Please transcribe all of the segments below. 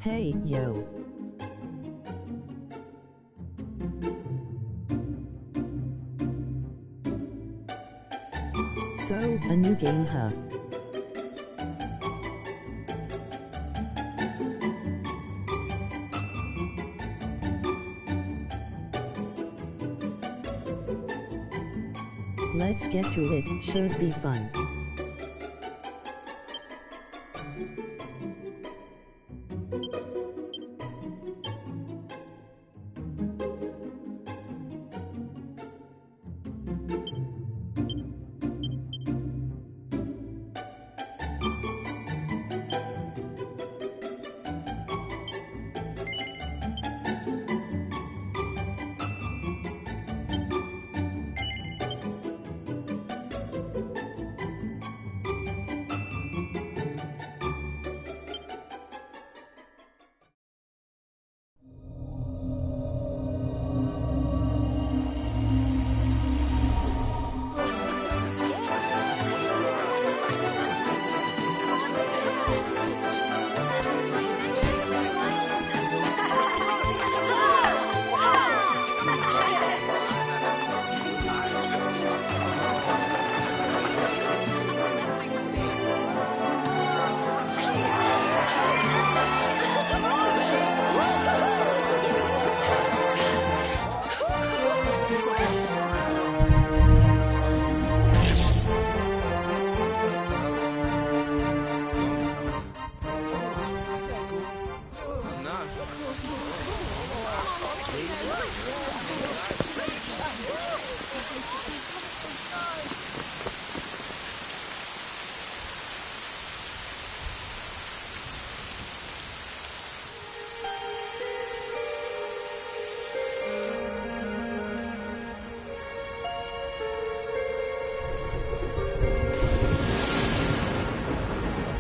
Hey, yo. So, a new game, huh? Let's get to it, should be fun.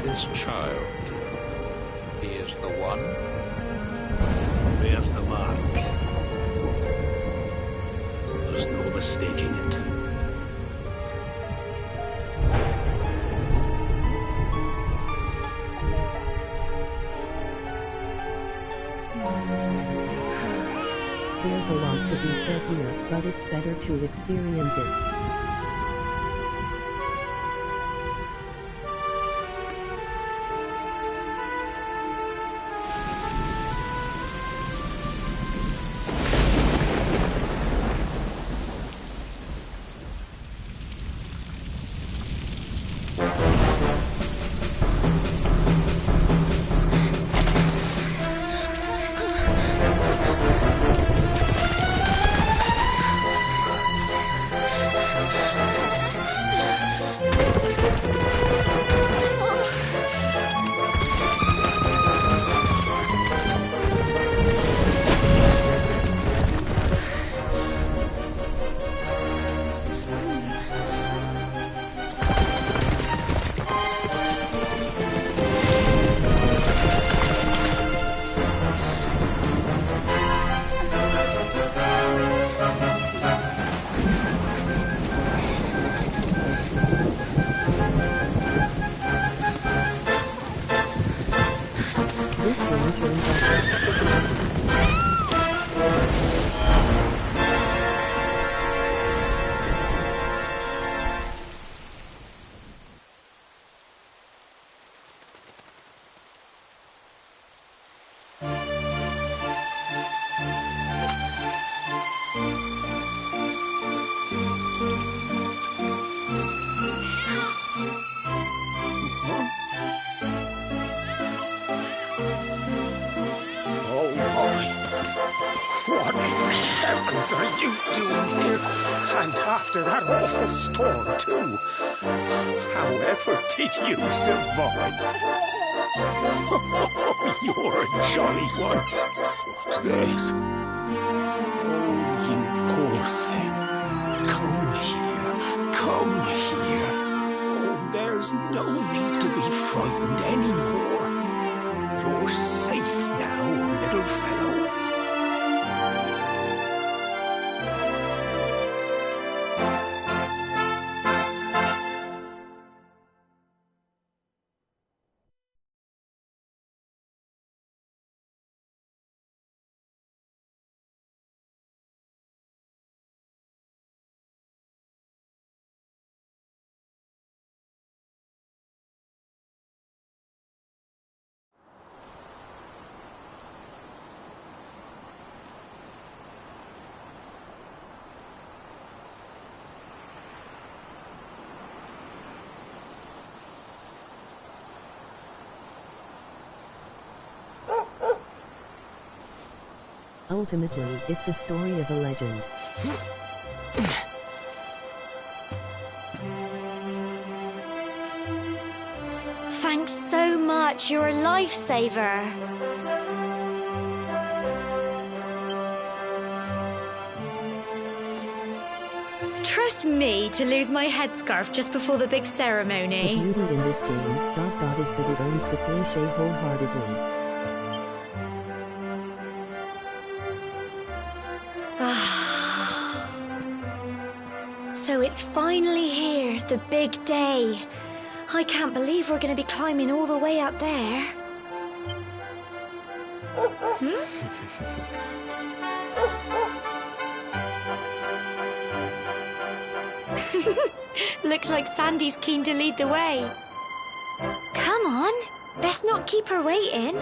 This child, he is the one? There's the mark. There's no mistaking it. There's a lot to be said here, but it's better to experience it. This one turns What in heavens are you doing here? And after that awful storm, too. However did you survive? Oh, you're a jolly one. What's this? Oh, you poor thing. Come here. Come here. Oh, there's no need to be frightened anymore. You're safe now, little fellow. Ultimately, it's a story of a legend. Thanks so much, you're a lifesaver. Trust me to lose my headscarf just before the big The ceremony. beauty in this game, is that it owns the cliché wholeheartedly. So it's finally here, the big day. I can't believe we're going to be climbing all the way up there. Looks like Sandy's keen to lead the way. Come on, best not keep her waiting.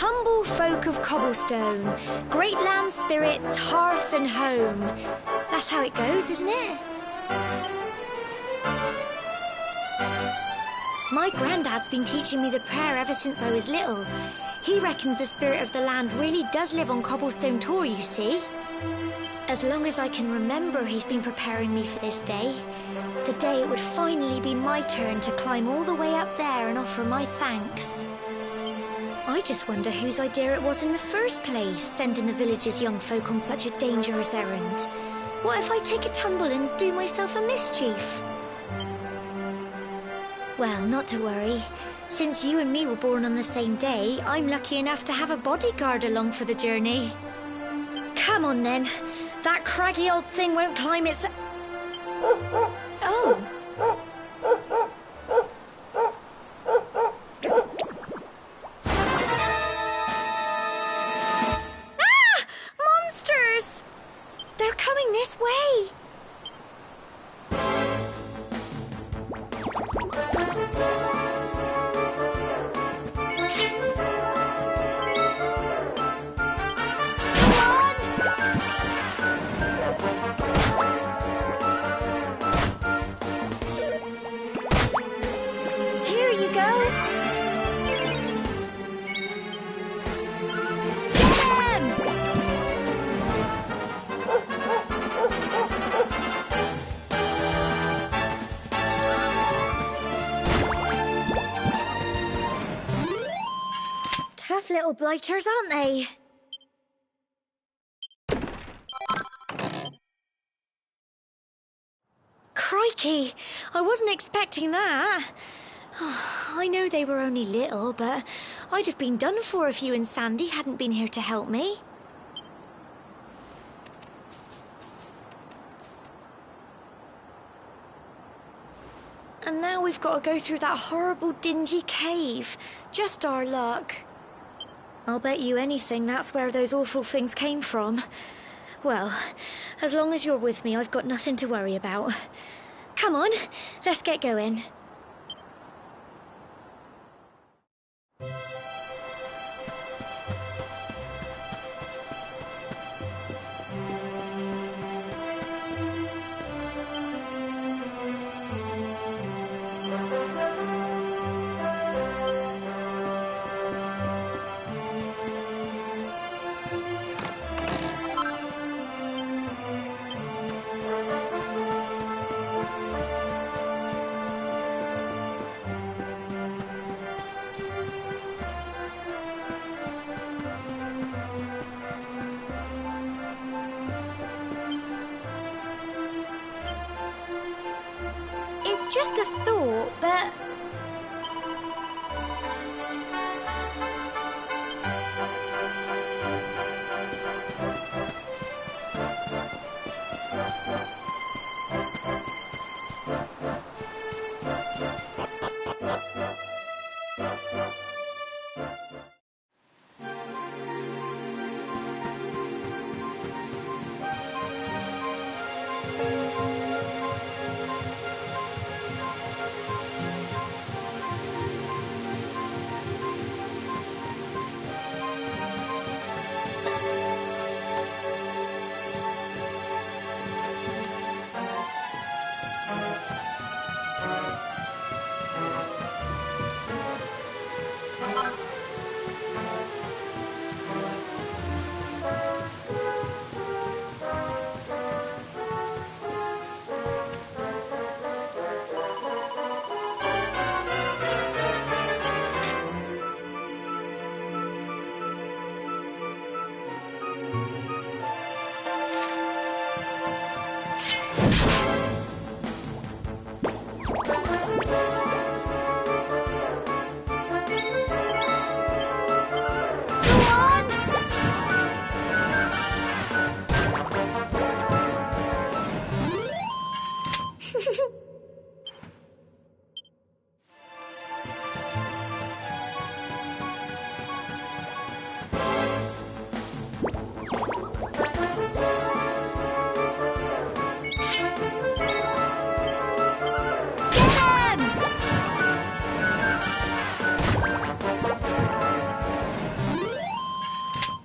Humble folk of cobblestone, great land spirits, hearth and home. That's how it goes, isn't it? My granddad's been teaching me the prayer ever since I was little. He reckons the spirit of the land really does live on Cobblestone Tor, you see. As long as I can remember, he's been preparing me for this day. The day it would finally be my turn to climb all the way up there and offer my thanks. I just wonder whose idea it was in the first place, sending the village's young folk on such a dangerous errand. What if I take a tumble and do myself a mischief? Well, not to worry. Since you and me were born on the same day, I'm lucky enough to have a bodyguard along for the journey. Come on then. That craggy old thing won't climb its... Oh! Here you go. Get him! Tough little blighters, aren't they? Crikey, I wasn't expecting that. I know they were only little, but I'd have been done for if you and Sandy hadn't been here to help me. And now we've got to go through that horrible, dingy cave. Just our luck. I'll bet you anything that's where those awful things came from. Well, as long as you're with me, I've got nothing to worry about. Come on, let's get going. It's just a thought, but...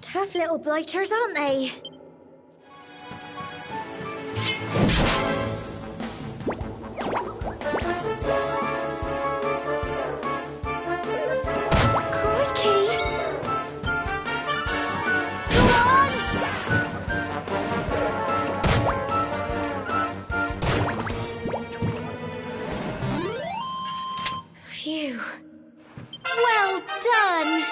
Tough little blighters, aren't they? Crikey! Come on! Phew. Well done!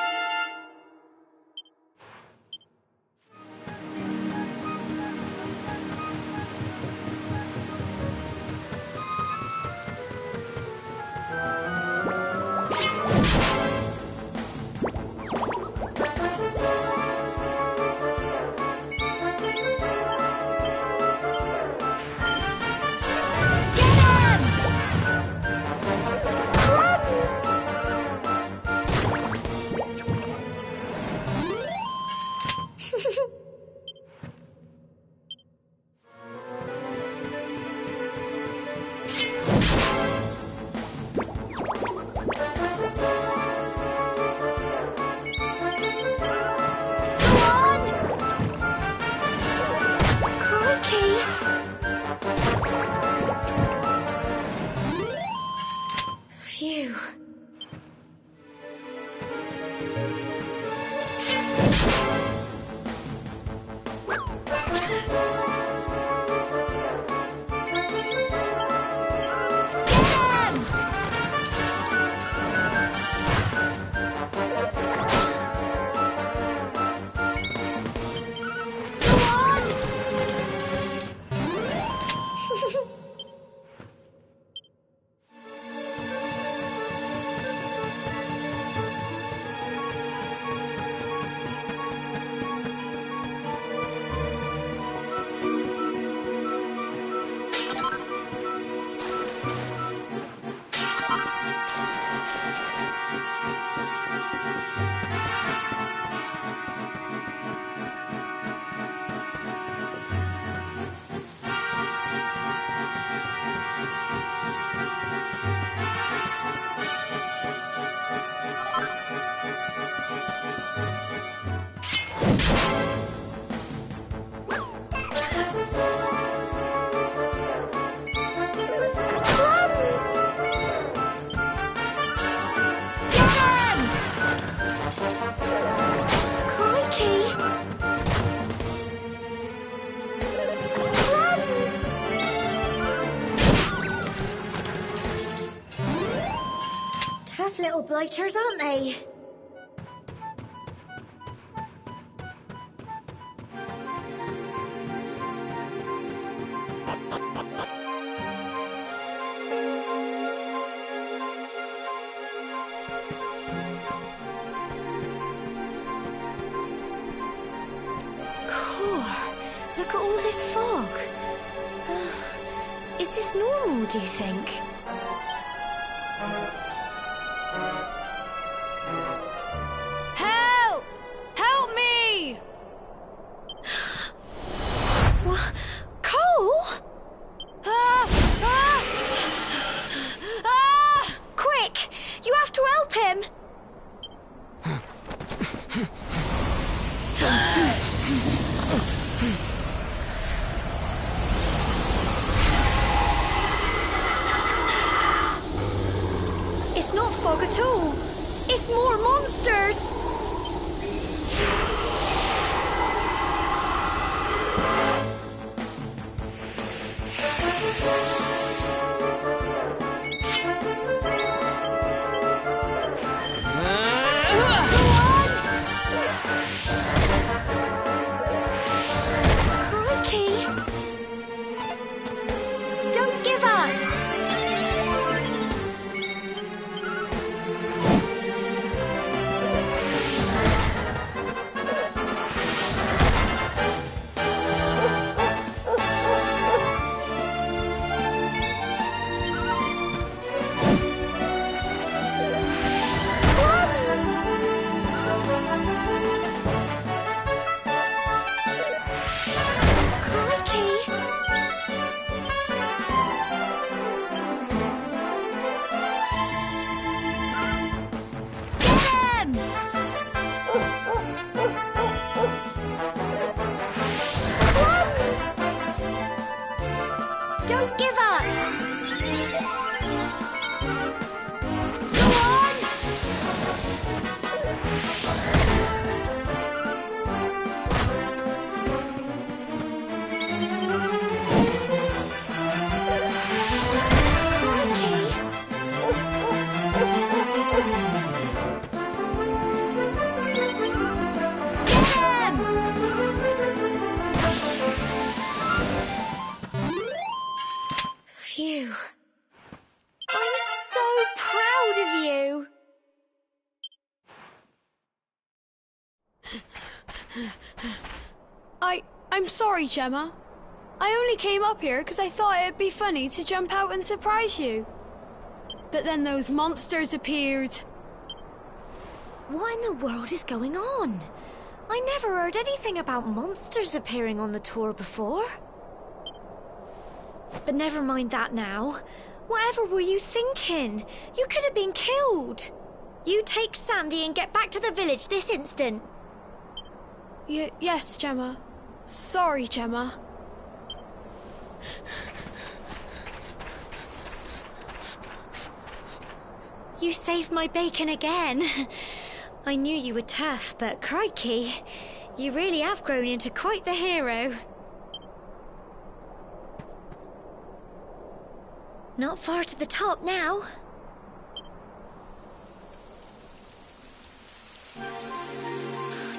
Tough little blighters, aren't they? Look at all this fog. Is this normal, do you think? Help! Help me! What? Cole? Quick! You have to help him! It's not fog at all. It's more monsters. Crikey. Don't give up. Don't give up! Go on! Phew. I'm so proud of you. I'm sorry, Gemma. I only came up here because I thought it'd be funny to jump out and surprise you. But then those monsters appeared. What in the world is going on? I never heard anything about monsters appearing on the tour before. But never mind that now. Whatever were you thinking? You could have been killed. You take Sandy and get back to the village this instant. Yes, Gemma. Sorry, Gemma. You saved my bacon again. I knew you were tough, but crikey, you really have grown into quite the hero. Not far to the top now.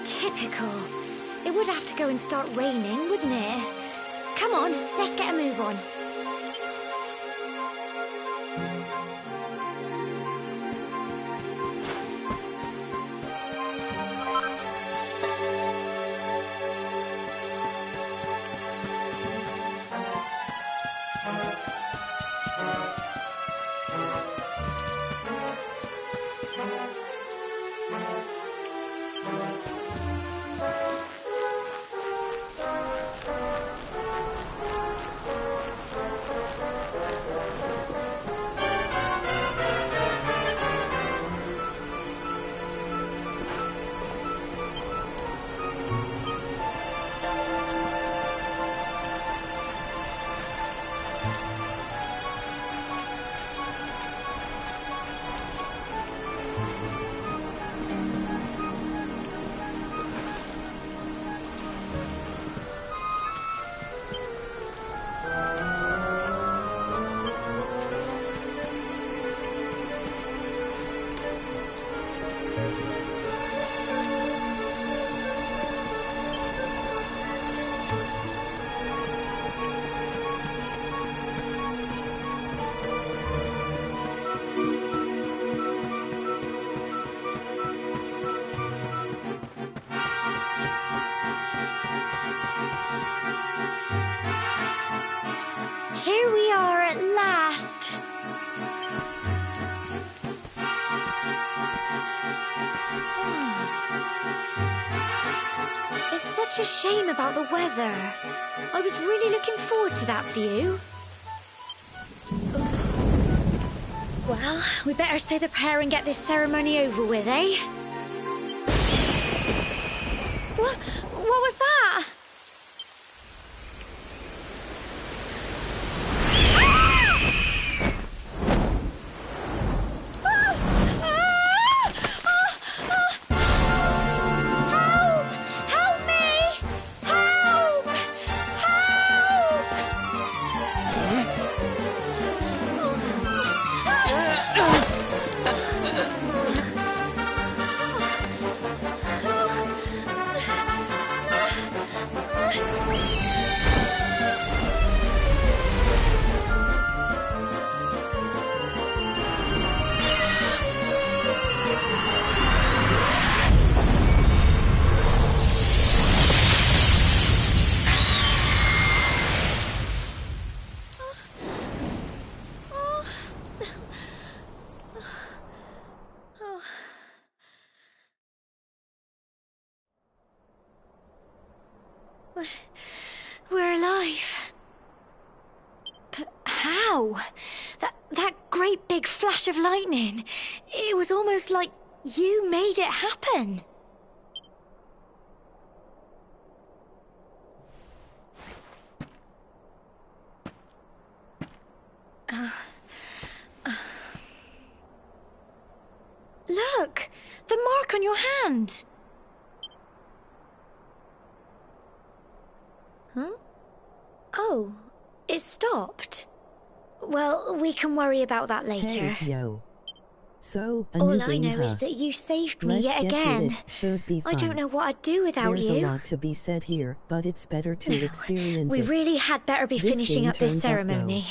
Typical. It would have to go and start raining, wouldn't it? Come on, let's get a move on. Here we are at last. It's such a shame about the weather. I was really looking forward to that view. Well, we better say the prayer and get this ceremony over with, eh? What was that? We're alive. But how? That great big flash of lightning. It was almost like you made it happen. Look! The mark on your hand! Huh? Oh, it stopped. Well, we can worry about that later. Hey, yo. So, All I know is that you saved me yet again. Should be fun. I don't know what I'd do without There's you. a lot to be said here, but it's better to experience We it. really had better be This finishing game up this turns out, ceremony.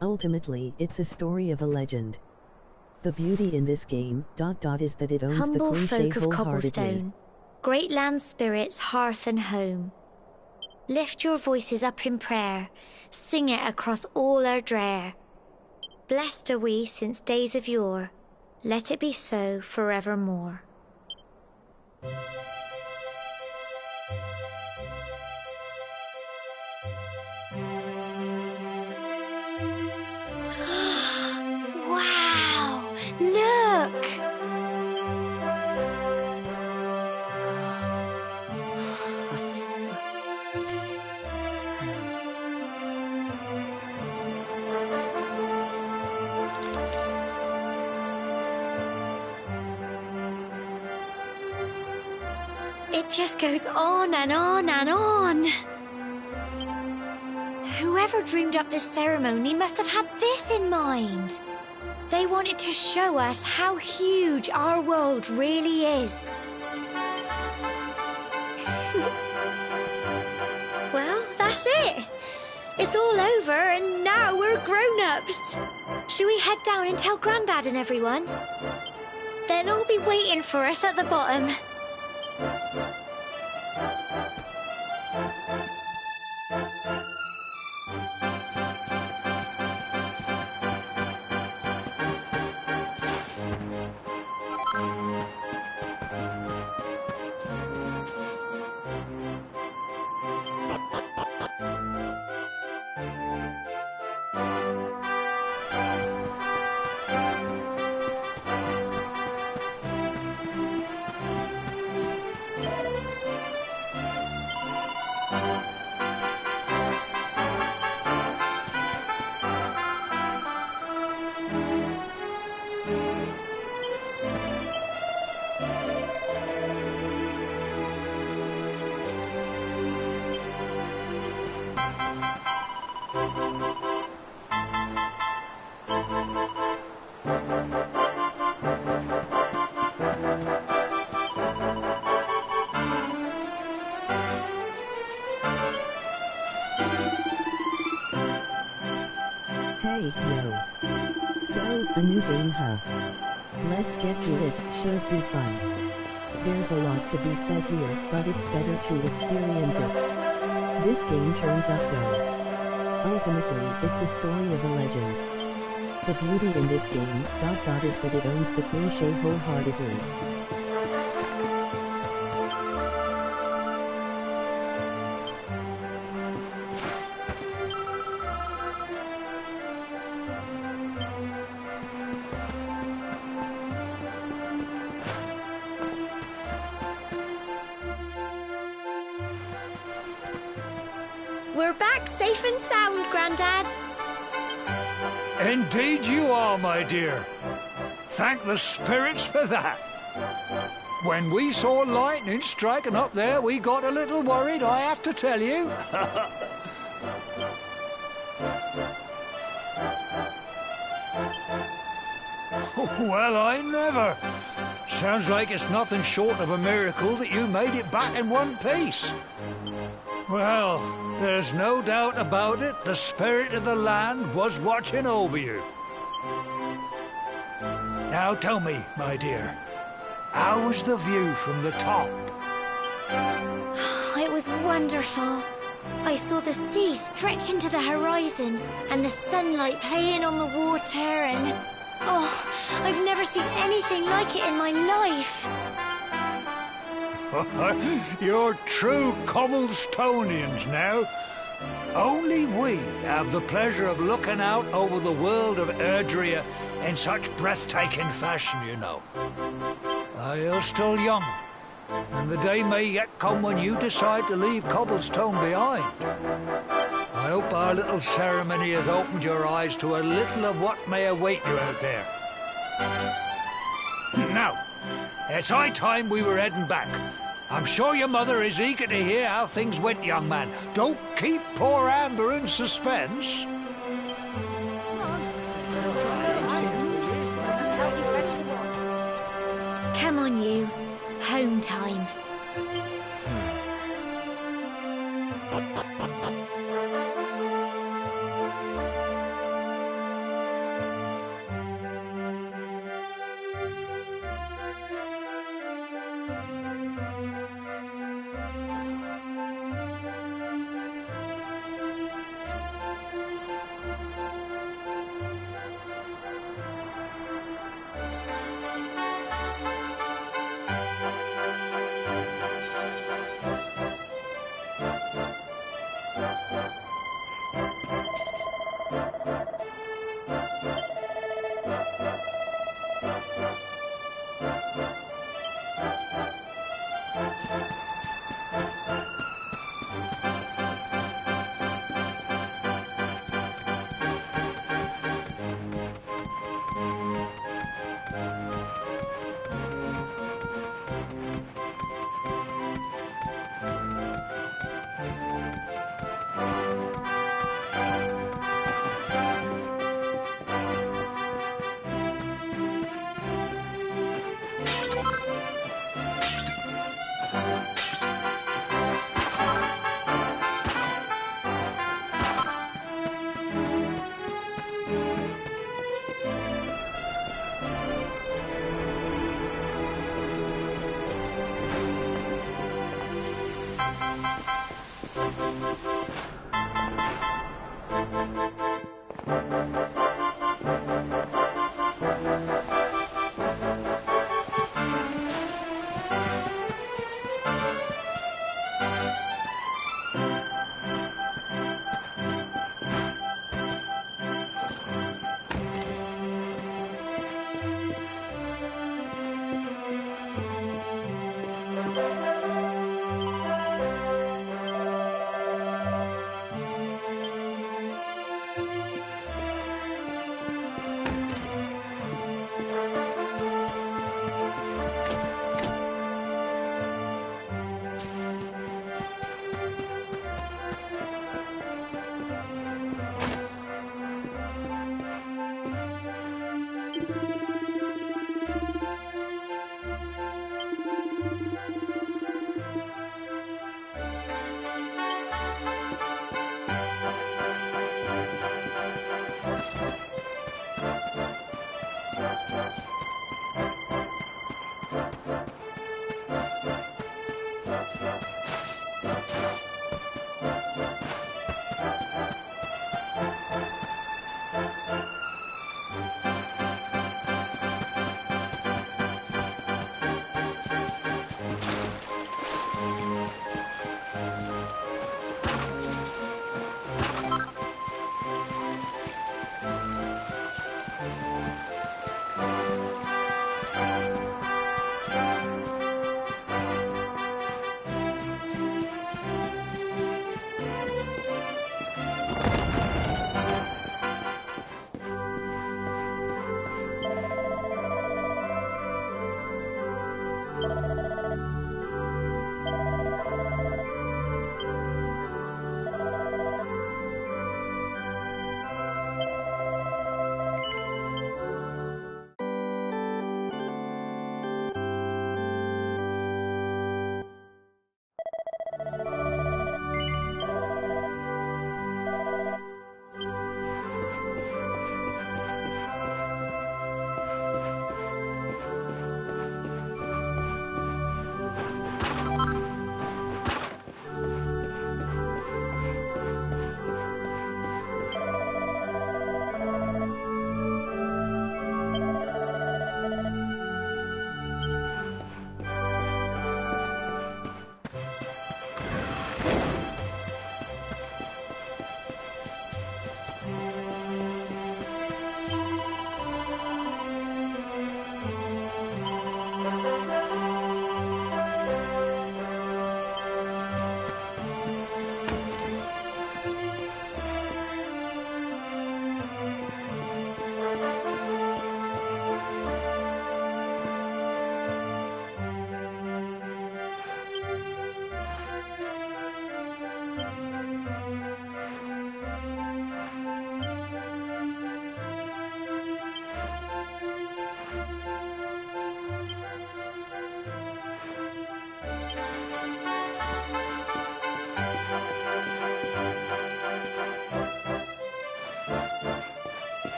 Ultimately, it's a story of a legend. The beauty in this game, is that it owns Humble the cliche folk of wholeheartedly. cobblestone, great land spirits, hearth and home. Lift your voices up in prayer, sing it across all our drear. Blessed are we since days of yore, let it be so forevermore. Wow! Look! It just goes on and on and on. Whoever dreamed up this ceremony must have had this in mind. They wanted to show us how huge our world really is. Well, that's it. It's all over and now we're grown-ups. Shall we head down and tell Grandad and everyone? They'll all be waiting for us at the bottom. Hey, yo. So, a new game, huh? Let's get to it, should be fun. There's a lot to be said here, but it's better to experience it. This game turns up though. Ultimately, it's a story of a legend. The beauty in this game, is that it owns the cliché wholeheartedly. We're back safe and sound, Grandad. Indeed you are, my dear. Thank the spirits for that. When we saw lightning striking up there, we got a little worried, I have to tell you. Well, I never. Sounds like it's nothing short of a miracle that you made it back in one piece. Well, there's no doubt about it, the spirit of the land was watching over you. Now tell me, my dear, how was the view from the top? It was wonderful. I saw the sea stretch into the horizon and the sunlight playing on the water and... Oh, I've never seen anything like it in my life. You're true Cobblestonians now. Only we have the pleasure of looking out over the world of Erdrea in such breathtaking fashion, you know. You're still young, and the day may yet come when you decide to leave Cobblestone behind. I hope our little ceremony has opened your eyes to a little of what may await you out there. Now, it's high time we were heading back. I'm sure your mother is eager to hear how things went, young man. Don't keep poor Amber in suspense. Come on, you. Home time.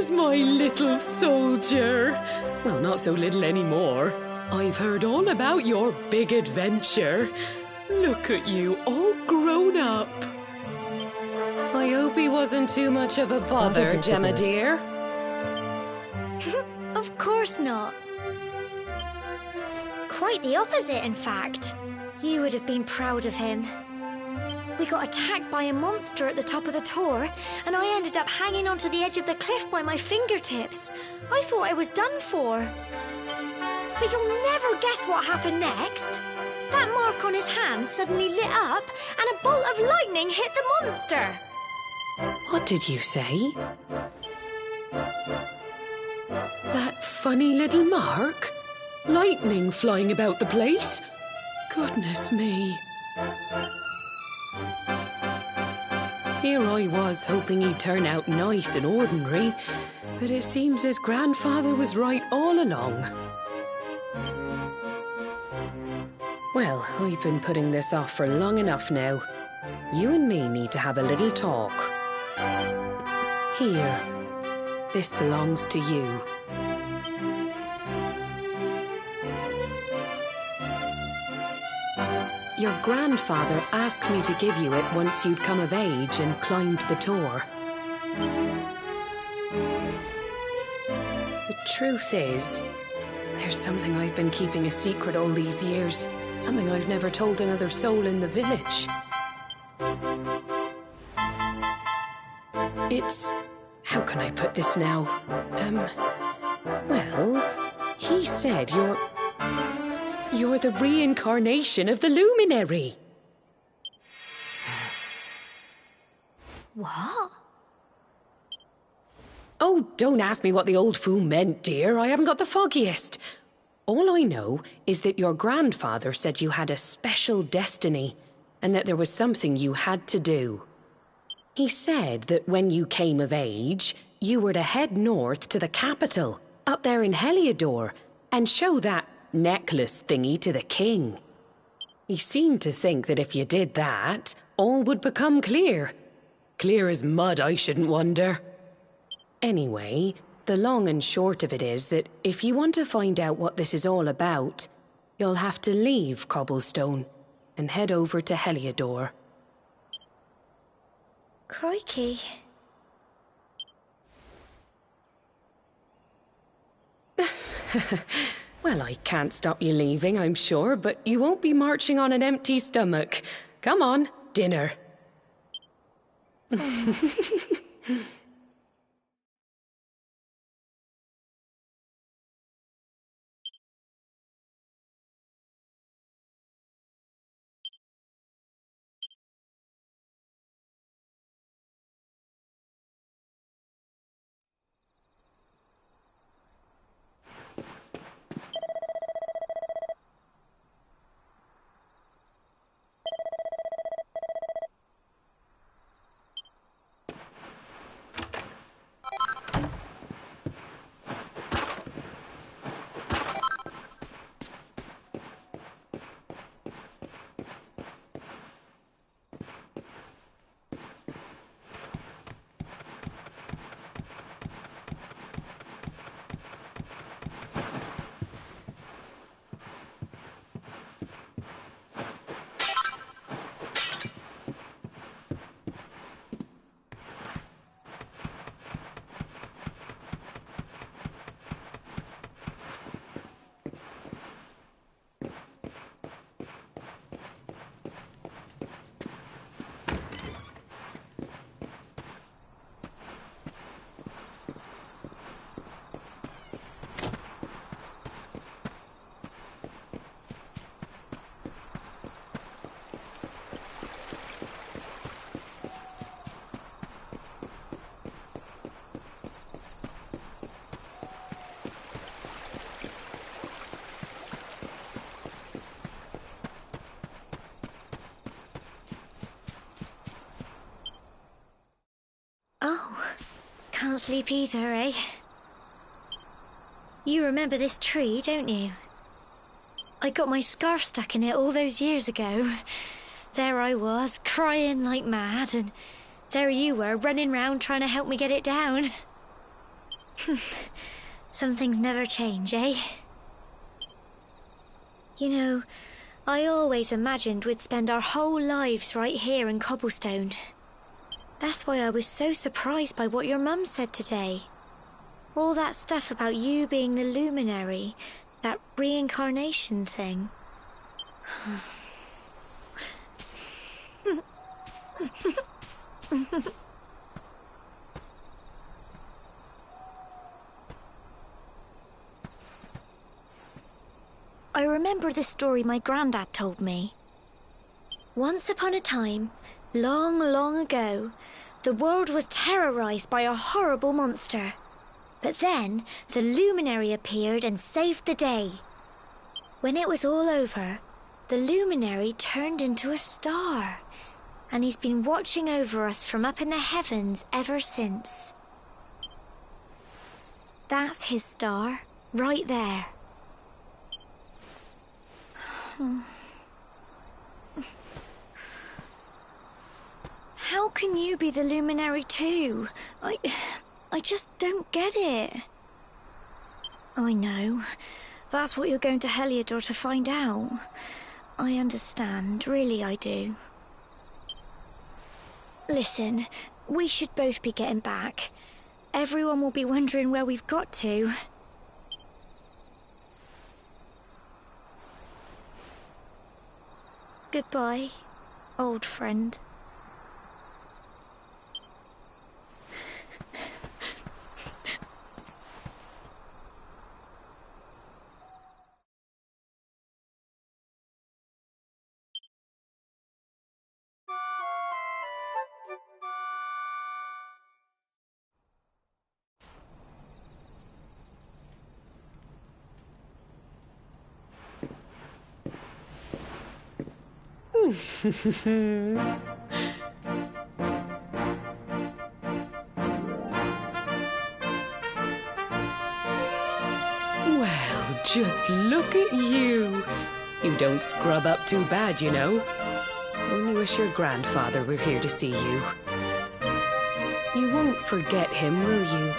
Here's my little soldier. Well, not so little anymore. I've heard all about your big adventure. Look at you, all grown up. I hope he wasn't too much of a bother, Gemma dear. Of course not. Quite the opposite, in fact. You would have been proud of him. We got attacked by a monster at the top of the tor, and I ended up hanging onto the edge of the cliff by my fingertips. I thought I was done for. But you'll never guess what happened next. That mark on his hand suddenly lit up, and a bolt of lightning hit the monster. What did you say? That funny little mark? Lightning flying about the place? Goodness me. Here I was hoping he'd turn out nice and ordinary, but it seems his grandfather was right all along. Well, I've been putting this off for long enough now. You and me need to have a little talk. Here, this belongs to you. Your grandfather asked me to give you it once you'd come of age and climbed the tor. The truth is, there's something I've been keeping a secret all these years. Something I've never told another soul in the village. It's... how can I put this now? Well, he said you're the reincarnation of the luminary. What? Oh, don't ask me what the old fool meant, dear. I haven't got the foggiest. All I know is that your grandfather said you had a special destiny and that there was something you had to do. He said that when you came of age, you were to head north to the capital, up there in Heliodor, and show that necklace thingy to the king. He seemed to think that if you did that, all would become clear. Clear as mud, I shouldn't wonder. Anyway, the long and short of it is that if you want to find out what this is all about, you'll have to leave Cobblestone and head over to Heliodor. Crikey. Well, I can't stop you leaving, I'm sure, but you won't be marching on an empty stomach. Come on, dinner. Oh, can't sleep either, eh? You remember this tree, don't you? I got my scarf stuck in it all those years ago. There I was, crying like mad, and there you were, running round trying to help me get it down. Some things never change, eh? You know, I always imagined we'd spend our whole lives right here in Cobblestone. That's why I was so surprised by what your mum said today. All that stuff about you being the luminary That reincarnation thing. I remember the story my granddad told me. Once upon a time, long, long ago, the world was terrorized by a horrible monster. But then, the luminary appeared and saved the day. When it was all over, the luminary turned into a star. And he's been watching over us from up in the heavens ever since. That's his star, right there. How can you be the luminary too? I just don't get it. I know. That's what you're going to Heliodor to find out. I understand, really I do. Listen, we should both be getting back. Everyone will be wondering where we've got to. Goodbye, old friend. Well, just look at you. You don't scrub up too bad, you know. Only wish your grandfather were here to see you. You won't forget him, will you?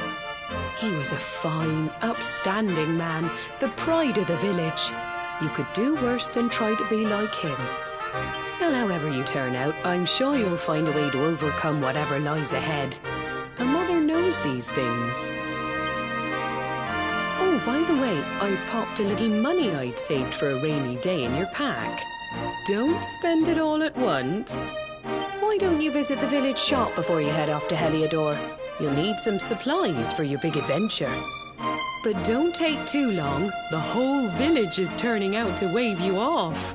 He was a fine, upstanding man, the pride of the village. You could do worse than try to be like him. Well, however you turn out, I'm sure you'll find a way to overcome whatever lies ahead. A mother knows these things. Oh, by the way, I've popped a little money I'd saved for a rainy day in your pack. Don't spend it all at once. Why don't you visit the village shop before you head off to Heliodor? You'll need some supplies for your big adventure. But don't take too long. The whole village is turning out to wave you off.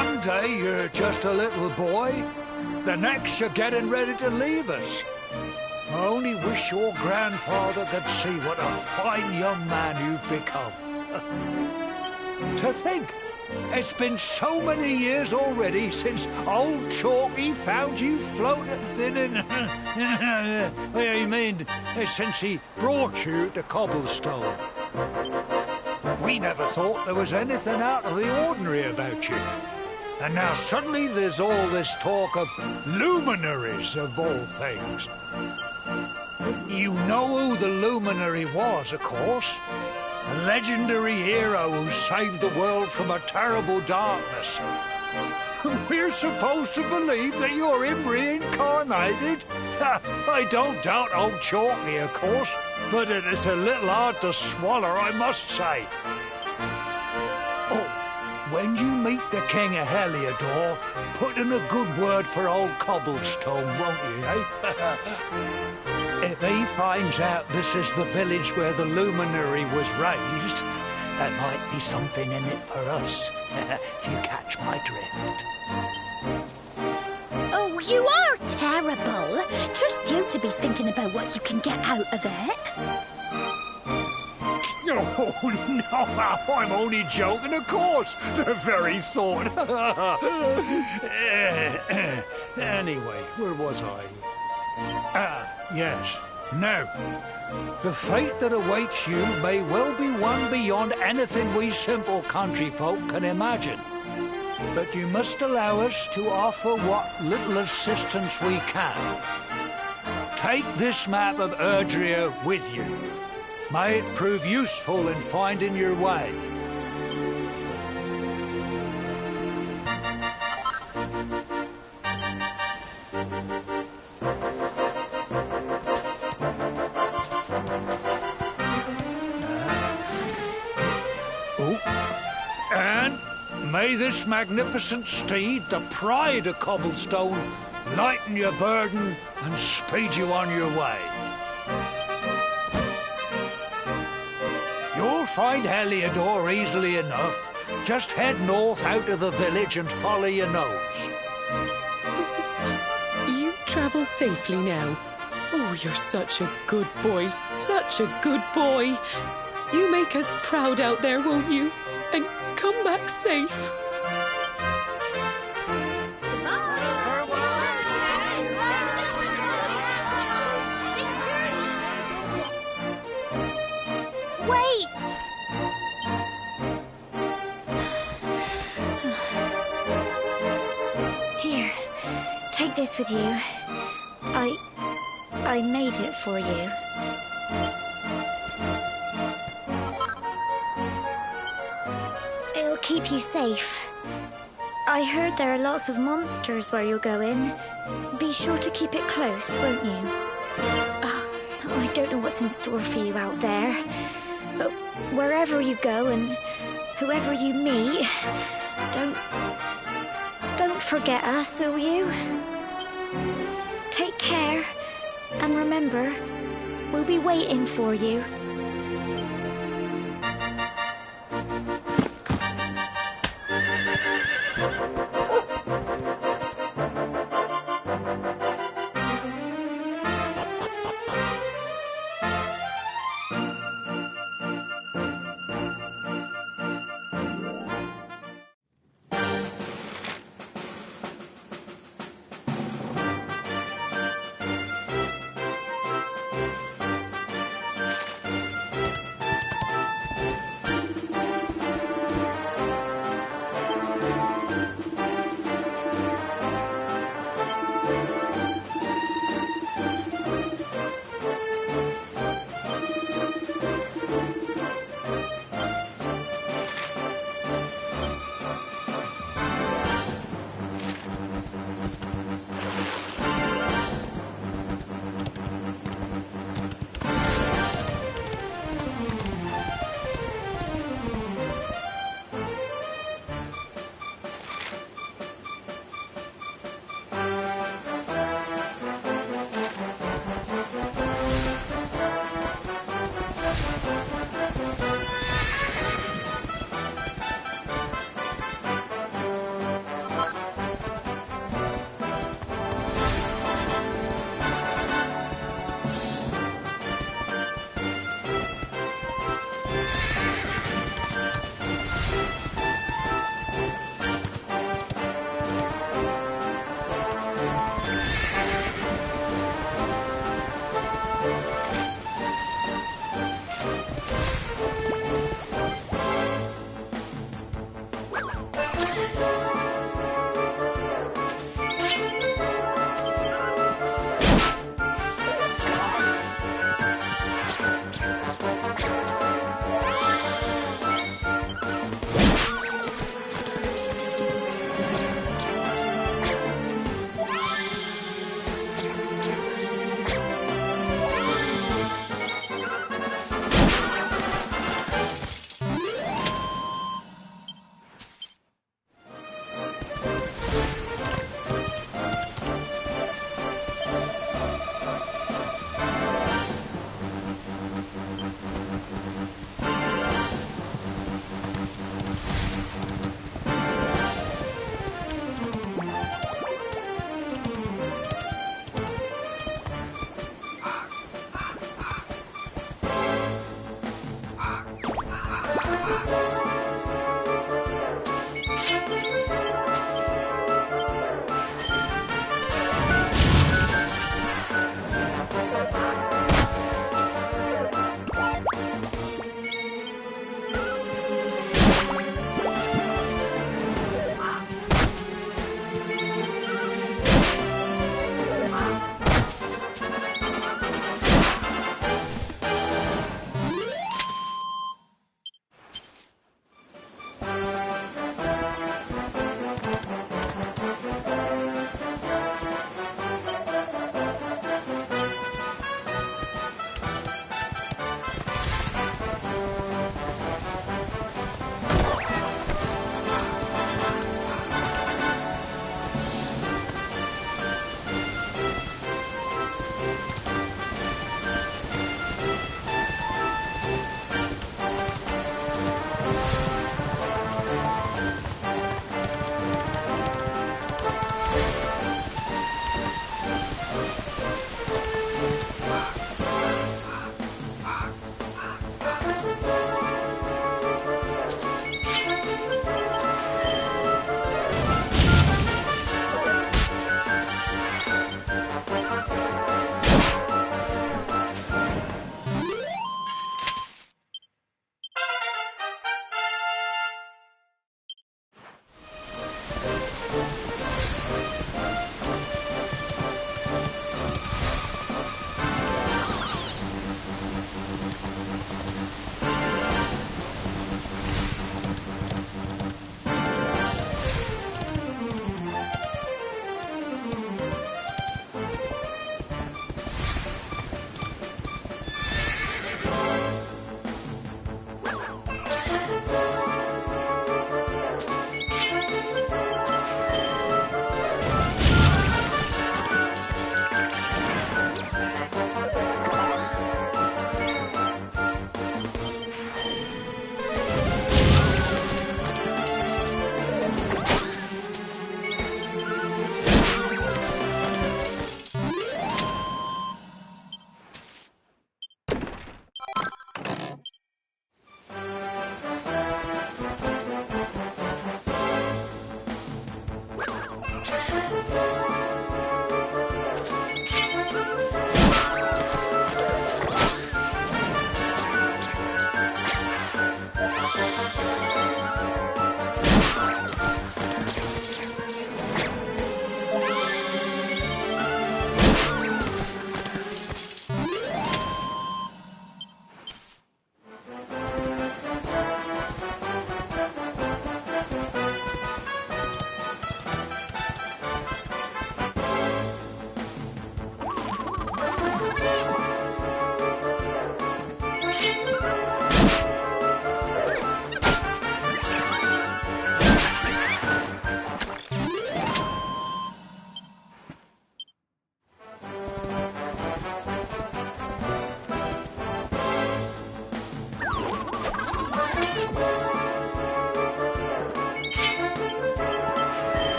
One day you're just a little boy, the next you're getting ready to leave us. I only wish your grandfather could see what a fine young man you've become. To think, it's been so many years already since old Chalky found you floating in... I mean, since he brought you to Cobblestone. We never thought there was anything out of the ordinary about you. And now suddenly there's all this talk of luminaries, of all things. You know who the luminary was, of course. A legendary hero who saved the world from a terrible darkness. We're supposed to believe that you're him reincarnated? I don't doubt old Chalky, of course, but it is a little hard to swallow, I must say. Oh, when you meet the King of Heliodor, put in a good word for old Cobblestone, won't you, eh? If he finds out this is the village where the luminary was raised, there might be something in it for us, if you catch my drift. Oh, you are terrible. Trust you to be thinking about what you can get out of it. Oh, no, I'm only joking, of course. The very thought. Anyway, where was I? Yes. Now, the fate that awaits you may well be one beyond anything we simple country folk can imagine. But you must allow us to offer what little assistance we can. Take this map of Erdrea with you. May it prove useful in finding your way. And may this magnificent steed, the pride of Cobblestone, lighten your burden and speed you on your way. You'll find Heliodor easily enough. Just head north out of the village and follow your nose. You travel safely now. Oh, you're such a good boy, such a good boy. You make us proud out there, won't you? And come back safe. Wait! Here, take this with you. I made it for you. It'll keep you safe. I heard there are lots of monsters where you're going. Be sure to keep it close, won't you? I don't know what's in store for you out there. But wherever you go and whoever you meet, don't forget us, will you? Take care, and remember, we'll be waiting for you.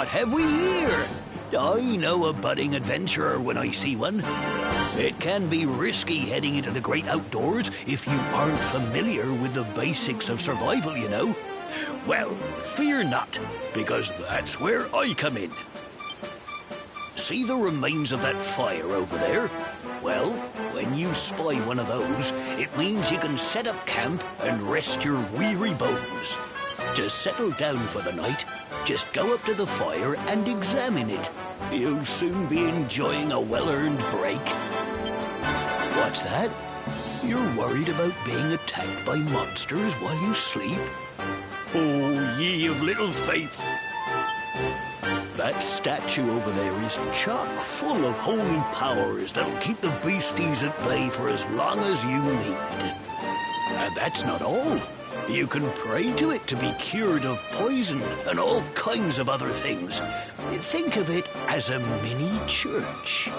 what have we here? I know a budding adventurer when I see one. It can be risky heading into the great outdoors if you aren't familiar with the basics of survival, you know. Well, fear not, because that's where I come in. See the remains of that fire over there? Well, when you spy one of those, it means you can set up camp and rest your weary bones. To settle down for the night, just go up to the fire and examine it. You'll soon be enjoying a well-earned break. What's that? You're worried about being attacked by monsters while you sleep? Oh, ye of little faith! That statue over there is chock full of holy powers that'll keep the beasties at bay for as long as you need. And that's not all. You can pray to it to be cured of poison and all kinds of other things. Think of it as a mini church.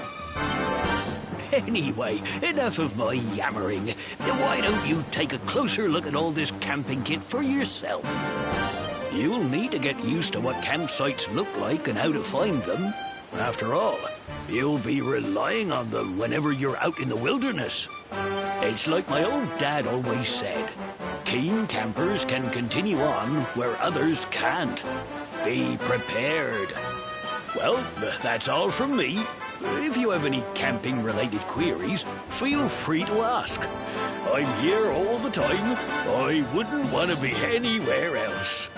Anyway, enough of my yammering. Why don't you take a closer look at all this camping kit for yourself? You'll need to get used to what campsites look like and how to find them. After all, you'll be relying on them whenever you're out in the wilderness. It's like my old dad always said, keen campers can continue on where others can't. Be prepared. Well, that's all from me. If you have any camping-related queries, feel free to ask. I'm here all the time. I wouldn't want to be anywhere else.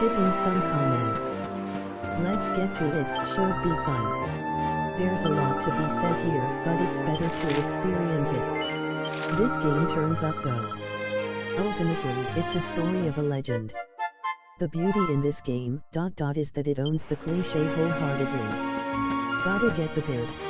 skipping some comments. Let's get to it, should be fun. There's a lot to be said here, but it's better to experience it. This game turns up though. Ultimately, it's a story of a legend. The beauty in this game, is that it owns the cliché wholeheartedly. Gotta get the bits.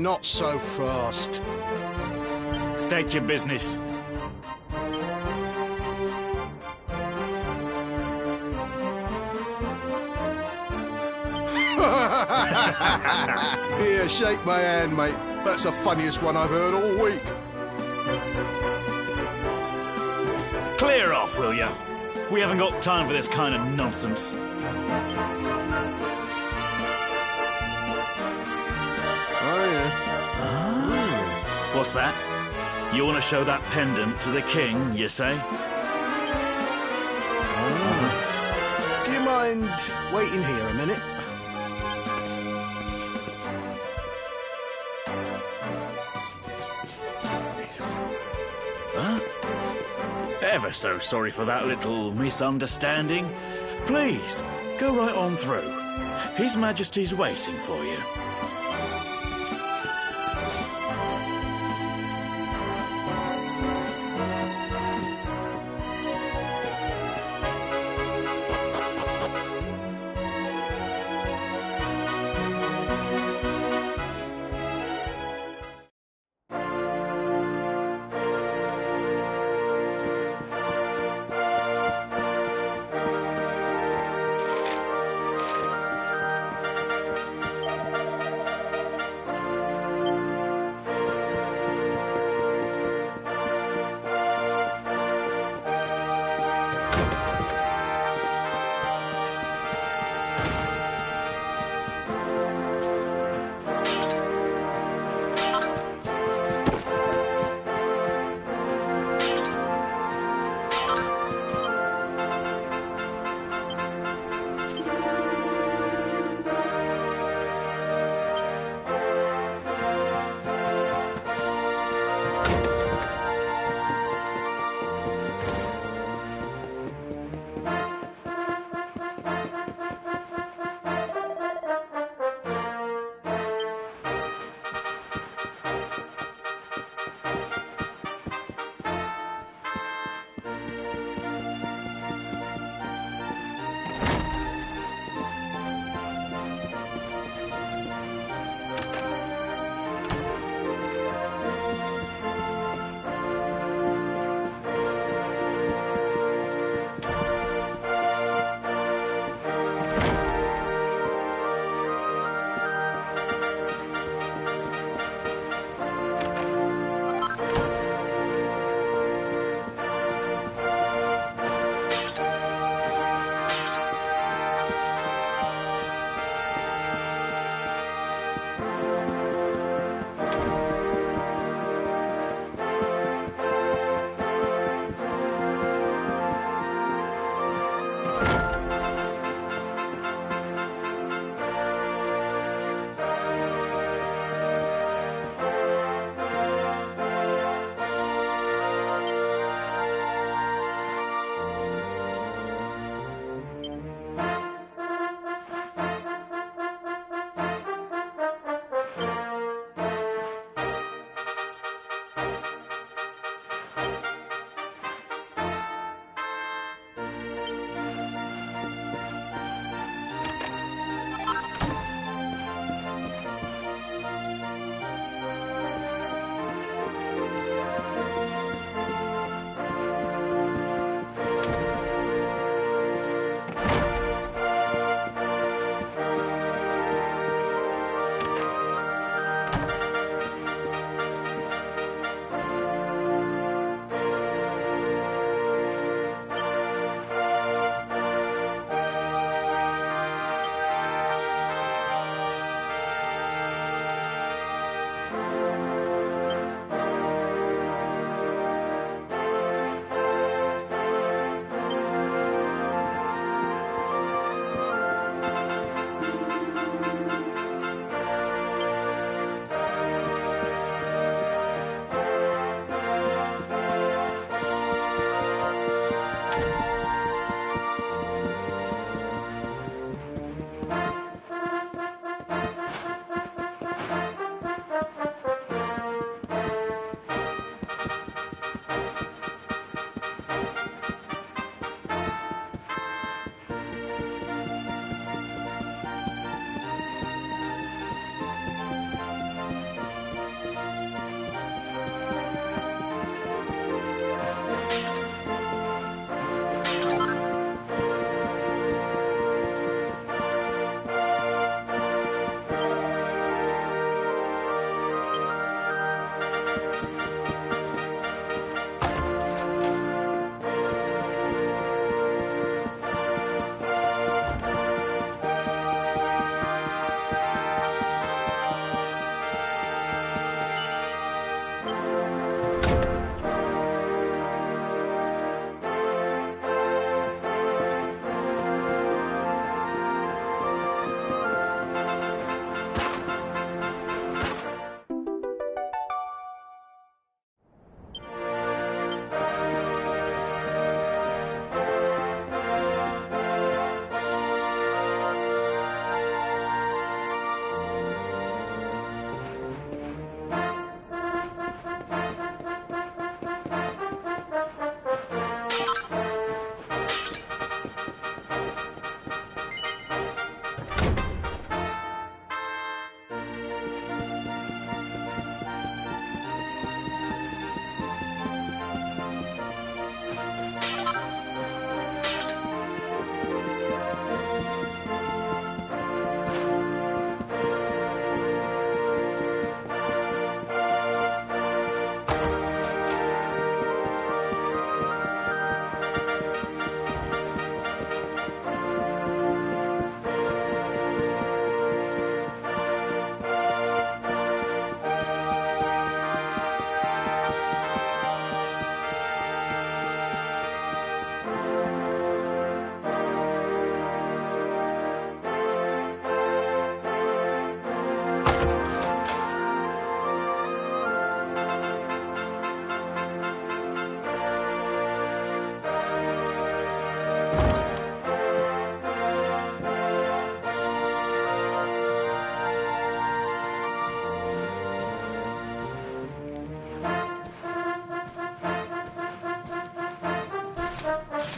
not so fast. State your business. Here, shake my hand, mate. That's the funniest one I've heard all week. Clear off, will ya? We haven't got time for this kind of nonsense. Oh, yeah. What's that? You want to show that pendant to the king, you say? Do you mind waiting here a minute? Huh? Ever so sorry for that little misunderstanding. Please, go right on through. His Majesty's waiting for you.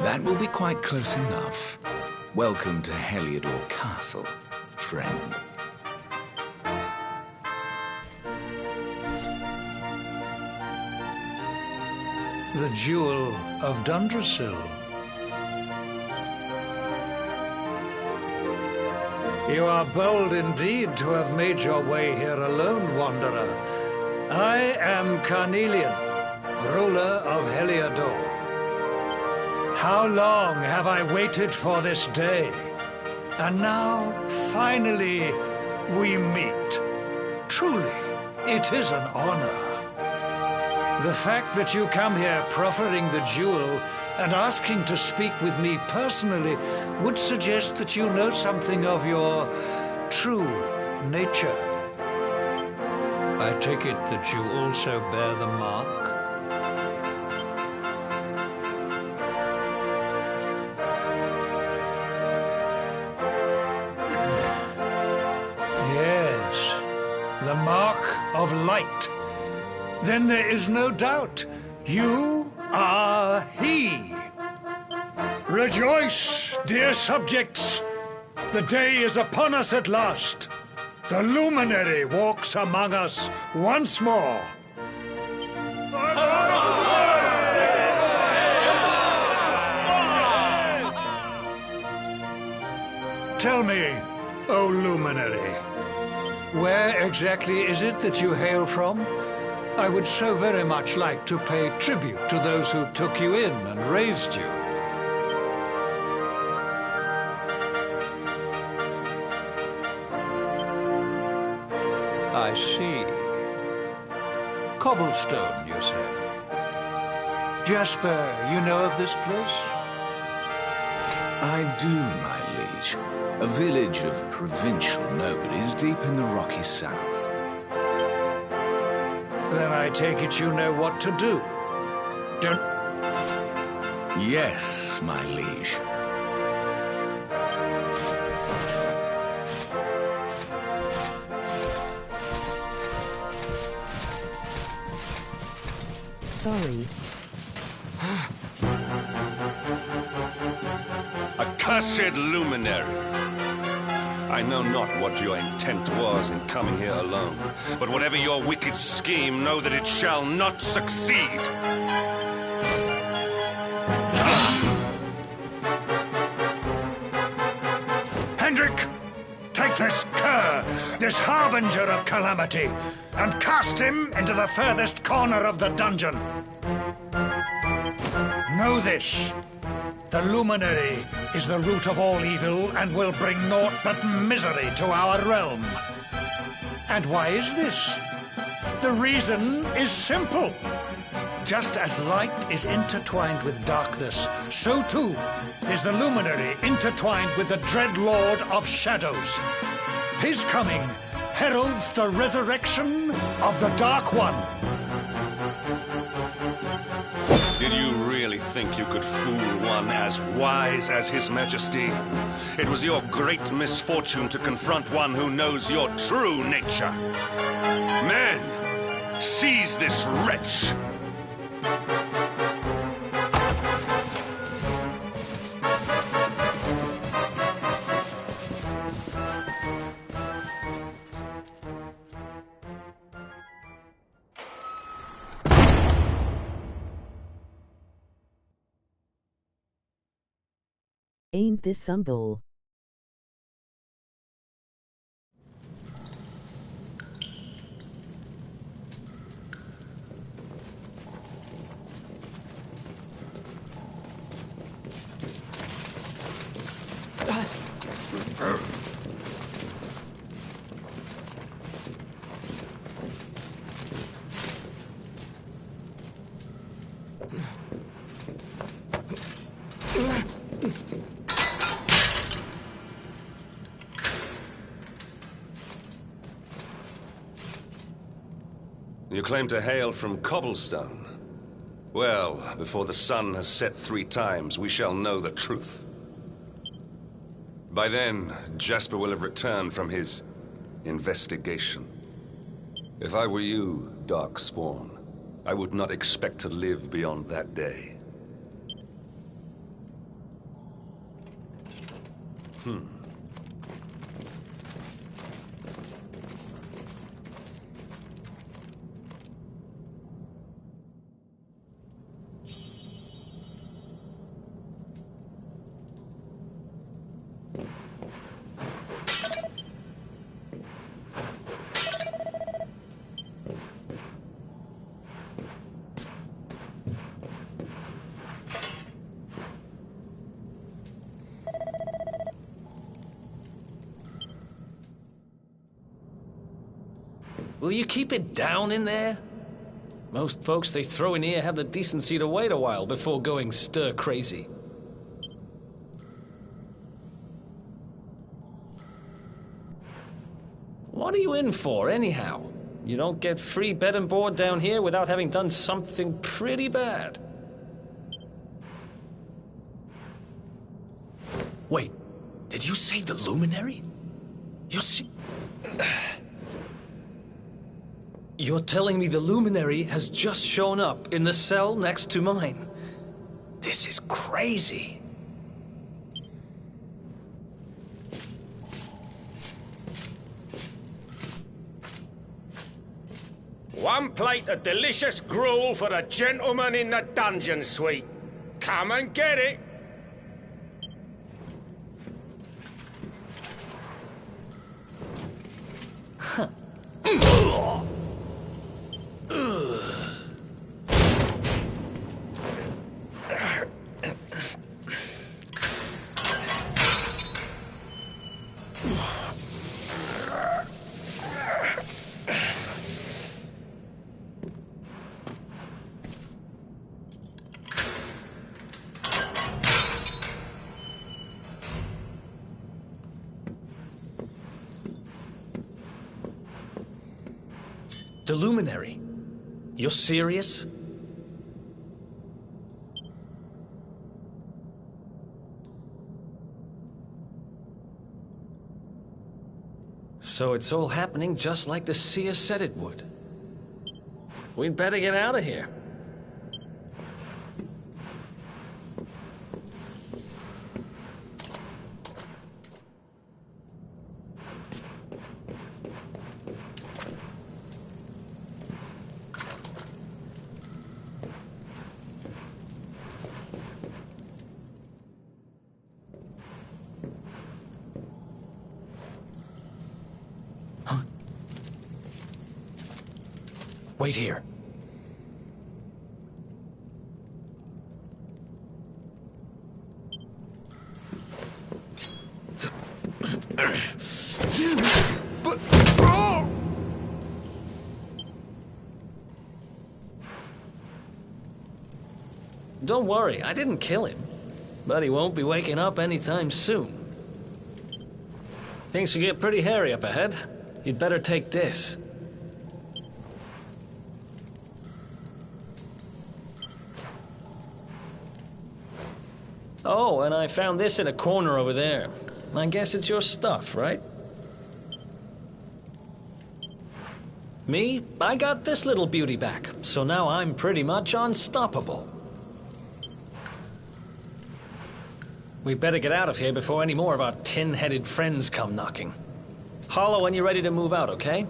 That will be quite close enough. Welcome to Heliodor Castle, friend. The Jewel of Dundrasil. You are bold indeed to have made your way here alone, Wanderer. I am Carnelian, ruler of Heliodor. How long have I waited for this day? And now, finally, we meet. Truly, it is an honor. The fact that you come here proffering the jewel and asking to speak with me personally would suggest that you know something of your true nature. I take it that you also bear the mark? Yes, the mark of light. Then there is no doubt. You are he. Rejoice, dear subjects. The day is upon us at last. The luminary walks among us once more. Tell me, O luminary, where exactly is it that you hail from? I would so very much like to pay tribute to those who took you in and raised you. I see. Cobblestone, you say? Jasper, you know of this place? I do, my liege. A village of provincial nobles deep in the rocky south. Then I take it you know what to do. Don't... Yes, my liege. Sorry. Accursed luminary! I know not what your intent was in coming here alone, but whatever your wicked scheme, know that it shall not succeed. Hendrik, take this cur, this harbinger of calamity, and cast him into the furthest corner of the dungeon. Know this. The luminary is the root of all evil and will bring naught but misery to our realm. And why is this? The reason is simple. Just as light is intertwined with darkness, so too is the luminary intertwined with the dread lord of shadows. His coming heralds the resurrection of the Dark One. Did you really think you could fool one as wise as His Majesty? It was your great misfortune to confront one who knows your true nature. Men, seize this wretch! Ain't this some bull? You claim to hail from Cobblestone. Well, before the sun has set 3 times, we shall know the truth. By then, Jasper will have returned from his investigation. If I were you, Darkspawn, I would not expect to live beyond that day. Will you keep it down in there? Most folks they throw in here have the decency to wait a while before going stir crazy. What are you in for, anyhow? You don't get free bed and board down here without having done something pretty bad. Wait, did you say the luminary? You see... You're telling me the luminary has just shown up in the cell next to mine? This is crazy. One plate of delicious gruel for the gentleman in the dungeon suite. Come and get it. Huh. The luminary? You're serious? So it's all happening just like the seer said it would. We'd better get out of here. Wait here. But... Oh! Don't worry, I didn't kill him. But he won't be waking up anytime soon. Things will get pretty hairy up ahead. You'd better take this. Oh, and I found this in a corner over there. I guess it's your stuff, right? Me? I got this little beauty back, so now I'm pretty much unstoppable. We better get out of here before any more of our tin-headed friends come knocking. Holler when you're ready to move out, okay?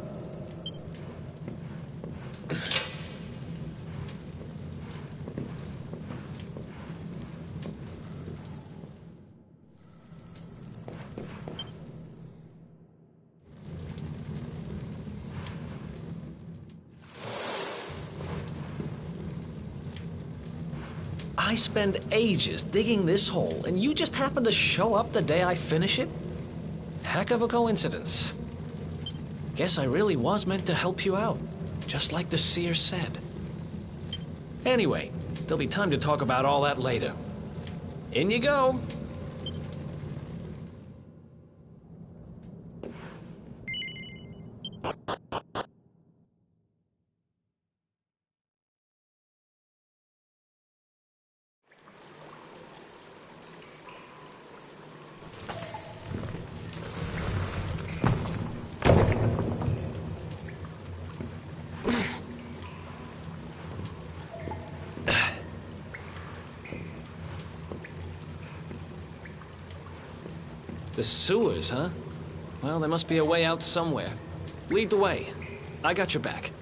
I spend ages digging this hole, and you just happen to show up the day I finish it? Heck of a coincidence. Guess I really was meant to help you out, just like the seer said. Anyway, there'll be time to talk about all that later. In you go. The sewers, huh? Well, there must be a way out somewhere. Lead the way. I got your back.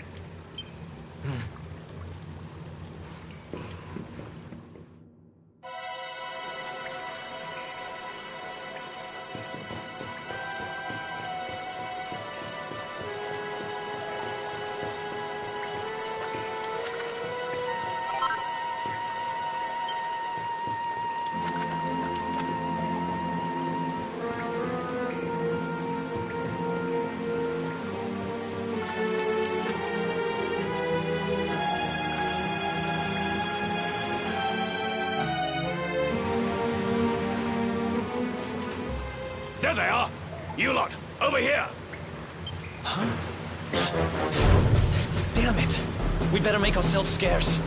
There they are! You lot, over here! Huh? Damn it! We better make ourselves scarce.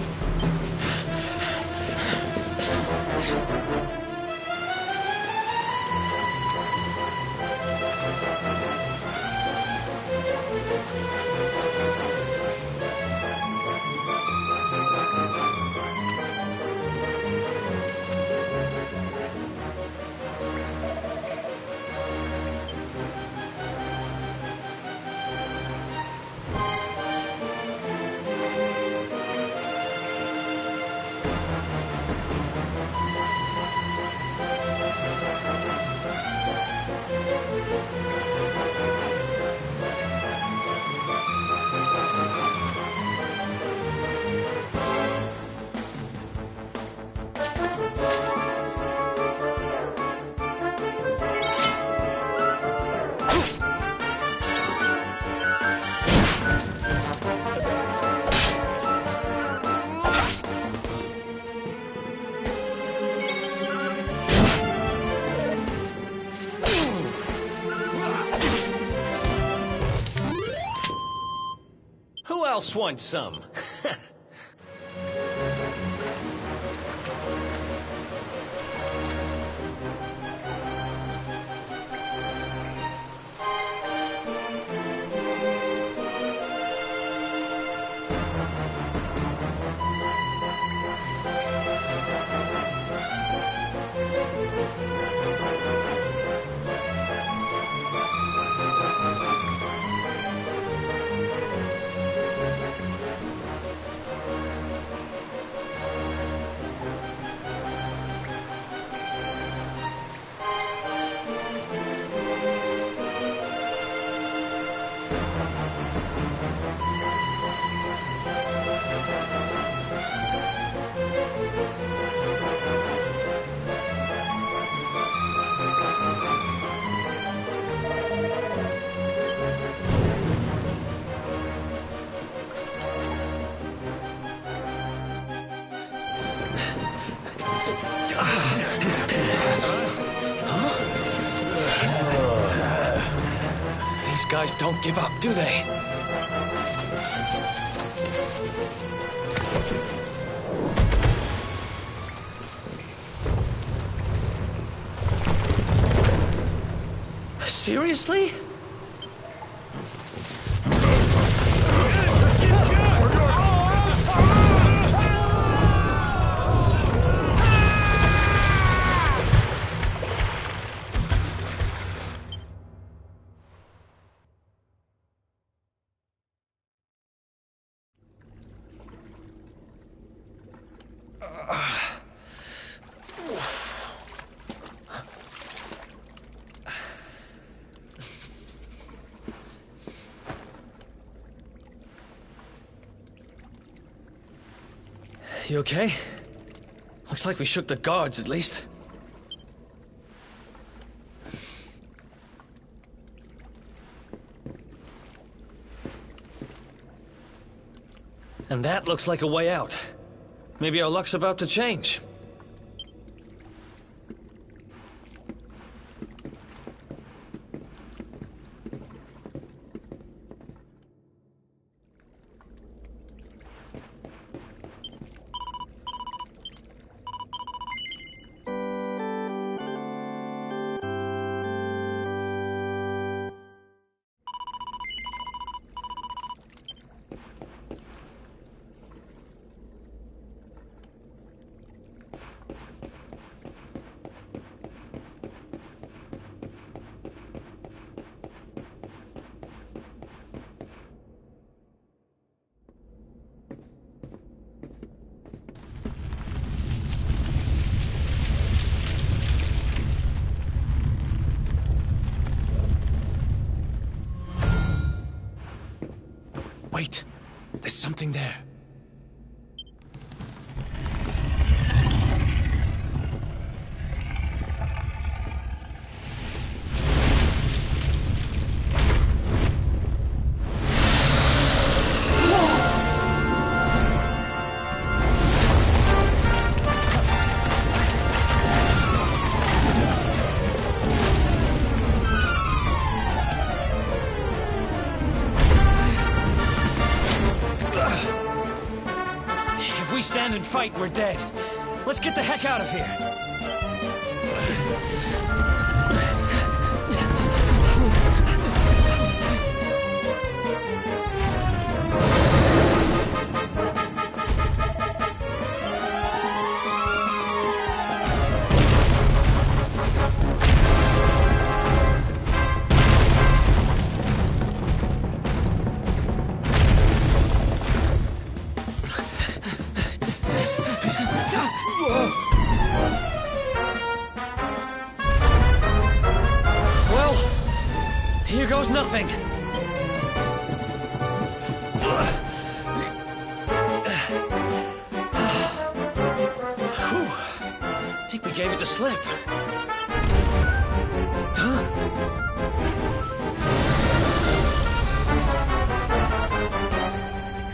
Who else wants some? These guys don't give up, do they? Seriously? You okay? Looks like we shook the guards, at least. And that looks like a way out. Maybe our luck's about to change. Wait, there's something there. If we stand and fight, we're dead. Let's get the heck out of here. Well, here goes nothing. Whew. I think we gave it the slip.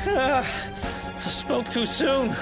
Huh? I spoke too soon.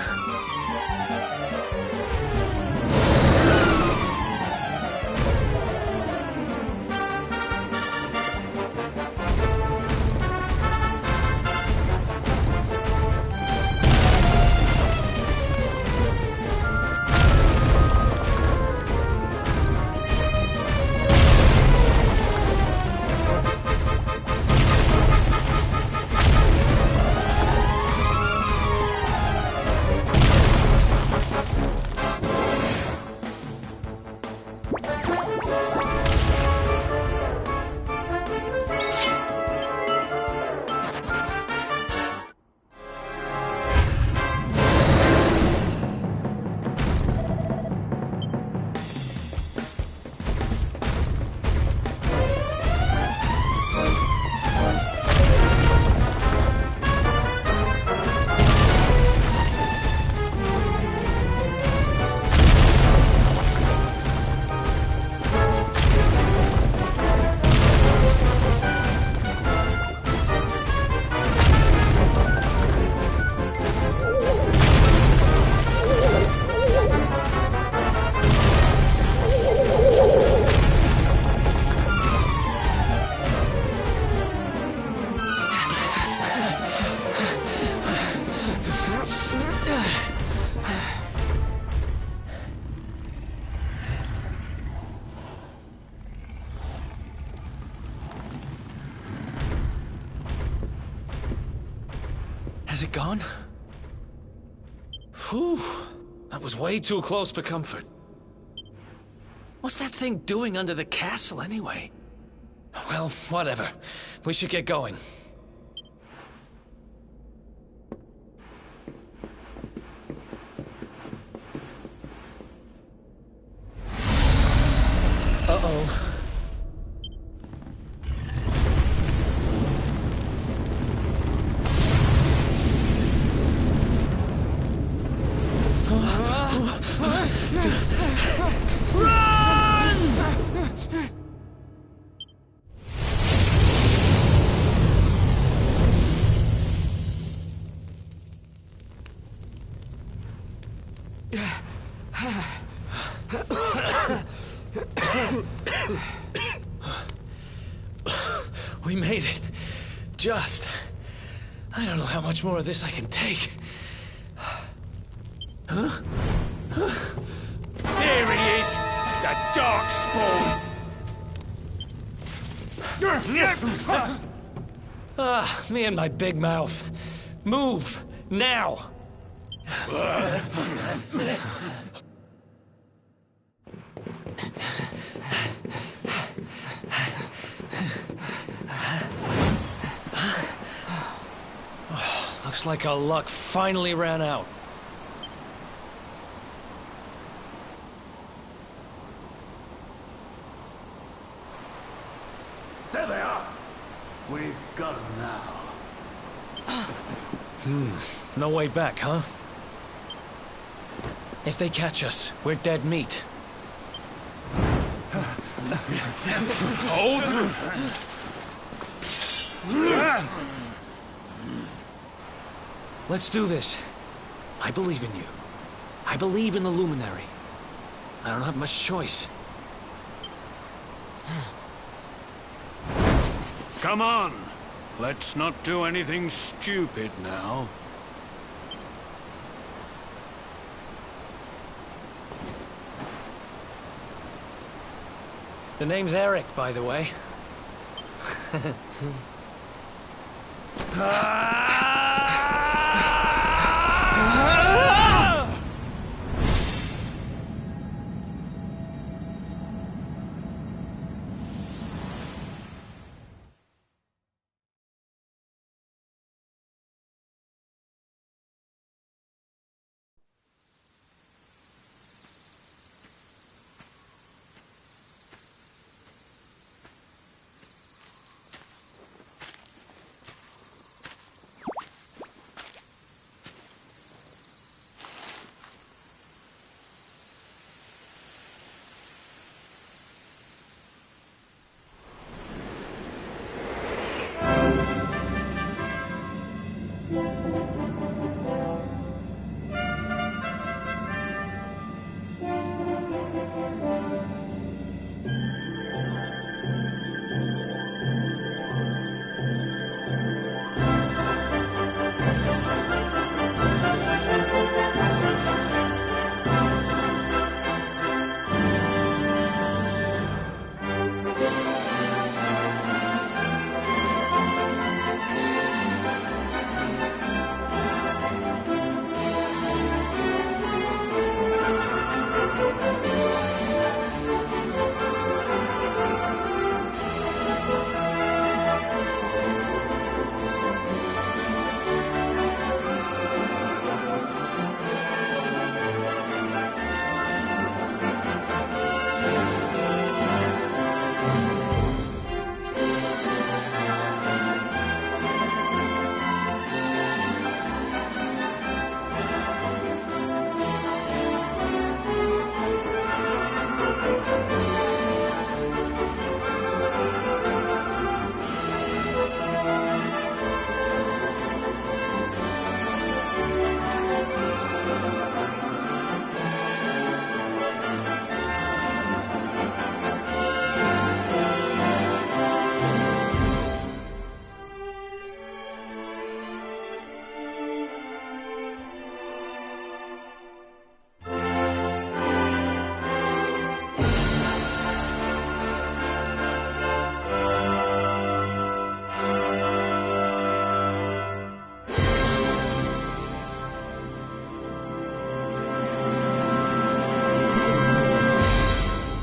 Has it gone? Whew. That was way too close for comfort. What's that thing doing under the castle, anyway? Well, whatever. We should get going. Uh-oh. We made it. Just. I don't know how much more of this I can take. Huh? There he is! The Darkspawn! Ah, me and my big mouth. Move, now! Looks like our luck finally ran out. There they are! We've got them now. No way back, huh? If they catch us, we're dead meat. Hold through! Let's do this. I believe in you. I believe in the Luminary. I don't have much choice. Come on! Let's not do anything stupid now. The name's Eric, by the way.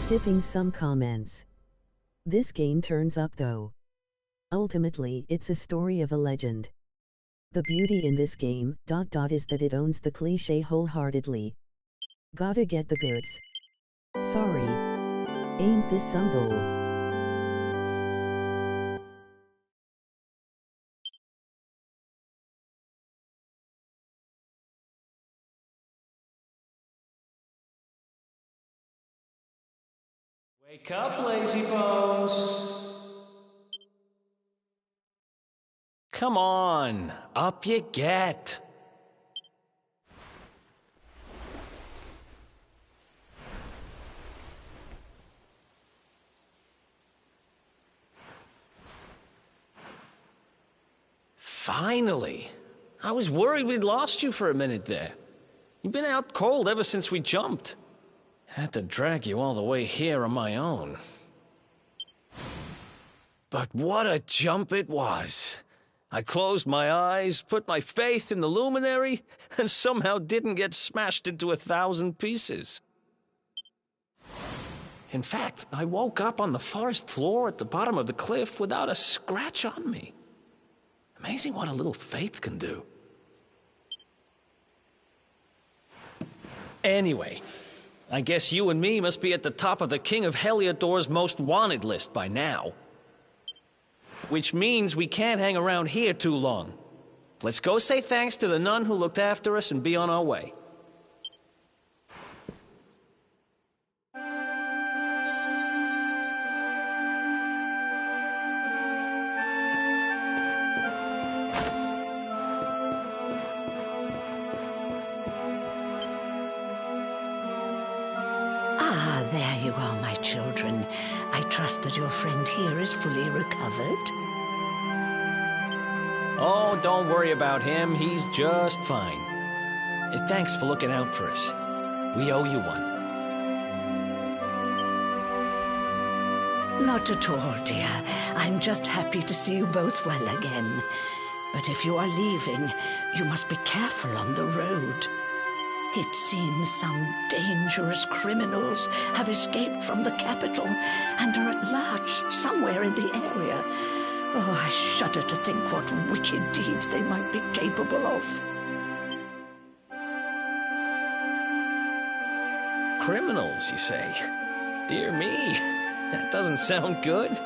Skipping some comments. This game turns up though. Ultimately, it's a story of a legend. The beauty in this game, is that it owns the cliché wholeheartedly. Gotta get the goods. Sorry. Ain't this some bull? Wake up, lazy bones! Come on, up you get! Finally! I was worried we'd lost you for a minute there. You've been out cold ever since we jumped. Had to drag you all the way here on my own. But what a jump it was! I closed my eyes, put my faith in the Luminary, and somehow didn't get smashed into 1,000 pieces. In fact, I woke up on the forest floor at the bottom of the cliff without a scratch on me. Amazing what a little faith can do. Anyway, I guess you and me must be at the top of the King of Heliodor's most wanted list by now. Which means we can't hang around here too long. let's go say thanks to the nun who looked after us and be on our way. Ah, there you are, my children. I trust that your friend here is fully recovered. Oh, don't worry about him. He's just fine. Thanks for looking out for us. We owe you one. Not at all, dear. I'm just happy to see you both well again. But if you are leaving, you must be careful on the road. It seems some dangerous criminals have escaped from the capital and are at large somewhere in the area. Oh, I shudder to think what wicked deeds they might be capable of. Criminals, you say? Dear me, that doesn't sound good.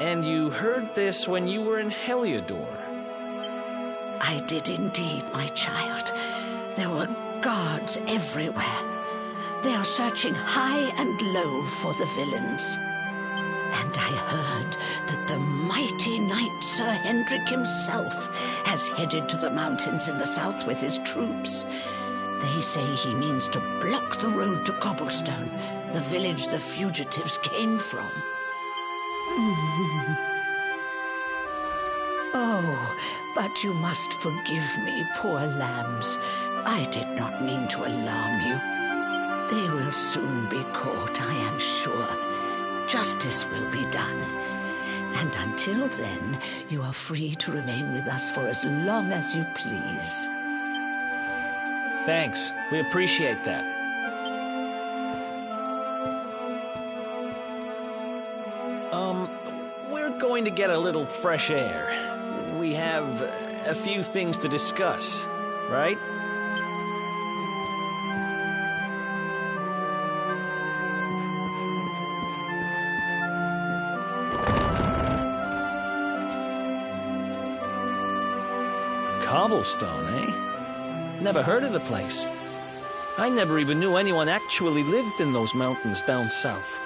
And you heard this when you were in Heliodor? I did indeed, my child. There were guards everywhere. They are searching high and low for the villains. And I heard that the mighty knight Sir Hendrik himself has headed to the mountains in the south with his troops. They say he means to block the road to Cobblestone, the village the fugitives came from. Oh, but you must forgive me, poor lambs. I did not mean to alarm you. They will soon be caught, I am sure. Justice will be done. And until then, you are free to remain with us for as long as you please. Thanks. We appreciate that. We're going to get a little fresh air. We have a few things to discuss, right? Cobblestone, eh? Never heard of the place. I never even knew anyone actually lived in those mountains down south.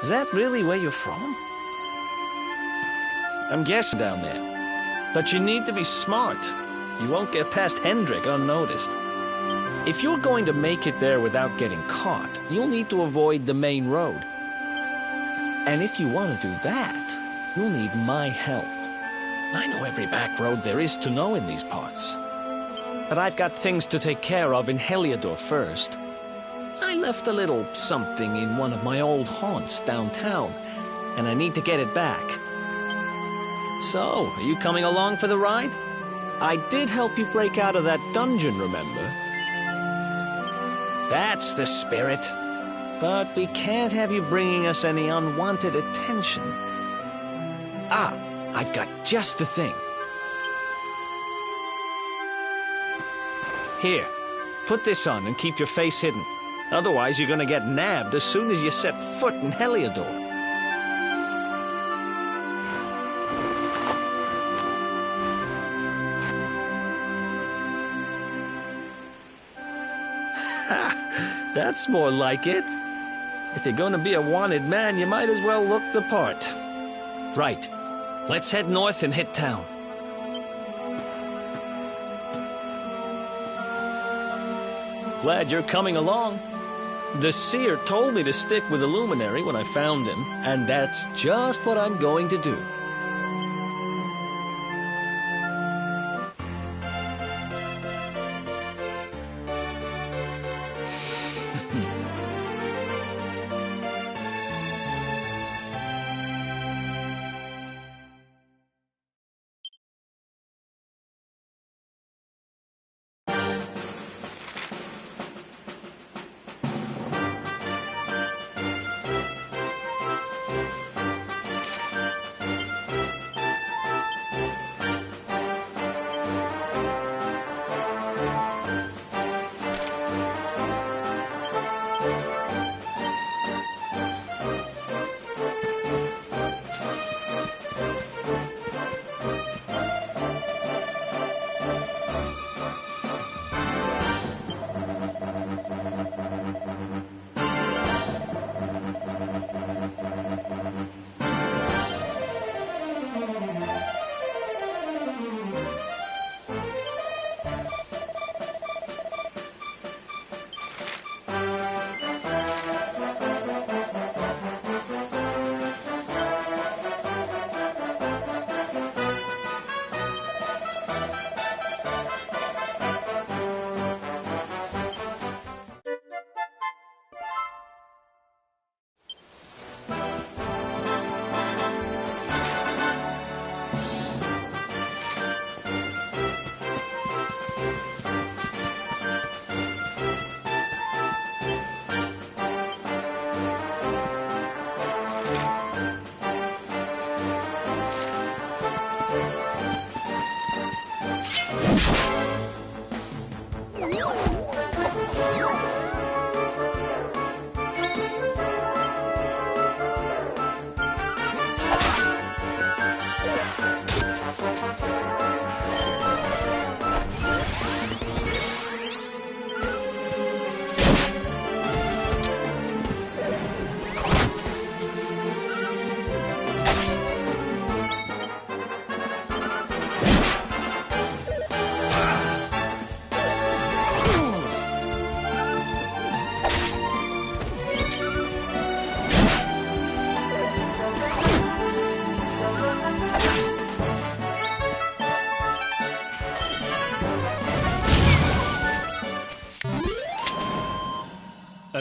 Is that really where you're from? I'm guessing down there. But you need to be smart. You won't get past Hendrik unnoticed. If you're going to make it there without getting caught, you'll need to avoid the main road. And if you want to do that, you'll need my help. I know every back road there is to know in these parts. But I've got things to take care of in Heliodor first. I left a little something in one of my old haunts downtown, and I need to get it back. So, are you coming along for the ride? I did help you break out of that dungeon, remember? That's the spirit. But we can't have you bringing us any unwanted attention. Ah, I've got just the thing. Here, put this on and keep your face hidden. Otherwise, you're gonna get nabbed as soon as you set foot in Heliodor. Ha! That's more like it. If you're gonna be a wanted man, you might as well look the part. Right. Let's head north and hit town. Glad you're coming along. The seer told me to stick with the luminary when I found him, and that's just what I'm going to do.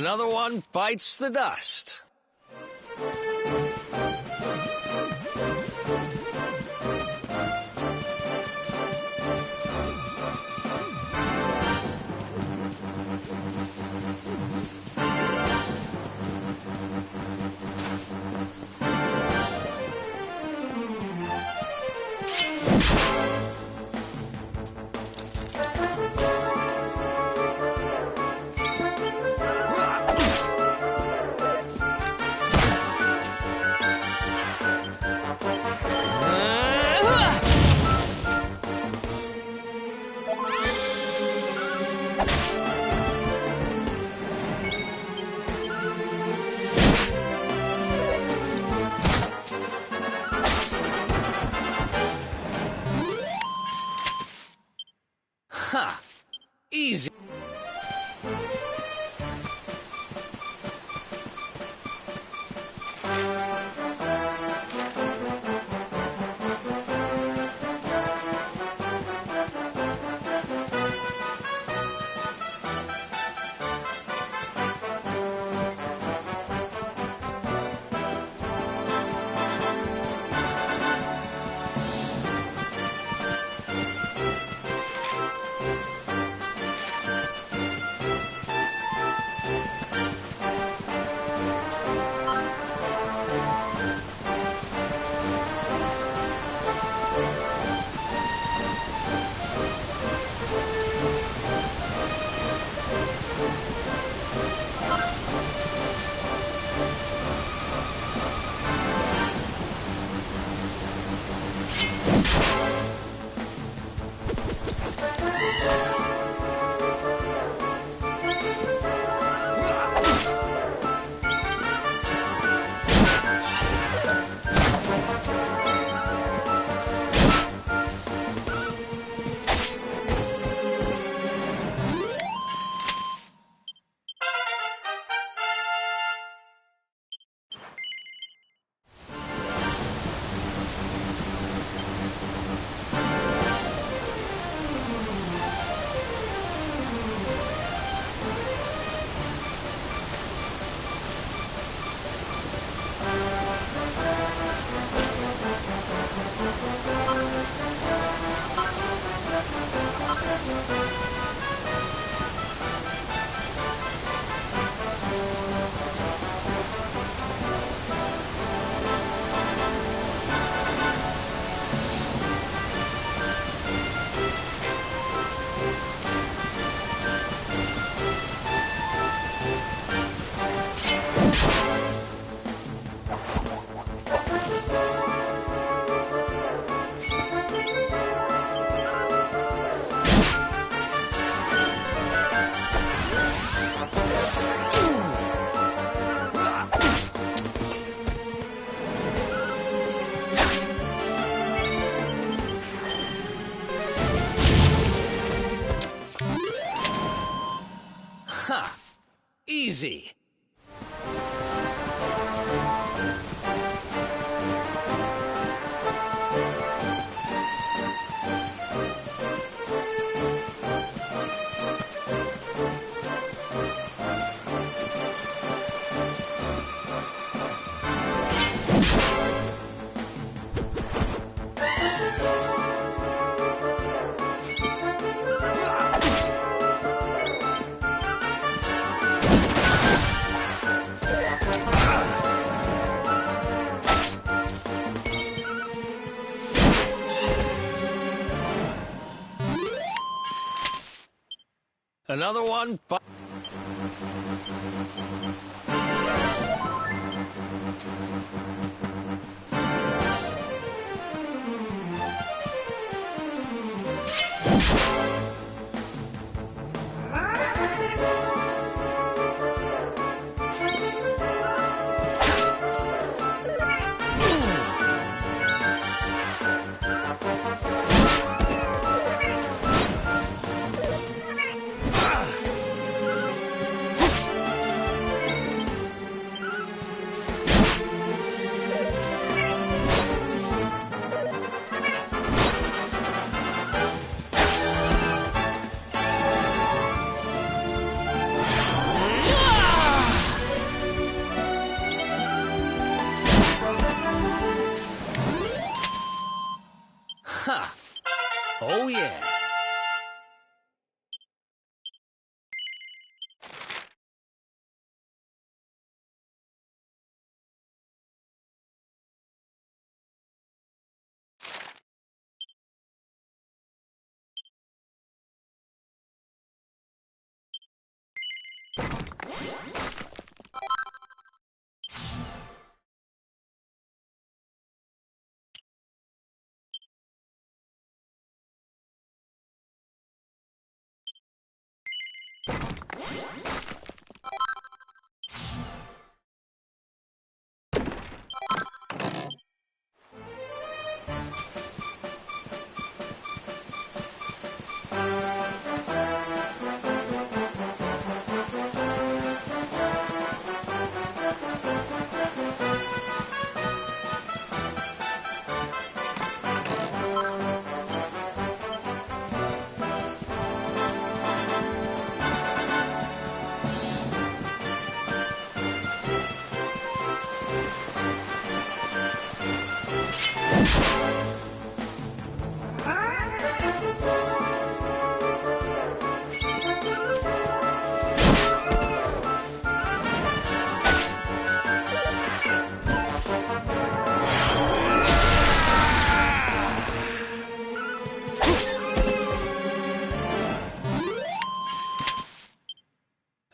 Another one bites the dust. Ha! Easy. Ha! Easy. Another one.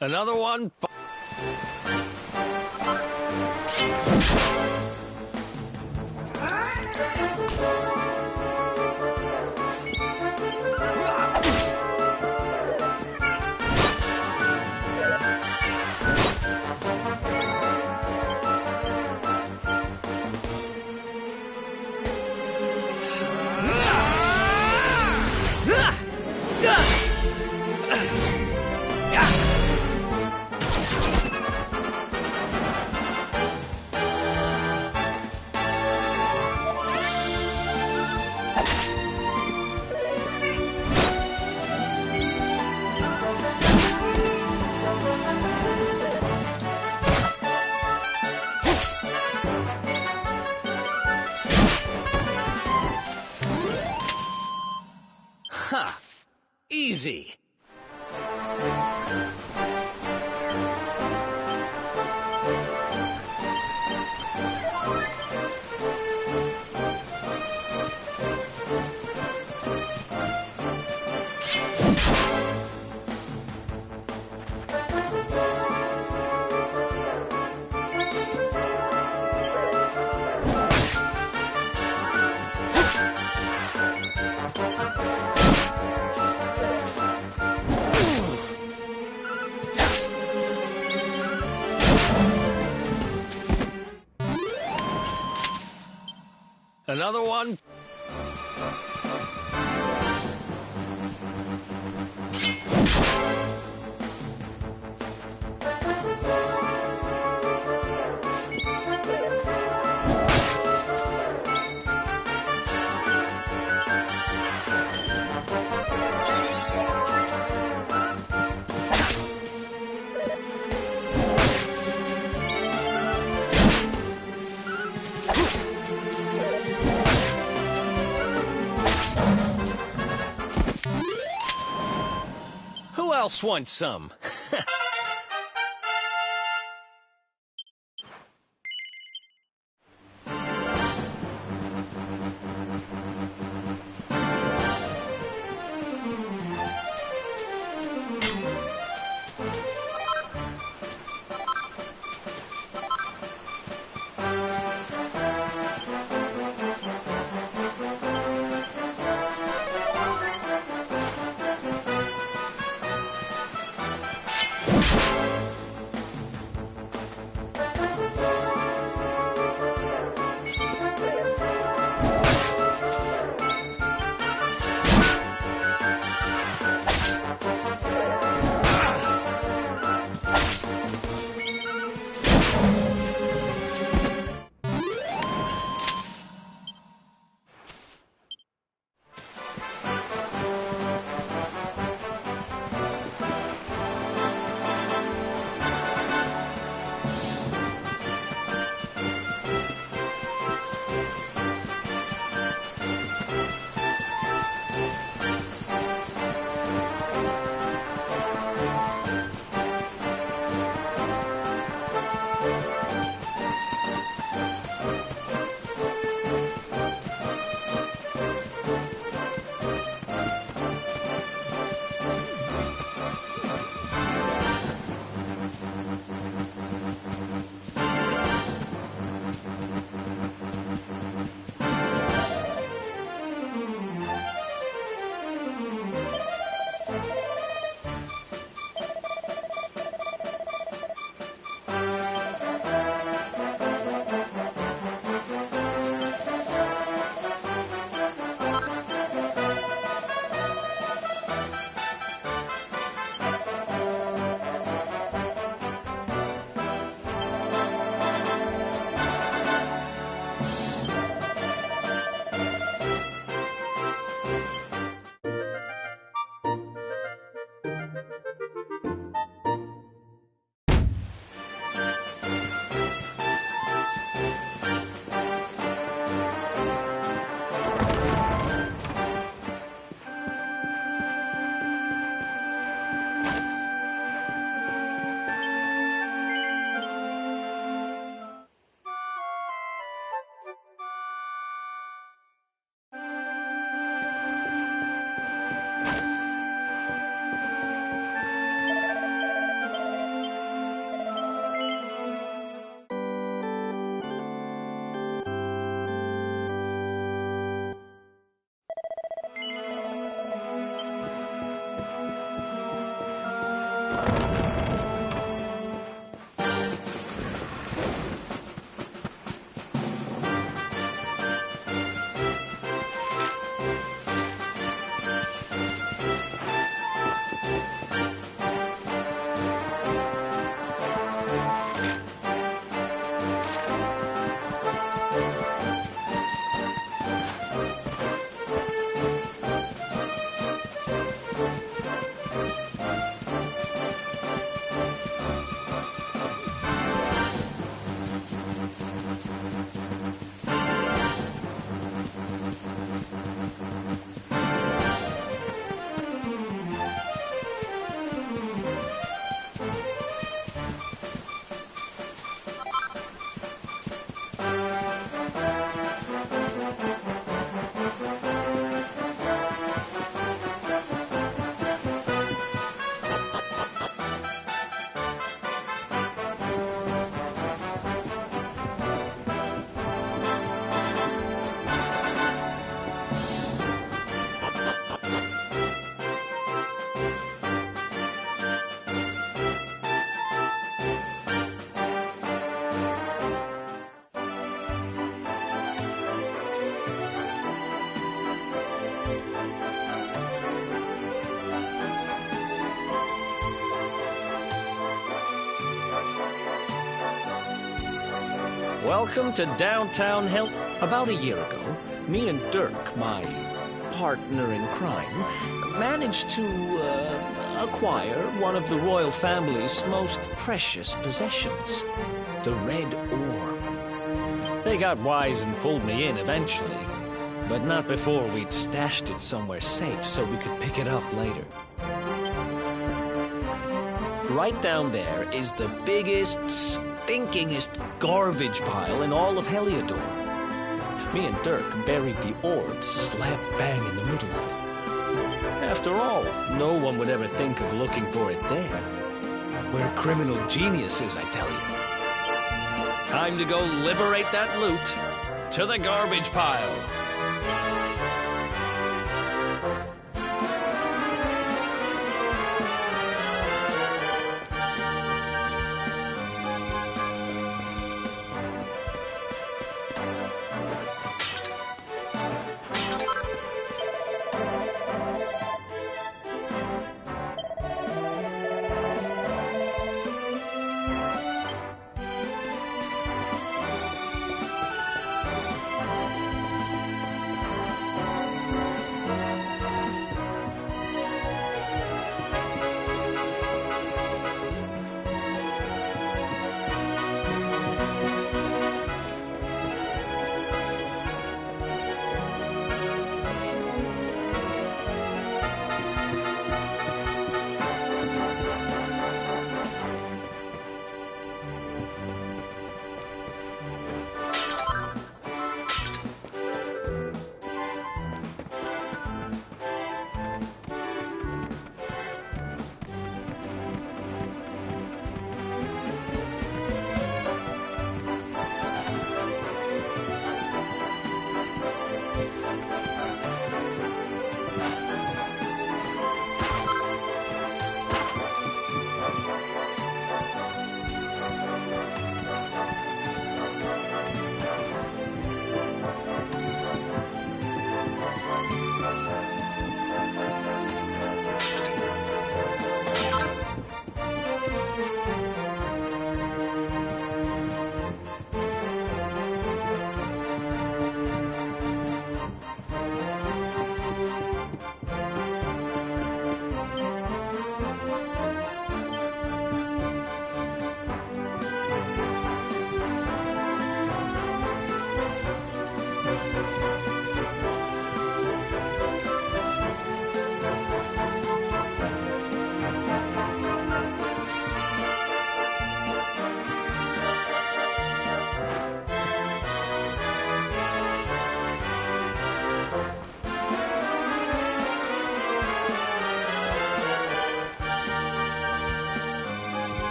Another one. Ha! Easy. Another one. Who else wants some? Welcome to downtown Hell. About a year ago, me and Dirk, my partner in crime, managed to acquire one of the royal family's most precious possessions, the Red Orb. They got wise and pulled me in eventually, but not before we'd stashed it somewhere safe so we could pick it up later. Right down there is the biggest, stinkingest garbage pile in all of Heliodor. Me and Dirk buried the orb slap bang in the middle of it. After all, no one would ever think of looking for it there. We're criminal geniuses, I tell you. Time to go liberate that loot to the garbage pile.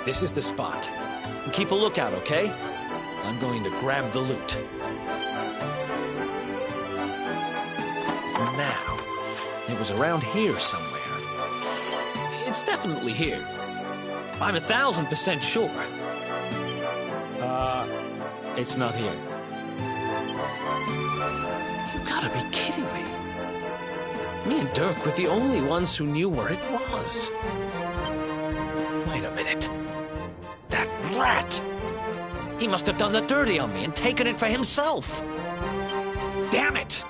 This is the spot. Keep a lookout, okay? I'm going to grab the loot. Now, it was around here somewhere. It's definitely here. I'm 1,000% sure. It's not here. You gotta be kidding me. Me and Dirk were the only ones who knew where it was. Wait a minute. That rat! He must have done the dirty on me and taken it for himself. Damn it!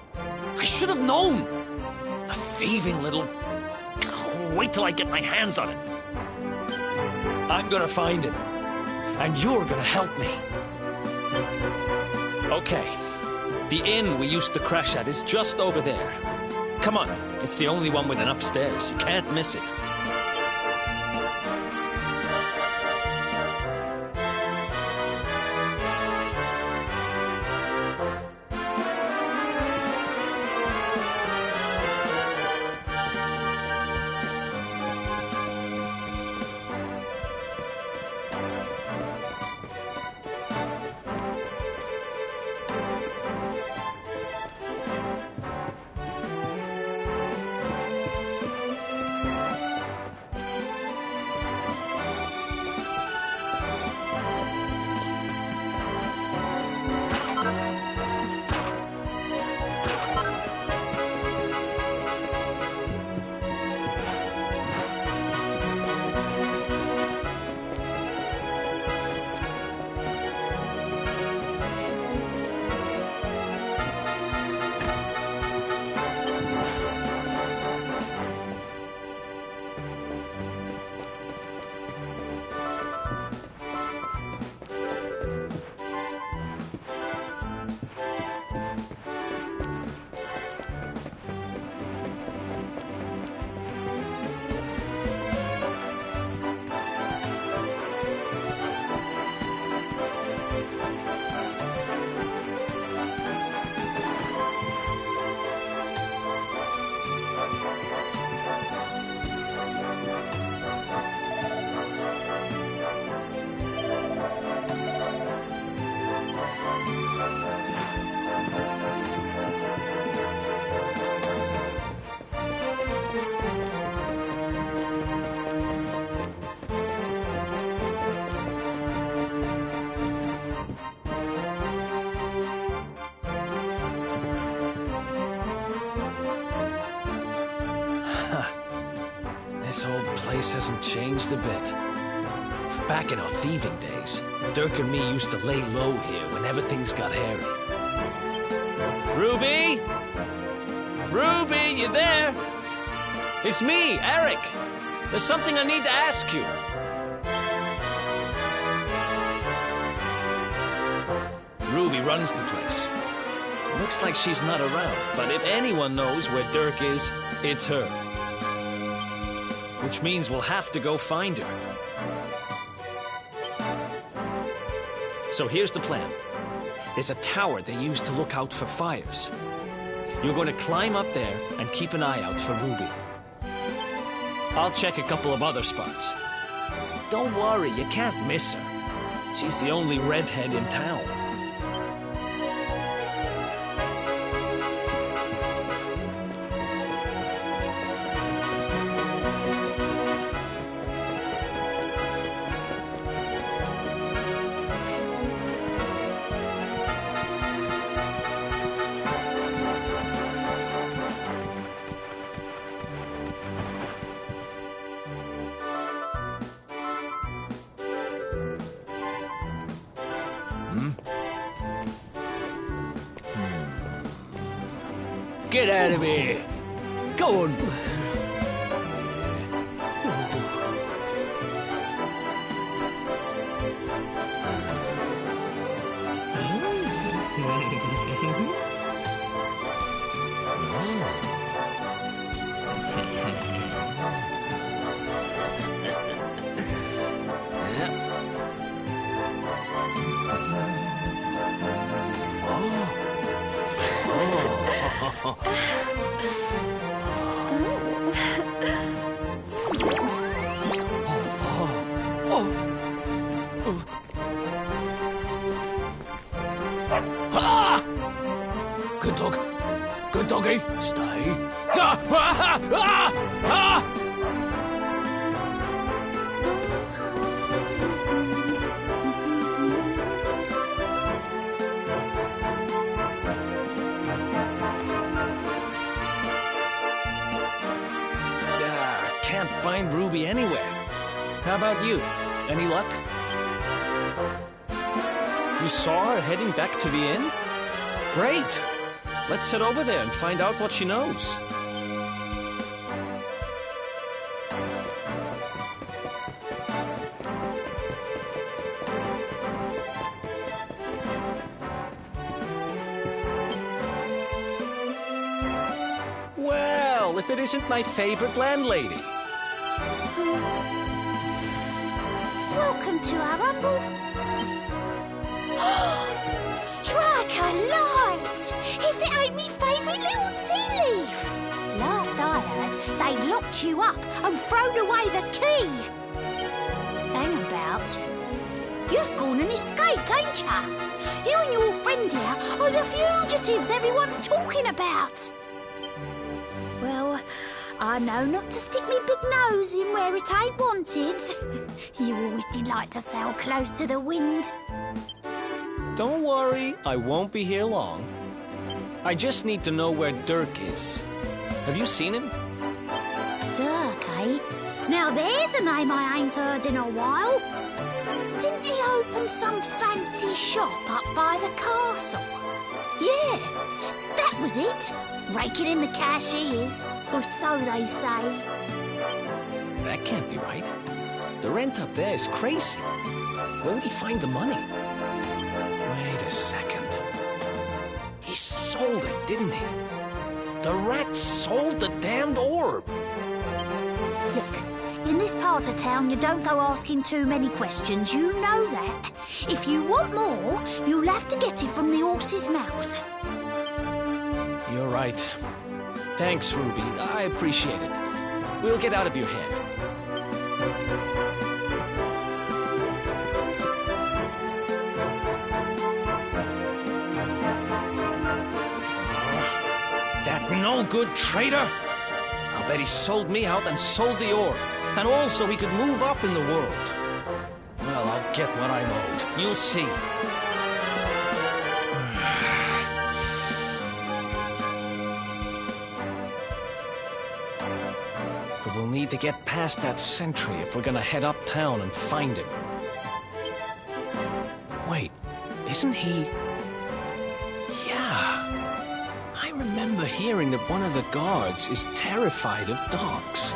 I should have known! A thieving little... Wait till I get my hands on it. I'm gonna find him. And you're gonna help me. Okay. The inn we used to crash at is just over there. Come on, it's the only one with an upstairs. You can't miss it. This old place hasn't changed a bit. Back in our thieving days, Dirk and me used to lay low here whenever things got hairy. Ruby? Ruby, you there? It's me, Eric. There's something I need to ask you. Ruby runs the place. Looks like she's not around, but if anyone knows where Dirk is, it's her. Which means we'll have to go find her. So here's the plan. There's a tower they use to look out for fires. You're going to climb up there and keep an eye out for Ruby. I'll check a couple of other spots. Don't worry, you can't miss her. She's the only redhead in town. Get out of here! Go on! Good dog. Good doggy. Stay. Can't find Ruby anywhere. How about you? Any luck? You saw her heading back to the inn? Great! Let's head over there and find out what she knows. Well, if it isn't my favorite landlady. Welcome to our humble... Strike a light! If it ain't me favourite little tea leaf! Last I heard, they'd locked you up and thrown away the key. Hang about. You've gone and escaped, ain't ya? You and your friend here are the fugitives everyone's talking about. Well, I know not to stick me big nose in where it ain't wanted. You always did like to sail close to the wind. Don't worry, I won't be here long. I just need to know where Dirk is. Have you seen him? Dirk, eh? Now there's a name I ain't heard in a while. Didn't he open some fancy shop up by the castle? Yeah, that was it. Raking in the cash he is, or so they say. That can't be right. The rent up there is crazy. Where would he find the money? Wait a second. He sold it, didn't he? The rat sold the damned orb. Look, in this part of town, you don't go asking too many questions. You know that. If you want more, you'll have to get it from the horse's mouth. You're right. Thanks, Ruby. I appreciate it. We'll get out of your hair. That no-good traitor! I'll bet he sold me out and sold the orb. And also he could move up in the world. Well, I'll get what I'm owed. You'll see. But we'll need to get past that sentry if we're gonna head uptown and find him. Wait, isn't he... Yeah. I remember hearing that one of the guards is terrified of dogs.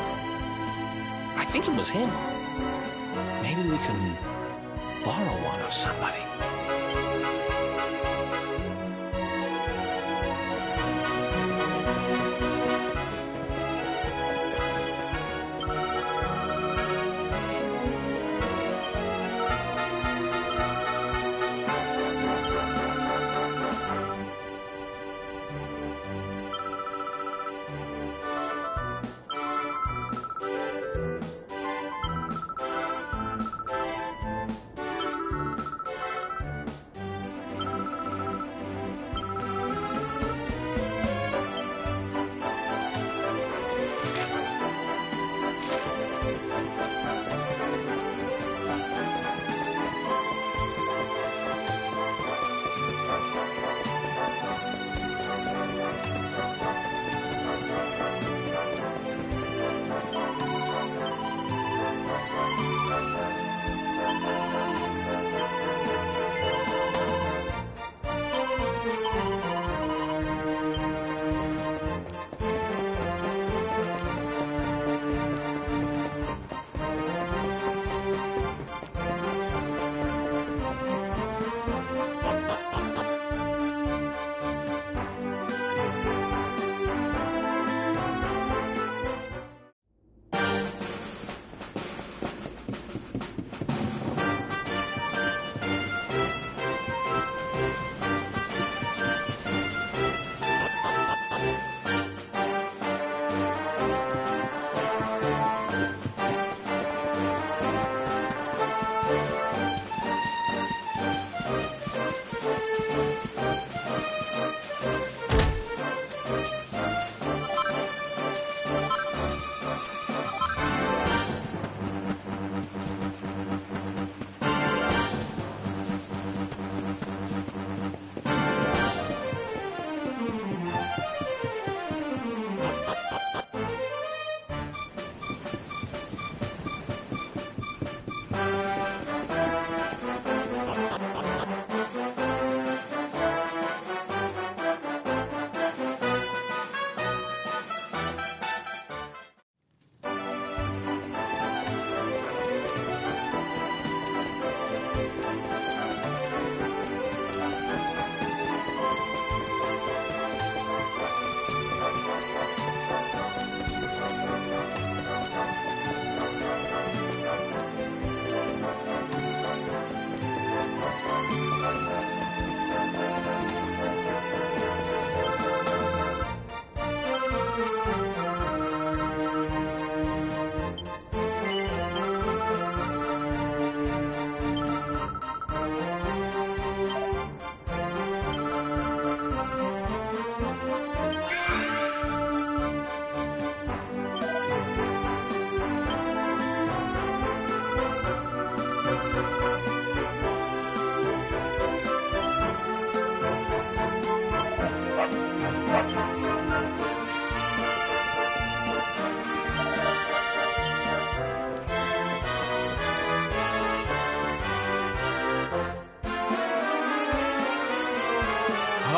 I think it was him. Maybe we can borrow one of somebody.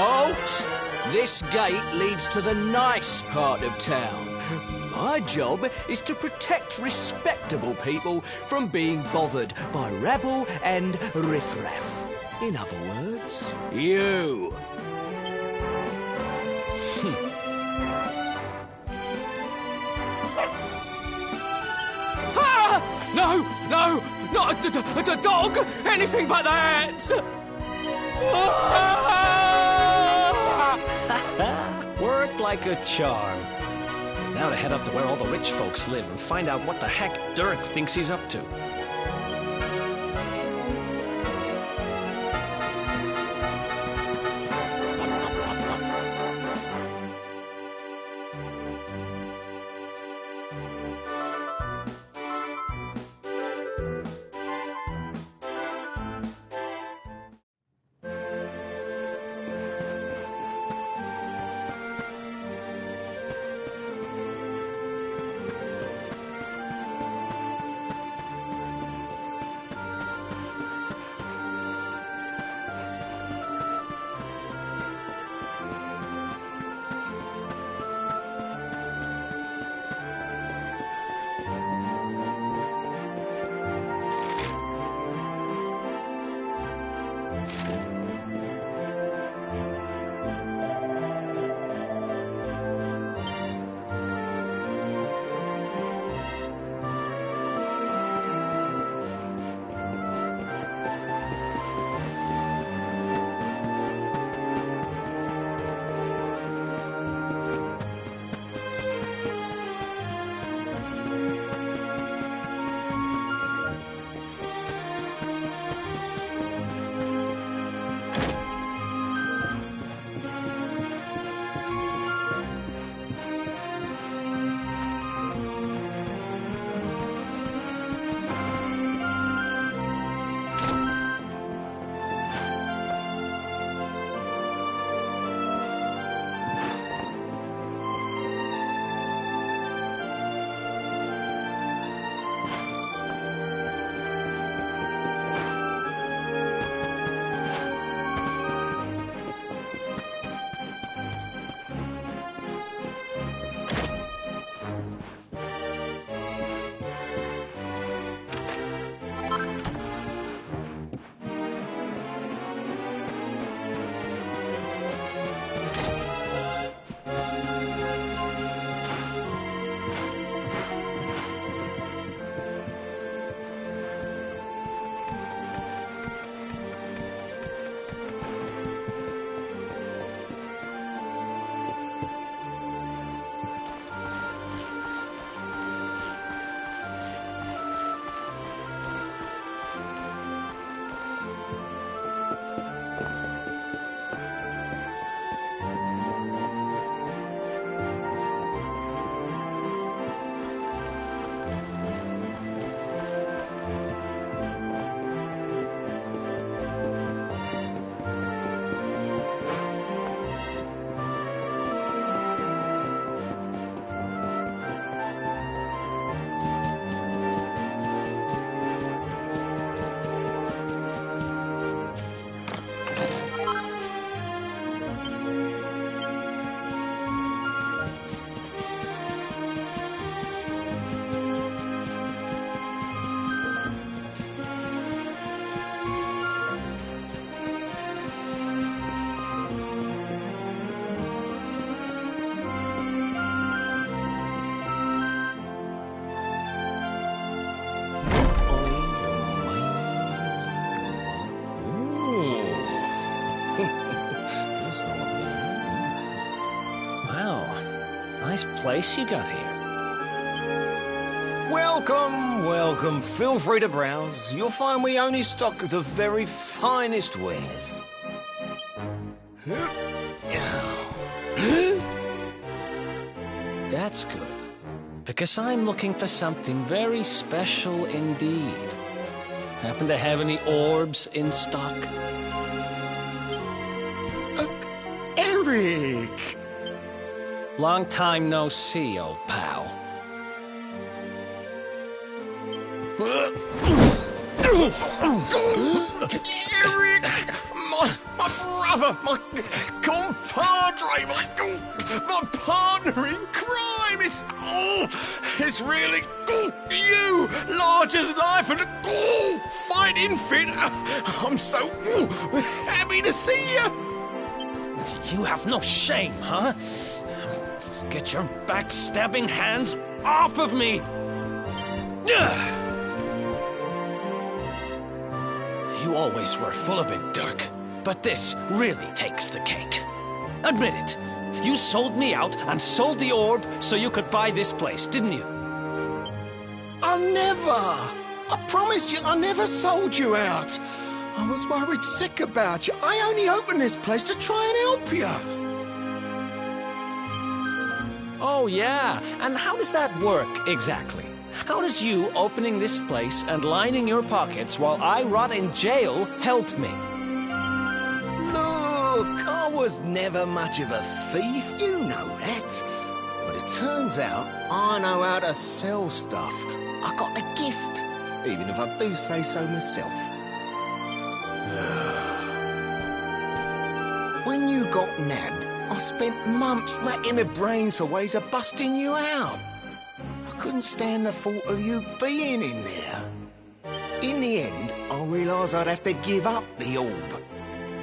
Halt! This gate leads to the nice part of town. My job is to protect respectable people from being bothered by rabble and riffraff. In other words, you. Ah! No! No! Not the dog! Anything but that! Worked like a charm. Now to head up to where all the rich folks live and find out what the heck Dirk thinks he's up to. Nice place you got here. Welcome, welcome. Feel free to browse. You'll find we only stock the very finest wares. That's good, because I'm looking for something very special indeed. Happen to have any orbs in stock? Eric! Long time no see, old pal. Eric! my brother, my compadre, my partner in crime. It's really you, large as life and fighting fit. I'm so happy to see you. You have no shame, huh? Get your backstabbing hands off of me! You always were full of it, Dirk. But this really takes the cake. Admit it. You sold me out and sold the orb so you could buy this place, didn't you? I never. I promise you, I never sold you out. I was worried sick about you. I only opened this place to try and help you. Oh, yeah. And how does that work, exactly? How does you opening this place and lining your pockets while I rot in jail help me? Look, I was never much of a thief, you know that. But it turns out I know how to sell stuff. I got the gift, even if I do say so myself. When you got nabbed, I spent months racking my brains for ways of busting you out. I couldn't stand the thought of you being in there. In the end, I realised I'd have to give up the orb.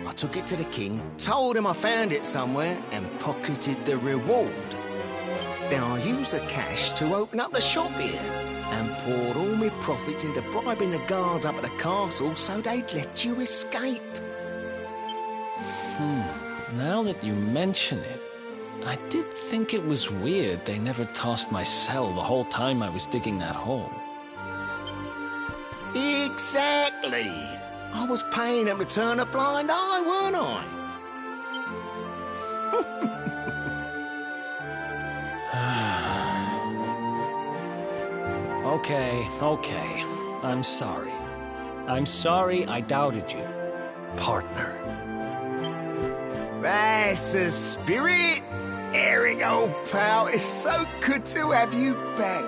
I took it to the king, told him I found it somewhere, and pocketed the reward. Then I used the cash to open up the shop here, and poured all my profits into bribing the guards up at the castle so they'd let you escape. Now that you mention it, I did think it was weird they never tossed my cell the whole time I was digging that hole. Exactly. I was paying them to turn a blind eye, weren't I? Okay. I'm sorry. I'm sorry I doubted you, partner. That's the spirit. Eric, old pal, it's so good to have you back.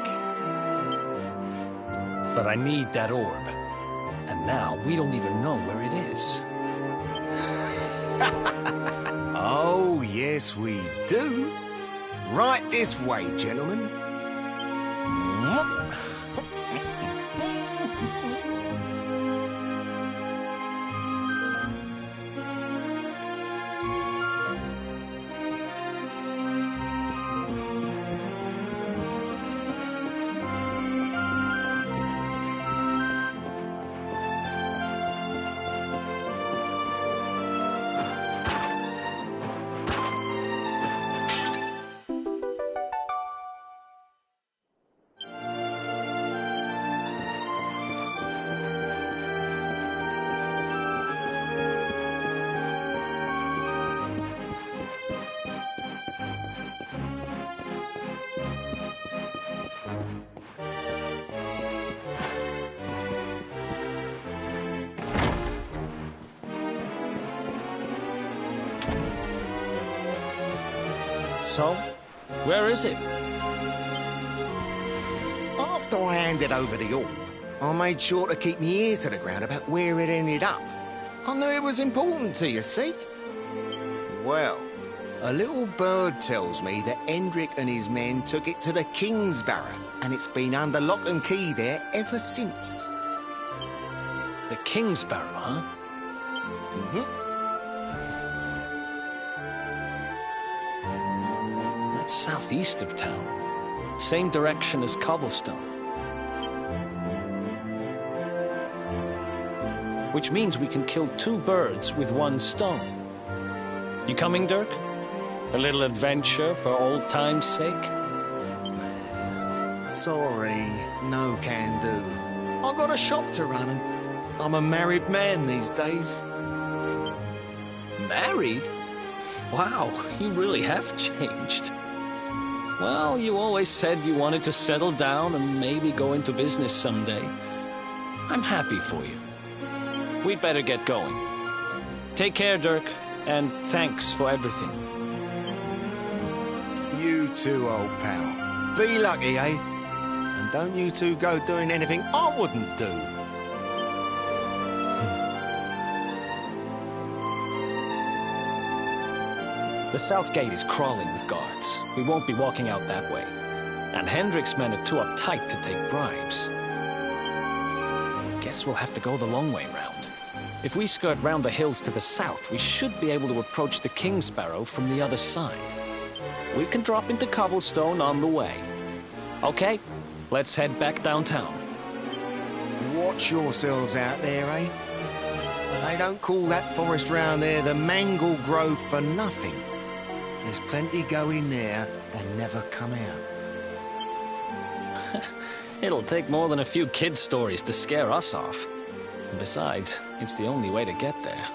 But I need that orb. And now we don't even know where it is. Oh, yes, we do. Right this way, gentlemen. So, where is it? After I handed over the orb, I made sure to keep my ears to the ground about where it ended up. I knew it was important to you, see? Well, a little bird tells me that Hendrik and his men took it to the King's Barrow, and it's been under lock and key there ever since. The King's Barrow, huh? Mm-hmm. That's southeast of town. Same direction as Cobblestone. Which means we can kill two birds with one stone. You coming, Dirk? A little adventure for old time's sake? Sorry, no can do. I got a shop to run and I'm a married man these days. Married? Wow, you really have changed. Well, you always said you wanted to settle down and maybe go into business someday. I'm happy for you. We'd better get going. Take care, Dirk, and thanks for everything. You too, old pal. Be lucky, eh? And don't you two go doing anything I wouldn't do. The south gate is crawling with guards. We won't be walking out that way. And Hendrik's men are too uptight to take bribes. Guess we'll have to go the long way round. If we skirt round the hills to the south, we should be able to approach the King Sparrow from the other side. We can drop into Cobblestone on the way. Okay, let's head back downtown. Watch yourselves out there, eh? They don't call that forest round there the Mangle Grove for nothing. There's plenty go in there and never come out. It'll take more than a few kid stories to scare us off. And besides, it's the only way to get there.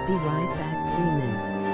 Be right back, Remix.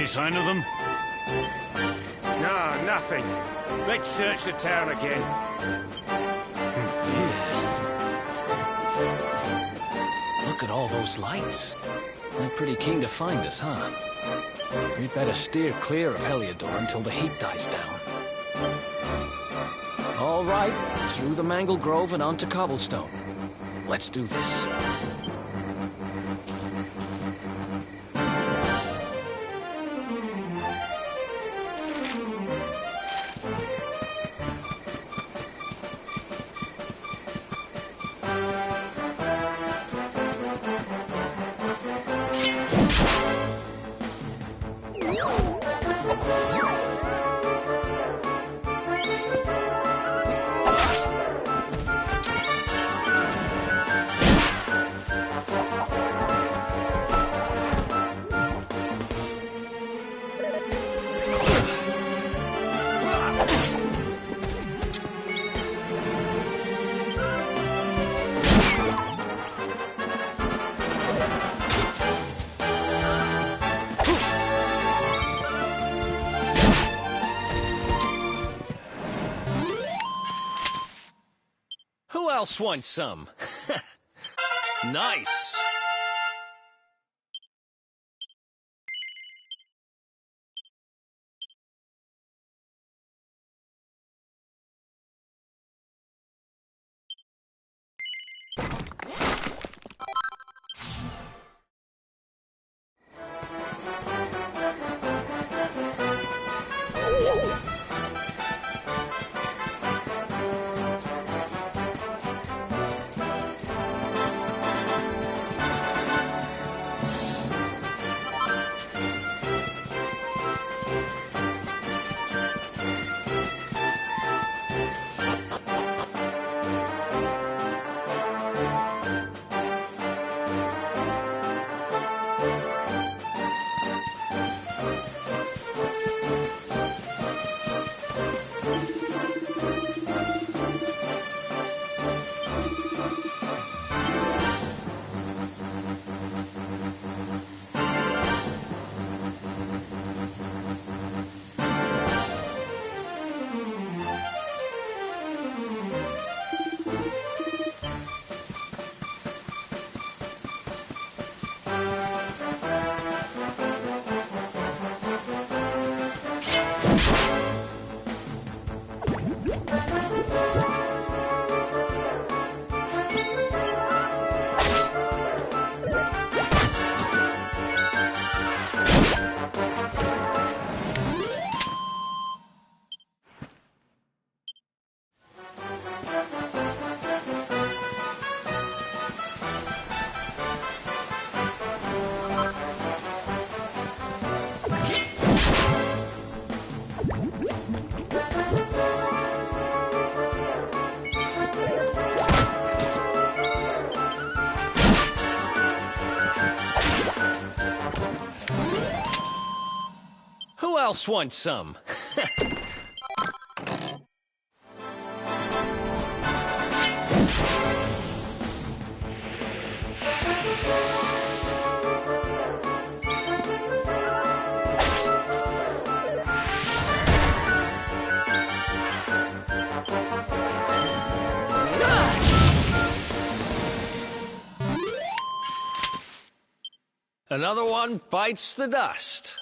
Any sign of them? No, nothing. Let's search the town again. Look at all those lights. They're pretty keen to find us, huh? We'd better steer clear of Heliodor until the heat dies down. All right, through the Mangle Grove and onto Cobblestone. Let's do this. Who else wants some? Nice! Who else wants some? Another one bites the dust.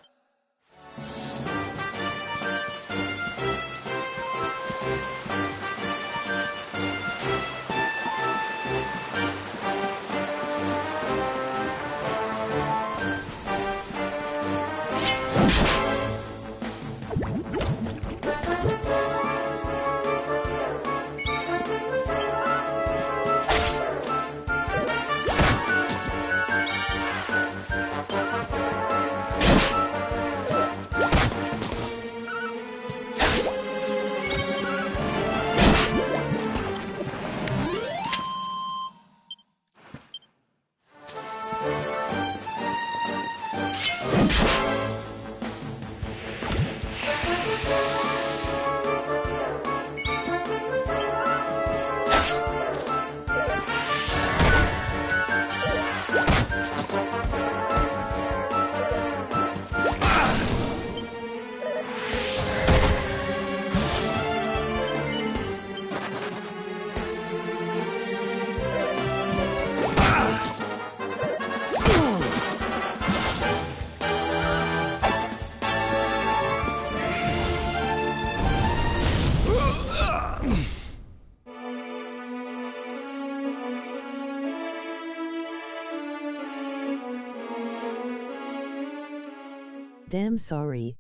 damn sorry.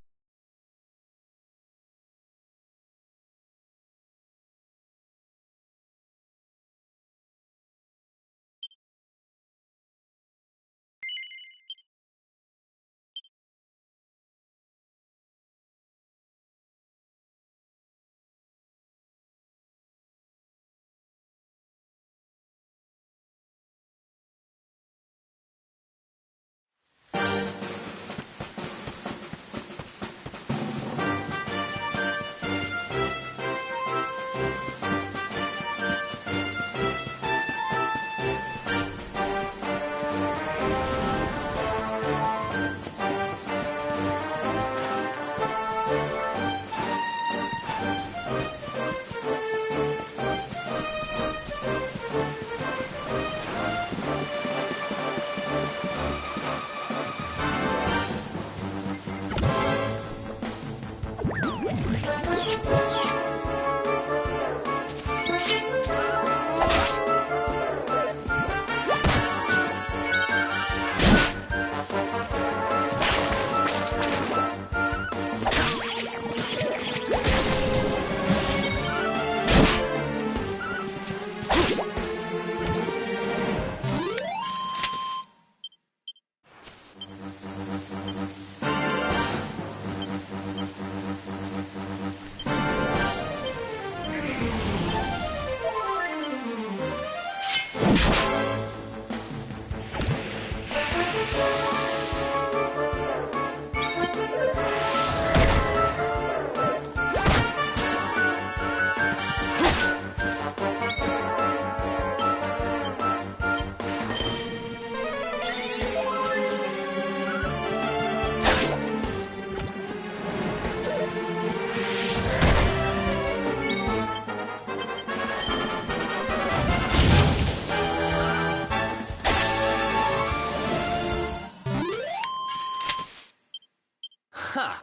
Ha!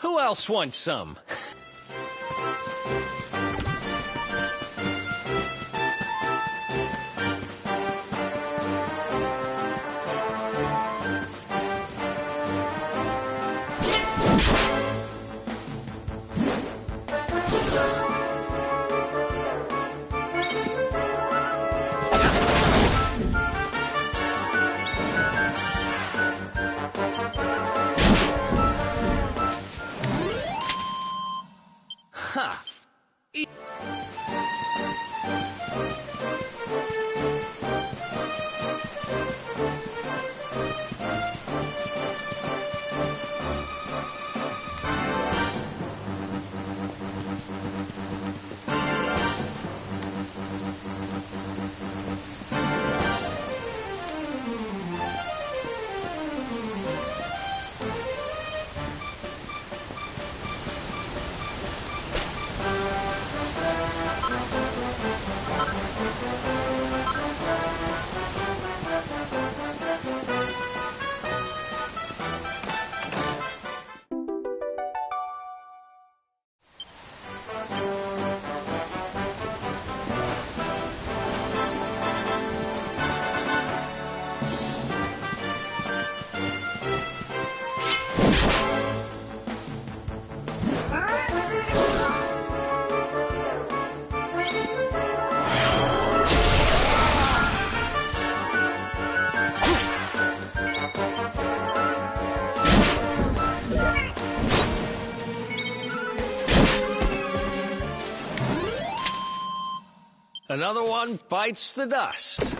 Who else wants some? Another one bites the dust.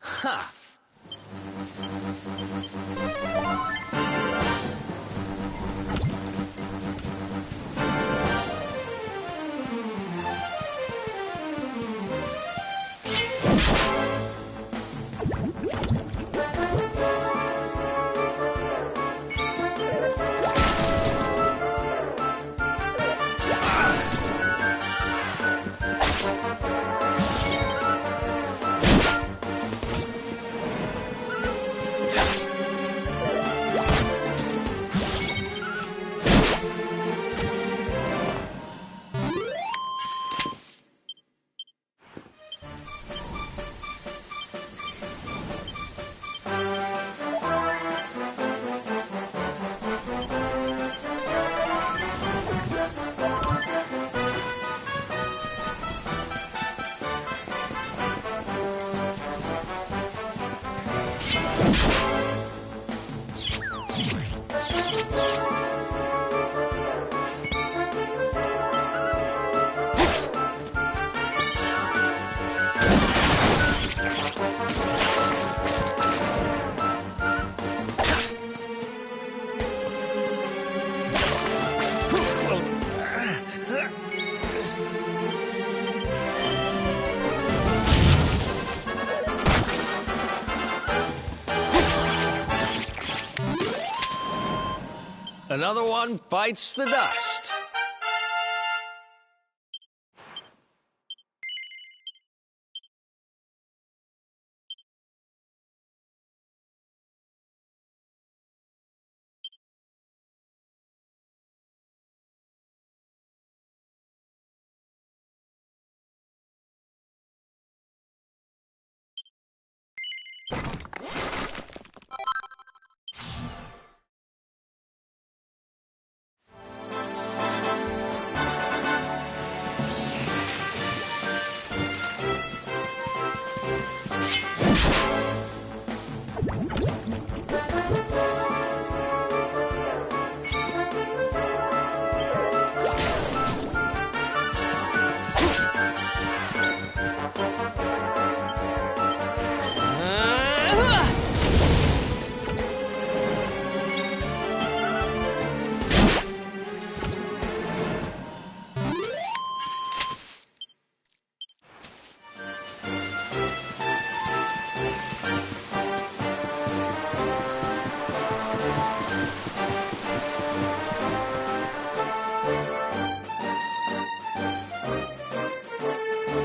Ha! Another one bites the dust.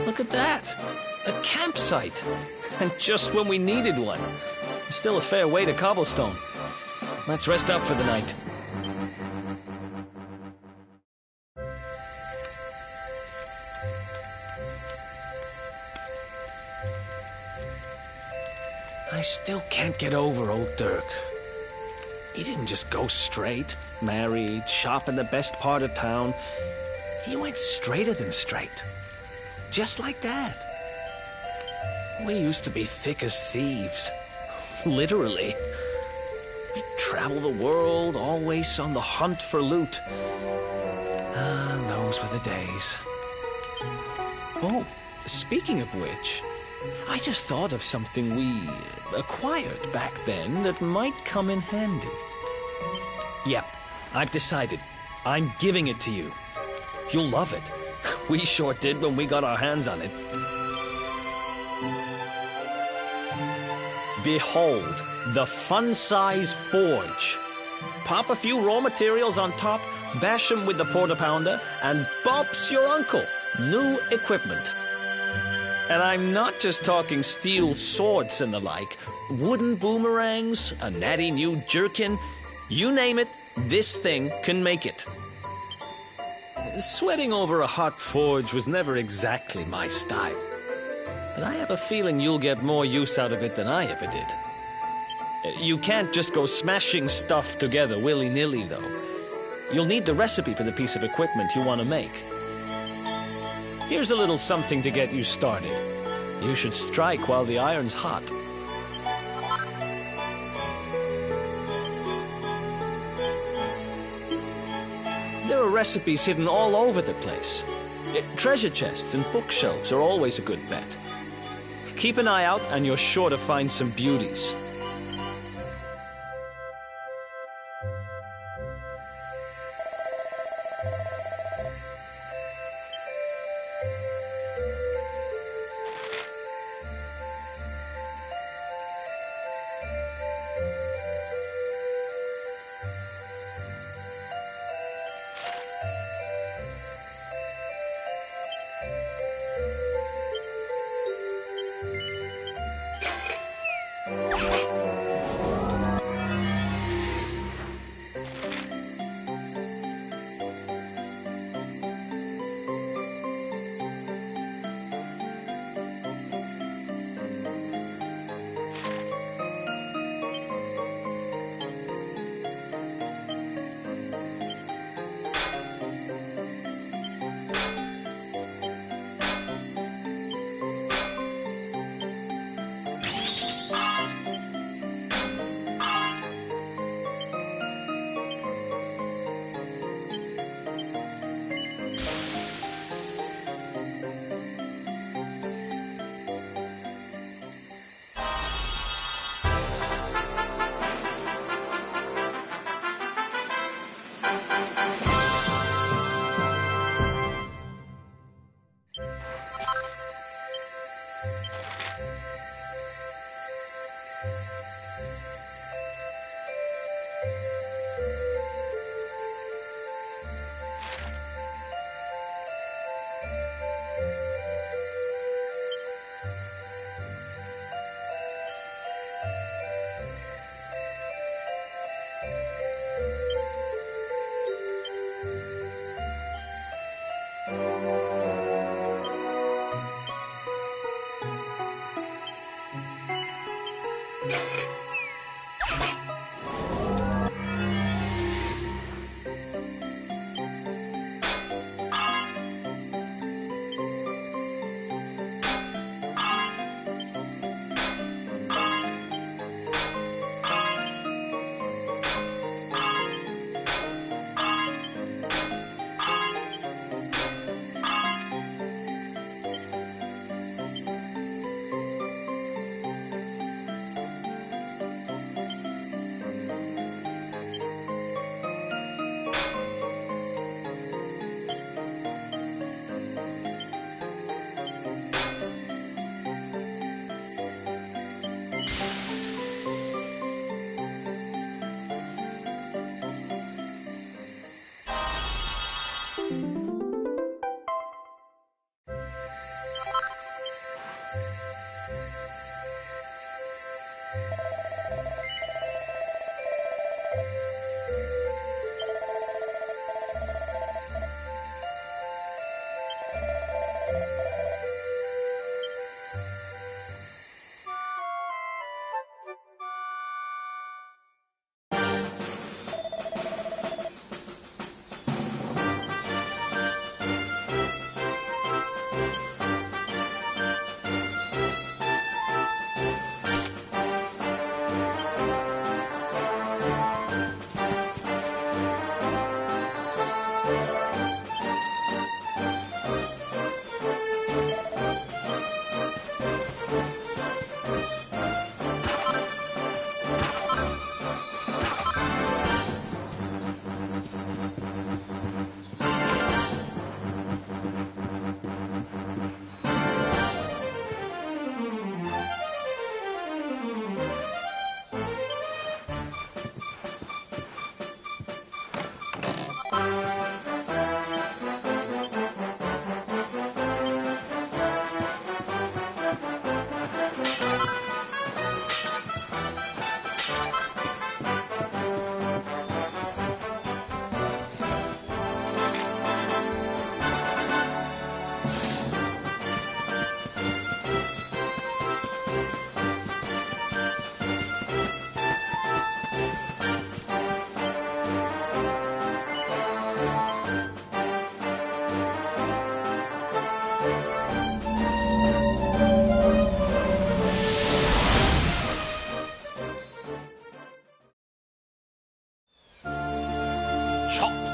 Look at that! A campsite! And just when we needed one. Still a fair way to cobblestone. Let's rest up for the night. I still can't get over old Dirk. He didn't just go straight, married, shop in the best part of town. He went straighter than straight. Just like that. We used to be thick as thieves. Literally. We'd travel the world, always on the hunt for loot. Ah, those were the days. Oh, speaking of which, I just thought of something we acquired back then that might come in handy. Yep, I've decided. I'm giving it to you. You'll love it. We sure did when we got our hands on it. Behold, the fun-size forge. Pop a few raw materials on top, bash 'em with the porta-pounder, and bumps your uncle. new equipment. And I'm not just talking steel swords and the like. Wooden boomerangs, a natty new jerkin. You name it, this thing can make it. Sweating over a hot forge was never exactly my style. But I have a feeling you'll get more use out of it than I ever did. You can't just go smashing stuff together willy-nilly, though. You'll need the recipe for the piece of equipment you want to make. Here's a little something to get you started. You should strike while the iron's hot. There are recipes hidden all over the place. Treasure chests and bookshelves are always a good bet. Keep an eye out and you're sure to find some beauties.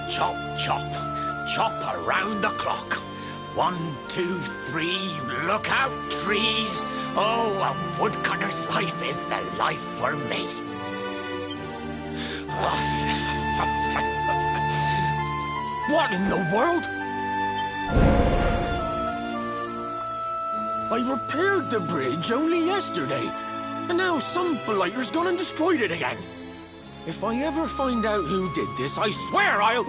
Chop, chop, chop around the clock. 1, 2, 3, look out, trees. Oh, a woodcutter's life is the life for me. What in the world? I repaired the bridge only yesterday, and now some blighter's gone and destroyed it again. If I ever find out who did this, I swear I'll...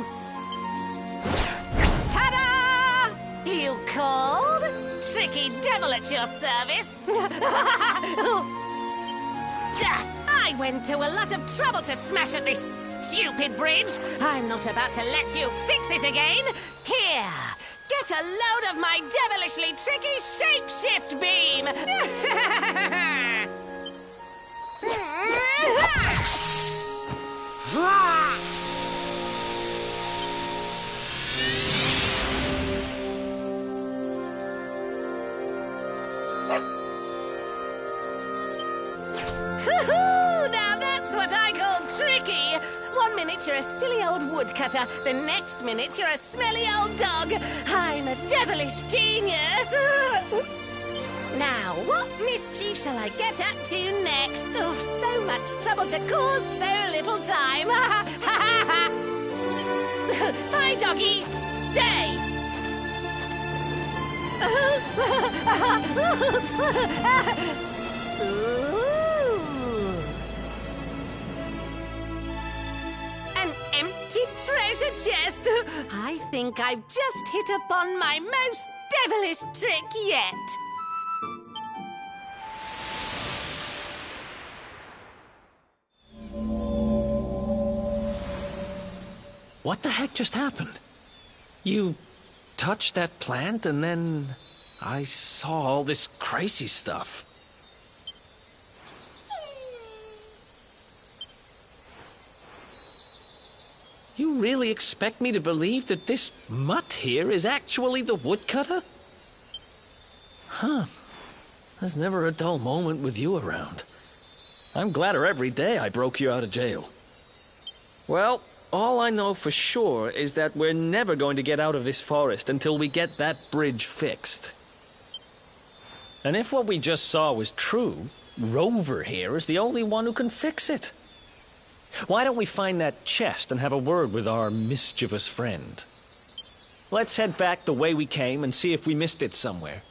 Ta-da! You called? Tricky devil at your service. I went to a lot of trouble to smash at this stupid bridge. I'm not about to let you fix it again. Here, get a load of my devilishly tricky shapeshift beam. Now that's what I call tricky. 1 minute you're a silly old woodcutter, the next minute you're a smelly old dog. I'm a devilish genius. Now, what mischief shall I get up to next? Oh, so much trouble to cause so little time. Bye, doggy. Stay. An empty treasure chest. I think I've just hit upon my most devilish trick yet. What the heck just happened? You touched that plant and then I saw all this crazy stuff. You really expect me to believe that this mutt here is actually the woodcutter? Huh. There's never a dull moment with you around. I'm gladder every day I broke you out of jail. Well, all I know for sure is that we're never going to get out of this forest until we get that bridge fixed. And if what we just saw was true, Rover here is the only one who can fix it. Why don't we find that chest and have a word with our mischievous friend? Let's head back the way we came and see if we missed it somewhere.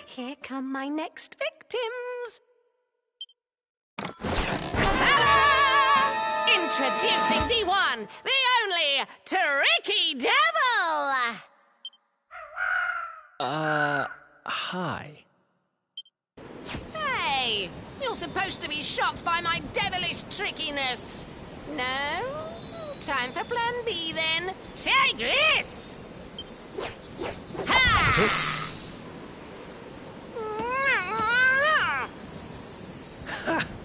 Here come my next victims. Ta-da! Introducing the one, the only, Tricky Devil! Hi. Hey, you're supposed to be shocked by my devilish trickiness. No? Time for plan B then. Take this! Ha!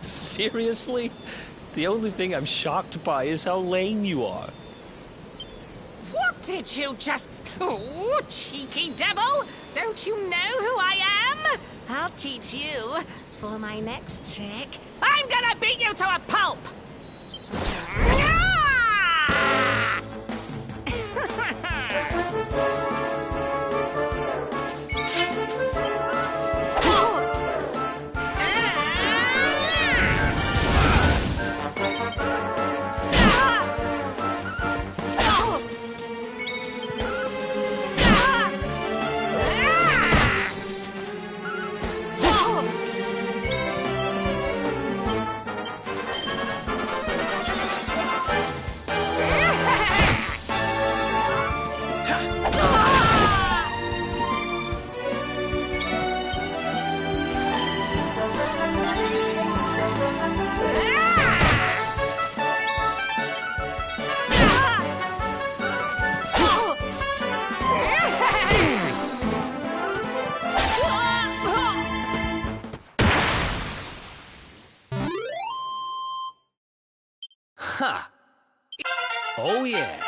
Seriously? The only thing I'm shocked by is how lame you are. What did you just... Oh, cheeky devil! Don't you know who I am? I'll teach you. For my next trick, I'm gonna beat you to a pulp! Ha! Oh, yeah.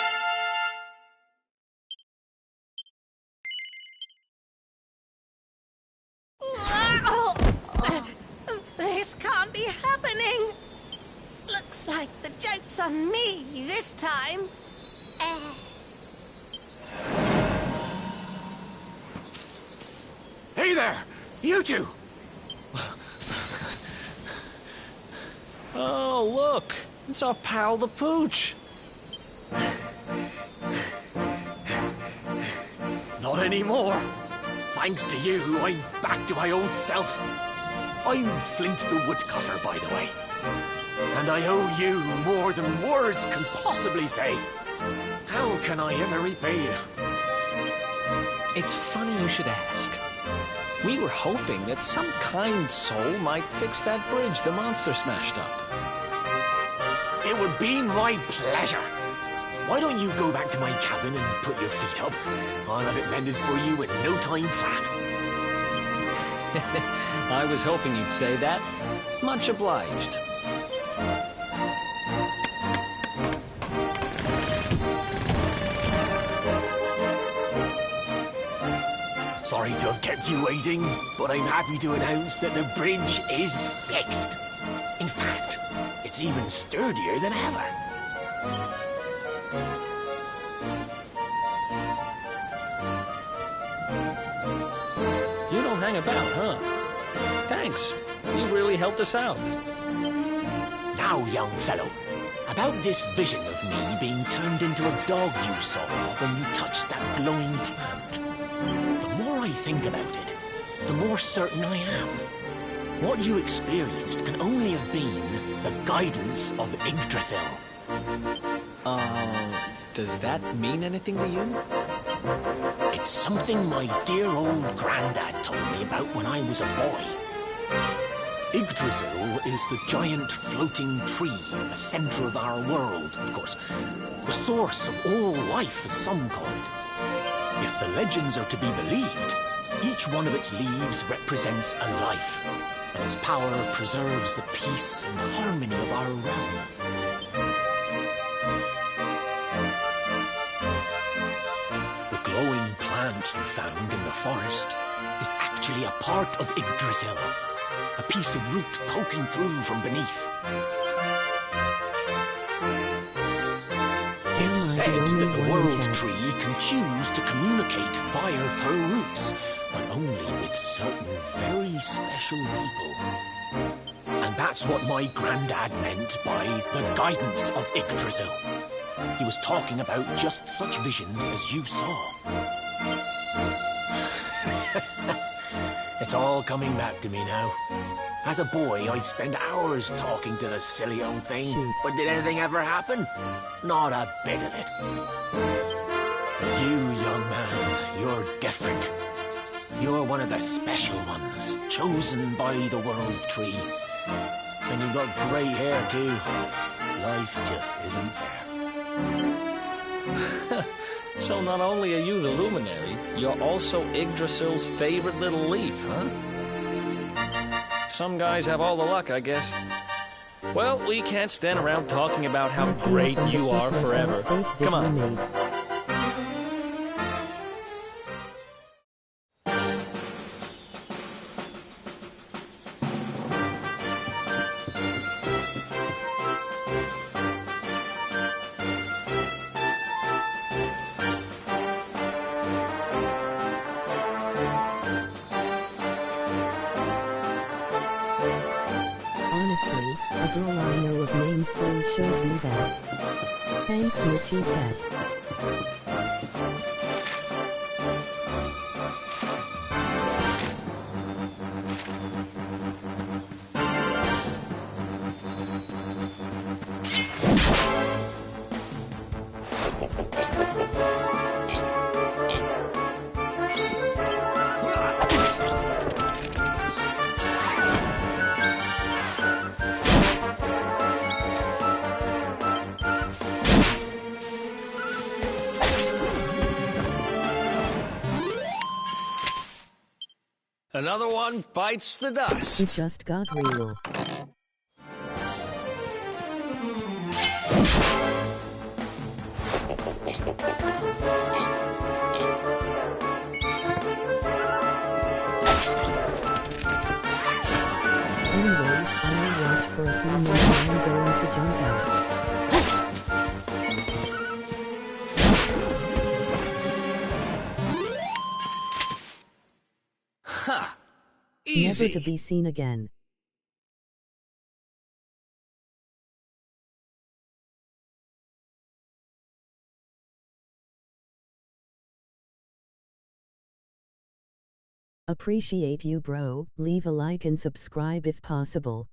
This can't be happening. Looks like the joke's on me this time. Hey there! You two! Oh, look. It's our pal the Pooch. Not anymore. Thanks to you, I'm back to my old self. I'm Flint the Woodcutter, by the way. And I owe you more than words can possibly say. How can I ever repay you? It's funny you should ask. We were hoping that some kind soul might fix that bridge the monster smashed up. It would be my pleasure. Why don't you go back to my cabin and put your feet up? I'll have it mended for you in no time flat. I was hoping you'd say that. Much obliged. Sorry to have kept you waiting, but I'm happy to announce that the bridge is fixed. In fact, it's even sturdier than ever. You don't hang about, huh? Thanks. You've really helped us out. Now, young fellow, about this vision of me being turned into a dog you saw when you touched that glowing plant. The more I think about it, the more certain I am. What you experienced can only have been the guidance of Yggdrasil. Does that mean anything to you? It's something my dear old granddad told me about when I was a boy. Yggdrasil is the giant floating tree at the center of our world, of course. The source of all life, as some call it. If the legends are to be believed, each one of its leaves represents a life, and its power preserves the peace and harmony of our realm. The glowing plant you found in the forest is actually a part of Yggdrasil, a piece of root poking through from beneath. It's said that the World Tree can choose to communicate via her roots, but only with certain very special people. And that's what my granddad meant by the guidance of Yggdrasil. He was talking about just such visions as you saw. It's all coming back to me now. As a boy, I'd spend hours talking to the silly old thing. But did anything ever happen? Not a bit of it. You, young man, you're different. You're one of the special ones, chosen by the World Tree. And you've got great hair, too. Life just isn't fair. So not only are you the luminary, you're also Yggdrasil's favorite little leaf, huh? Some guys have all the luck, I guess. Well, we can't stand around talking about how great you are forever. Come on. Honestly, a girl I know of named Phil should do that. Thanks, Mitchy Cat. Another one bites the dust. It just got real. Anyways, I'll watch for a few minutes and I'm going to jump out. Ha! Easy. Never to be seen again. Appreciate you, bro. Leave a like and subscribe if possible.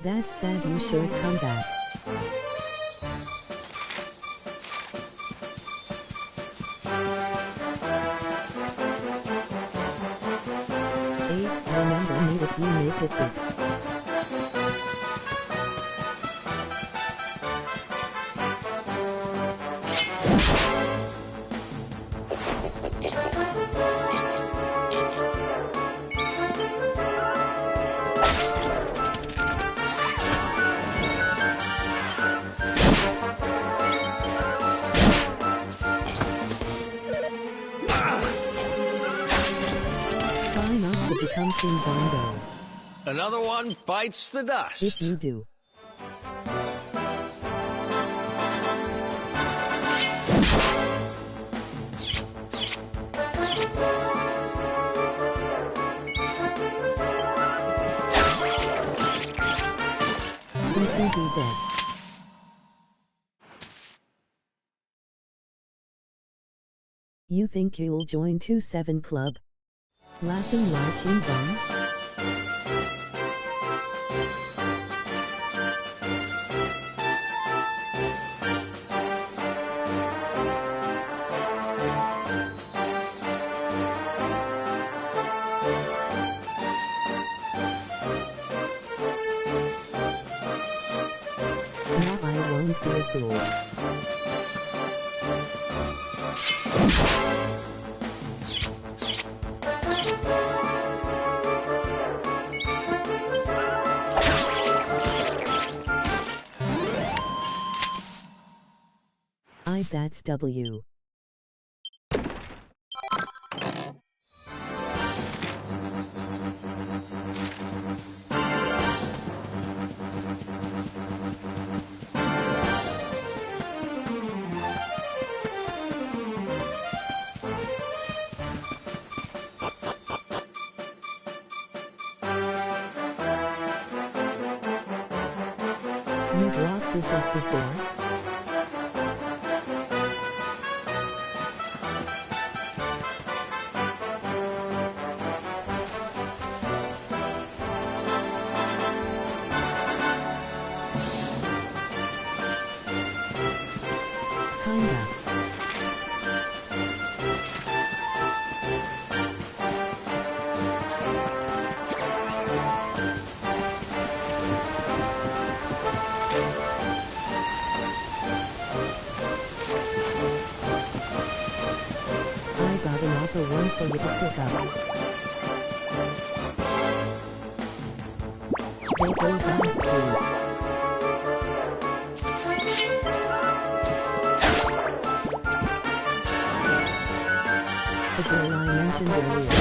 That said, you should come back. Remember me if you make it big. Become King Bondo. Another one bites the dust. If you do. Completely dead. You think you'll join 2-7 Club? Laughing like King Bun? Now I won't be a fool. That's W. You've walked this as before? Kinda. I got an offer one for you to pick up. They go back, please. The girl I mentioned earlier.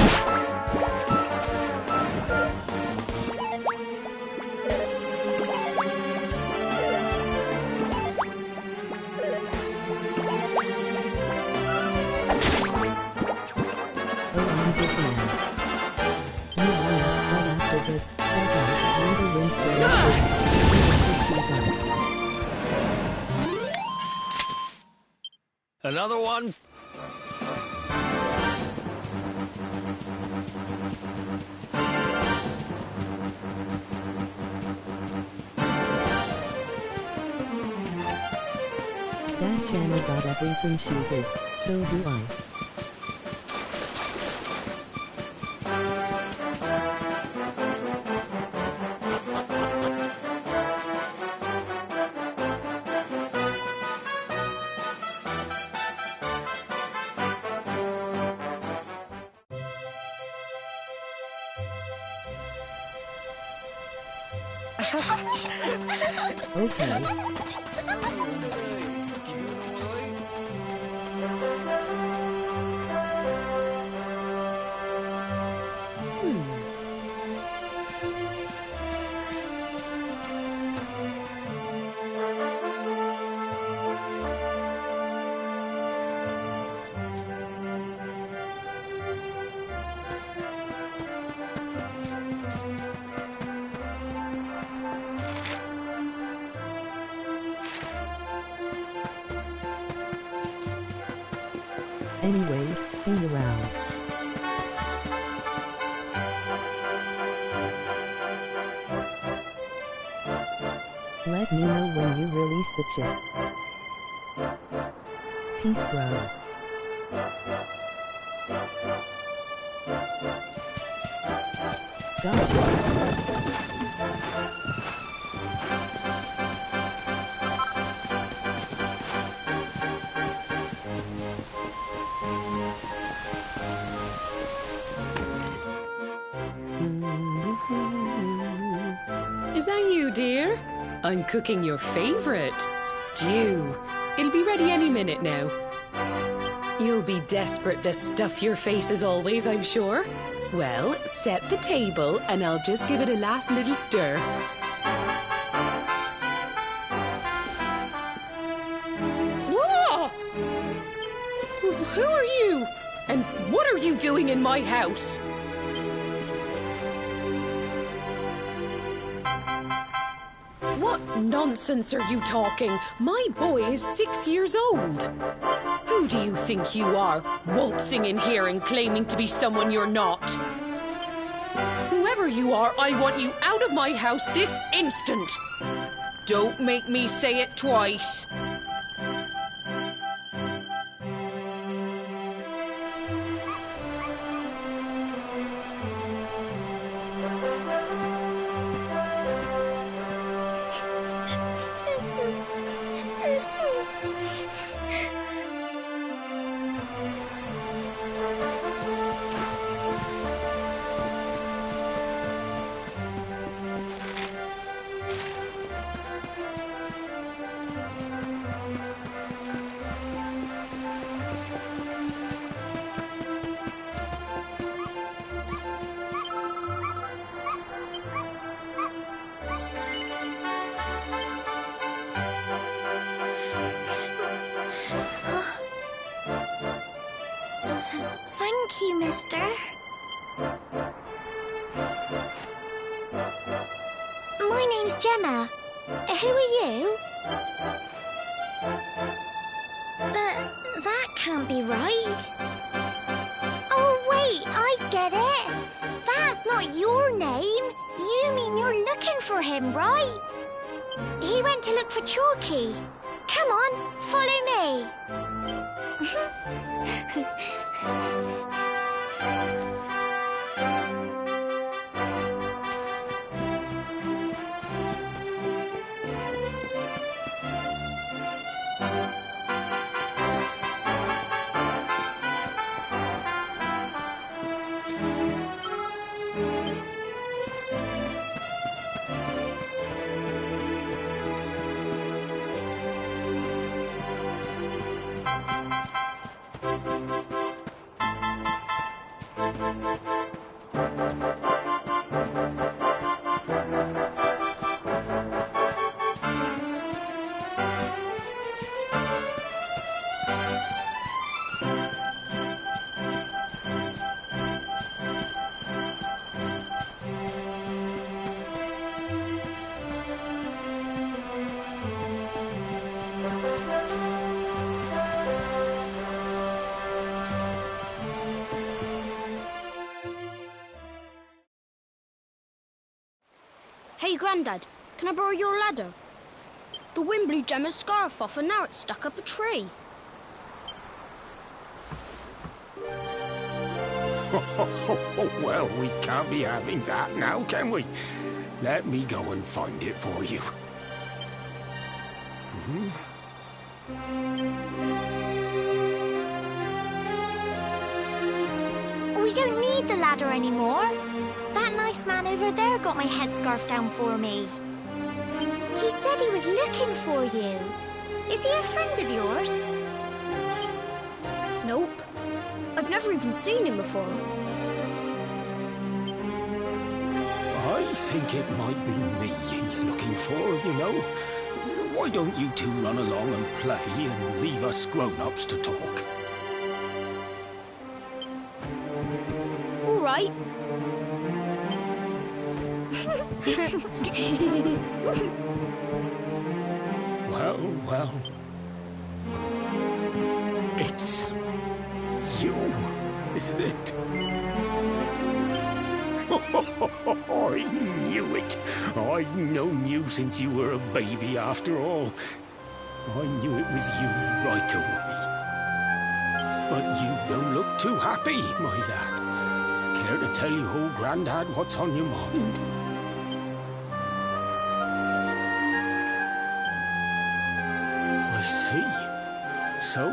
Another one. That channel got everything she did, so do I. Okay. Anyways, see you around. Let me know when you release the chip. Peace, bro. Gotcha. Is that you, dear? I'm cooking your favorite, stew. It'll be ready any minute now. You'll be desperate to stuff your face as always, I'm sure. Well, set the table and I'll just give it a last little stir. Whoa! Who are you? And what are you doing in my house? What nonsense are you talking? My boy is 6 years old. Who do you think you are, waltzing in here and claiming to be someone you're not? Whoever you are, I want you out of my house this instant. Don't make me say it twice. Thank you, mister. My name's Gemma. Who are you? But that can't be right. Oh, wait, I get it. That's not your name. You mean you're looking for him, right? He went to look for Chalky. Come on, follow me. Hey, Grandad, can I borrow your ladder? The wind blew Gemma's scarf off and now it's stuck up a tree. Well, we can't be having that now, can we? Let me go and find it for you. We don't need the ladder anymore. That nice man over there got my headscarf down for me. He said he was looking for you. Is he a friend of yours? Nope. I've never even seen him before. I think it might be me he's looking for, you know. Why don't you two run along and play and leave us grown-ups to talk? All right. Well. It's you, isn't it? I knew it. I've known you since you were a baby, after all. I knew it was you right away. But you don't look too happy, my lad. Care to tell your old Grandad what's on your mind? I see. So,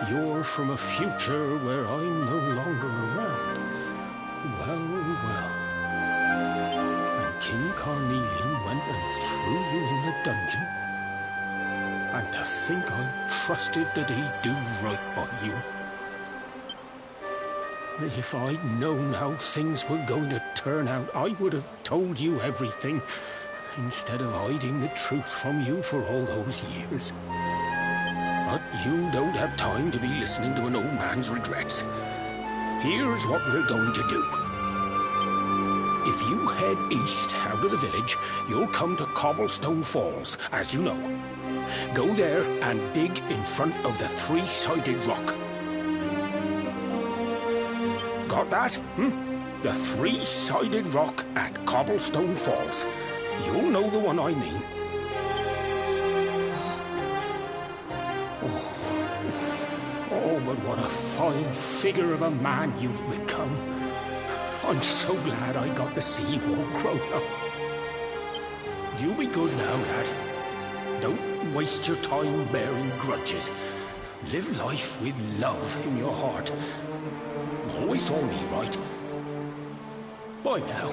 you're from a future where I'm no longer around. Well. And King Carnelian went and threw you in the dungeon. And to think I trusted that he'd do right by you. If I'd known how things were going to turn out, I would have told you everything, instead of hiding the truth from you for all those years. But you don't have time to be listening to an old man's regrets. Here's what we're going to do. If you head east out of the village, you'll come to Cobblestone Falls, as you know. Go there and dig in front of the three-sided rock. Got that? The three-sided rock at Cobblestone Falls. You'll know the one I mean. Oh, but what a fine figure of a man you've become. I'm so glad I got to see you all grown up. You be good now, lad. Don't waste your time bearing grudges. Live life with love in your heart. Always saw me right. Bye now.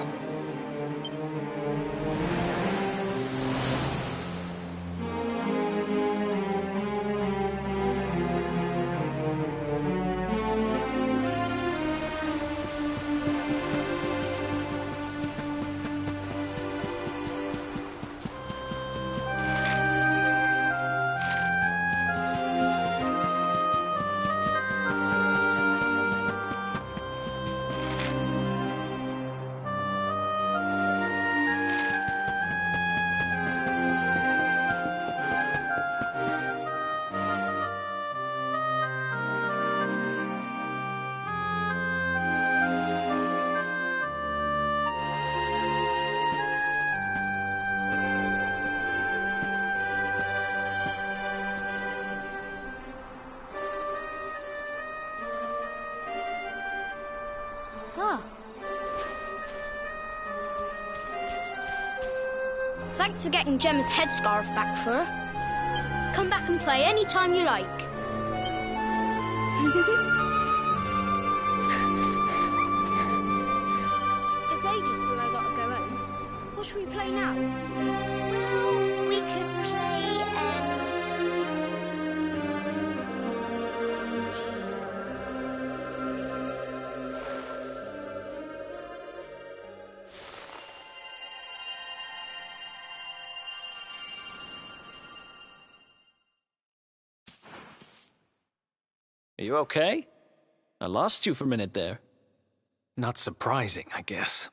Thanks for getting Gemma's headscarf back for her. Come back and play any time you like. It's ages till I gotta go home. What should we play now? Well, we could play, Are you okay? I lost you for a minute there. Not surprising, I guess.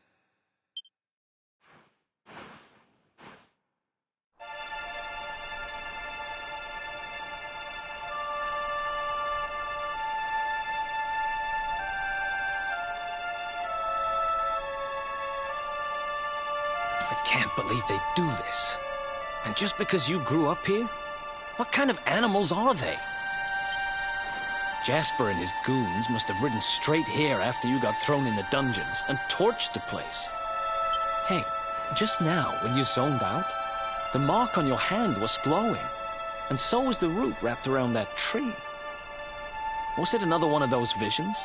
I can't believe they do this. And just because you grew up here? What kind of animals are they? Jasper and his goons must have ridden straight here after you got thrown in the dungeons and torched the place. Hey, just now, when you zoned out, the mark on your hand was glowing, and so was the root wrapped around that tree. Was it another one of those visions?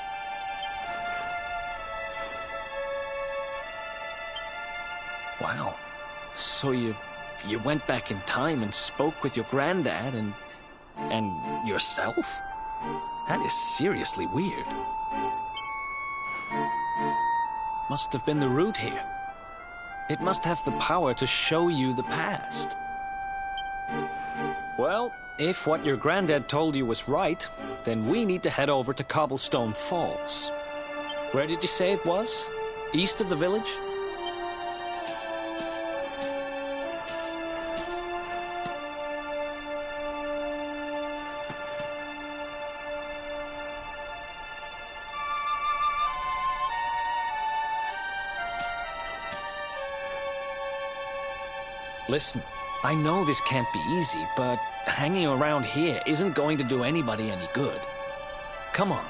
Wow. So you you went back in time and spoke with your granddad and yourself? That is seriously weird. Must have been the root here. It must have the power to show you the past. Well, if what your granddad told you was right, then we need to head over to Cobblestone Falls. Where did you say it was? East of the village? Listen, I know this can't be easy, but hanging around here isn't going to do anybody any good. Come on.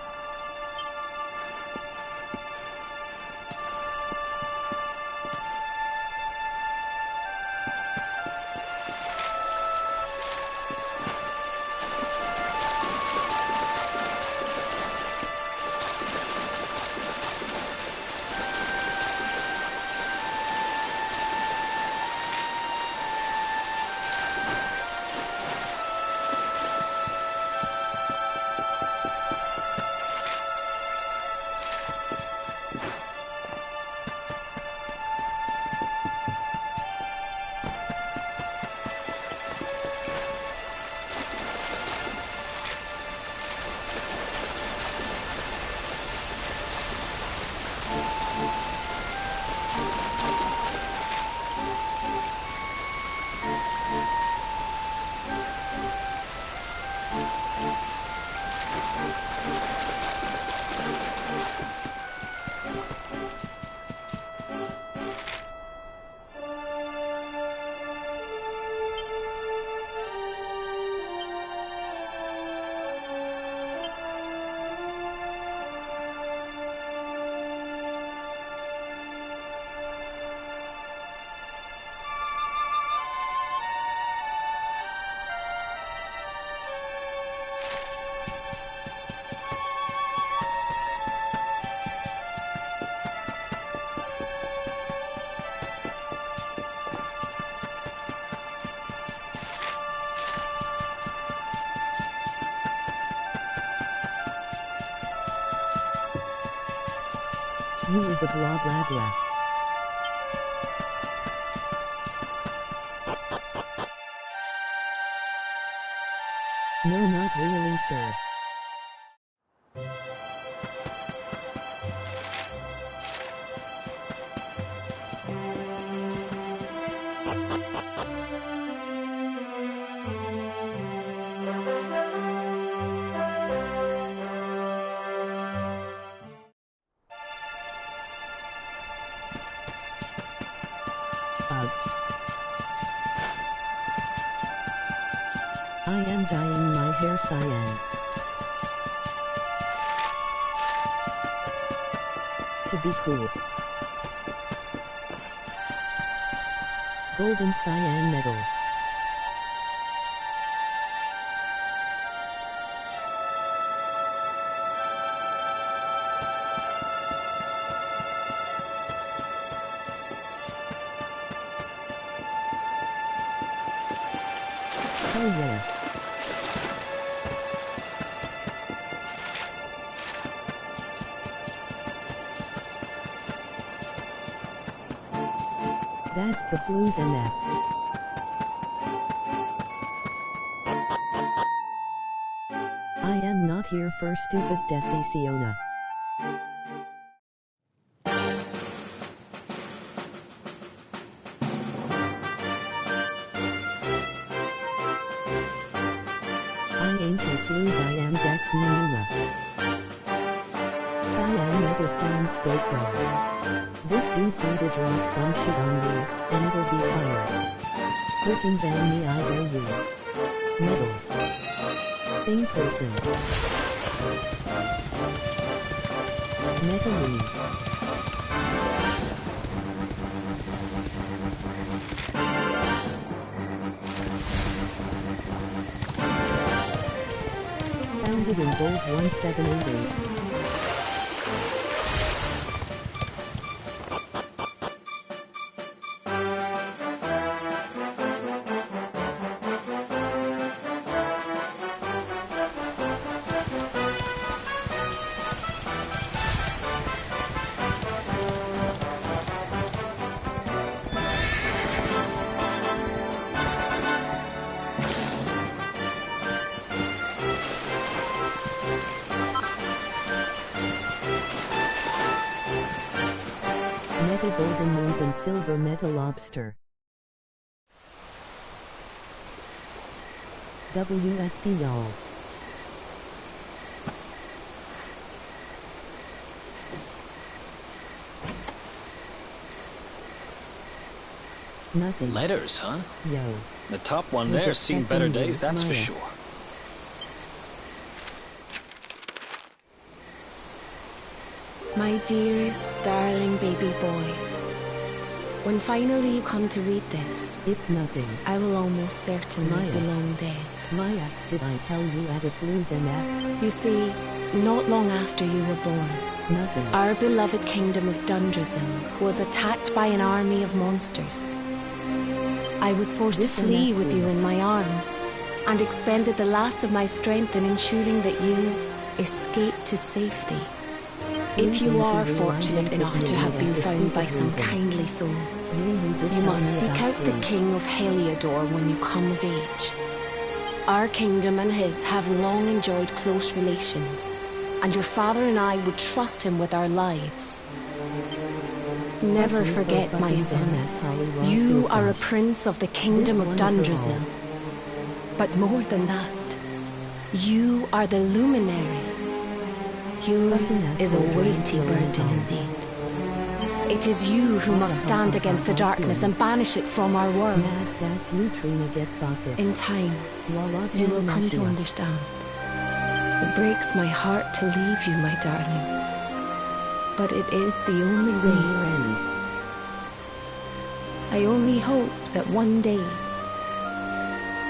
You is a blah blah blah. No, not really, sir. I am dyeing my hair cyan. To be cool. Golden cyan metal. Oh yeah. That's the blues MF. I am not here for stupid decisiones. I ain't to blues, I am Dex Minuna. Cyan metal sounds dope though. This dude free to drop some shit on me, and it'll be fire. Freaking ban me, I dare you. Metal. Same person. Metal. Founded in Gold 1788. Special golden moons and silver meta lobster. WSP y'all. Nothing. Letters, huh? Yo. The top one there's seen better days, that's for sure. My dearest, darling baby boy. When finally you come to read this, it's nothing. I will almost certainly be long dead. Maya, did I tell you at a Palooza? You see, not long after you were born, nothing. Our beloved kingdom of Dundrasil was attacked by an army of monsters. I was forced to flee with you in my arms, and expended the last of my strength in ensuring that you escaped to safety. If you are fortunate enough to have been found by some kindly soul, you must seek out the King of Heliodor when you come of age. Our kingdom and his have long enjoyed close relations, and your father and I would trust him with our lives. Never forget, my son, you are a prince of the kingdom of Dundrasil. But more than that, you are the luminary. Yours is a weighty burden indeed. It is you who must stand against the darkness and banish it from our world. In time, you will come to understand. It breaks my heart to leave you, my darling. But it is the only way. I only hope that one day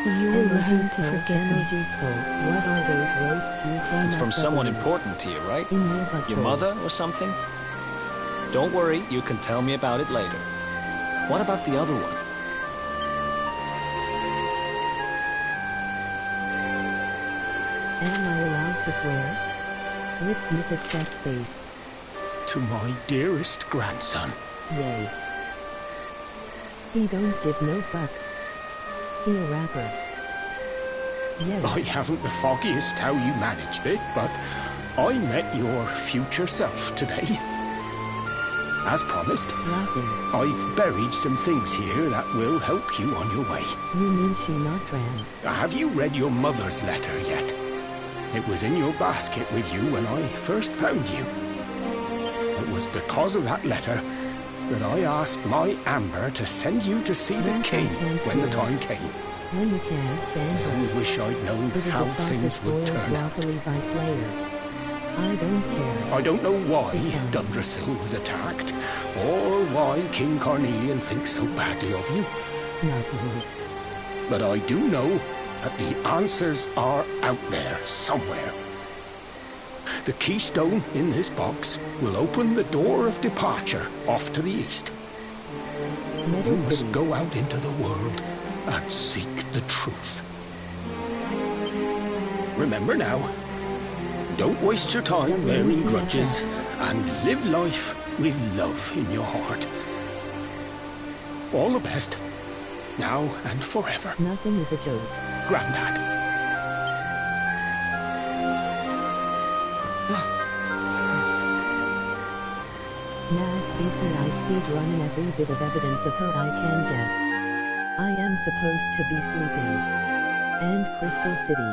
you will learn to forgive me. What are those roasts you came It's from someone important to you, right? Your mother or something? Don't worry, you can tell me about it later. What about the other one? Am I allowed to swear? Let's sniff at chest face. To my dearest grandson. Yay. He don't give no fucks. He a rapper. Yay. I haven't the foggiest how you managed it, but I met your future self today. As promised, I've buried some things here that will help you on your way. You mean she not trans? Have you read your mother's letter yet? It was in your basket with you when I first found you. It was because of that letter that I asked my Amber to send you to see the king when the time came. When you can, I wish I'd known how things would turn out. I don't care. I don't know why Dundrasil was attacked, or why King Carnelian thinks so badly of you. Not really. But I do know that the answers are out there somewhere. The keystone in this box will open the door of departure off to the east. You must go out into the world and seek the truth. Remember now, don't waste your time bearing grudges, and live life with love in your heart. All the best, now and forever. Nothing is a joke. Grandad. Nah, I speed running every bit of evidence of her I can get. I am supposed to be sleeping. And Crystal City.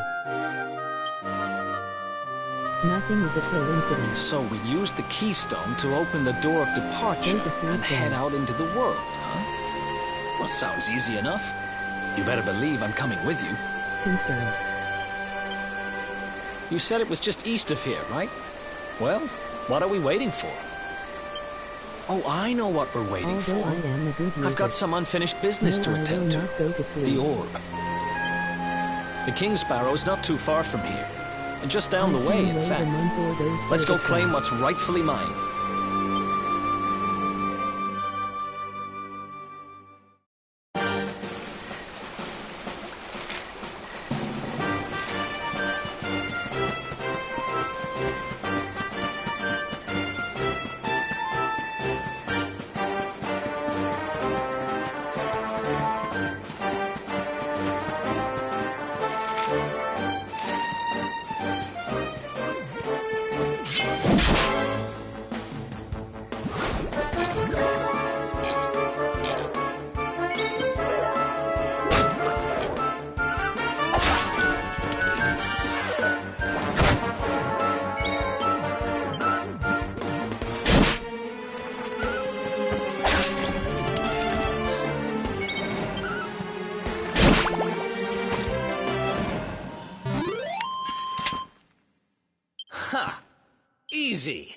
Nothing is a coincidence. So we used the keystone to open the door of departure and head out into the world, huh? Well, sounds easy enough. You better believe I'm coming with you. Concerned. You said it was just east of here, right? Well, what are we waiting for? Oh, I know what we're waiting for. I've got some unfinished business to attend to. The orb. The King Sparrow's not too far from here. And just down the way, in fact. Let's go claim what's rightfully mine. easy.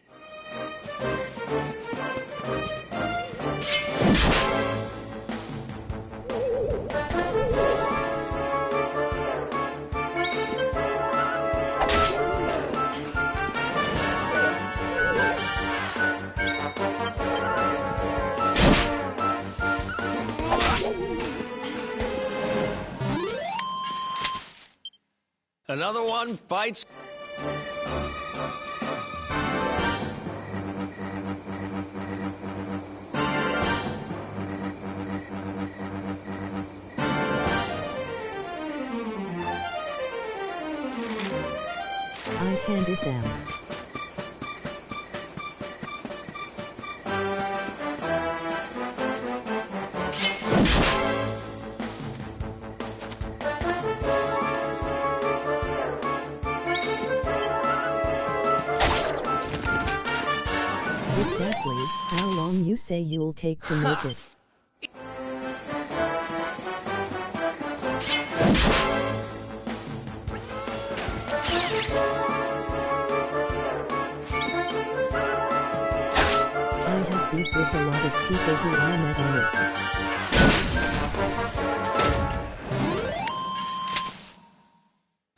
Another one bites. I candy sound. Exactly how long you say you'll take to make it. I have beef with a lot of people who I met on it.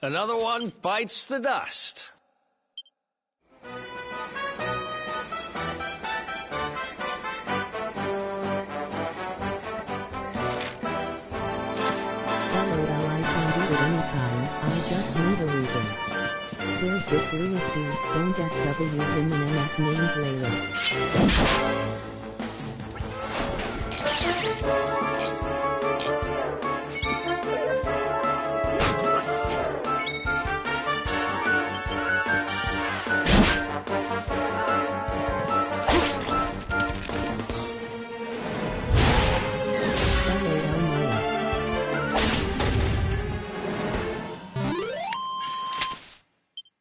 Another one bites the dust. I can do it anytime, I just need a reason. There's this Louis dude, don't FW him an MF named Layla.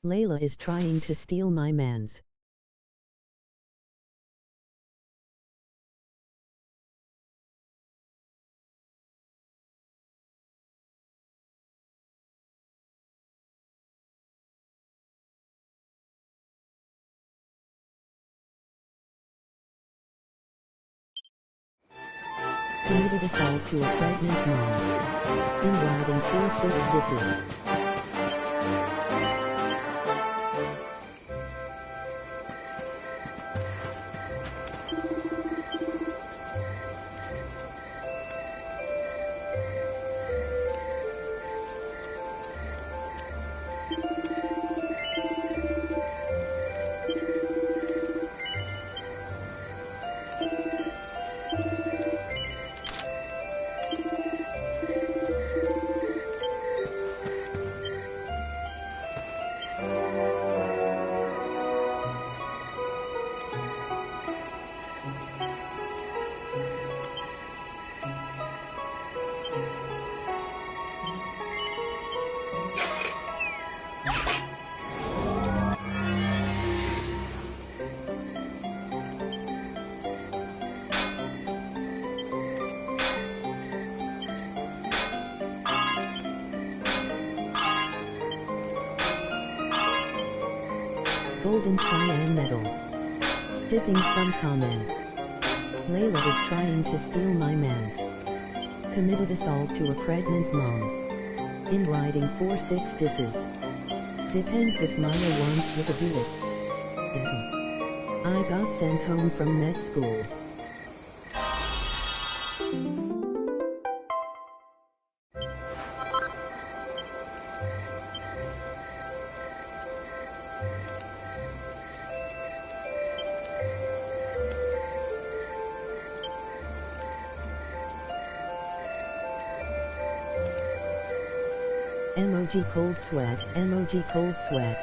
Layla is trying to steal my mans. Committed assault to a pregnant mom. In writing 4-6 disses. Golden cyan medal. Skipping some comments. Layla is trying to steal my mans. Committed assault to a pregnant mom. In writing 4-6 disses. Depends if Maya wants you to do it. I got sent home from med school. Emoji cold sweat, emoji cold sweat.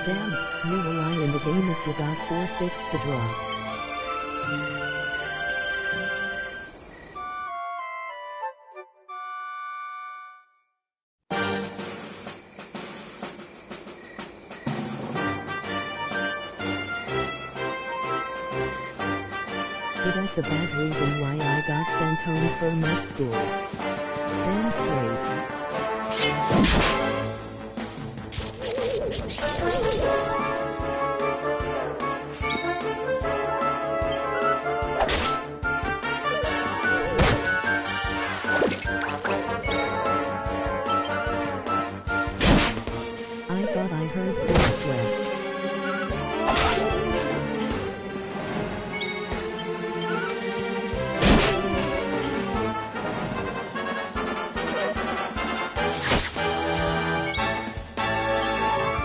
Damn, you will lie in the game if you got 4-6 to draw. That's a bad reason why I got sent home from med school. Damn straight. I thought I heard cold sweat.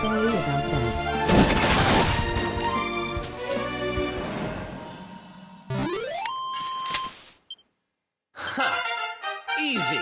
Sorry about that. Ha! Easy!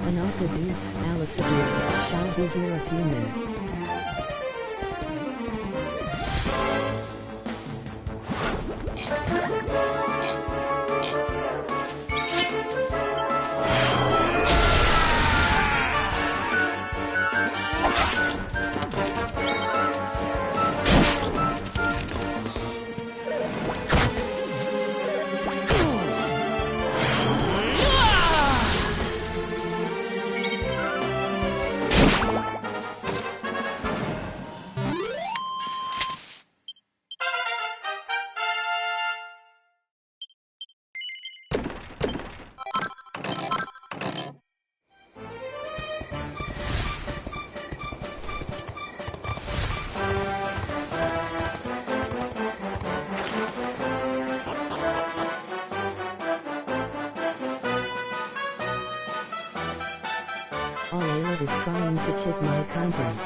Another dude, Alex Abir, shall be here a few minutes. Layla is trying to kick my content.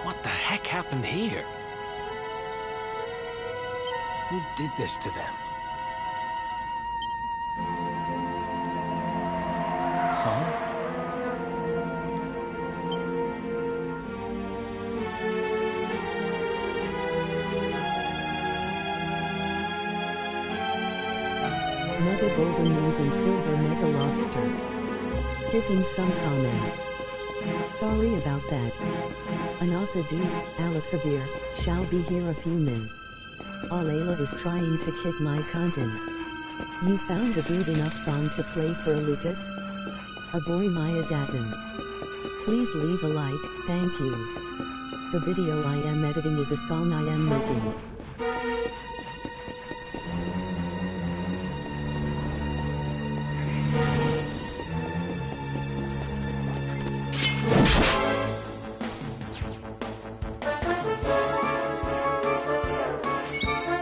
What the heck happened here? Who did this to them? Huh? Mega Golden Moons and Silver Mega Lobster. Skipping some comments. Sorry about that. Another dude, Alex Avir, shall be here a few min. Layla is trying to kick my content. You found a good enough song to play for Lucas? A boy Maya Datan. Please leave a like, thank you. The video I am editing is a song I am making.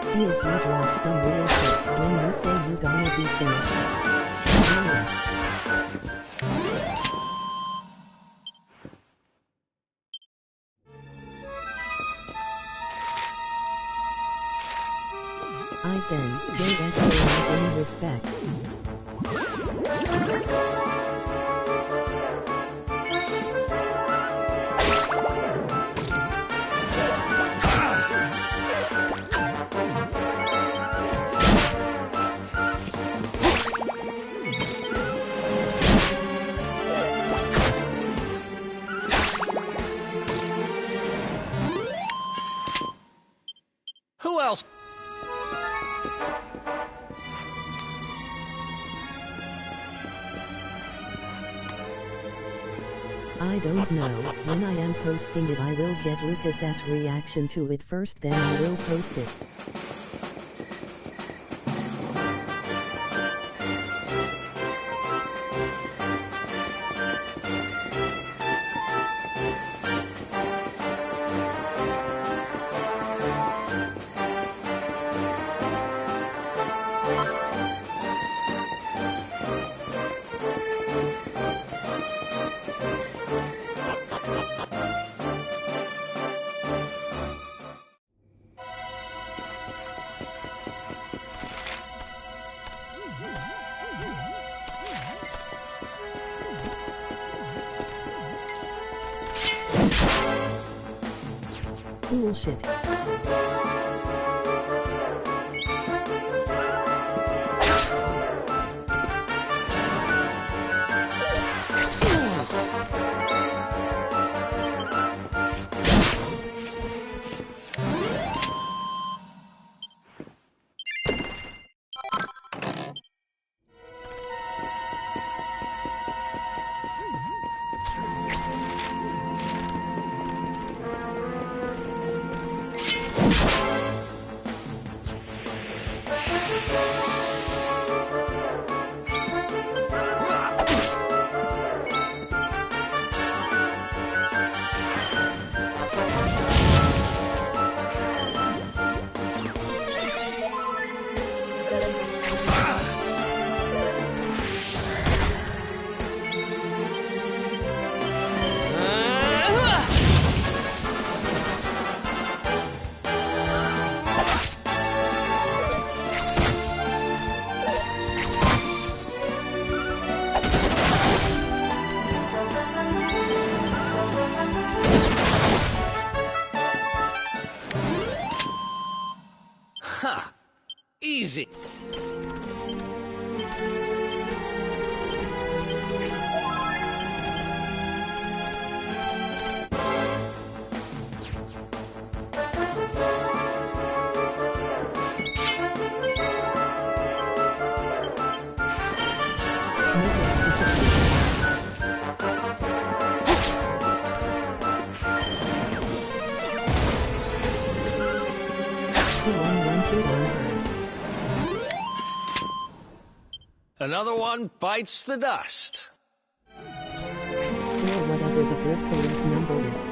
See if you drop some real shit when you say you gonna be finished. I then, JSA in respect. Who else? I don't know. When I am posting it, I will get Lucas's reaction to it first, then I will post it. Cool shit. Ha! Easy. Another one bites the dust. Or whatever the good police number is.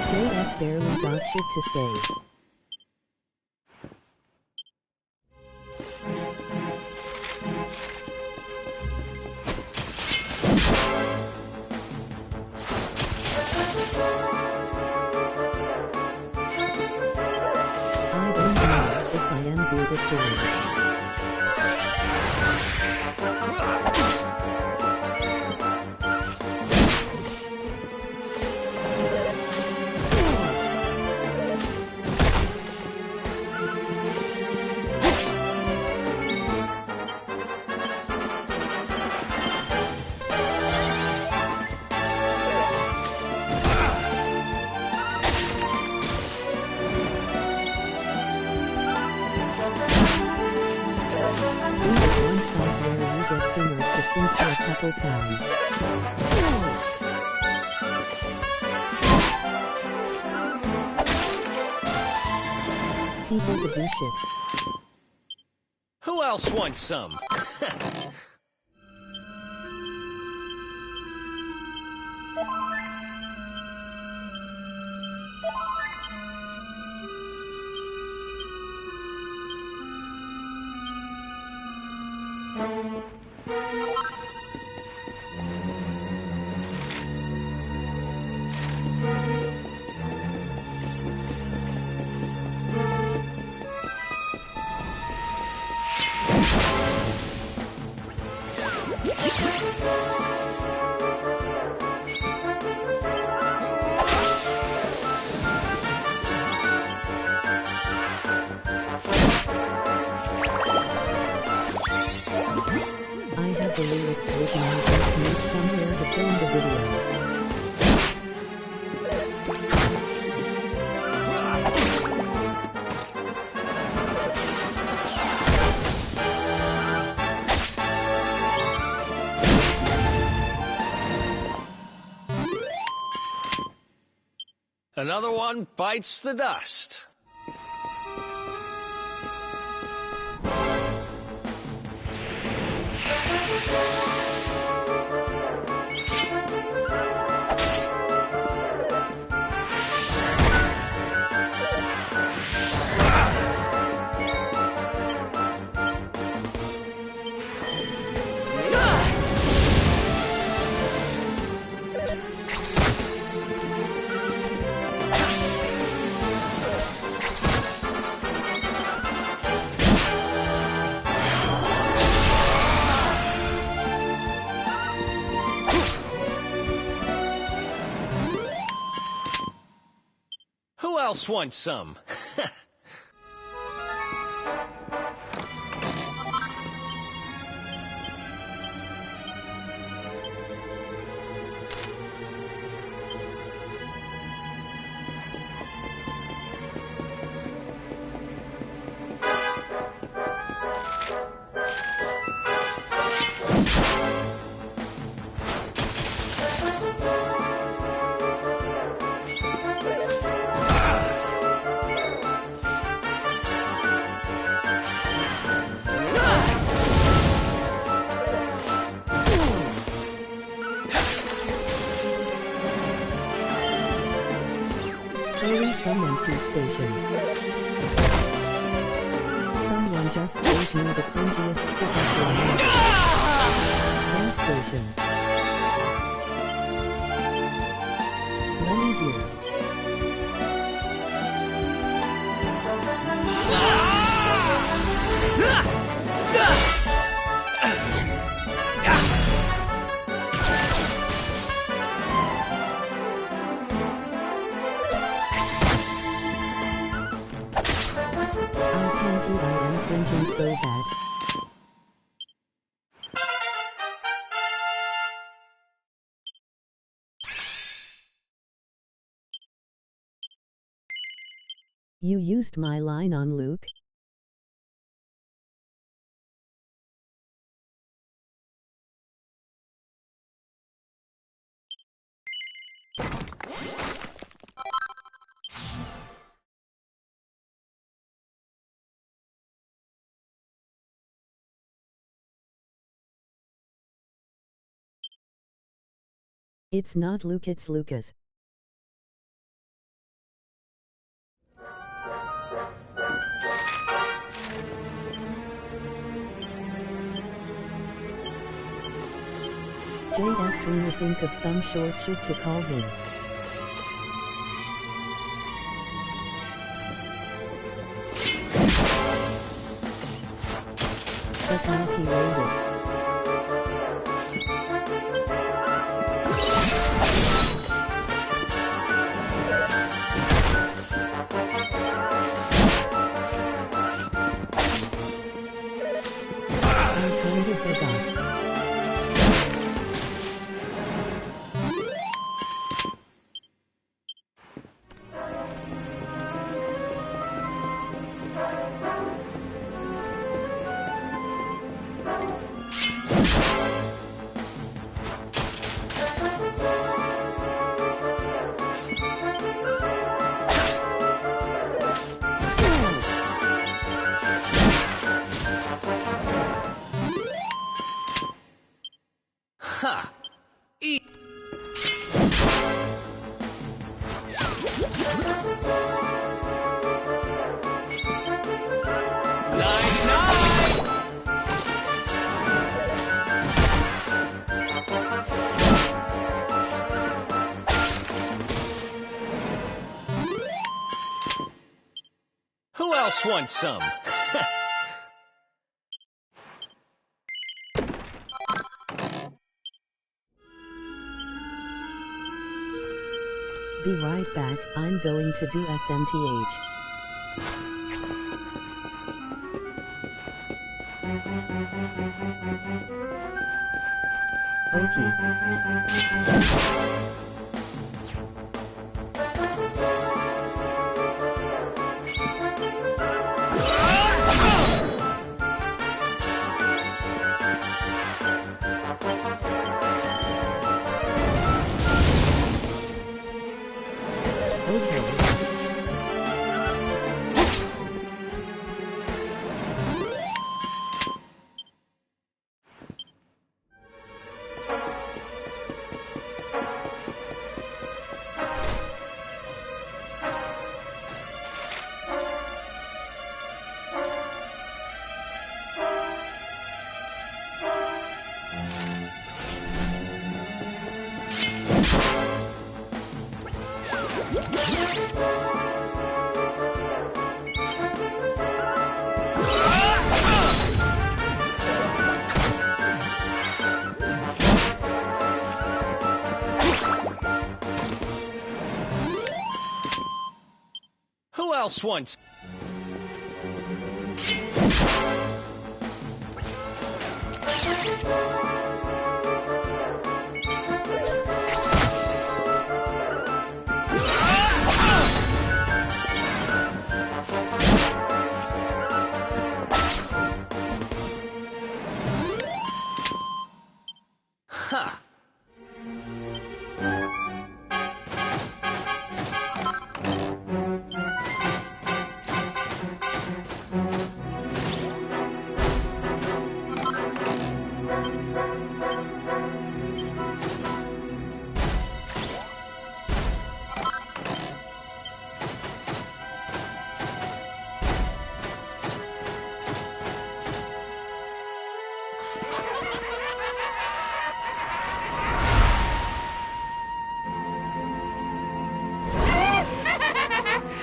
JS barely got shit to say. I don't know if I am good at swimming. Singers to sing for a couple pounds. People to do shit. Who else wants some? I have the lyrics written and just need somewhere to film the video. Another one bites the dust. Who else wants some? Someone to station. Someone just gave me the cringiest pickup line. Gas station. Let me hear. So bad. You used my line on Luke? It's not Luke, it's Lucas. Jade asked me to think of some short shit to call him. But now he waited. Ha! Eat! Who else wants some? Be right back, I'm going to do SMTH. Okay. Who else wants? Ha!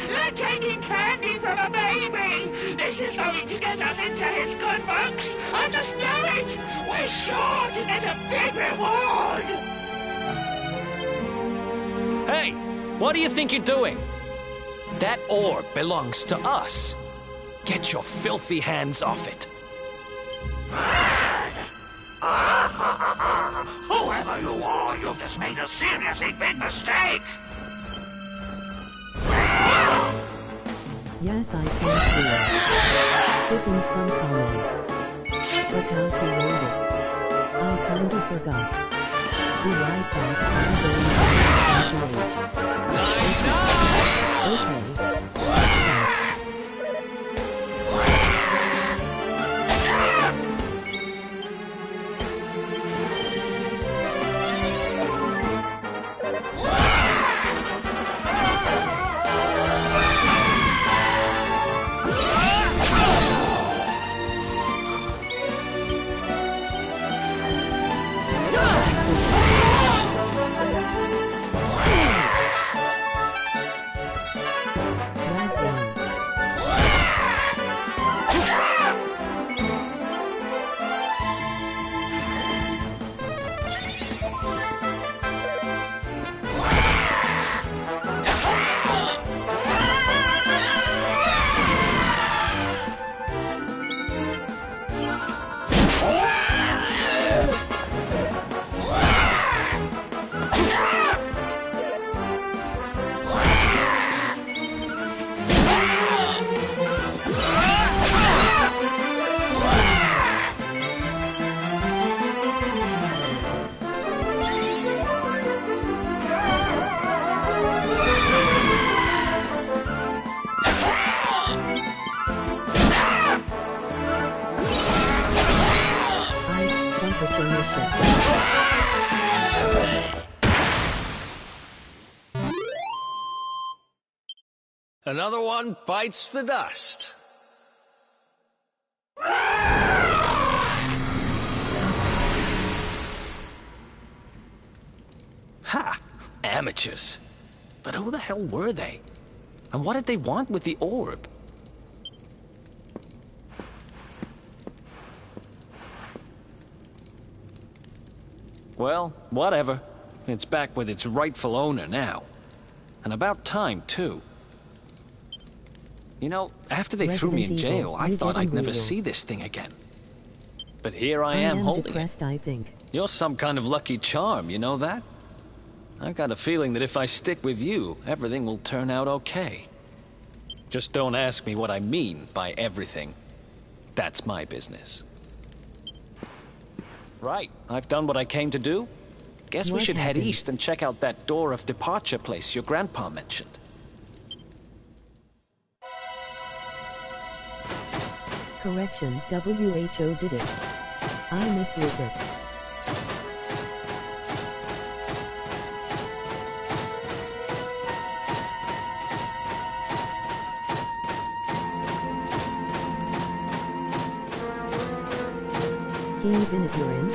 They're taking candy from a baby! This is going to get us into his good books! I just know it! We're sure to get a big reward! Hey, what do you think you're doing? That orb belongs to us. Get your filthy hands off it. Whoever you are, you've just made a seriously big mistake! Yes, I can see it. Skipping some comments. But how he wrote it. I kinda forgot. Be right back, I'm going to SMTH. Another one bites the dust. Ha! Amateurs. But who the hell were they? And what did they want with the orb? Well, whatever. It's back with its rightful owner now. And about time, too. You know, after they threw me in jail, I thought I'd never see this thing again. But here I am holding depressed, it. I think. You're some kind of lucky charm, you know that? I've got a feeling that if I stick with you, everything will turn out okay. Just don't ask me what I mean by everything. That's my business. Right, I've done what I came to do. Guess we should head east and check out that door of departure place your grandpa mentioned. Correction, WHO did it. I miss Lucas. Even if you're in?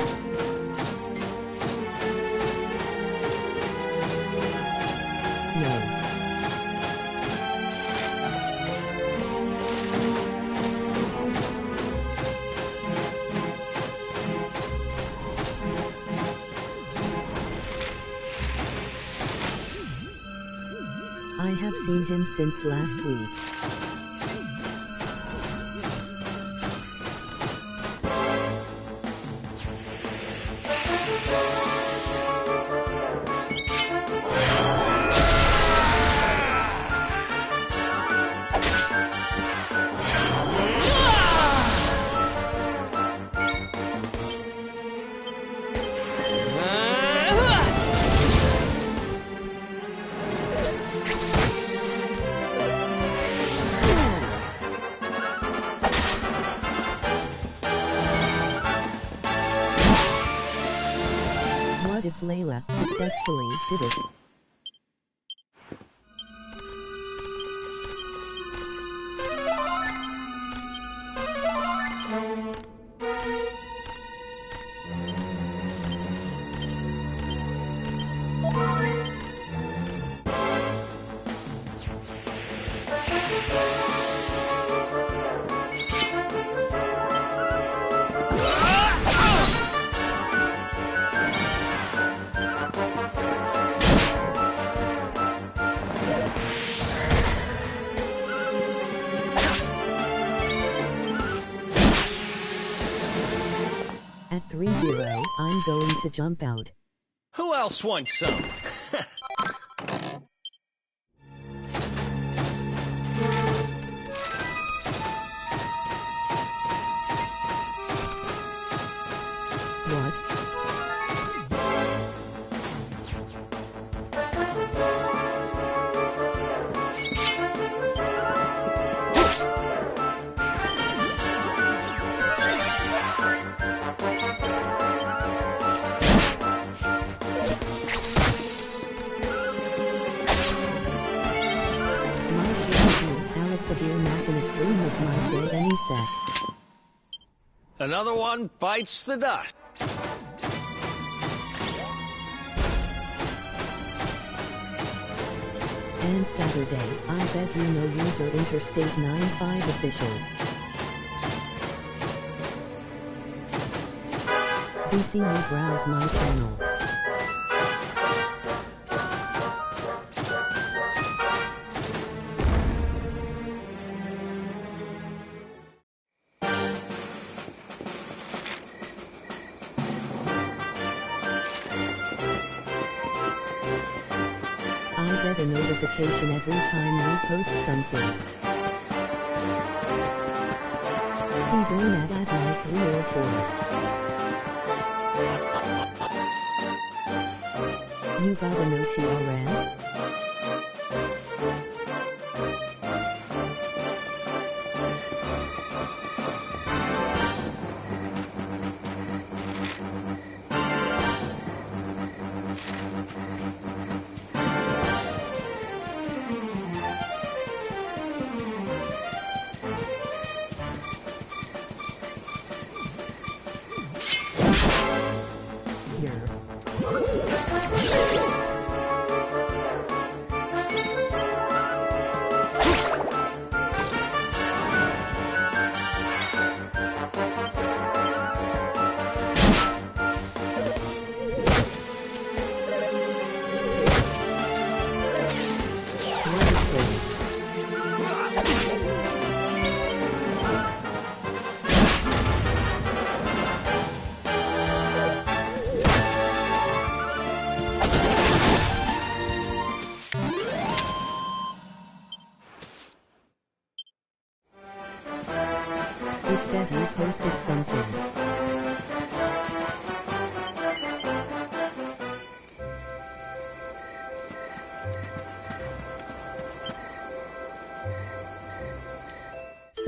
No. I have seen him since last week. What if Layla successfully did it? At 3-0, I'm going to jump out. Who else wants some? What? A beer map in a stream of my dead any sec. Another one bites the dust. And Saturday, I bet you know user Interstate 95 officials. DC me browse my channel. I get a notification every time we post something. Be doing that at like 3 or 4. You got an OTRN?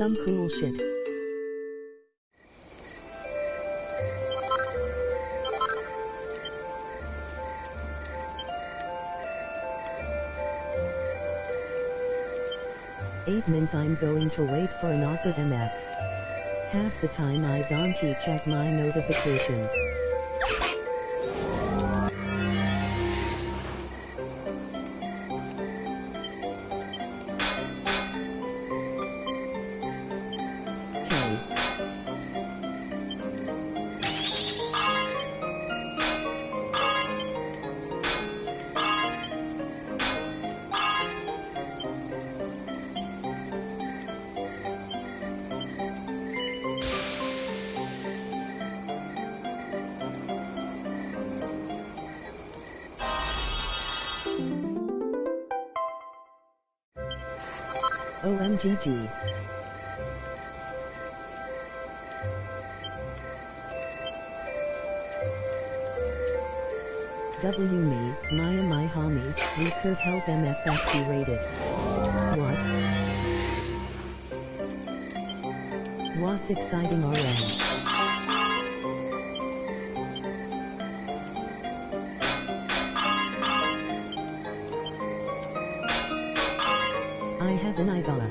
some cool shit. Eight means I'm going to wait for an author MF. Half the time I don't check my notifications. OMGG. W me, Maya my homies, we could help MFS be rated. What? What's exciting RM? I have an idea.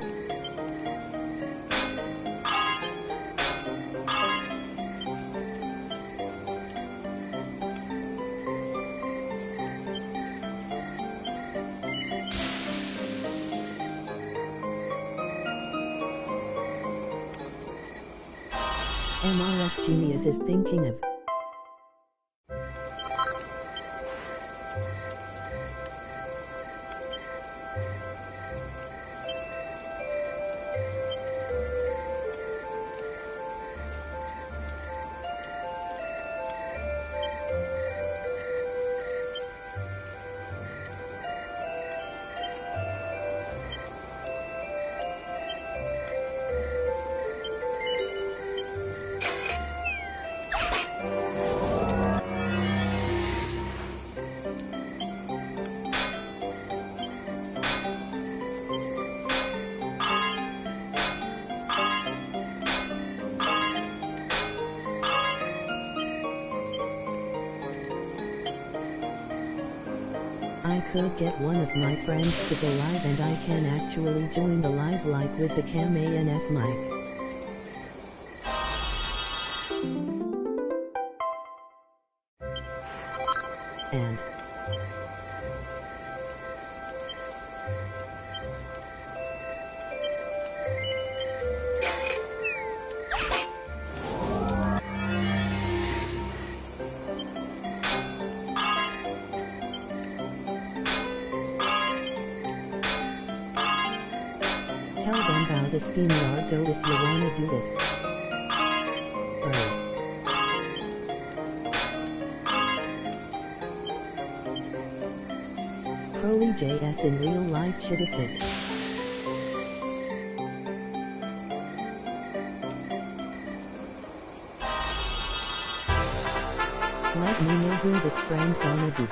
MRS Genius is thinking of I could get one of my friends to go live and I can actually join the live like with the cam ANS mic. And tell them about the Steam Yard though if you wanna do it. Crowley JS in real life should have been. Let me know who the friend gonna be.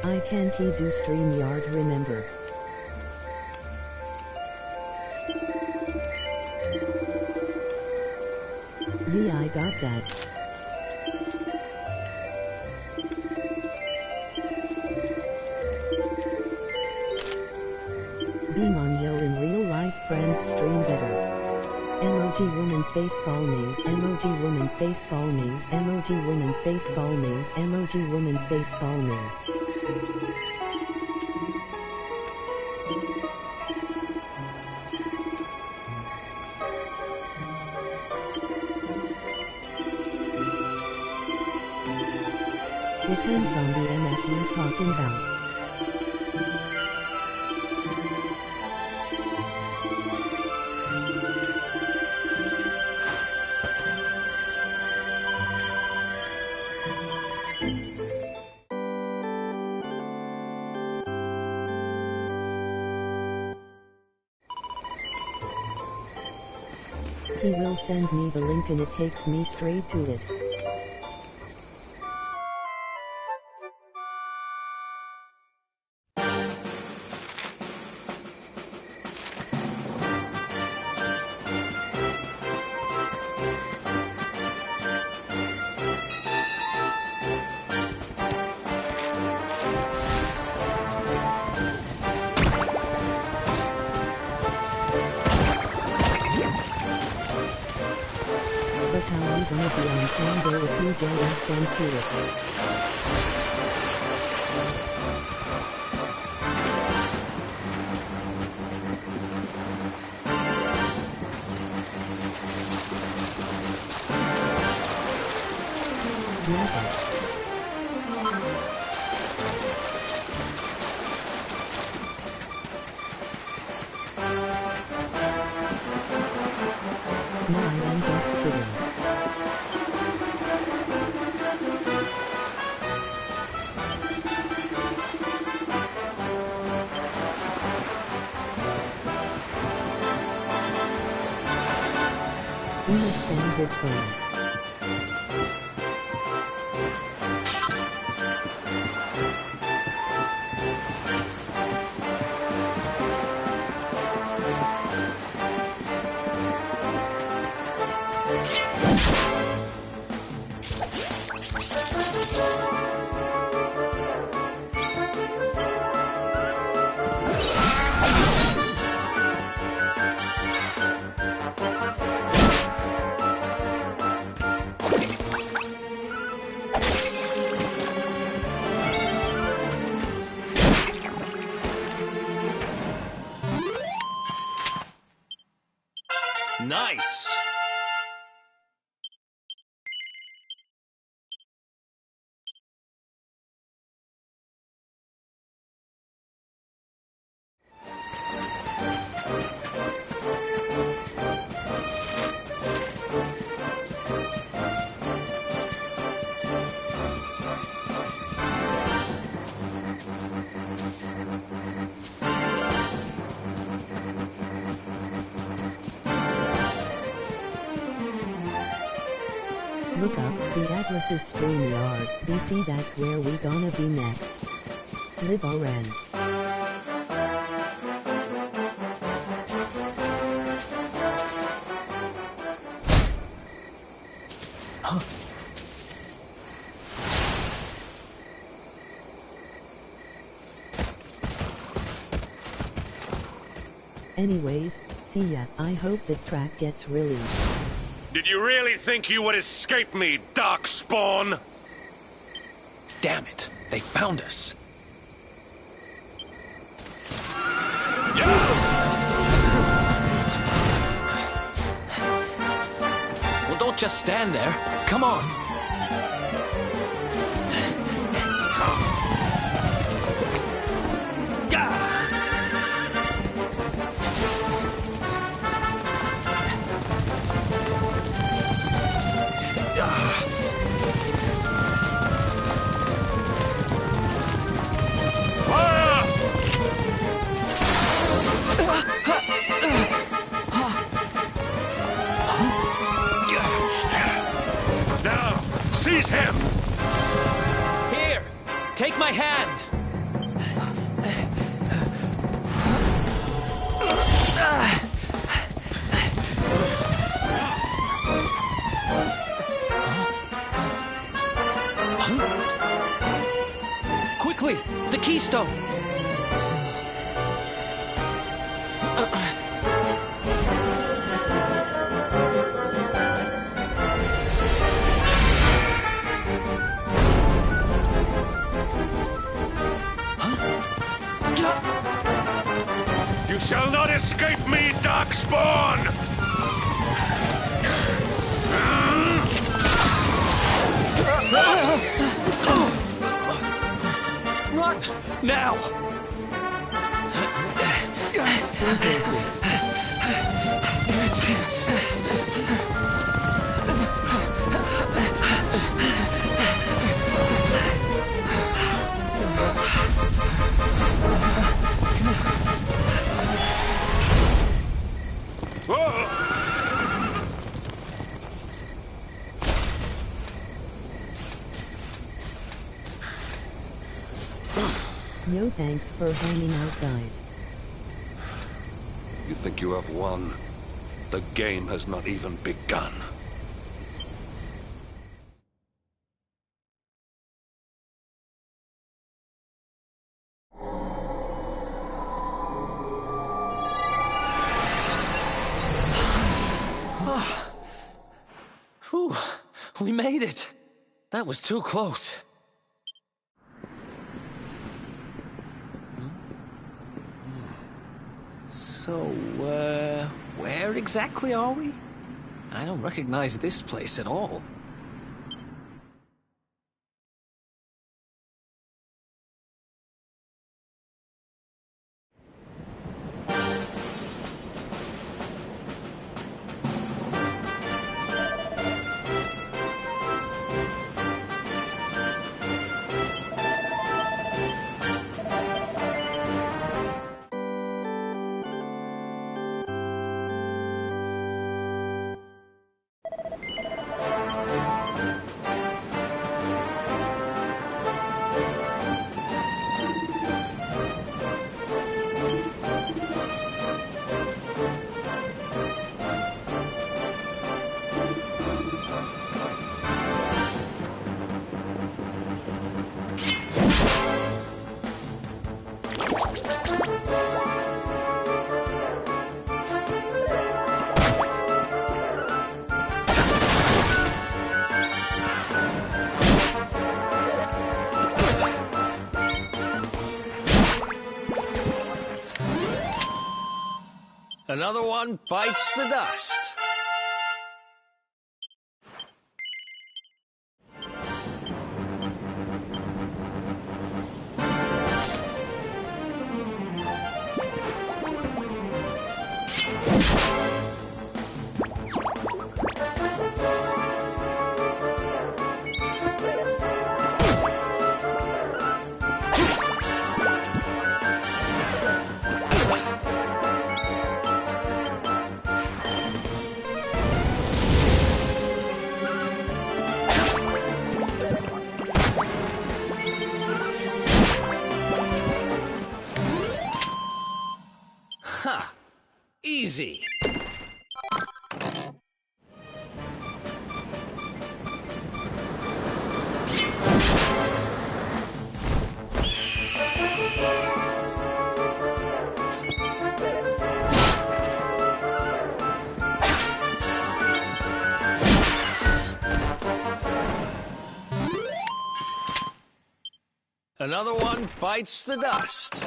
I can't do StreamYard, remember. Yeah, I got that. Being on Yo in real life friends stream better. Emoji woman face fall me, emoji woman face fall me, emoji woman face fall me, emoji woman face fall me. Depends on the MF you're talking about. He will send me the link and it takes me straight to it. But how are you gonna be on Combo if you just send to it? No, I'm just kidding. He must spend his phone. Nice! Look up, the Atlas's StreamYard. BC, that's where we gonna be next. Live or end. Huh? Anyways, see ya. I hope the track gets released. Did you really think you would escape me, Darkspawn? Damn it, they found us. Well, don't just stand there. Come on. Now, seize him! Here, take my hand. Quickly, the keystone. You shall not escape me, Darkspawn! Run! Now! No thanks for hanging out, guys. You think you have won? The game has not even begun. Whew, we made it. That was too close. So, where exactly are we? I don't recognize this place at all. Another one bites the dust. Ha! Easy. Another one bites the dust.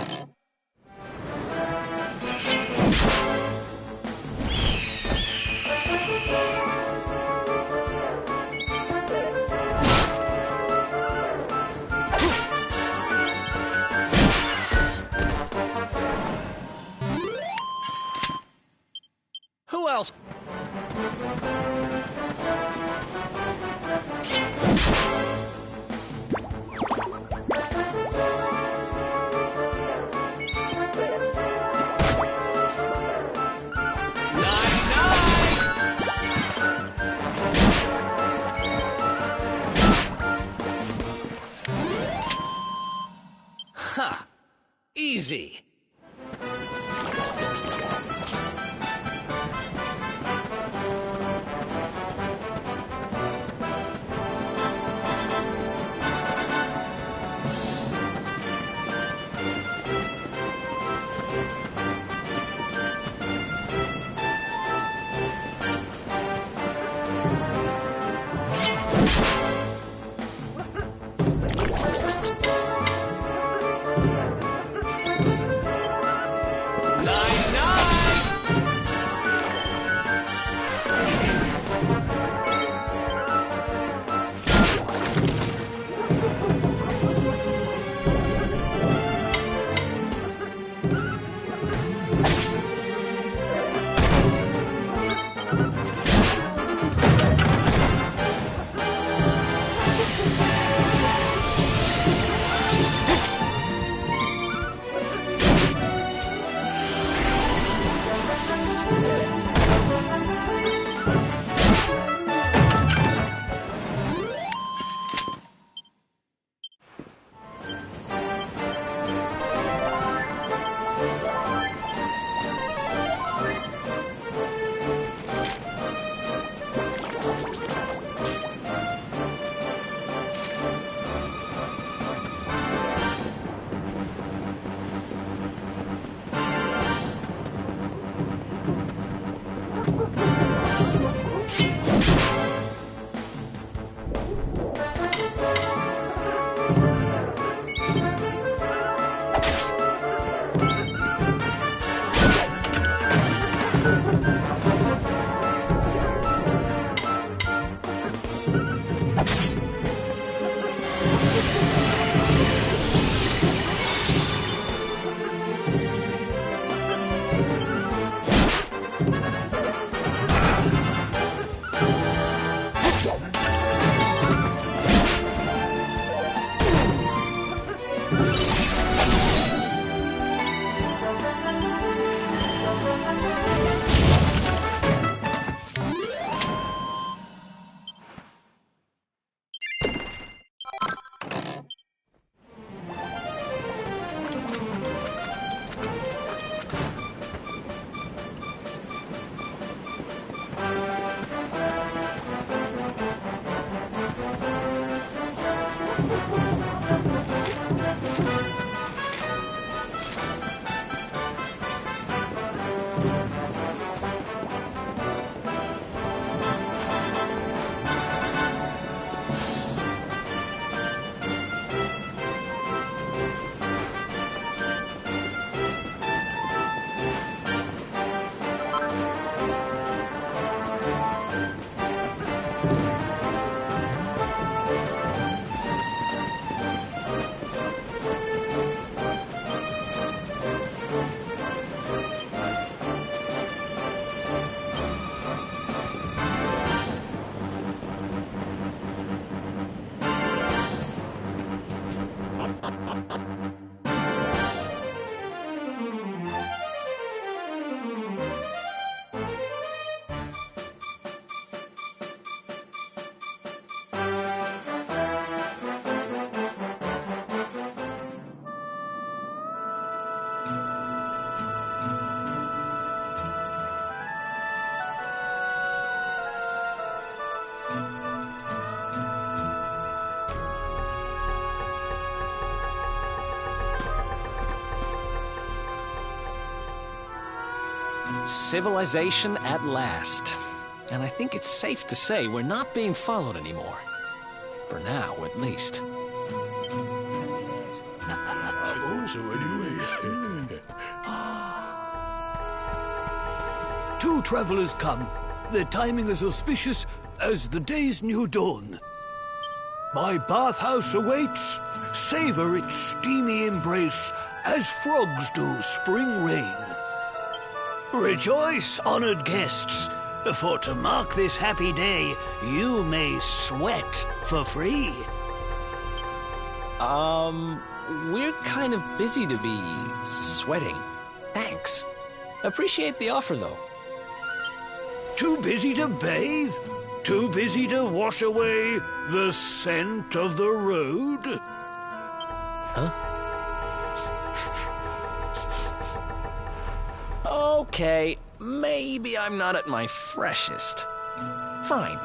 Who else? Ha! Easy. Civilization at last. And I think it's safe to say we're not being followed anymore. For now, at least. I thought so anyway. Two travelers come. Their timing is auspicious as the day's new dawn. My bathhouse awaits. Savor its steamy embrace as frogs do spring rain. Rejoice, honored guests, for to mark this happy day, you may sweat for free. We're kind of busy to be sweating. Thanks. Appreciate the offer, though. Too busy to bathe? Too busy to wash away the scent of the road? Huh? Okay, maybe I'm not at my freshest. Fine.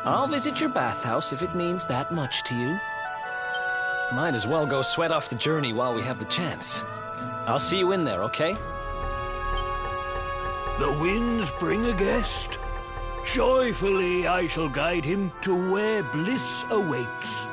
I'll visit your bathhouse if it means that much to you. Might as well go sweat off the journey while we have the chance. I'll see you in there, okay? The winds bring a guest. Joyfully I shall guide him to where bliss awaits.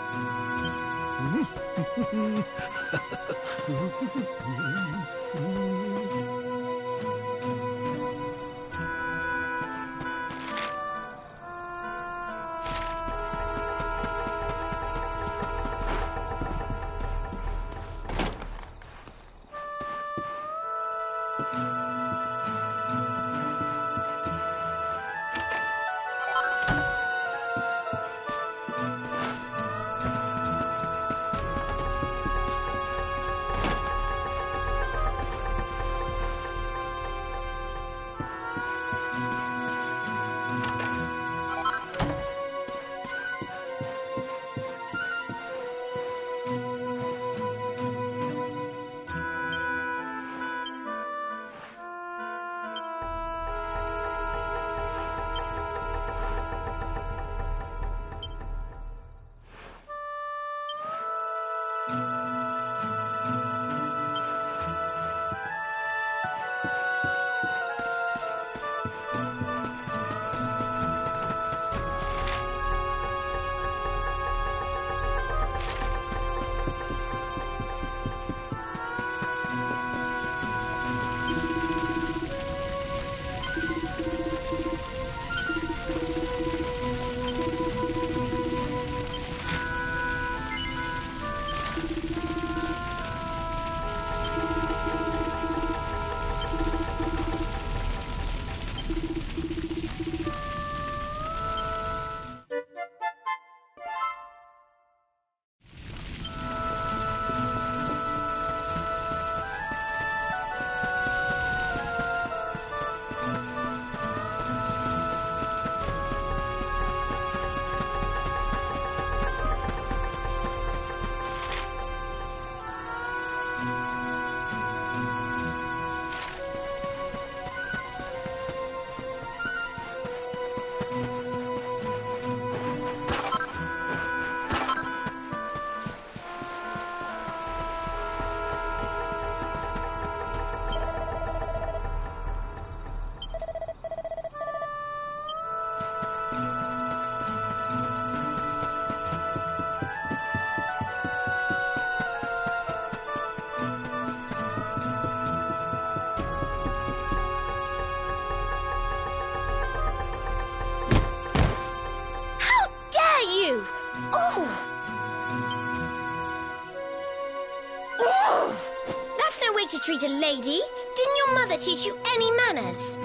To treat a lady? Didn't your mother teach you any manners?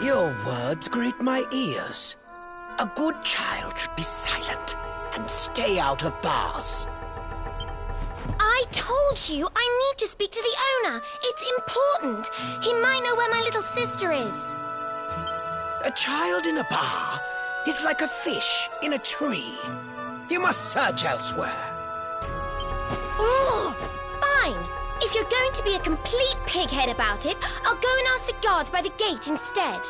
Your words greet my ears. A good child should be silent and stay out of bars. I I told you I need to speak to the owner. It's important. He might know where my little sister is. A child in a bar is like a fish in a tree. You must search elsewhere. Oh, fine. If you're going to be a complete pighead about it, I'll go and ask the guards by the gate instead.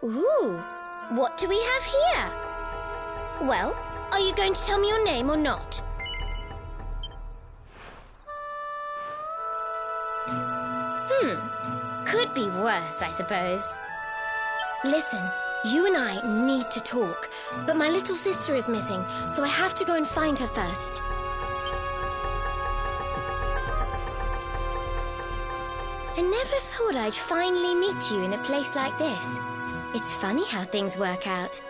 Ooh, what do we have here? Well, are you going to tell me your name or not? Could be worse, I suppose. Listen, you and I need to talk, but my little sister is missing, so I have to go and find her first. I never thought I'd finally meet you in a place like this. It's funny how things work out.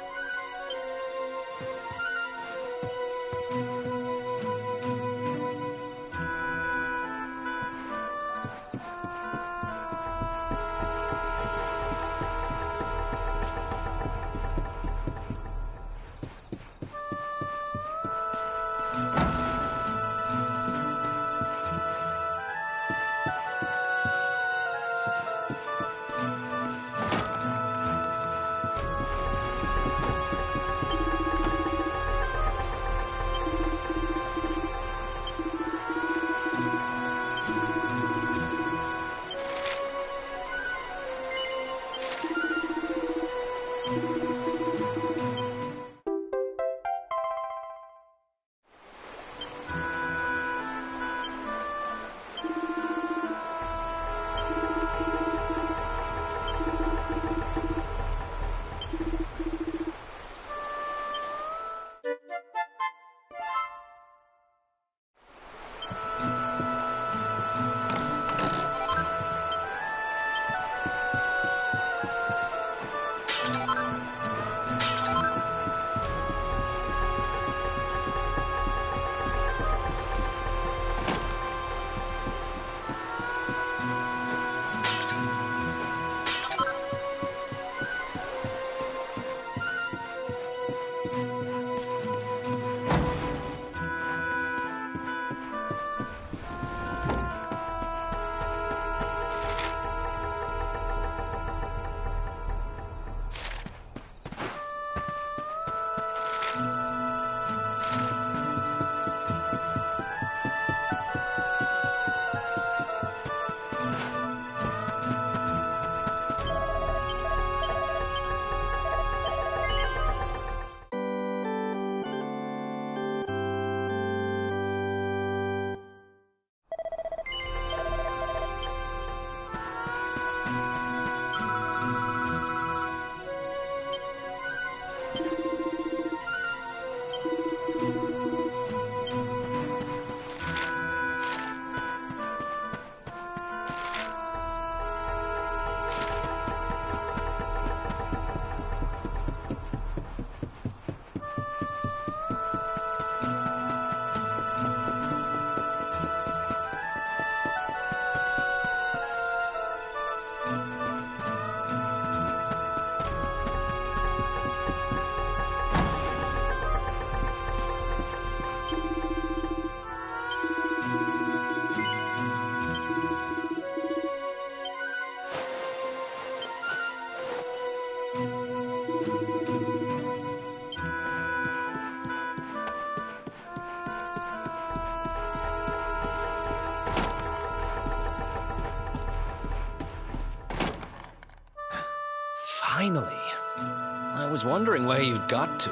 Finally. I was wondering where you'd got to.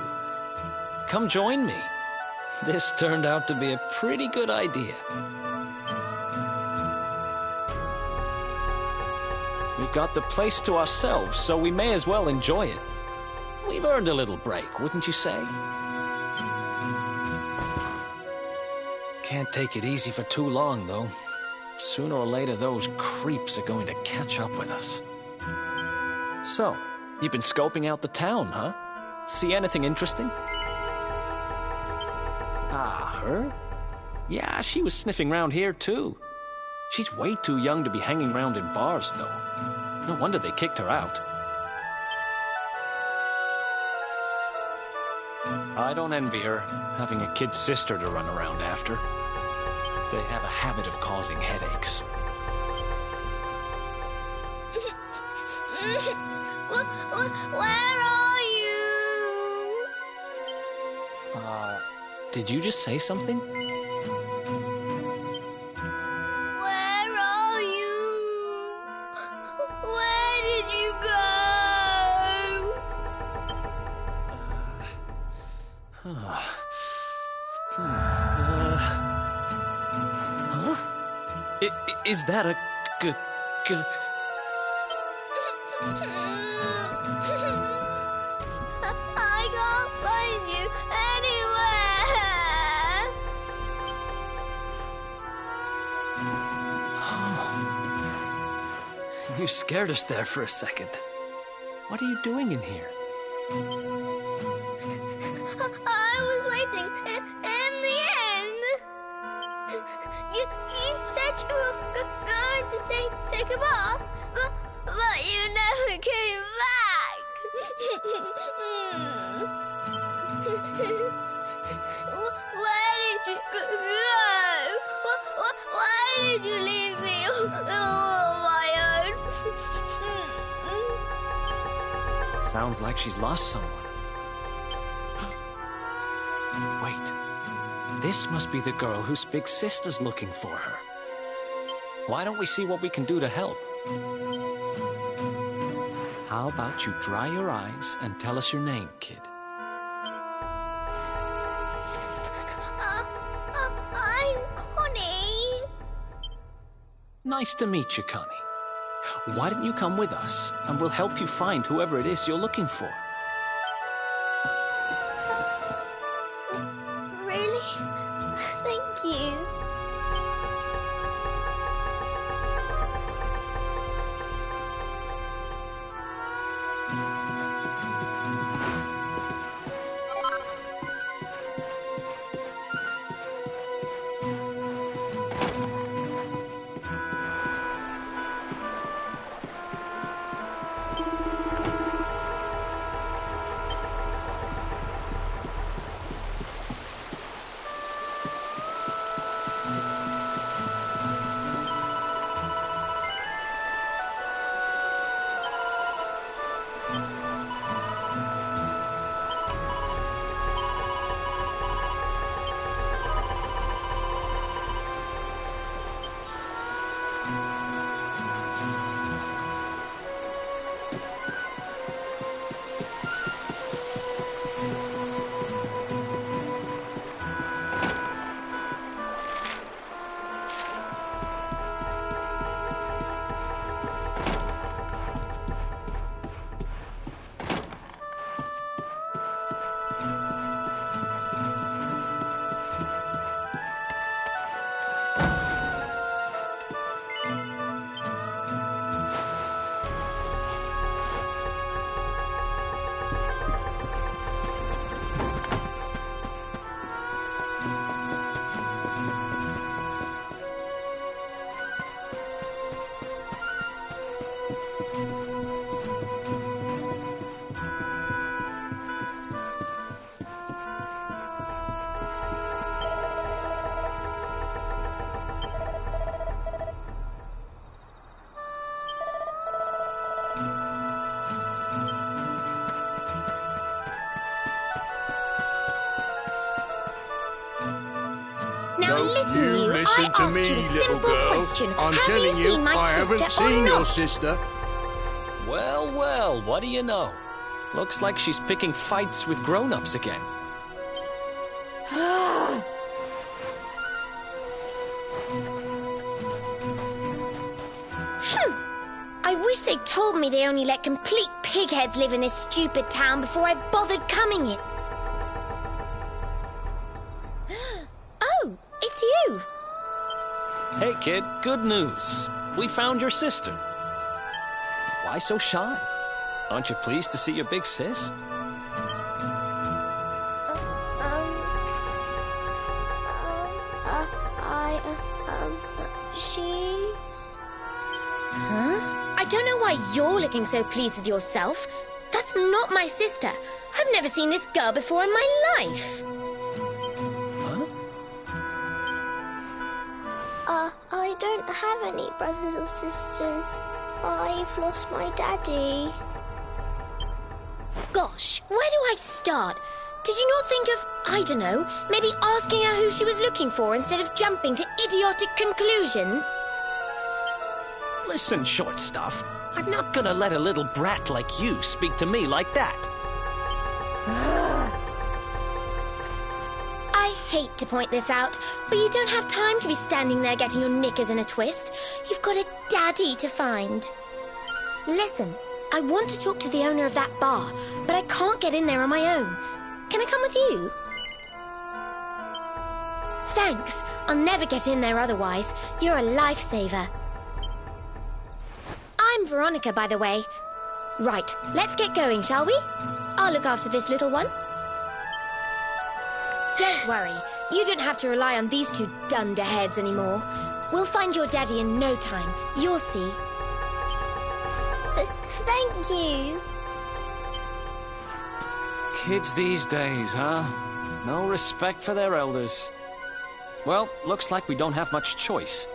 Come join me. This turned out to be a pretty good idea. We've got the place to ourselves, so we may as well enjoy it. We've earned a little break, wouldn't you say? Can't take it easy for too long, though. Sooner or later, those creeps are going to catch up with us. So, you've been scoping out the town, huh? See anything interesting? Ah, her? Yeah, she was sniffing around here, too. She's way too young to be hanging around in bars, though. No wonder they kicked her out. I don't envy her, having a kid sister to run around after. They have a habit of causing headaches. Where are you? Did you just say something? Where are you? Where did you go? Huh? Is that a I can't find you anywhere. You scared us there for a second. What are you doing in here? I was waiting in the end. You said you were going to take a bath, but you never came back. Where did you go? Why did you leave me all on my own? Sounds like she's lost someone. Wait. This must be the girl whose big sister's looking for her. Why don't we see what we can do to help? How about you dry your eyes and tell us your name, kid? I'm Connie. Nice to meet you, Connie. Why don't you come with us, and we'll help you find whoever it is you're looking for. Really? Thank you. Now listen, You I listen to asked me, you a little simple girl. question. I'm Have telling you you, seen my I haven't sister or seen your not? sister. Well, well, what do you know? Looks like she's picking fights with grown-ups again. I wish they told me they only let complete pigheads live in this stupid town before I bothered coming here. Oh, it's you. Hey, kid, good news. We found your sister. Why so shy? Aren't you pleased to see your big sis? She... Huh? I don't know why you're looking so pleased with yourself. That's not my sister. I've never seen this girl before in my life. I don't have any brothers or sisters. I've lost my daddy. Gosh, where do I start? Did you not think of, I don't know, maybe asking her who she was looking for instead of jumping to idiotic conclusions? Listen, short stuff. I'm not gonna let a little brat like you speak to me like that. I hate to point this out, but you don't have time to be standing there getting your knickers in a twist. You've got a daddy to find. Listen, I want to talk to the owner of that bar, but I can't get in there on my own. Can I come with you? Thanks. I'll never get in there otherwise. You're a lifesaver. I'm Veronica, by the way. Right, let's get going, shall we? I'll look after this little one. Don't worry. You don't have to rely on these two dunderheads anymore. We'll find your daddy in no time. You'll see. Thank you. Kids these days, huh? No respect for their elders. Well, looks like we don't have much choice.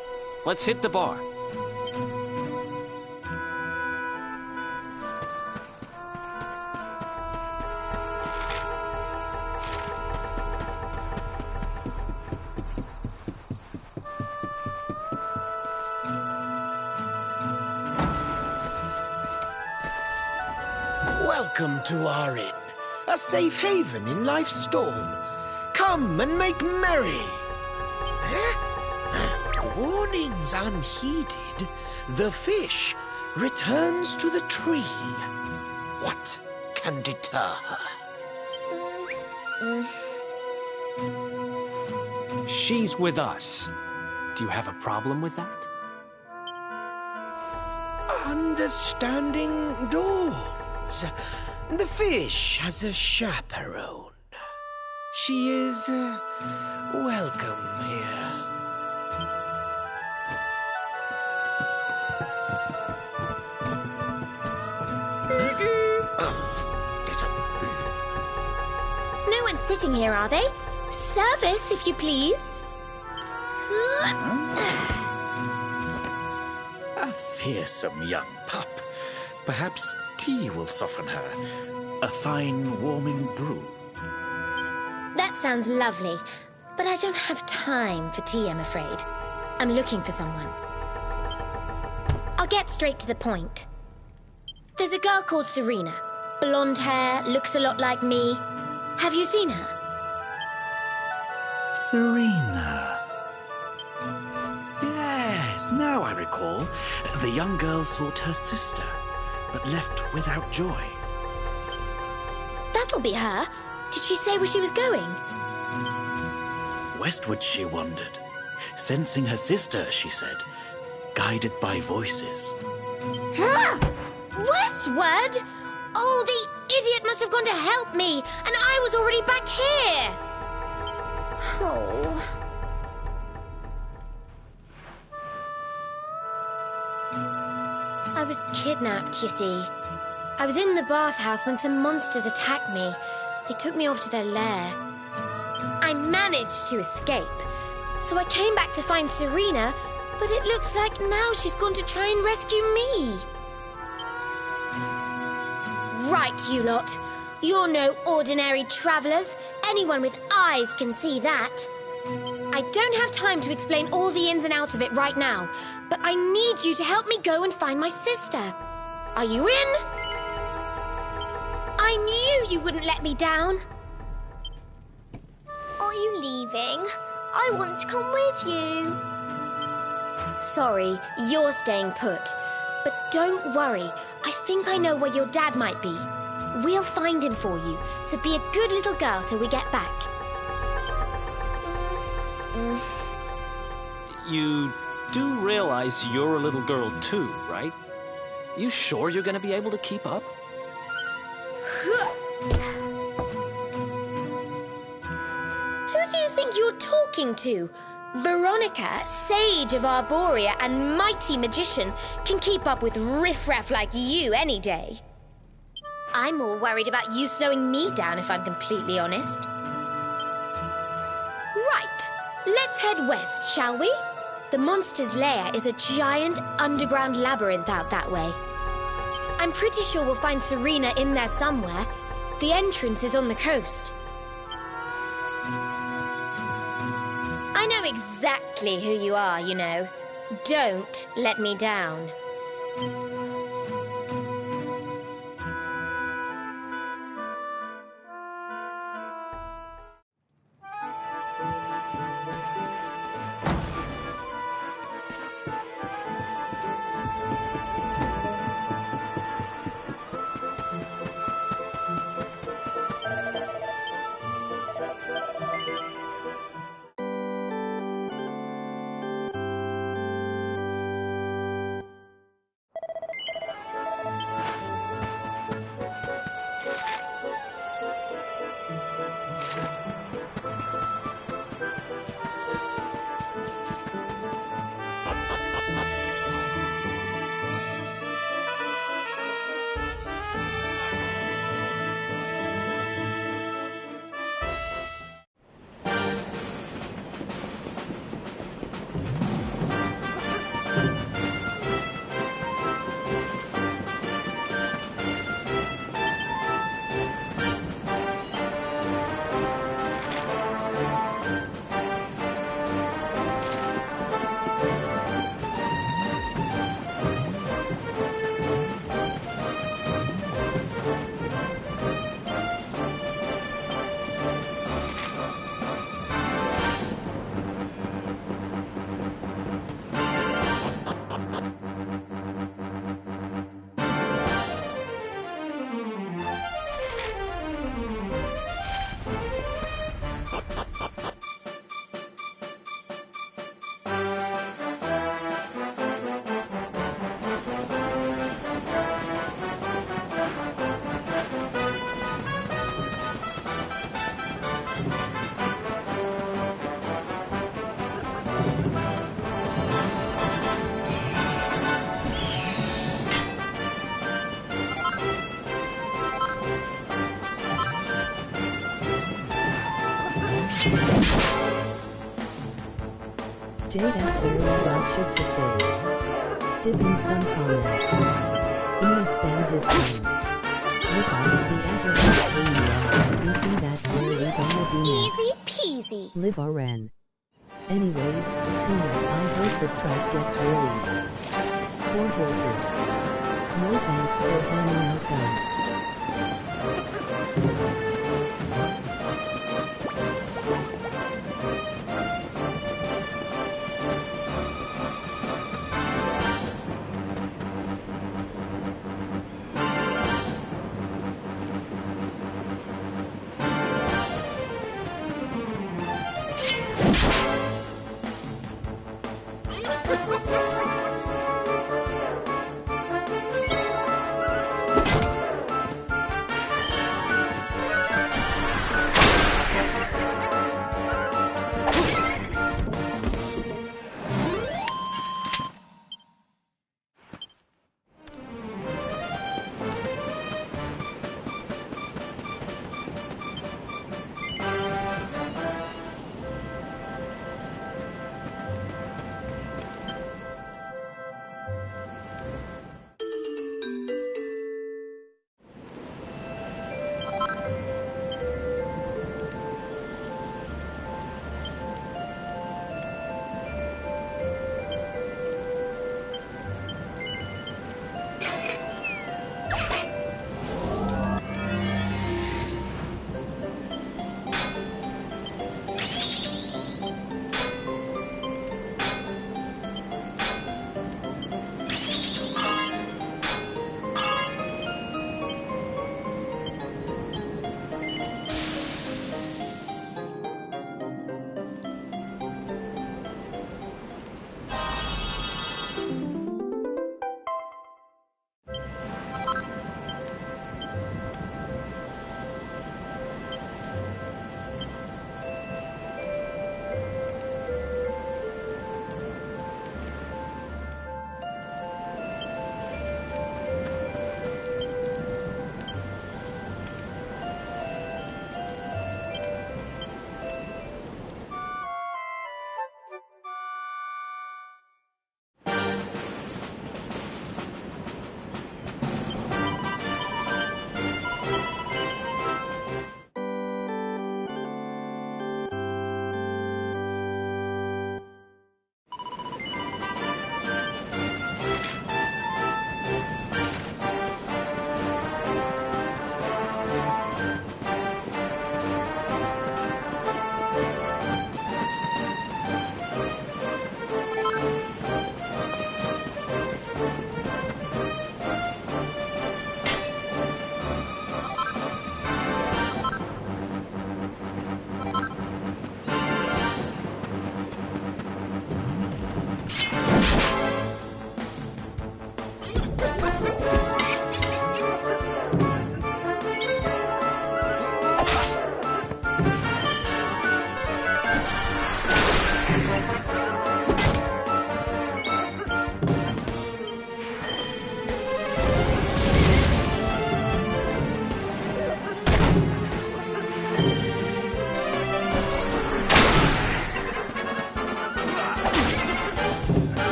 Let's hit the bar. Welcome to our inn, a safe haven in life's storm. Come and make merry. Warnings unheeded, the fish returns to the tree. What can deter her? She's with us. Do you have a problem with that? Understanding dawns. The fish has a chaperone. She is welcome here. No one's sitting here, are they? Service, if you please. A fearsome young pup. Perhaps tea will soften her. A fine, warming brew. That sounds lovely, but I don't have time for tea, I'm afraid. I'm looking for someone. I'll get straight to the point. There's a girl called Serena. Blonde hair, looks a lot like me. Have you seen her? Serena. Yes, now I recall. The young girl sought her sister, but left without joy. That'll be her. Did she say where she was going? Westward she wandered, sensing her sister, she said, guided by voices. Huh? Westward? Oh, the idiot must have gone to help me, and I was already back here. Oh. I was kidnapped, you see. I was in the bathhouse when some monsters attacked me. They took me off to their lair. I managed to escape, so I came back to find Serena, but it looks like now she's gone to try and rescue me. Right, you lot. You're no ordinary travelers. Anyone with eyes can see that. I don't have time to explain all the ins and outs of it right now, but I need you to help me go and find my sister. Are you in? I knew you wouldn't let me down. Are you leaving? I want to come with you. Sorry, you're staying put. But don't worry, I think I know where your dad might be. We'll find him for you, so be a good little girl till we get back. You do realize you're a little girl too, right? You sure you're gonna be able to keep up? Who do you think you're talking to? Veronica, sage of Arborea and mighty magician, can keep up with riffraff like you any day. I'm more worried about you slowing me down, if I'm completely honest. Right, let's head west, shall we? The monster's lair is a giant underground labyrinth out that way. I'm pretty sure we'll find Serena in there somewhere. The entrance is on the coast. I know exactly who you are, you know. Don't let me down. Jade has very lot shit to say. Skipping some comments. He will spend his time. Look out at the address screen. You see that's where we gonna be next. Easy peasy. Live or Ren. Anyways, see ya. I hope the track gets released. 4 horses. No thanks for hanging out, guys.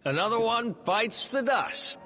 Another one bites the dust.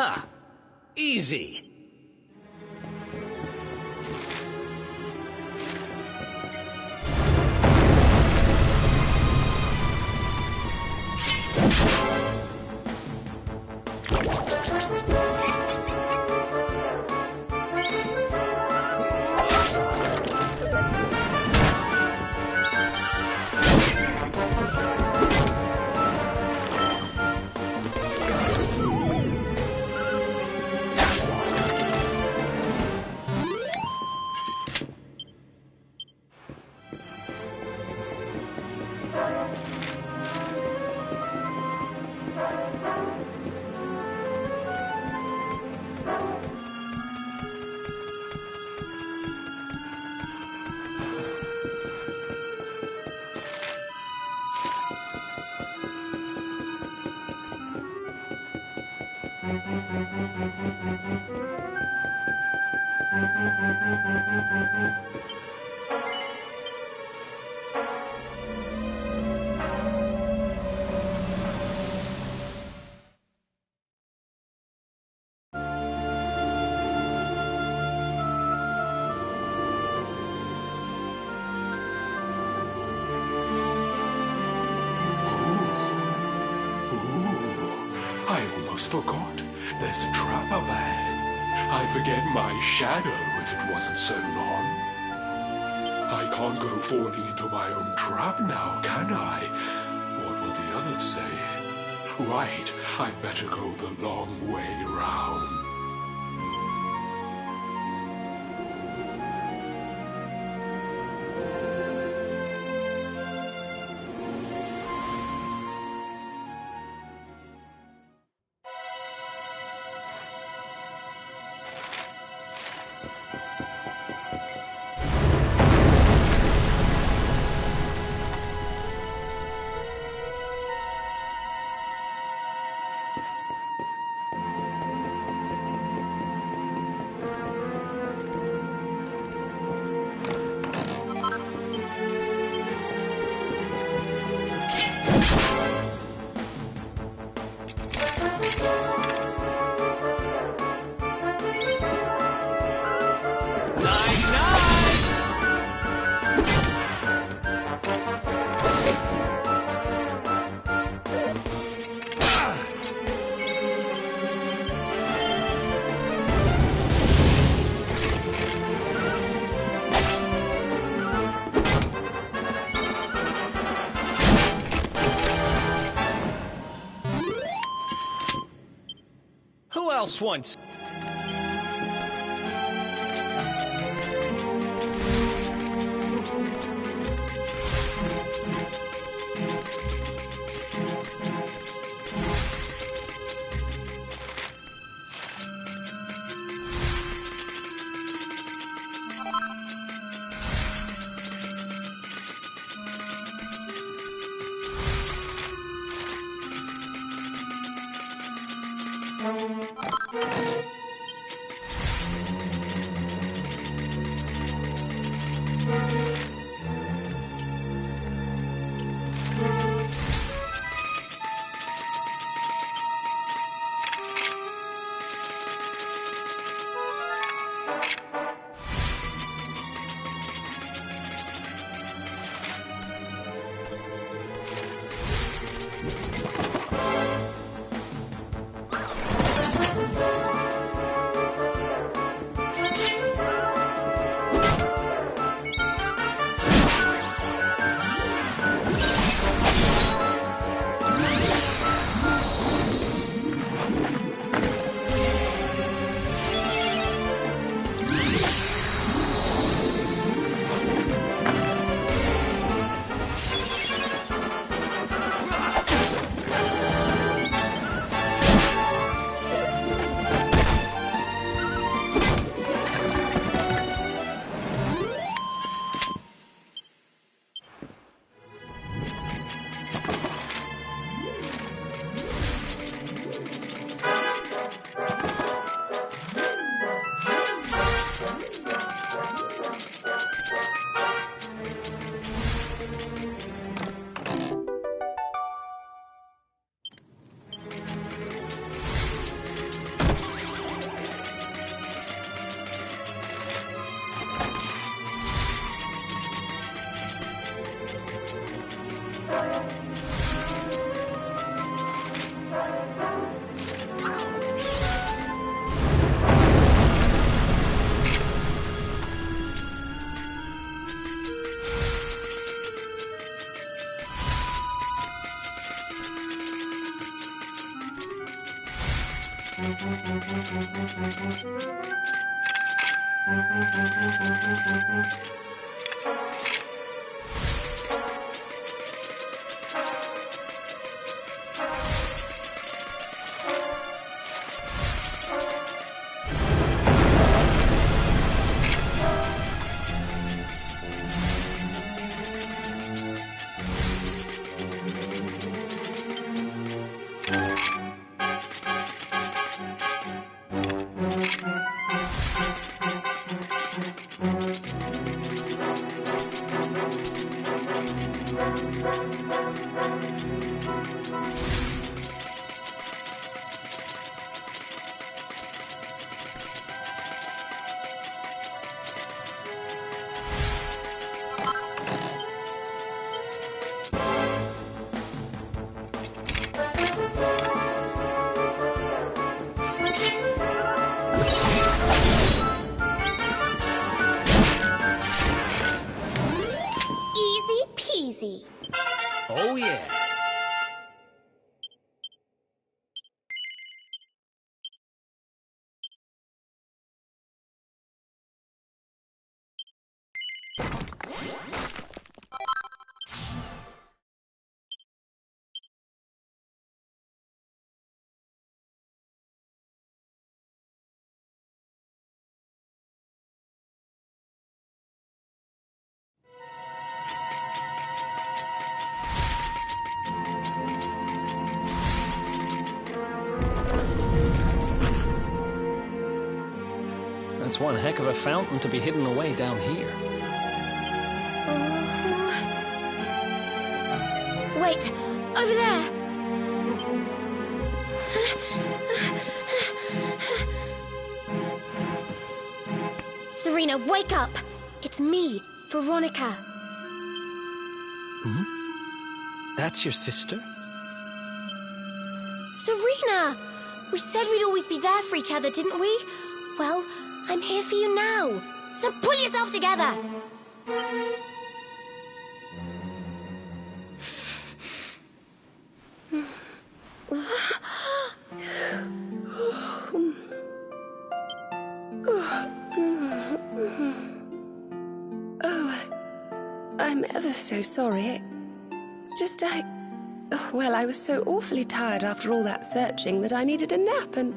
Ha! Easy. Forgot. There's a trap up ahead. I'd forget my shadow if it wasn't sewn on. I can't go falling into my own trap now, can I? What will the others say? Right, I'd better go the long way round. else once. Oh, yeah. That's one heck of a fountain to be hidden away down here. Wait, over there! Serena, wake up! It's me, Veronica. Hmm? That's your sister? Serena! We said we'd always be there for each other, didn't we? Well, I'm here for you now. So pull yourself together! I'm ever so sorry. It's just well, I was so awfully tired after all that searching that I needed a nap and...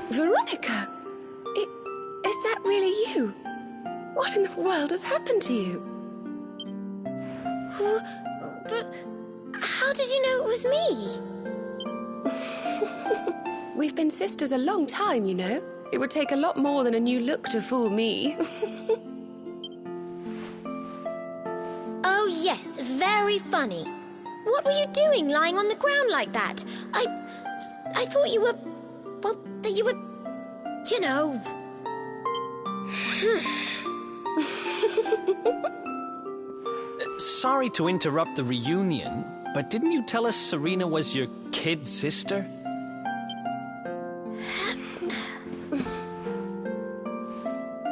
Veronica! Is that really you? What in the world has happened to you? But how did you know it was me? We've been sisters a long time, you know. It would take a lot more than a new look to fool me. Oh, yes, very funny. What were you doing lying on the ground like that? I thought you were... well, that you were... you know... Sorry to interrupt the reunion, but didn't you tell us Serena was your kid sister?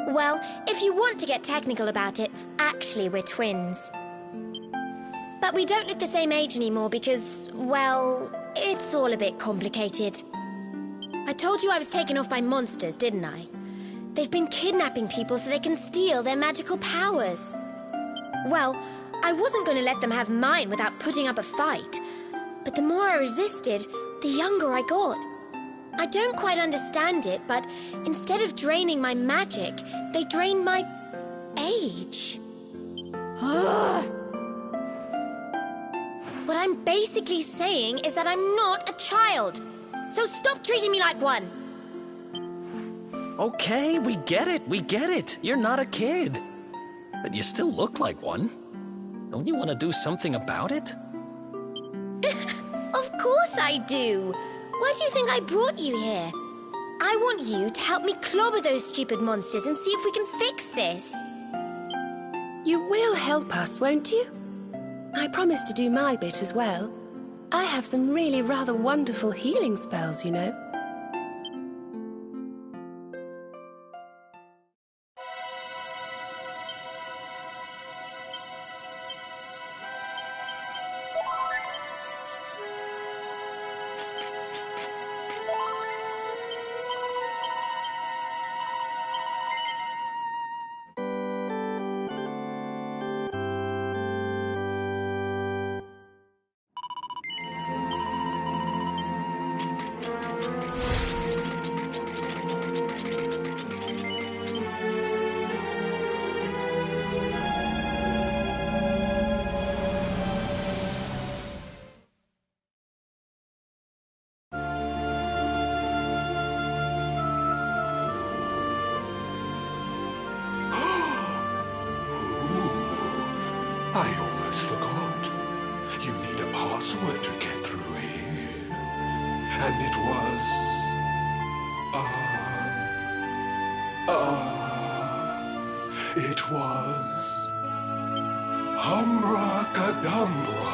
Well, if you want to get technical about it, actually we're twins. But we don't look the same age anymore because, well, it's all a bit complicated. I told you I was taken off by monsters, didn't I? They've been kidnapping people so they can steal their magical powers. Well, I wasn't going to let them have mine without putting up a fight. But the more I resisted, the younger I got. I don't quite understand it, but instead of draining my magic, they drain my age. What I'm basically saying is that I'm not a child. So stop treating me like one. Okay, we get it. You're not a kid. But you still look like one. Don't you want to do something about it? Of course I do. Why do you think I brought you here? I want you to help me clobber those stupid monsters and see if we can fix this. You will help us, won't you? I promise to do my bit as well. I have some really rather wonderful healing spells, you know. I almost forgot. You need a password to get through here. And it was... it was... Humbracadabra.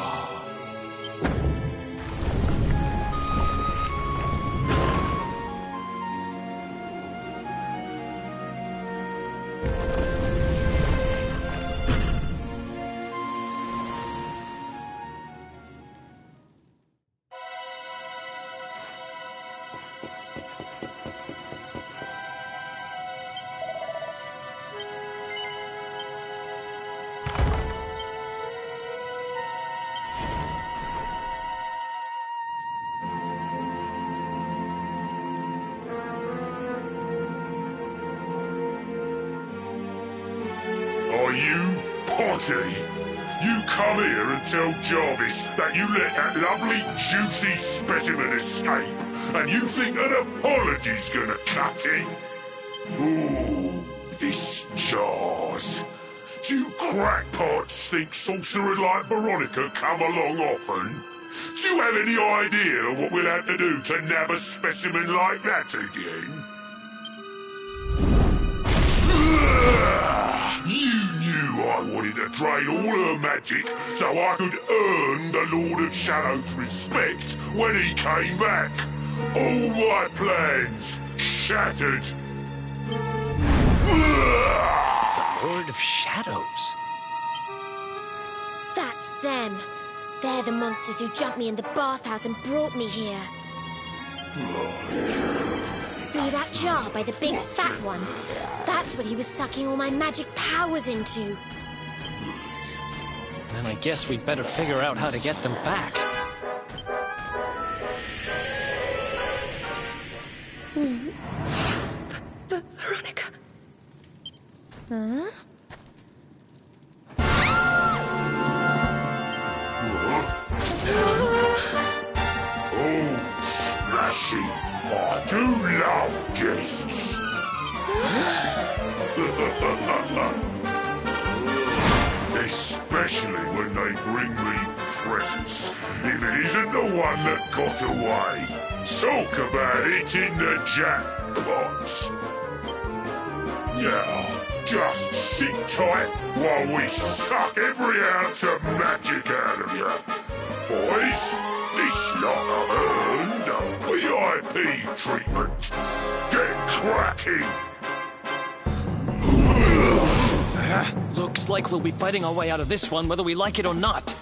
Are you potty? You come here and tell Jarvis that you let that lovely, juicy specimen escape, and you think an apology's gonna cut it? Ooh, this jars. Do you crackpots think sorcerers like Veronica come along often? Do you have any idea what we'll have to do to nab a specimen like that again? You knew I wanted to drain all her magic so I could earn the Lord of Shadow's respect when he came back. All my plans shattered. The Lord of Shadows? That's them. They're the monsters who jumped me in the bathhouse and brought me here. See that jar by the big fat one? That's what he was sucking all my magic powers into. Then I guess we'd better figure out how to get them back. Veronica. Huh? Oh, Splashy, I do love guests. Especially when they bring me presents, if it isn't the one that got away. Talk about it in the jackpot. Now, just sit tight while we suck every ounce of magic out of you. Boys, this lot earned a VIP treatment. Get cracking. Looks like we'll be fighting our way out of this one, whether we like it or not.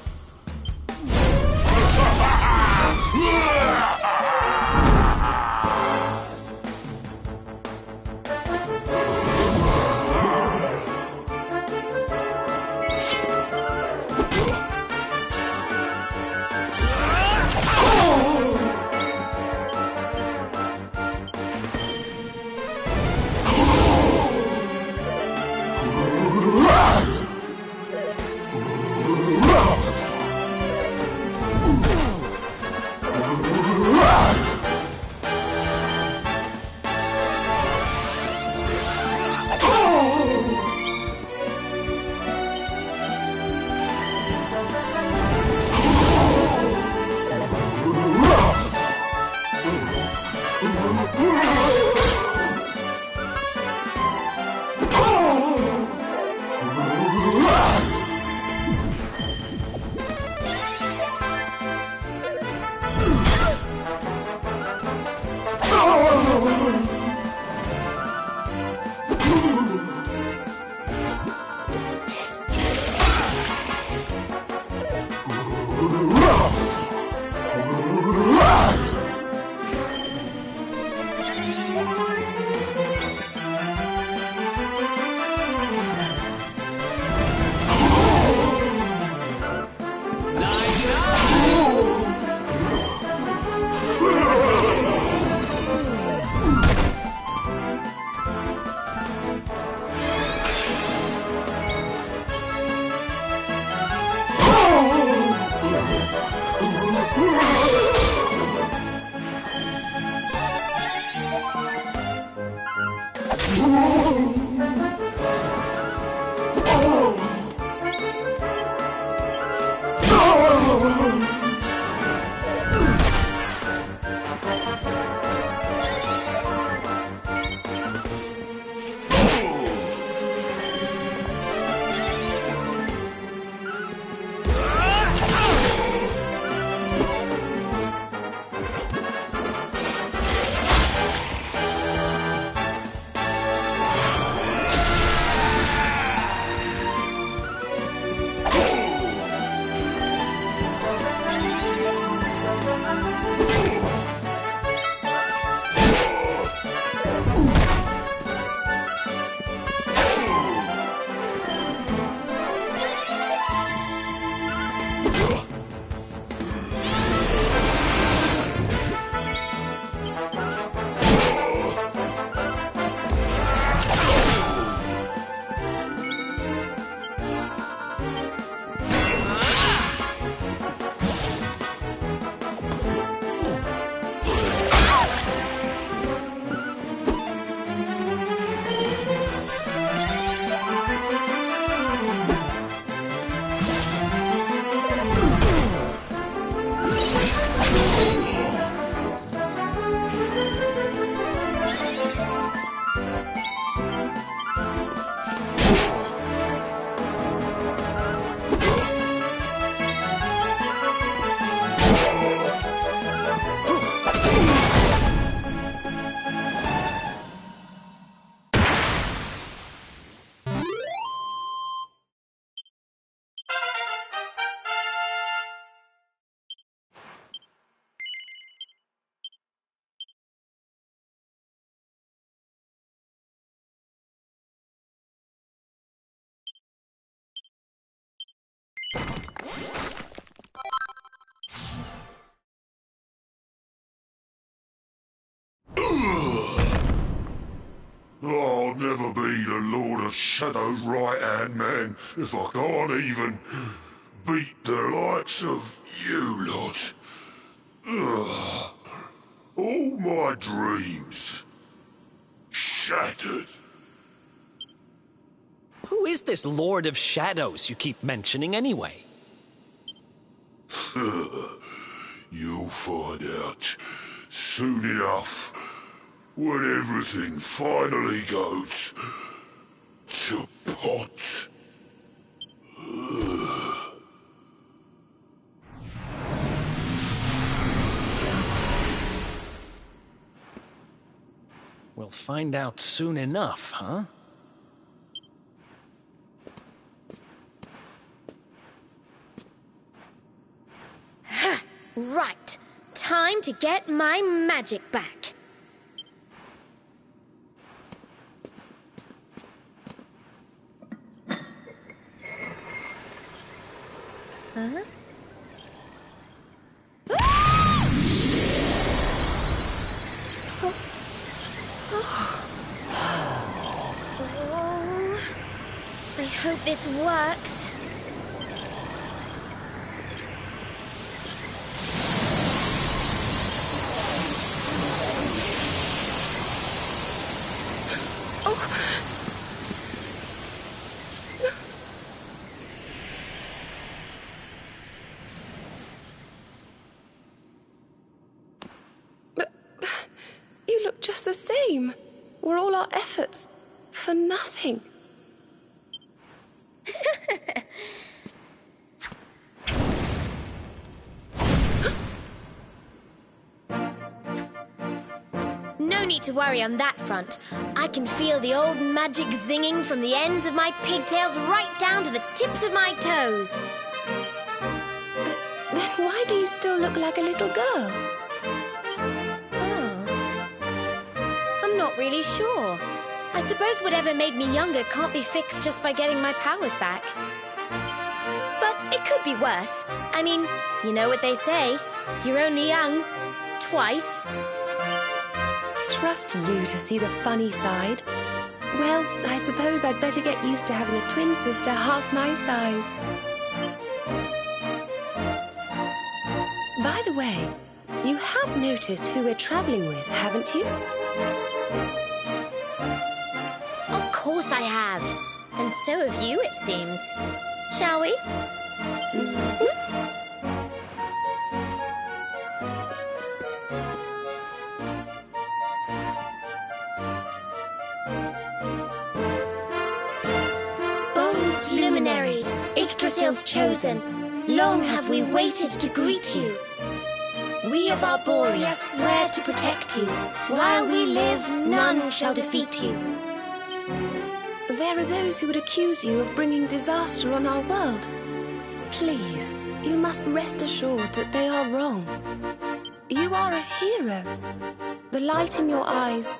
I'll never be the Lord of Shadow's right-hand man if I can't even beat the likes of you lot. Ugh. All my dreams shattered. Who is this Lord of Shadows you keep mentioning anyway? You'll find out soon enough when everything finally goes to pot. We'll find out soon enough, huh? Right. Time to get my magic back. Huh? I hope this works. You look just the same. Were all our efforts for nothing? No need to worry on that front. I can feel the old magic zinging from the ends of my pigtails right down to the tips of my toes. Then why do you still look like a little girl? I'm not really sure. I suppose whatever made me younger can't be fixed just by getting my powers back. But it could be worse. I mean, you know what they say. You're only young. Twice. Trust you to see the funny side. Well, I suppose I'd better get used to having a twin sister half my size. By the way, you have noticed who we're traveling with, haven't you? Of course I have. And so have you, it seems. Shall we? Bold luminary, Yggdrasil's chosen, long have we waited to greet you. We of Arborea swear to protect you. While we live, none shall defeat you. There are those who would accuse you of bringing disaster on our world. Please, you must rest assured that they are wrong. You are a hero. The light in your eyes,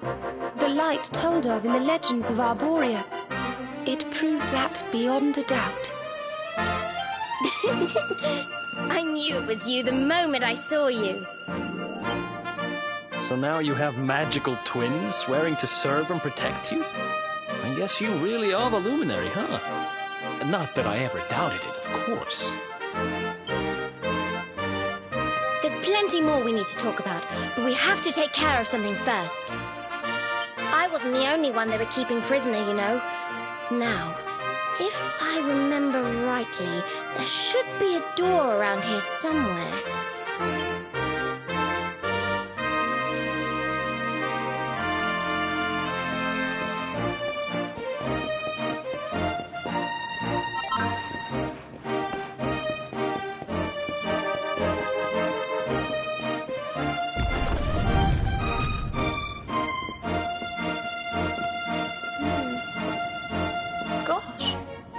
the light told of in the legends of Arborea, it proves that beyond a doubt. I knew it was you the moment I saw you. So now you have magical twins swearing to serve and protect you? I guess you really are the luminary, huh? Not that I ever doubted it, of course. There's plenty more we need to talk about, but we have to take care of something first. I wasn't the only one they were keeping prisoner, you know. Now, if I remember rightly, there should be a door around here somewhere. Gosh,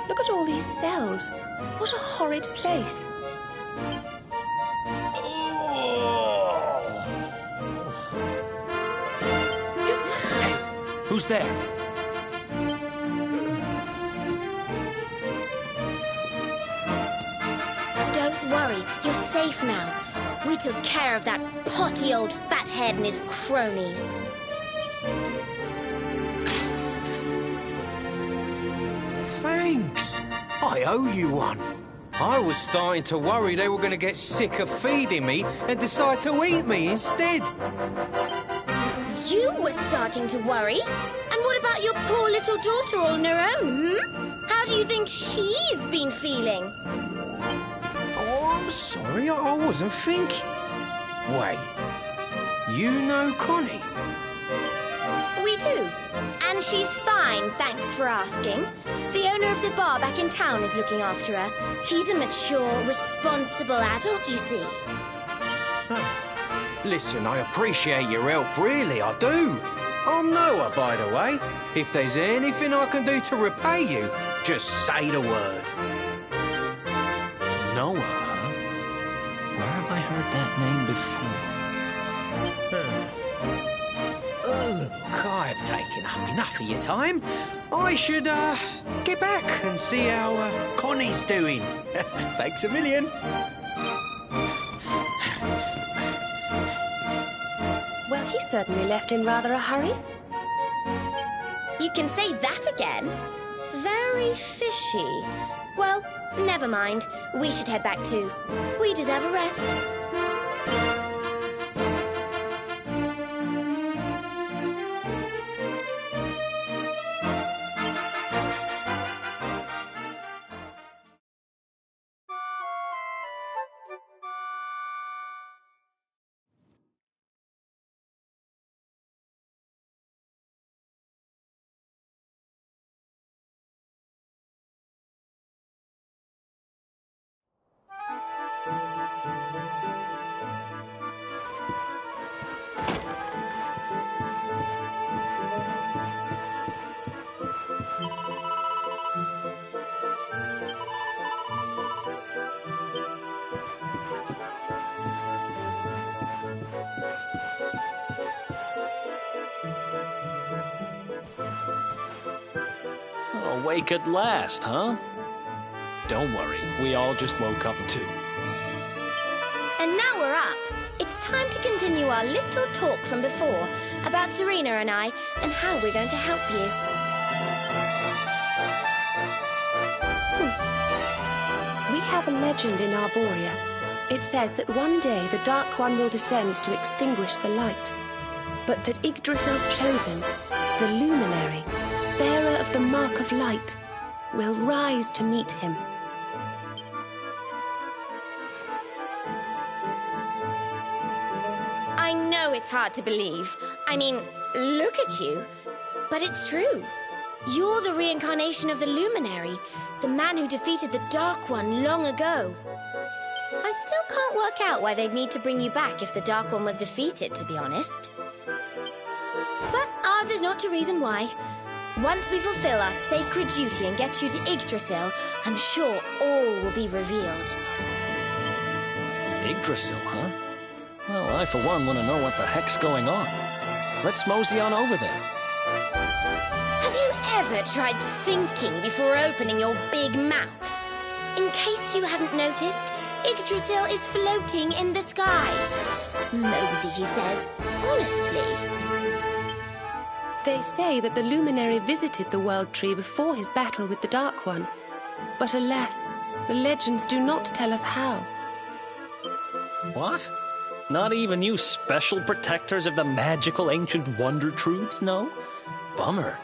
look at all these cells. What a horrid place. Who's there? Don't worry, you're safe now. We took care of that potty old fathead and his cronies. I owe you one. I was starting to worry they were going to get sick of feeding me and decide to eat me instead. You were starting to worry? And what about your poor little daughter all on her own, How do you think she's been feeling? Oh, I'm sorry, I wasn't thinking. Wait, you know Connie? We do. And she's fine, thanks for asking. The owner of the bar back in town is looking after her. He's a mature, responsible adult, you see. Listen, I appreciate your help, really, I do. I'm Noah, by the way. If there's anything I can do to repay you, just say the word. Noah, huh? Where have I heard that name before? Look, I've taken up enough of your time. I should, get back and see how, Connie's doing. Thanks a million. Well, he certainly left in rather a hurry. You can say that again. Very fishy. Well, never mind. We should head back too. We deserve a rest. Awake at last, huh? Don't worry, we all just woke up too. And now we're up. It's time to continue our little talk from before about Serena and I and how we're going to help you. We have a legend in Arborea. It says that one day the Dark One will descend to extinguish the light, but that Yggdrasil's chosen, the Luminary, bearer of the Mark of Light, will rise to meet him. I know it's hard to believe. I mean, look at you. But it's true. You're the reincarnation of the Luminary, the man who defeated the Dark One long ago. I still can't work out why they'd need to bring you back if the Dark One was defeated, to be honest. But ours is not to reason why. Once we fulfill our sacred duty and get you to Yggdrasil, I'm sure all will be revealed. Yggdrasil, huh? Well, I for one want to know what the heck's going on. Let's mosey on over there. Have you ever tried thinking before opening your big mouth? In case you hadn't noticed, Yggdrasil is floating in the sky. Nosy, he says. Honestly. They say that the Luminary visited the World Tree before his battle with the Dark One. But alas, the legends do not tell us how. What? Not even you special protectors of the magical ancient wonder truths know? Bummer.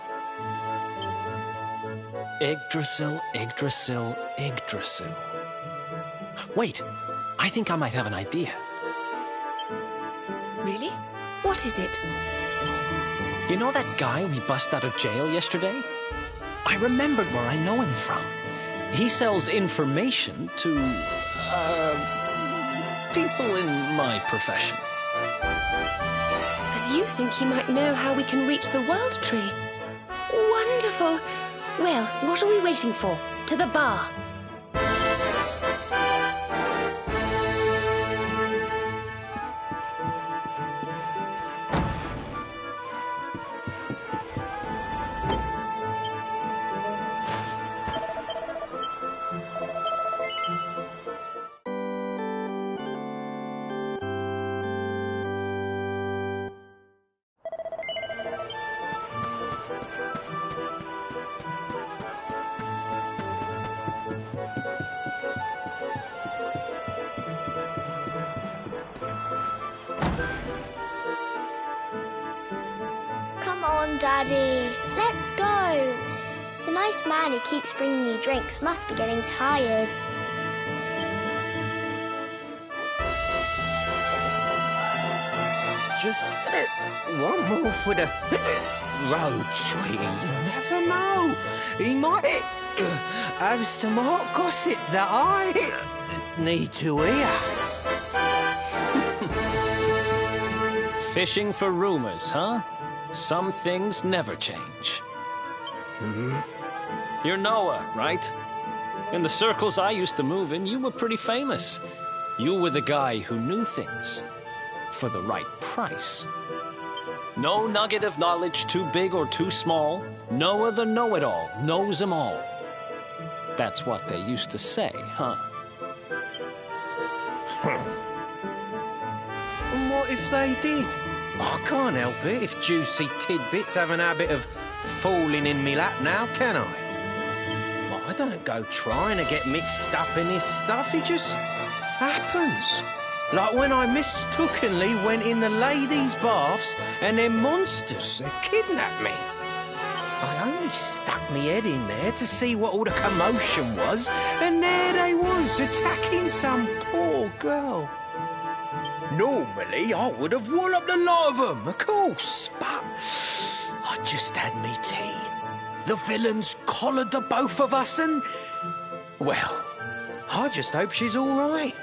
Yggdrasil, Yggdrasil, Yggdrasil. Wait, I think I might have an idea. Really? What is it? You know that guy we bust out of jail yesterday? I remembered where I know him from. He sells information to, people in my profession. And you think he might know how we can reach the World Tree? Wonderful! Well, what are we waiting for? To the bar! on, Daddy. Let's go. The nice man who keeps bringing you drinks must be getting tired. Just one more for the road, sweetie. You never know. He might have some hot gossip that I need to hear. Fishing for rumors, huh? Some things never change. You're Noah, right? In the circles I used to move in, you were pretty famous. You were the guy who knew things for the right price. No nugget of knowledge too big or too small. Noah the know-it-all knows them all. That's what they used to say, huh? And what if they did? I can't help it if juicy tidbits have an habit of falling in me lap now, can I? I don't go trying to get mixed up in this stuff, it just happens. Like when I mistakenly went in the ladies' baths and them monsters, they kidnapped me. I only stuck me head in there to see what all the commotion was, and there they was, attacking some poor girl. Normally, I would have walloped the lot of them, of course, but I just had me tea. The villains collared the both of us and... well, I just hope she's all right.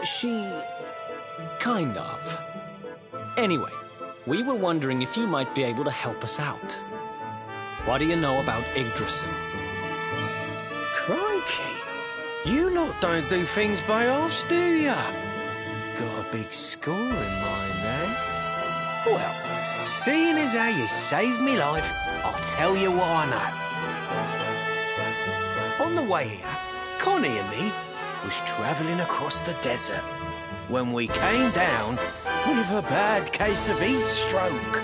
She... kind of. Anyway, we were wondering if you might be able to help us out. What do you know about Yggdrasil? Crikey, you lot don't do things by halves, do ya? Got a big score in mind, eh? Well, seeing as how you saved me life, I'll tell you what I know. On the way here, Connie and me was travelling across the desert when we came down with a bad case of heat stroke.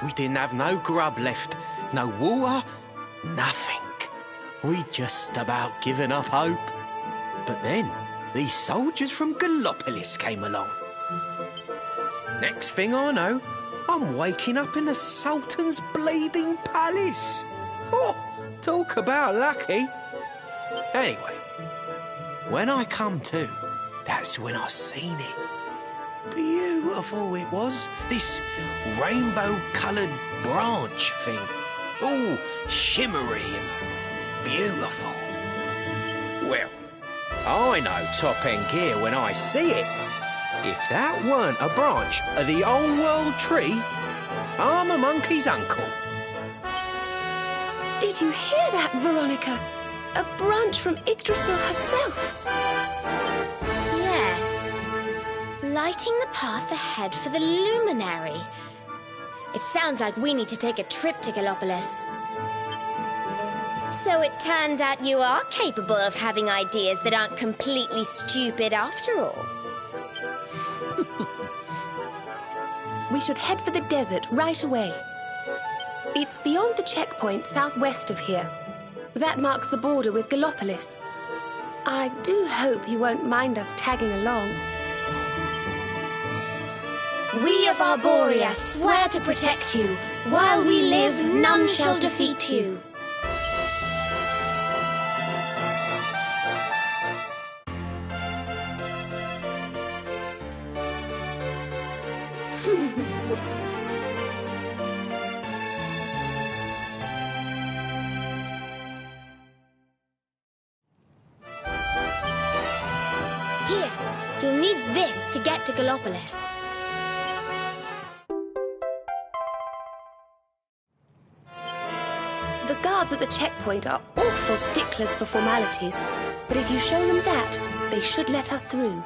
We didn't have no grub left, no water, nothing. We'd just about given up hope. But then, these soldiers from Gallopolis came along. Next thing I know, I'm waking up in the Sultan's bleeding palace. Oh, talk about lucky. Anyway, when I come to, that's when I seen it. Beautiful it was, this rainbow-coloured branch thing. All shimmery and beautiful. Well, I know top-end gear when I see it. If that weren't a branch of the old world tree, I'm a monkey's uncle. Did you hear that, Veronica? A branch from Yggdrasil herself. Yes. Lighting the path ahead for the luminary. It sounds like we need to take a trip to Gallopolis. So it turns out you are capable of having ideas that aren't completely stupid after all. We should head for the desert right away. It's beyond the checkpoint southwest of here. That marks the border with Gallopolis. I do hope you won't mind us tagging along. We of Arborea swear to protect you. While we live, none shall defeat you. Here, you'll need this to get to Gallopolis. The guards at the checkpoint are awful sticklers for formalities, but if you show them that, they should let us through.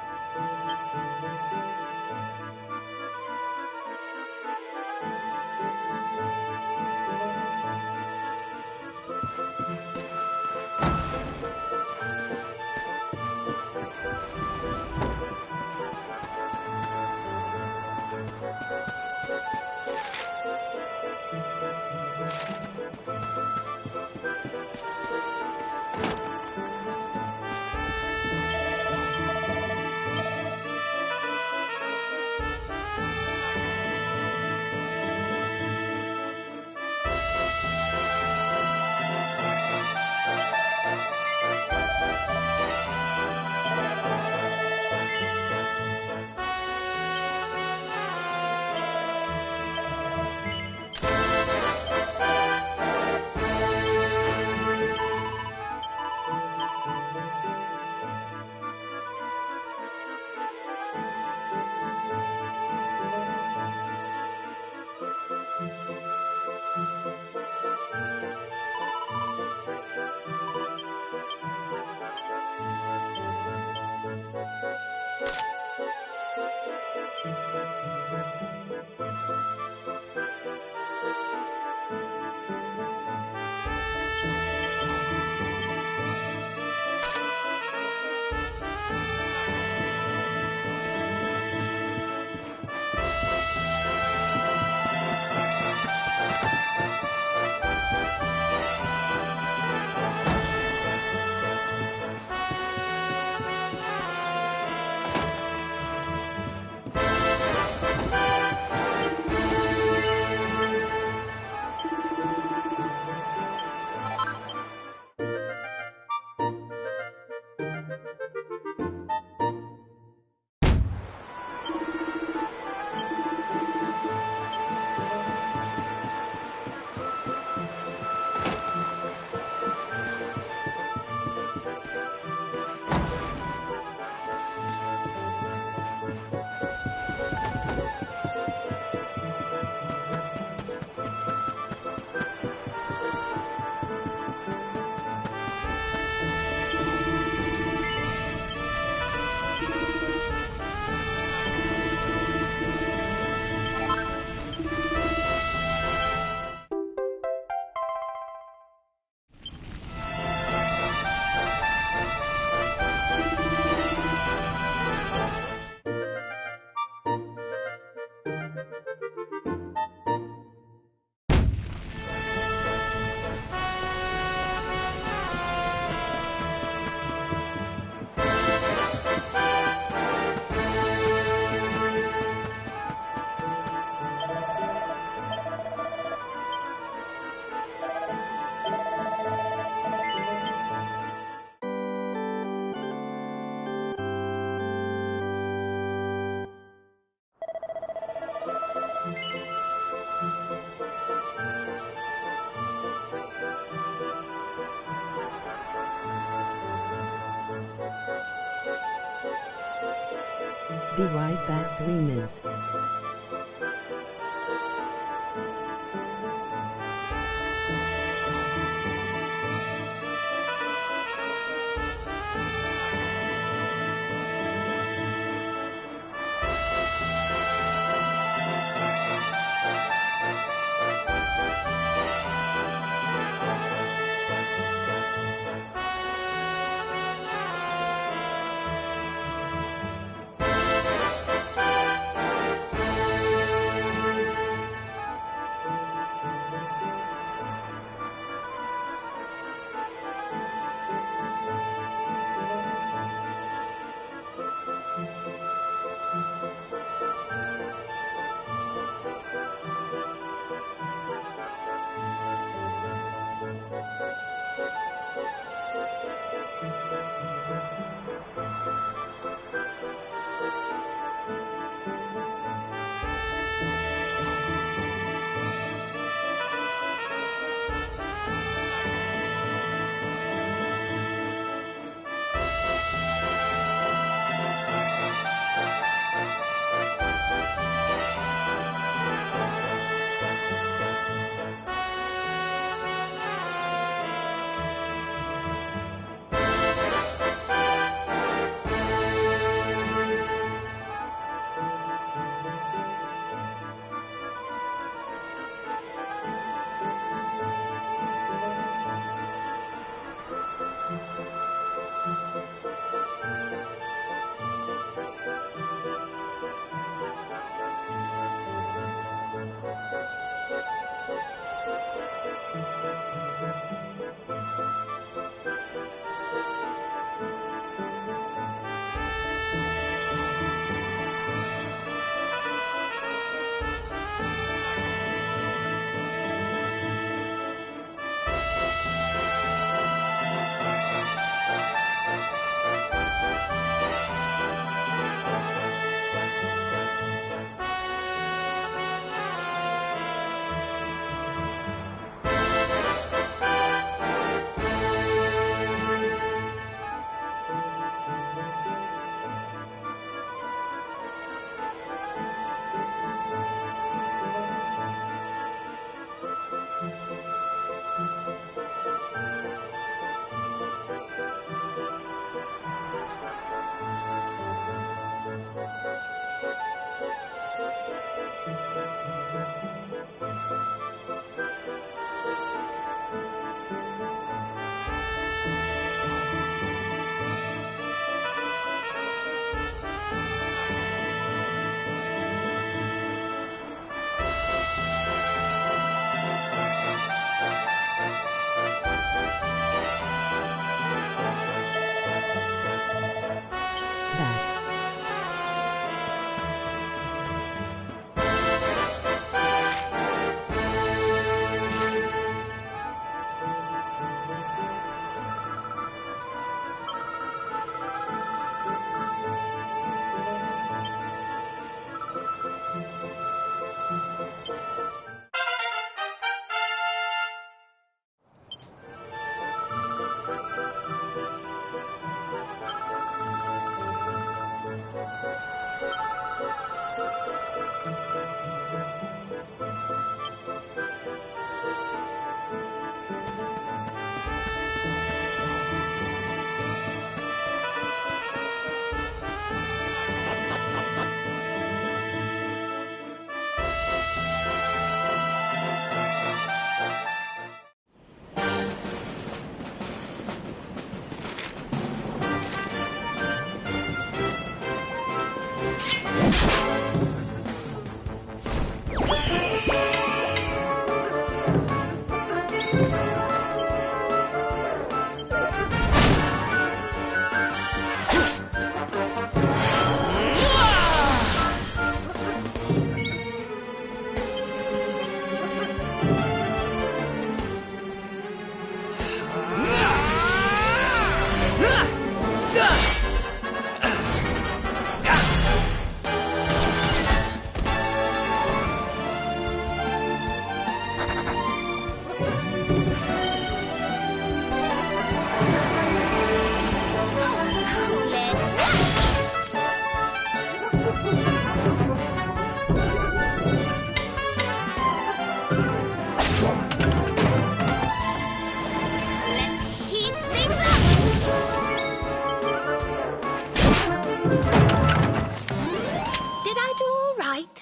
Be right back, 3 minutes. Let's heat things up! Did I do all right?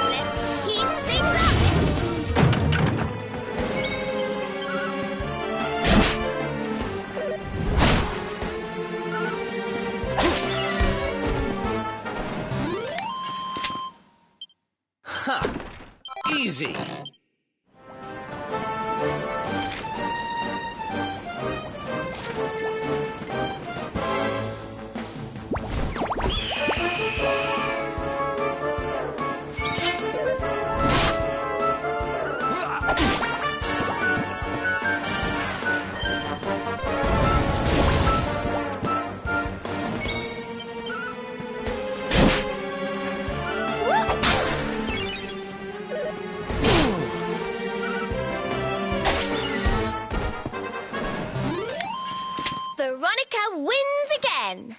Let's heat things up! Ha! Easy. Veronica wins again!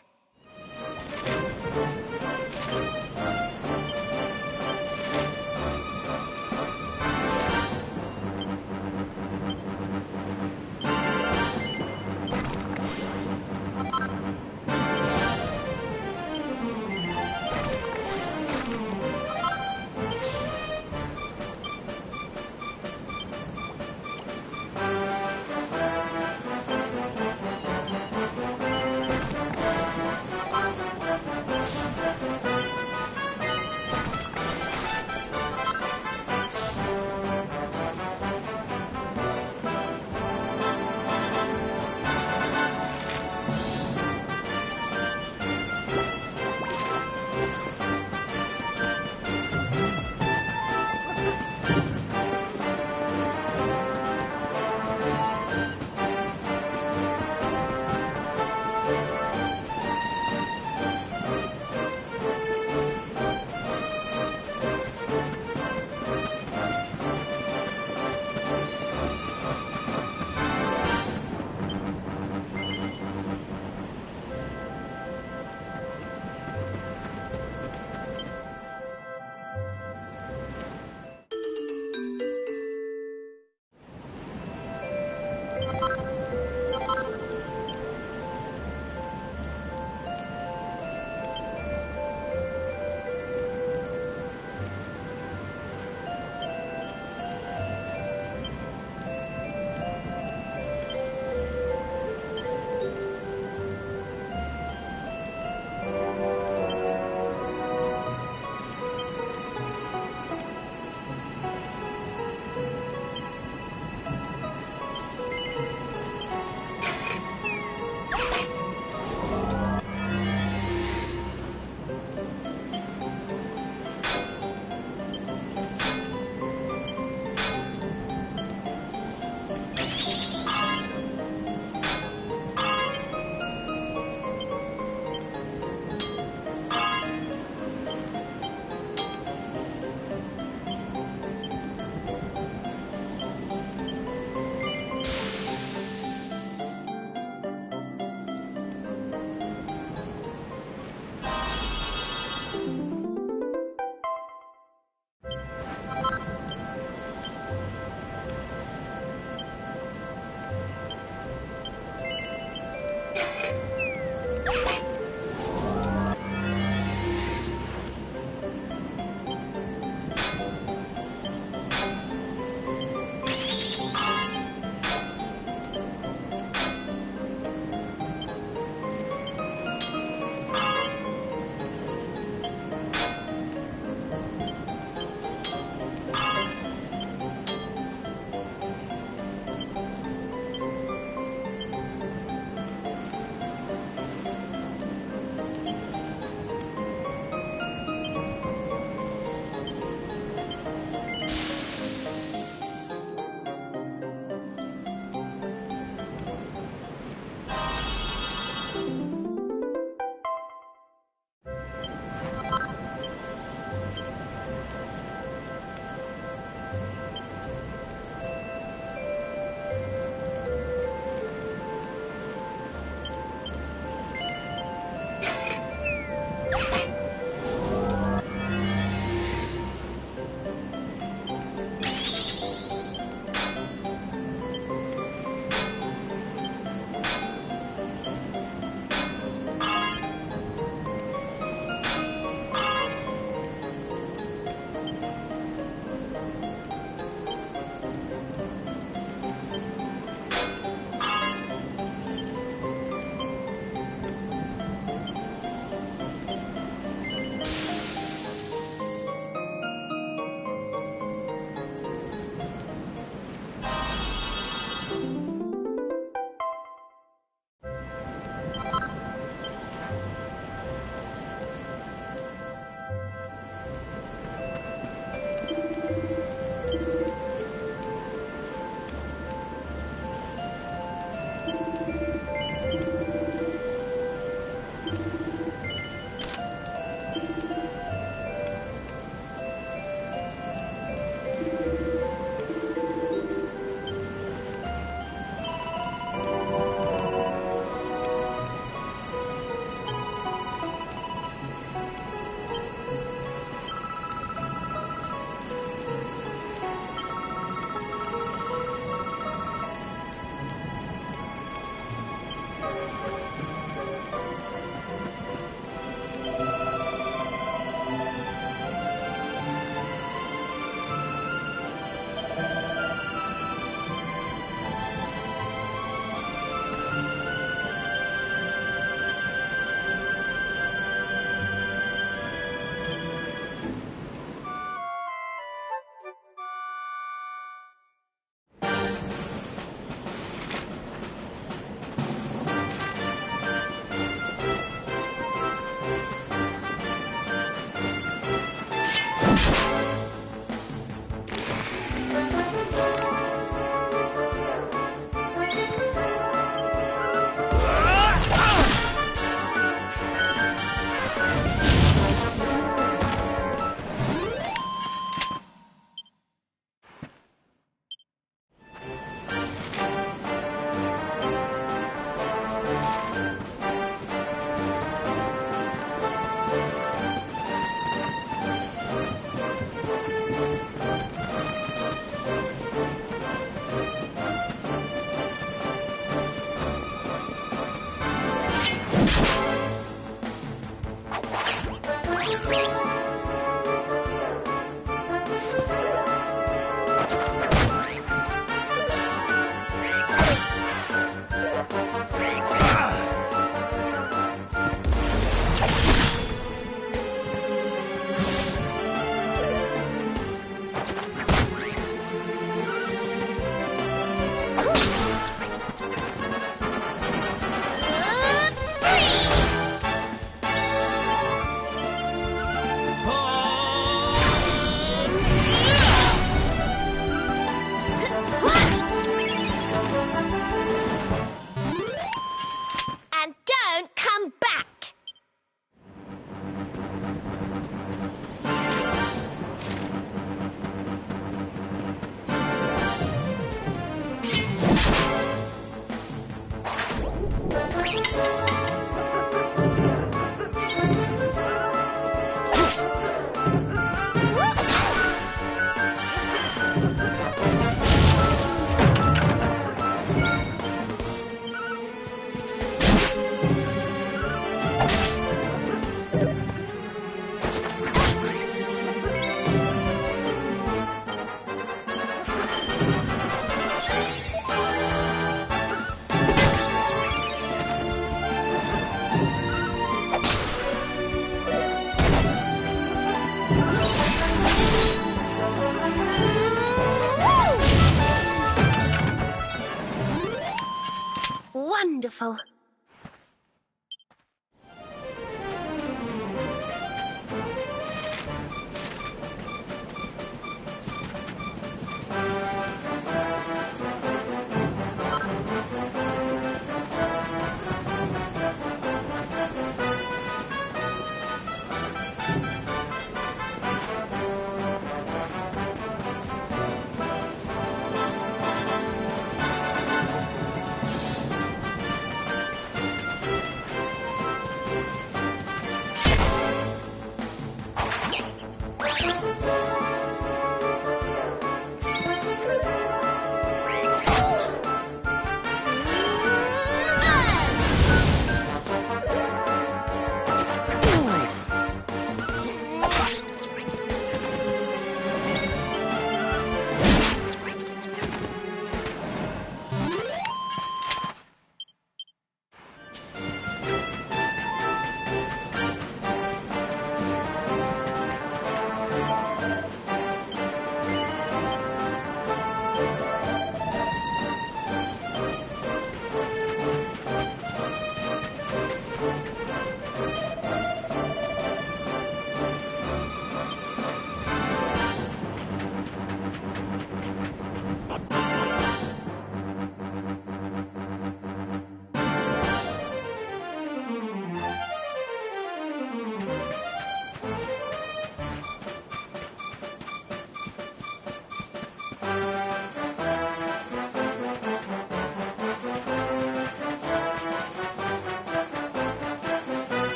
Wonderful.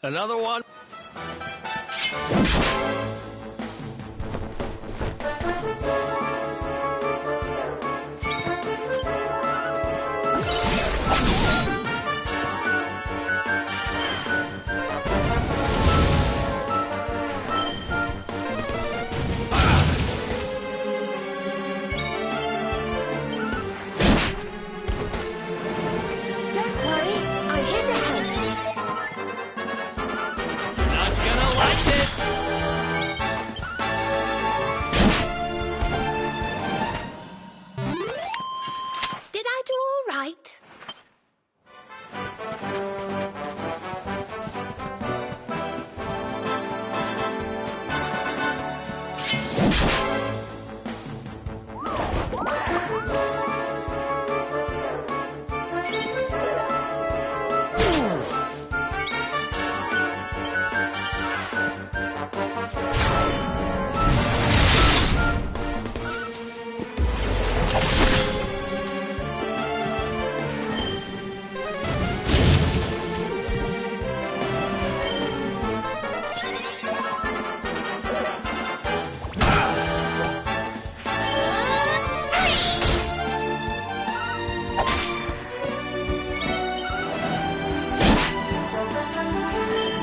Another one. Don't worry, I'm here to help. Not gonna like it. Did I do all right?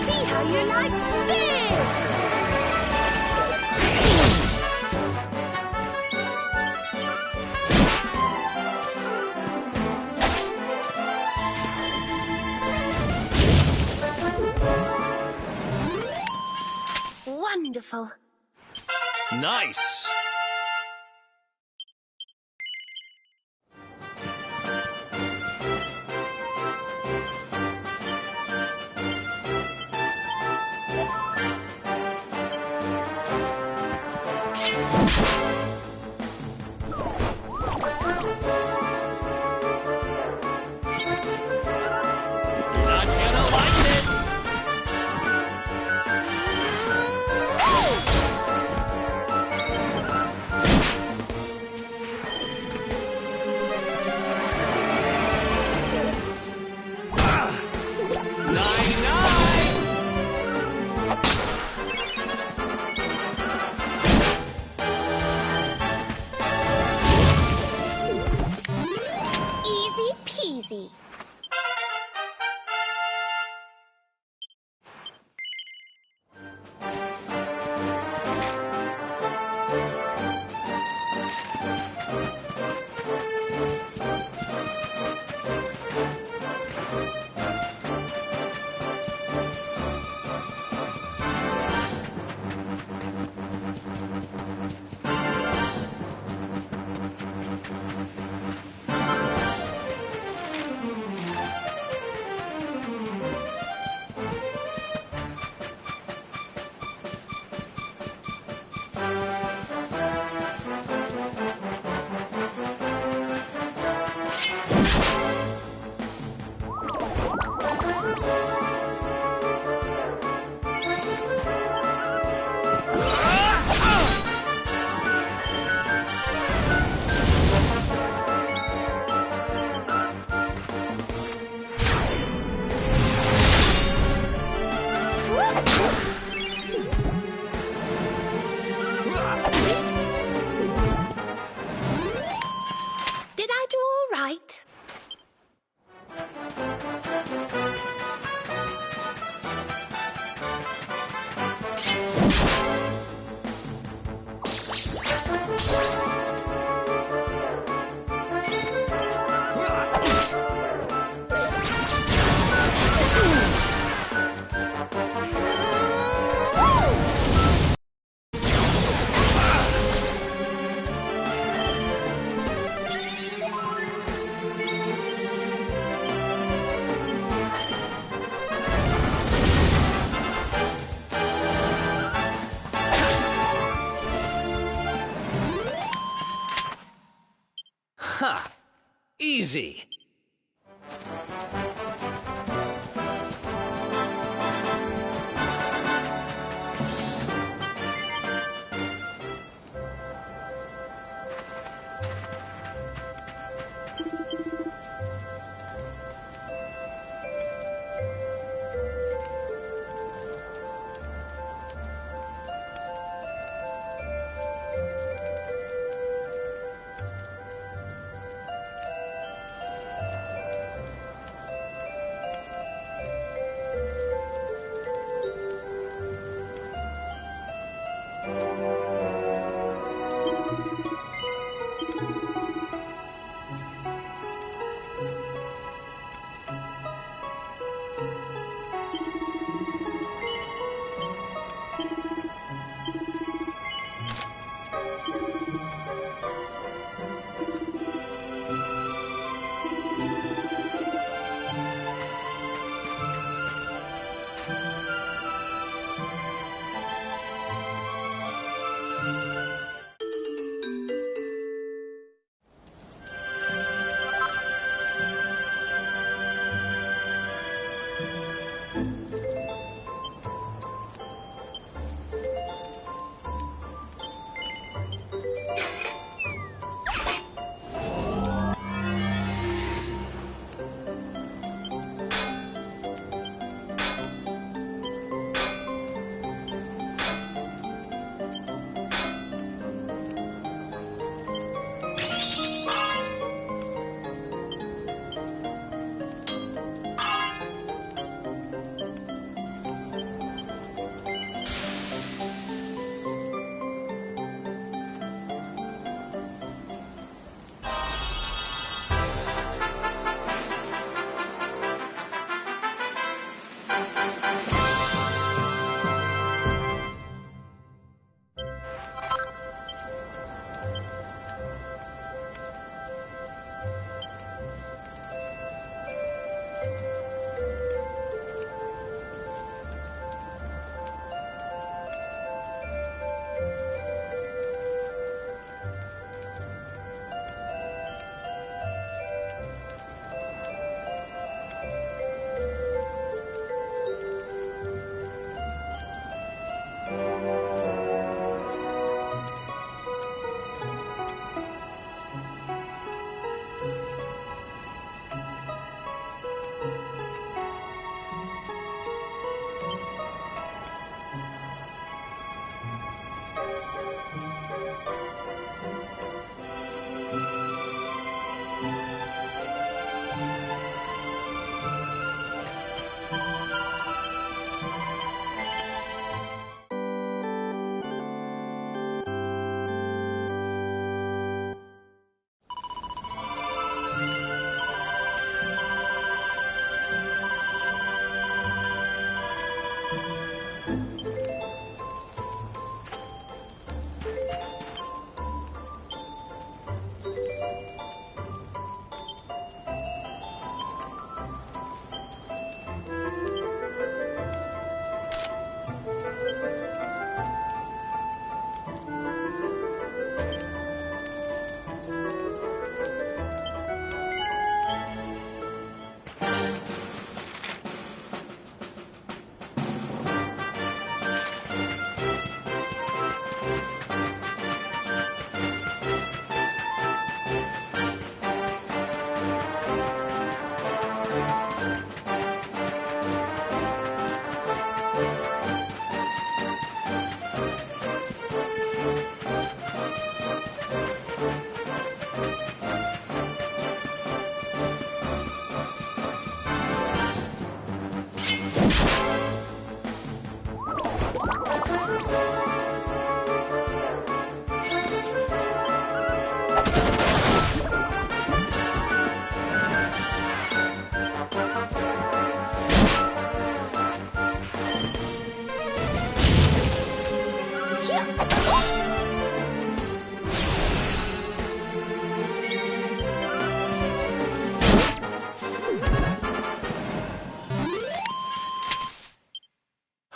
See how you like this! Wonderful. Nice. Not gonna like it. easy.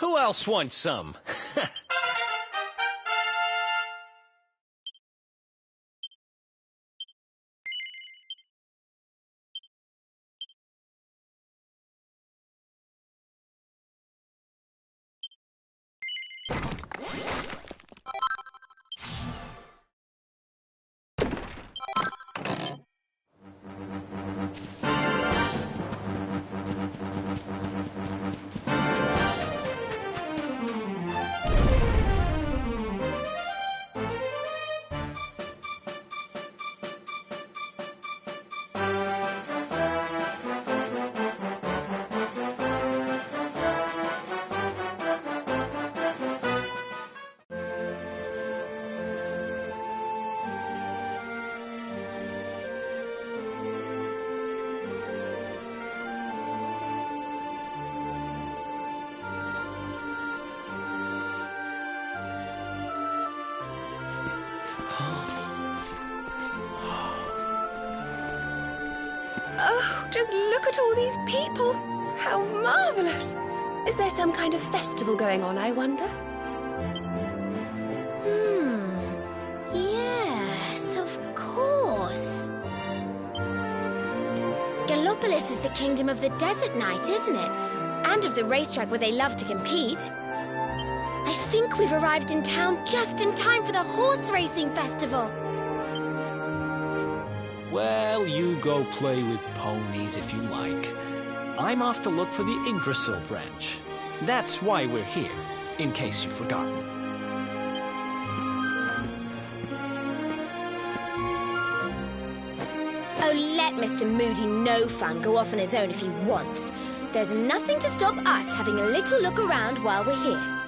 Who else wants some? Oh, just look at all these people! How marvellous! Is there some kind of festival going on, I wonder? Yes, of course. Gallopolis is the kingdom of the desert knight, isn't it? And of the racetrack where they love to compete. I think we've arrived in town just in time for the horse racing festival. Well, you go play with ponies if you like. I'm off to look for the Yggdrasil branch. That's why we're here, in case you've forgotten. Oh, let Mr. Moody No Fun go off on his own if he wants. There's nothing to stop us having a little look around while we're here.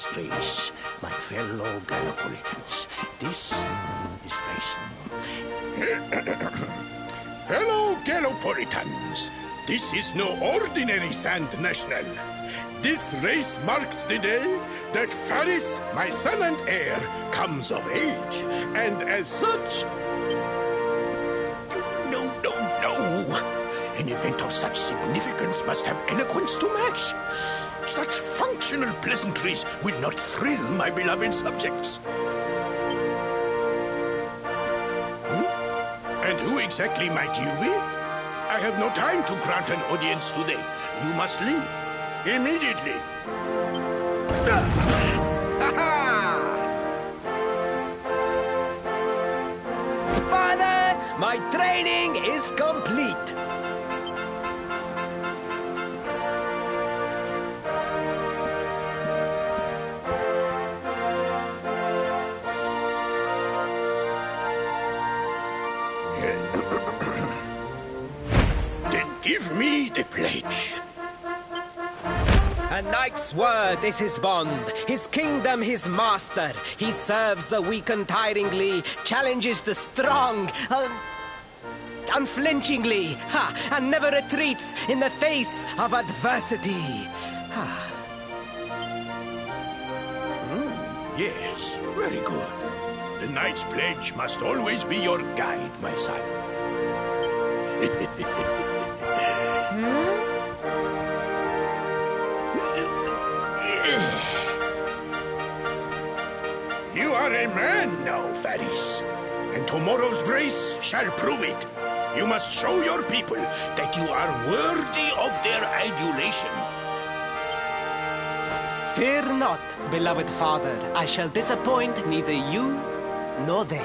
this race, my fellow Galapolitans. This race. Fellow Galopolitans, this is no ordinary Sand National. This race marks the day that Faris, my son and heir, comes of age. And as such... No. An event of such significance must have eloquence to match. Such functional pleasantries will not thrill my beloved subjects. And who exactly might you be? I have no time to grant an audience today. You must leave. Immediately. Father, my training is complete. Then give me the pledge. A knight's word is his bond, his kingdom his master. He serves the weak untiringly, challenges the strong unflinchingly, and never retreats in the face of adversity. Yes, very good. The knight's pledge must always be your guide, my son. You are a man now, Faris. And tomorrow's race shall prove it. You must show your people that you are worthy of their adulation. Fear not, beloved father. I shall disappoint neither you nor they.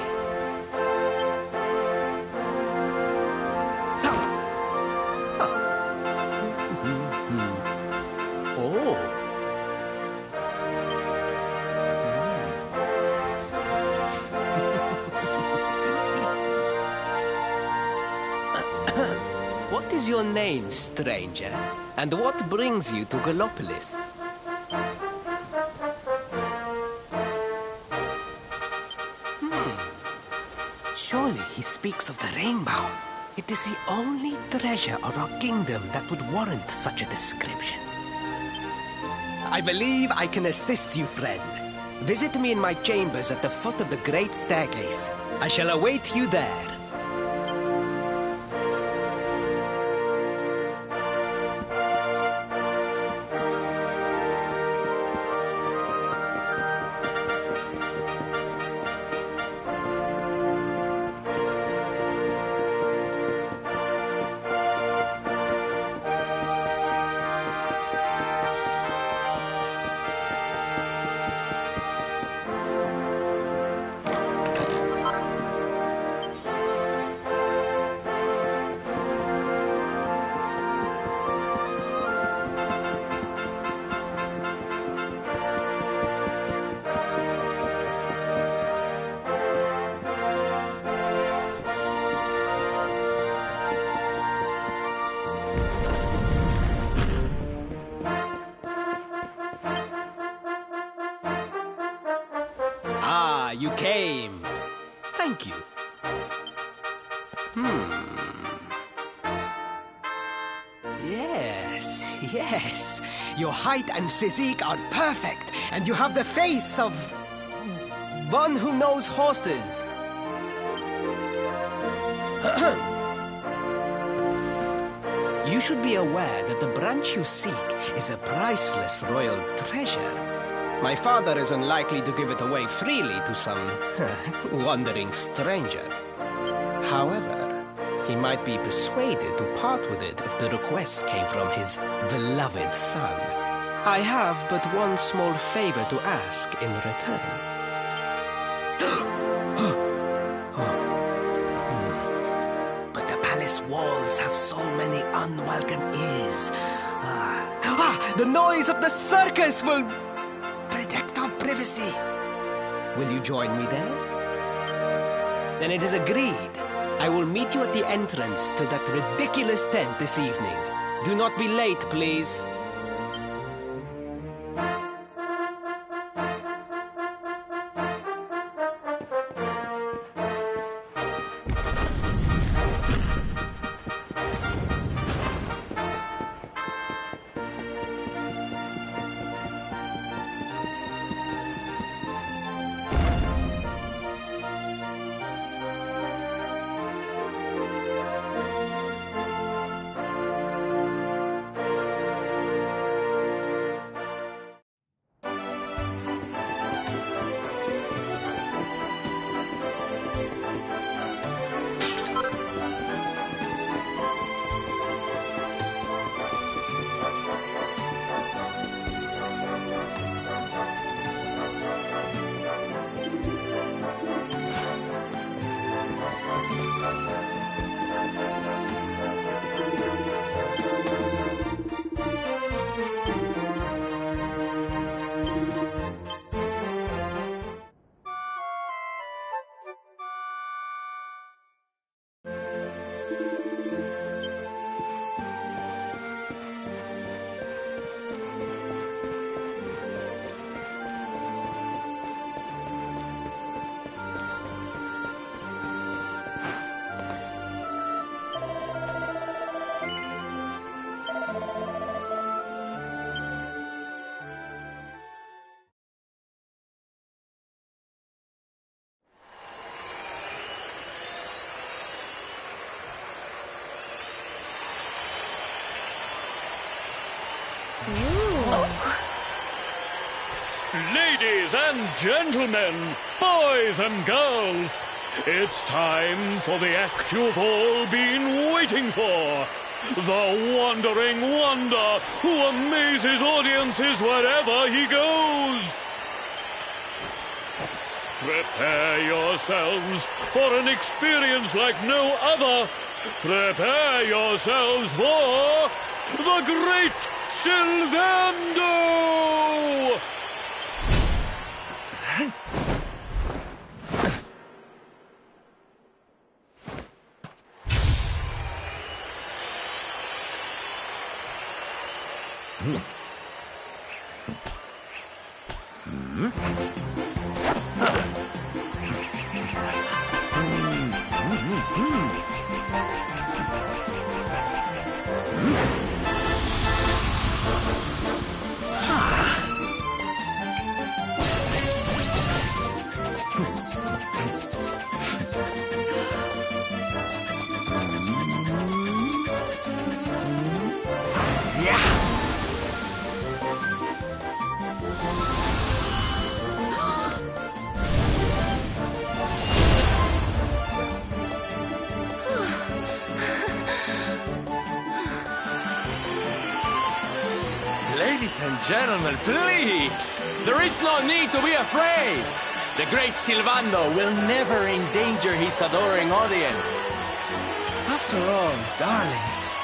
What is your name, stranger? And what brings you to Galopolis? Surely he speaks of the rainbow. It is the only treasure of our kingdom that would warrant such a description. I believe I can assist you, friend. Visit me in my chambers at the foot of the great staircase. I shall await you there. You came. Thank you. Yes. Your height and physique are perfect, and you have the face of one who knows horses. You should be aware that the branch you seek is a priceless royal treasure. My father is unlikely to give it away freely to some wandering stranger. However, he might be persuaded to part with it if the request came from his beloved son. I have but one small favor to ask in return. But the palace walls have so many unwelcome ears. The noise of the circus will protect our privacy. Will you join me there? Then it is agreed. I will meet you at the entrance to that ridiculous tent this evening. Do not be late, please. Ladies and gentlemen, boys and girls, it's time for the act you've all been waiting for. The Wandering Wonder, who amazes audiences wherever he goes. Prepare yourselves for an experience like no other. Prepare yourselves for the Great Sylvando! Ladies and gentlemen, please! There is no need to be afraid! The great Sylvando will never endanger his adoring audience. After all, darlings,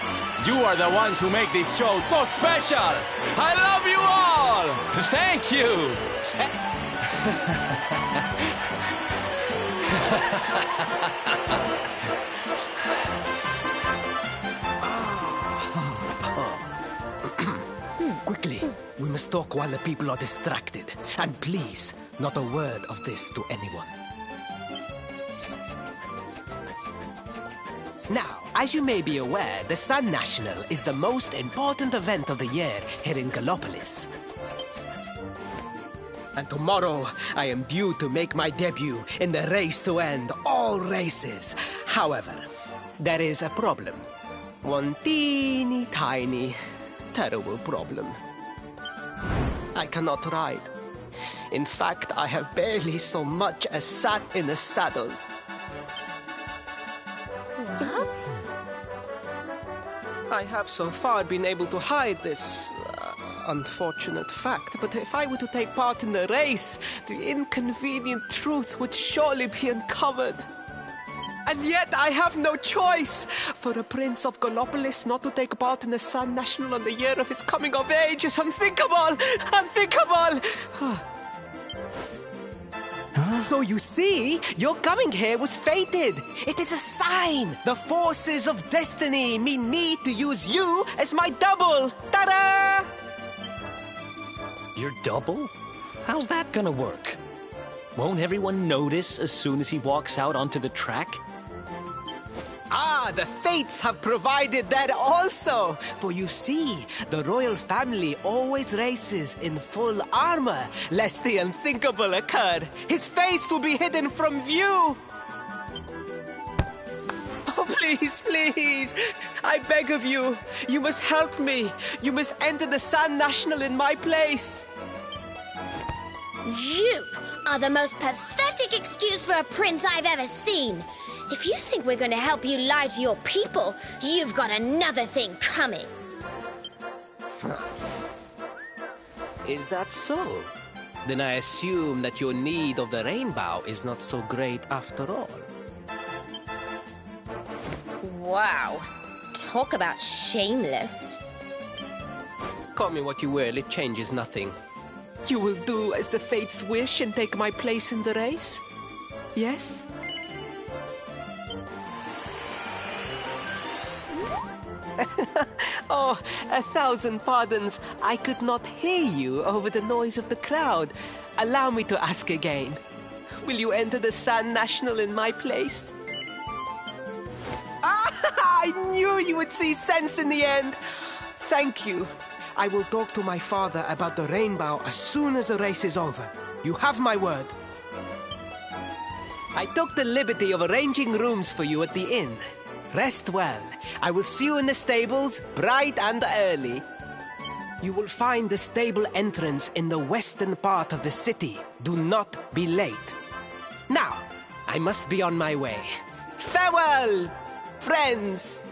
you are the ones who make this show so special! I love you all! Thank you! Quickly, we must talk while the people are distracted. And please, not a word of this to anyone. Now, as you may be aware, the Sun National is the most important event of the year here in Gallopolis. And tomorrow, I am due to make my debut in the race to end all races. However, there is a problem. One teeny tiny, terrible problem. I cannot ride. In fact, I have barely so much as sat in the saddle. I have so far been able to hide this unfortunate fact, but if I were to take part in the race, the inconvenient truth would surely be uncovered. And yet I have no choice. For a prince of Gallopolis not to take part in the Sun National on the year of his coming of age is unthinkable! Unthinkable! So you see, your coming here was fated. It is a sign. The forces of destiny mean me to use you as my double. Ta-da! Your double? How's that gonna work? Won't everyone notice as soon as he walks out onto the track? Ah, the fates have provided that also. For you see, the royal family always races in full armor, lest the unthinkable occur. His face will be hidden from view. Oh, please, please, I beg of you, you must help me. You must enter the Sun National in my place. You are the most pathetic excuse for a prince I've ever seen. If you think we're going to help you lie to your people, you've got another thing coming. Is that so? Then I assume that your need of the rainbow is not so great after all. Wow. Talk about shameless. Call me what you will, it changes nothing. You will do as the fates wish and take my place in the race? Yes? Oh, 1,000 pardons. I could not hear you over the noise of the crowd. Allow me to ask again. Will you enter the Sun National in my place? Ah, I knew you would see sense in the end. Thank you. I will talk to my father about the rainbow as soon as the race is over. You have my word. I took the liberty of arranging rooms for you at the inn. Rest well. I will see you in the stables, bright and early. You will find the stable entrance in the western part of the city. Do not be late. Now, I must be on my way. Farewell, friends!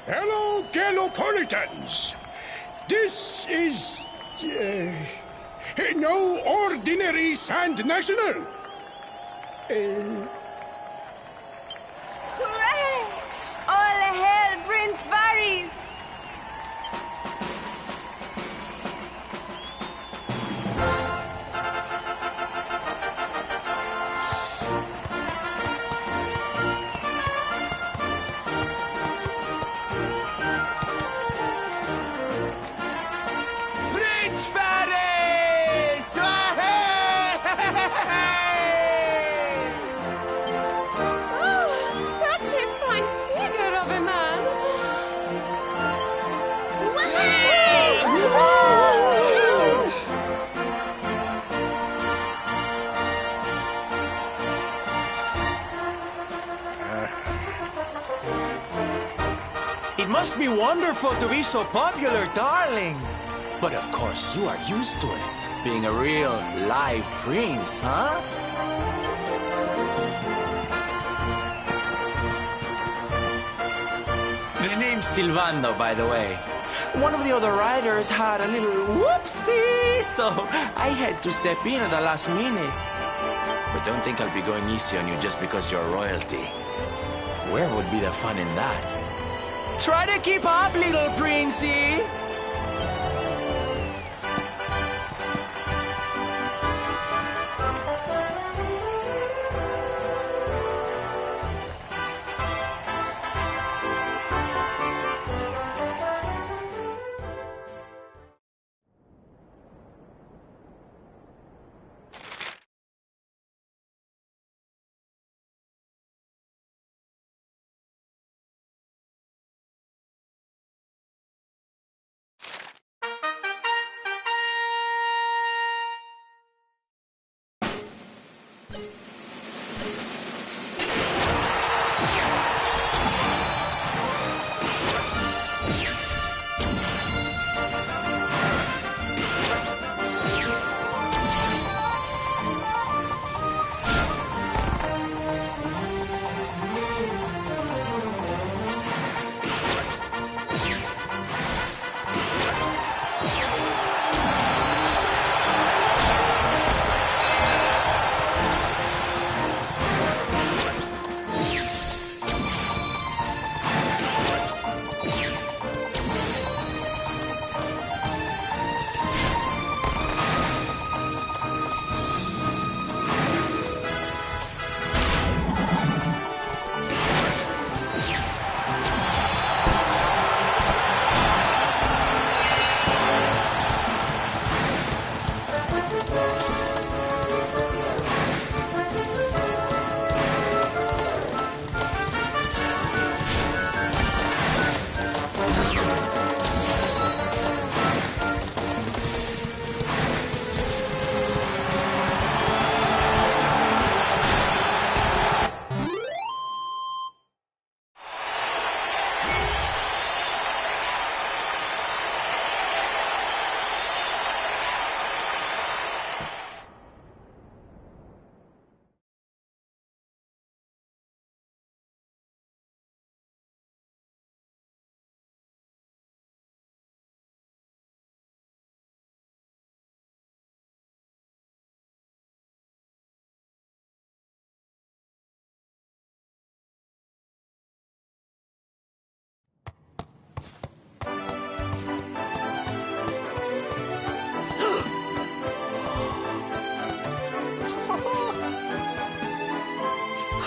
Hello, Galopolitans. This is... no ordinary Sand National. Hooray! All hail Prince Varys! Prince Varys! Oh, such a fine figure of a man! It must be wonderful to be so popular, darling. But of course, you are used to it. Being a real live prince, huh? The name's Silvando, by the way. One of the other riders had a little whoopsie, so I had to step in at the last minute. But don't think I'll be going easy on you just because you're royalty. Where would be the fun in that? Try to keep up, little princey!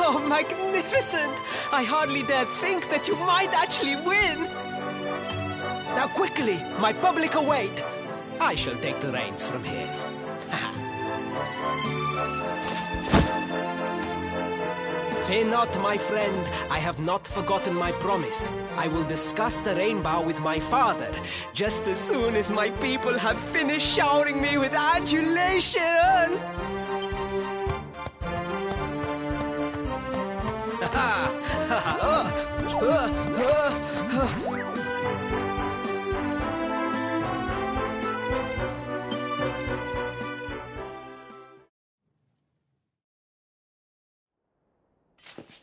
Oh, magnificent! I hardly dare think that you might actually win! Now quickly, my public await! I shall take the reins from here. Fear not, my friend. I have not forgotten my promise. I will discuss the rainbow with my father, just as soon as my people have finished showering me with adulation!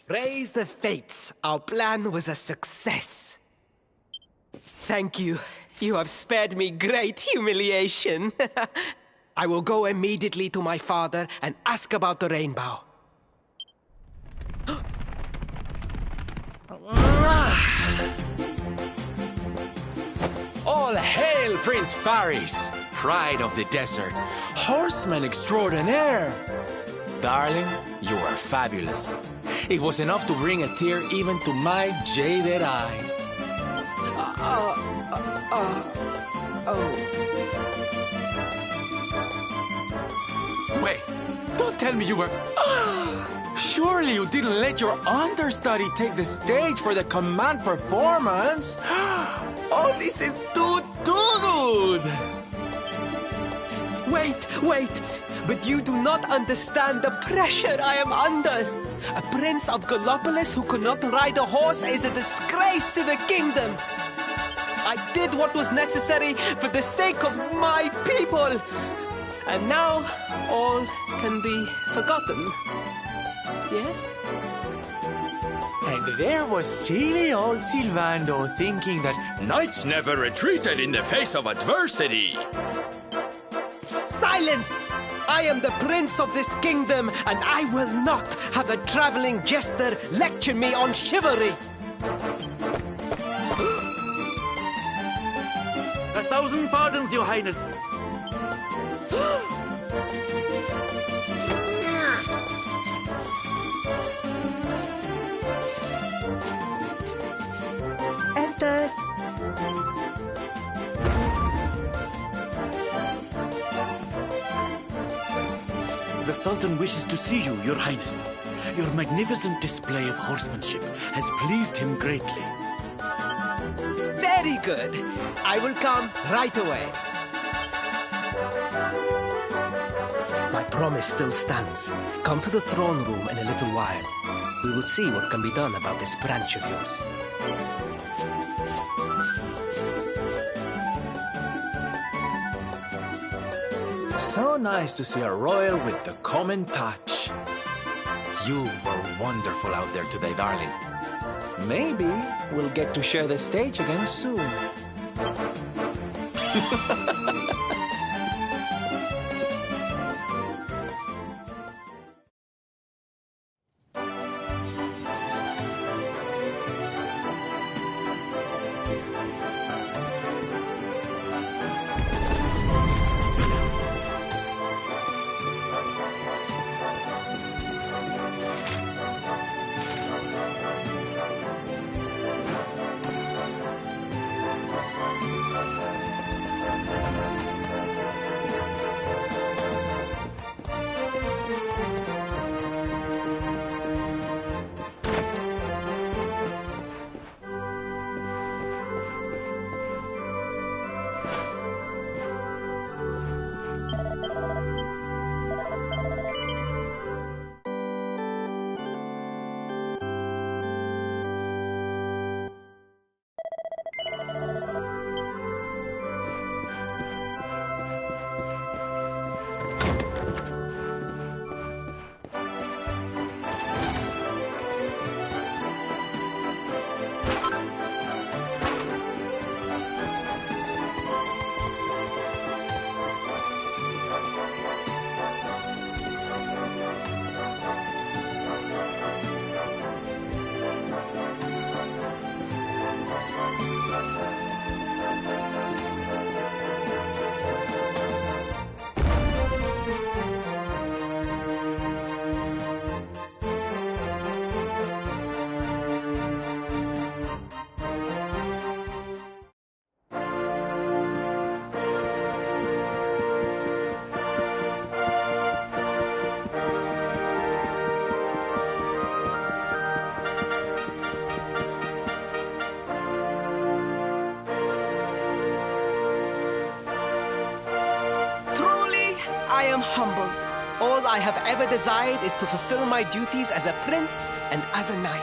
Raise the fates. Our plan was a success. Thank you. You have spared me great humiliation. I will go immediately to my father and ask about the rainbow. All hail Prince Faris, pride of the desert, horseman extraordinaire. Darling, you are fabulous. It was enough to bring a tear even to my jaded eye. Wait, don't tell me you were... Surely you didn't let your understudy take the stage for the command performance? Oh, this is too good! Wait! But you do not understand the pressure I am under. A prince of Gallopolis who could not ride a horse is a disgrace to the kingdom. I did what was necessary for the sake of my people. And now, all can be forgotten. Yes? And there was silly old Silvando thinking that knights never retreated in the face of adversity. Silence! I am the prince of this kingdom, and I will not have a traveling jester lecture me on chivalry. 1,000 pardons, Your Highness. Enter. The Sultan wishes to see you, Your Highness. Your magnificent display of horsemanship has pleased him greatly. Very good. I will come right away. My promise still stands. Come to the throne room in a little while. We will see what can be done about this branch of yours. So nice to see a royal with the common touch. You were wonderful out there today, darling. Maybe we'll get to share the stage again soon. Humbled. All I have ever desired is to fulfill my duties as a prince and as a knight.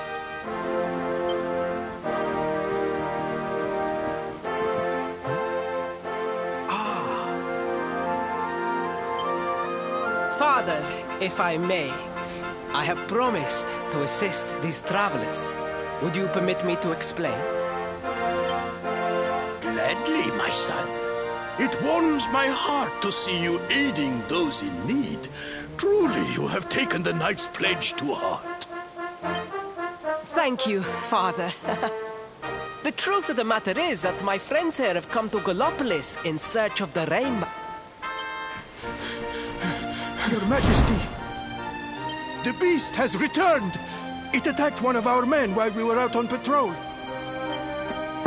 Father, if I may, I have promised to assist these travelers. Would you permit me to explain? gladly, my son. It warms my heart to see you aiding those in need. Truly, you have taken the knight's pledge to heart. Thank you, Father. The truth of the matter is that my friends here have come to Gallopolis in search of the rainbow. Your Majesty, the beast has returned. It attacked one of our men while we were out on patrol.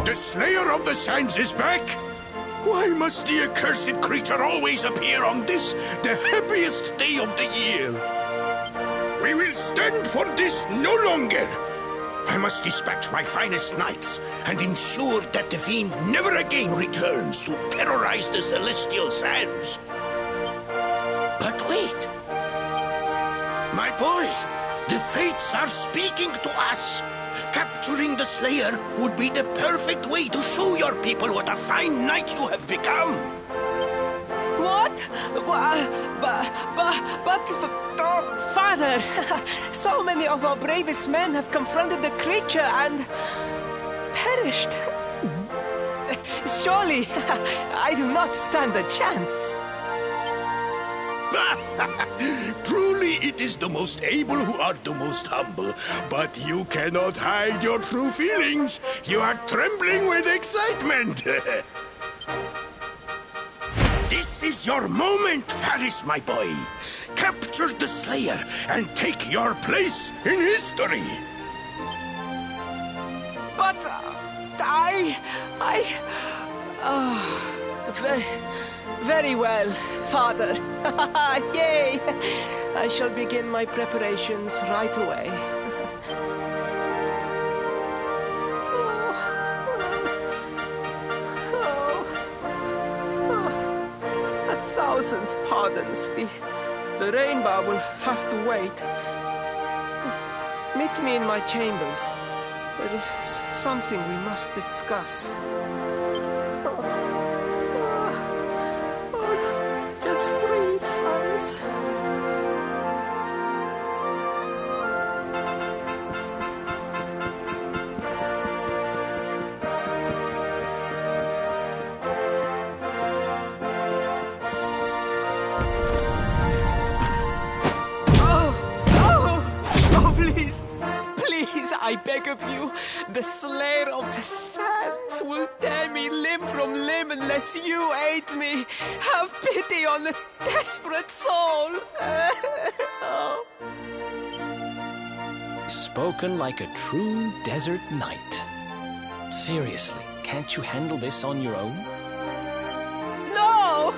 The Slayer of the Sands is back? Why must the accursed creature always appear on this, the happiest day of the year? We will stand for this no longer. I must dispatch my finest knights and ensure that the fiend never again returns to terrorize the celestial sands. But wait! My boy, the fates are speaking to us. Capturing the Slayer would be the perfect way to show your people what a fine knight you have become. What? Father, so many of our bravest men have confronted the creature and perished. Surely, I do not stand a chance. Truly, it is the most able who are the most humble. But you cannot hide your true feelings. You are trembling with excitement. This is your moment, Faris, my boy. Capture the Slayer and take your place in history. But very well, Father. Yay! I shall begin my preparations right away. 1,000 pardons. The rainbow will have to wait. Meet me in my chambers. There is something we must discuss. Just breathe, Faris. Please, I beg of you, the Slayer of the Sands will tear me limb from limb unless you aid me. Have pity on the desperate soul. Spoken like a true desert knight. Seriously, can't you handle this on your own? No!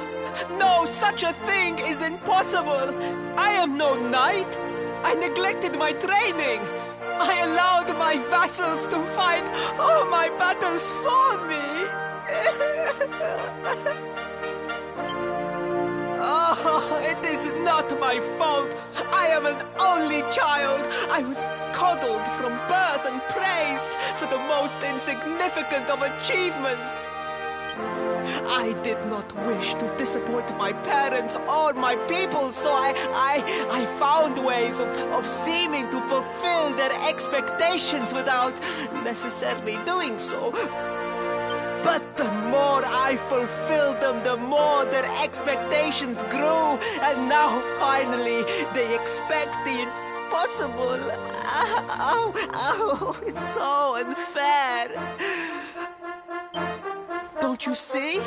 No, such a thing is impossible. I am no knight. I neglected my training. I allowed my vassals to fight all my battles for me. Oh, it is not my fault. I am an only child. I was coddled from birth and praised for the most insignificant of achievements. I did not wish to disappoint my parents or my people, so I found ways of seeming to fulfill their expectations without necessarily doing so. But the more I fulfilled them, the more their expectations grew, and now finally they expect the impossible. Oh, it's so unfair. Don't you see?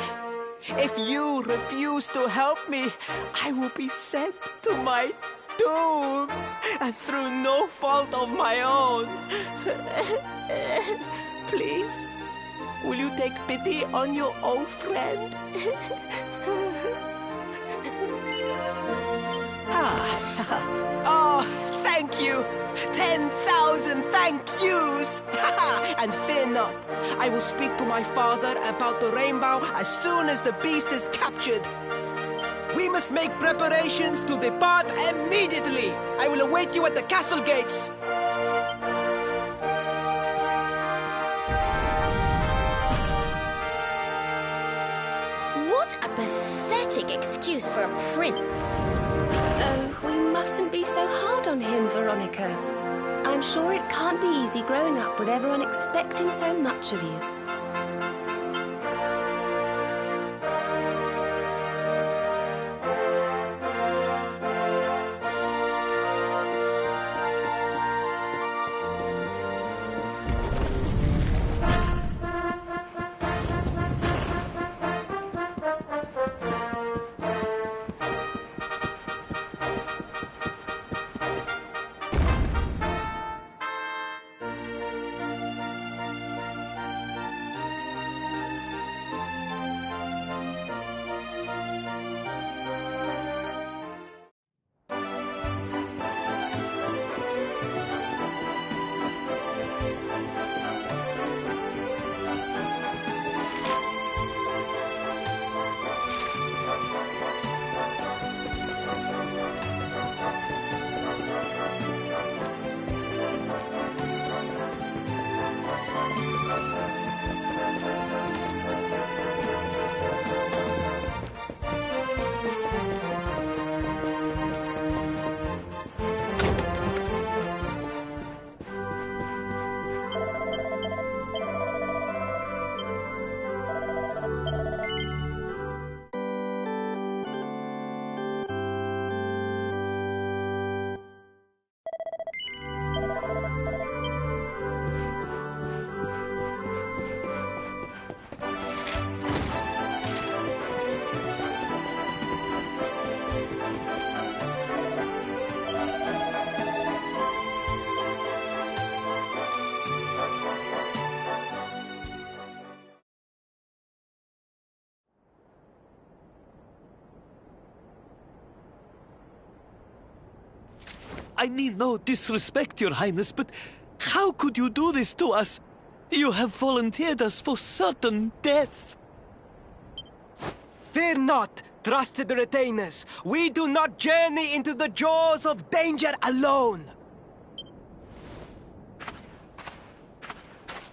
If you refuse to help me, I will be sent to my doom, and through no fault of my own. Please, will you take pity on your old friend? Oh, thank you. 10,000 thank yous! And fear not, I will speak to my father about the rainbow as soon as the beast is captured. We must make preparations to depart immediately. I will await you at the castle gates. What a pathetic excuse for a prince. Oh, we mustn't be so hard on him, Veronica. I'm sure it can't be easy growing up with everyone expecting so much of you. I mean no disrespect, Your Highness, but how could you do this to us? You have volunteered us for certain death. Fear not, trusted retainers. We do not journey into the jaws of danger alone.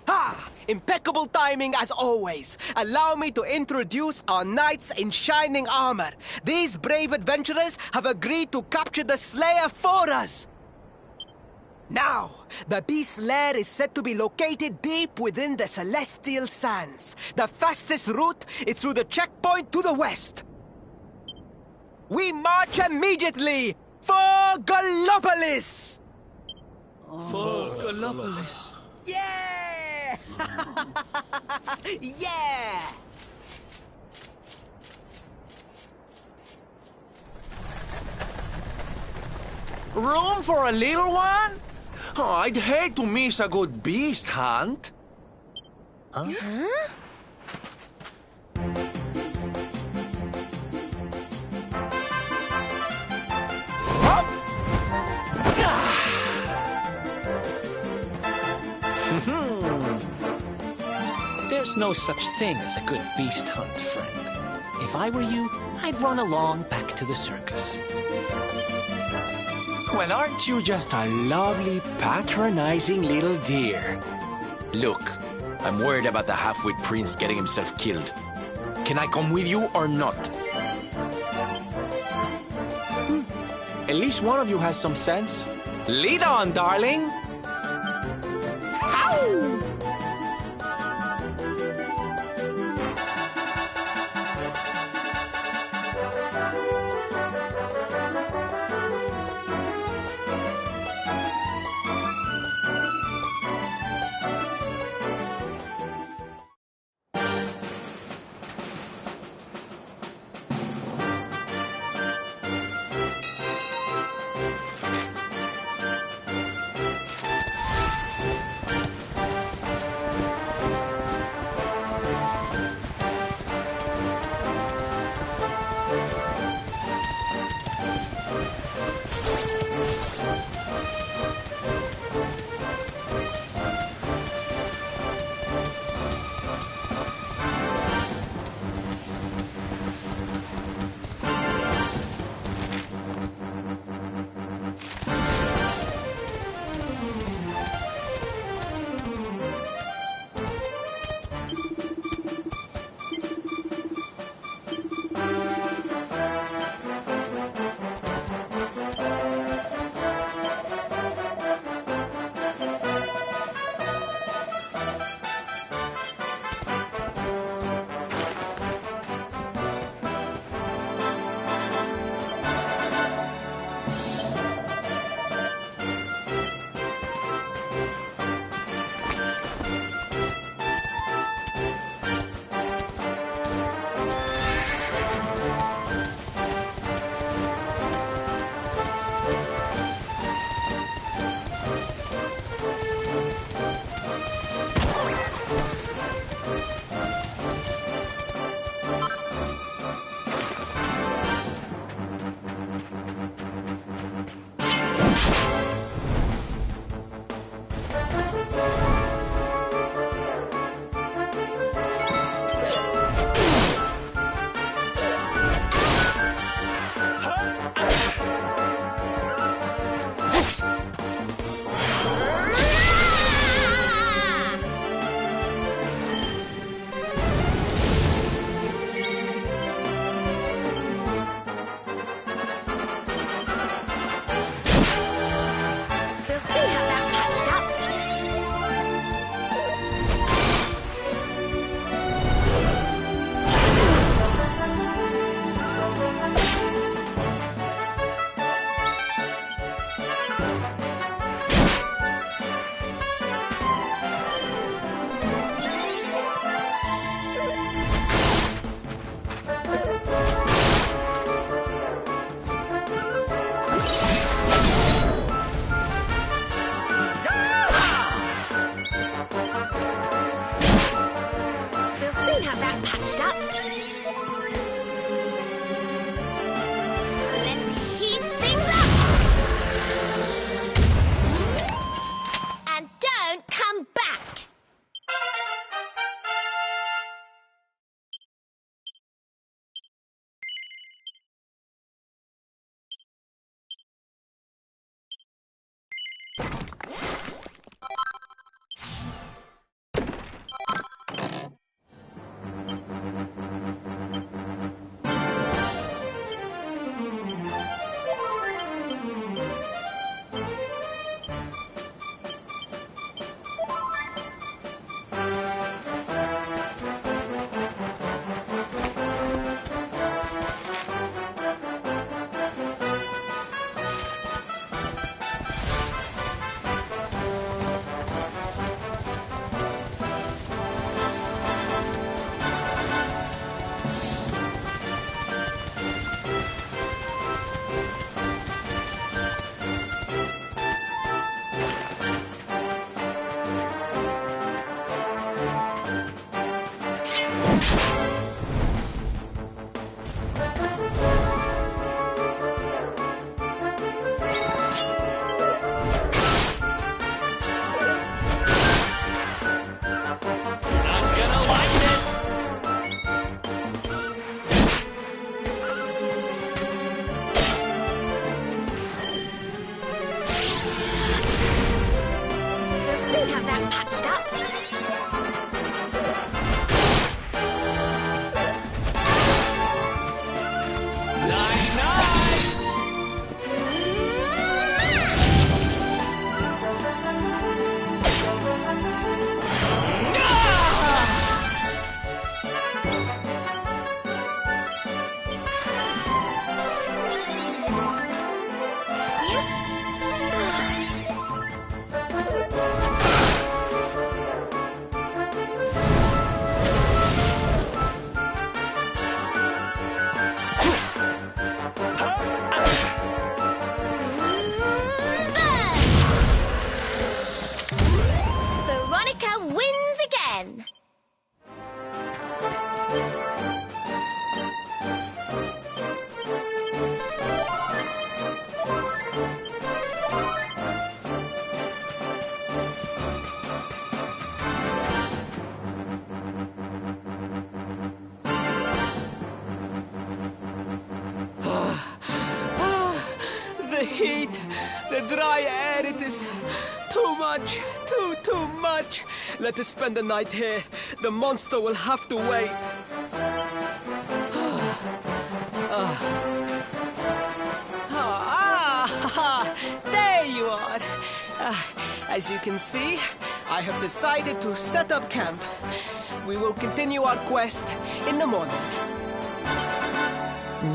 Ha! Impeccable timing as always. Allow me to introduce our knights in shining armor. These brave adventurers have agreed to capture the Slayer for us. Now, the beast's lair is said to be located deep within the Celestial Sands. The fastest route is through the checkpoint to the west. We march immediately for Gallopolis! For Gallopolis. Yeah! Yeah! Room for a little one? Oh, I'd hate to miss a good beast hunt. Huh? There's no such thing as a good beast hunt, friend. If I were you, I'd run along back to the circus. Well, aren't you just a lovely, patronizing little dear? Look, I'm worried about the half-wit prince getting himself killed. Can I come with you or not? At least one of you has some sense. Lead on, darling! Ow! The heat, the dry air, it is too much, too much. Let us spend the night here. The monster will have to wait. There you are. As you can see, I have decided to set up camp. We will continue our quest in the morning.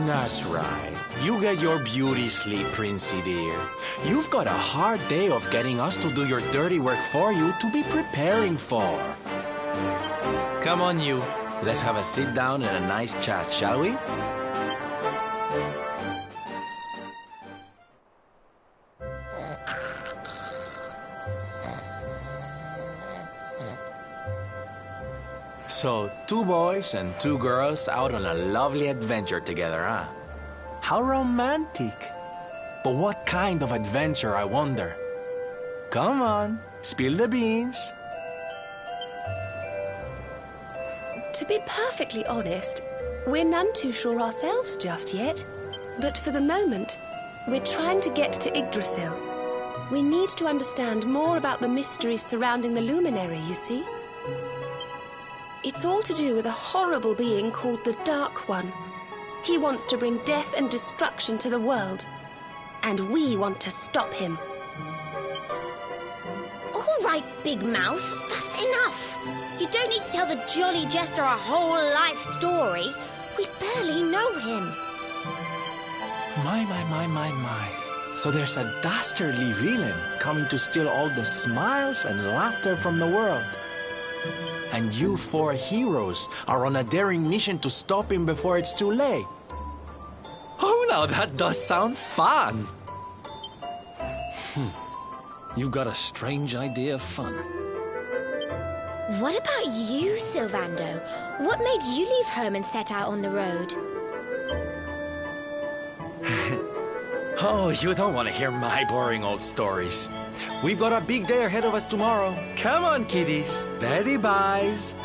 That's right. You get your beauty sleep, Princey dear. You've got a hard day of getting us to do your dirty work for you to be preparing for. Come on, you. Let's have a sit down and a nice chat, shall we? So, 2 boys and 2 girls out on a lovely adventure together, huh? How romantic. But what kind of adventure, I wonder? Come on, spill the beans. To be perfectly honest, we're none too sure ourselves just yet. But for the moment, we're trying to get to Yggdrasil. We need to understand more about the mysteries surrounding the luminary, you see. It's all to do with a horrible being called the Dark One. He wants to bring death and destruction to the world. And we want to stop him. All right, Big Mouth, that's enough. You don't need to tell the jolly jester a whole life story. We barely know him. My. So there's a dastardly villain coming to steal all the smiles and laughter from the world. And you 4 heroes are on a daring mission to stop him before it's too late. Oh, now that does sound fun. You got a strange idea of fun. What about you, Sylvando? What made you leave home and set out on the road? Oh, you don't want to hear my boring old stories. We've got a big day ahead of us tomorrow. Come on, kiddies. Betty buys.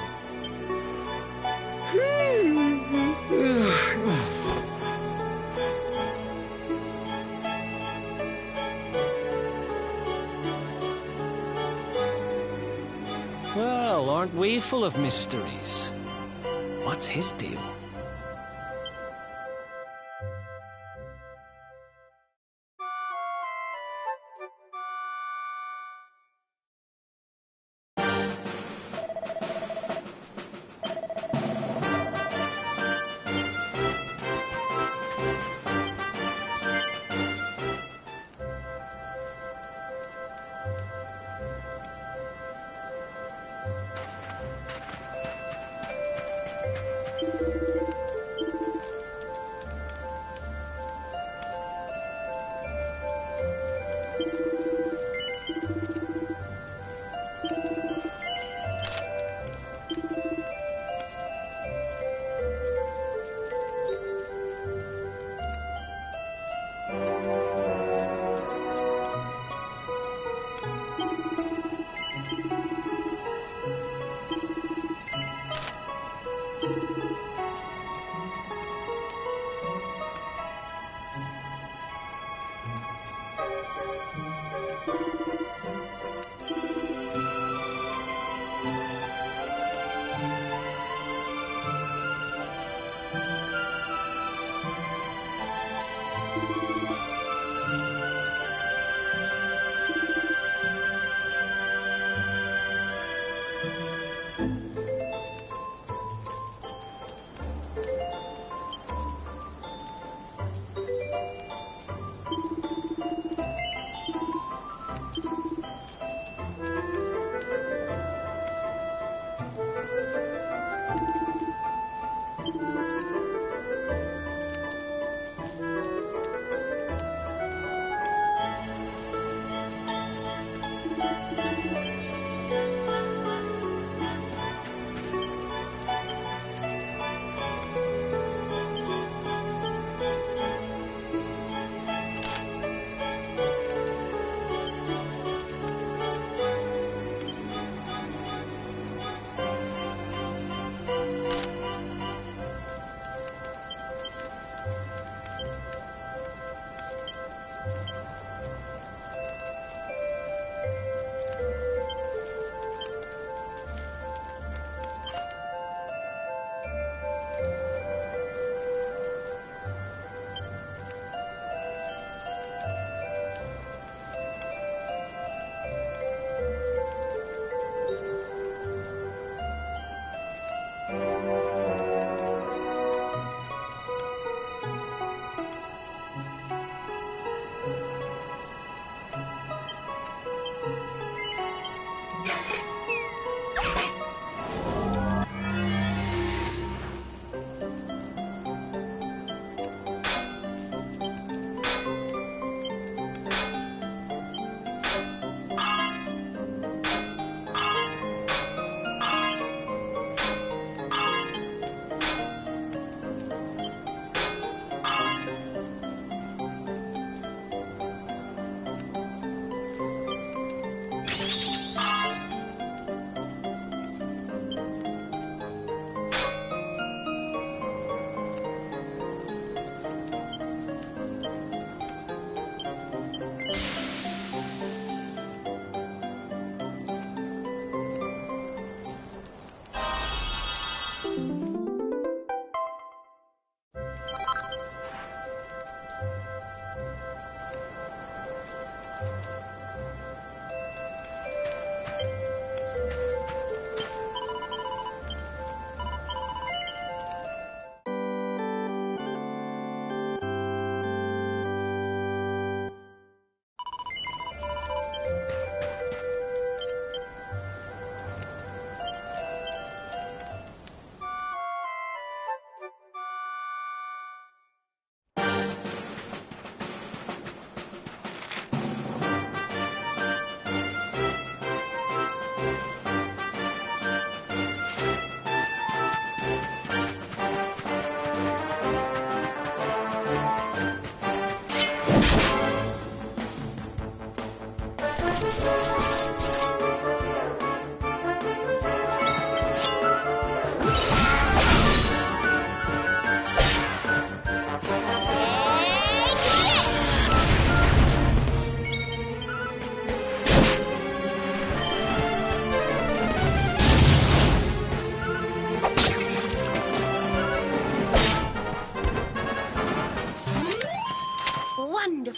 Well, aren't we full of mysteries? What's his deal?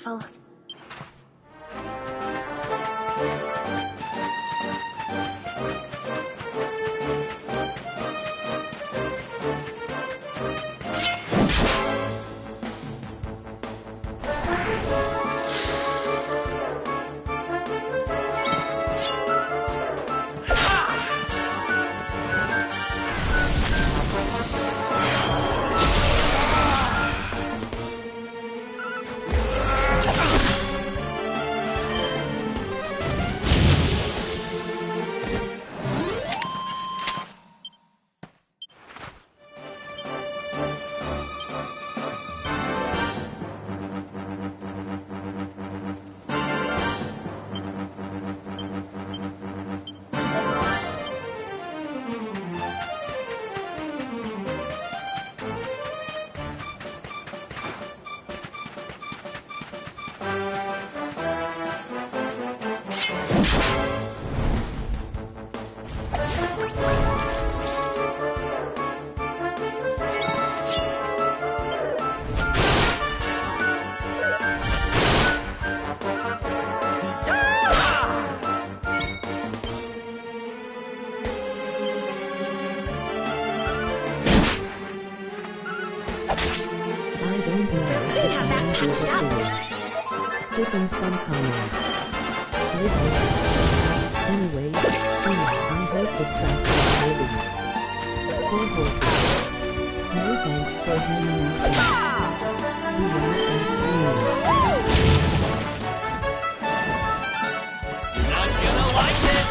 careful. Skipping some comments. Anyway, see, I hope the track is released. Poor horses. No thanks for hanging out with us. You want that You're not gonna like it!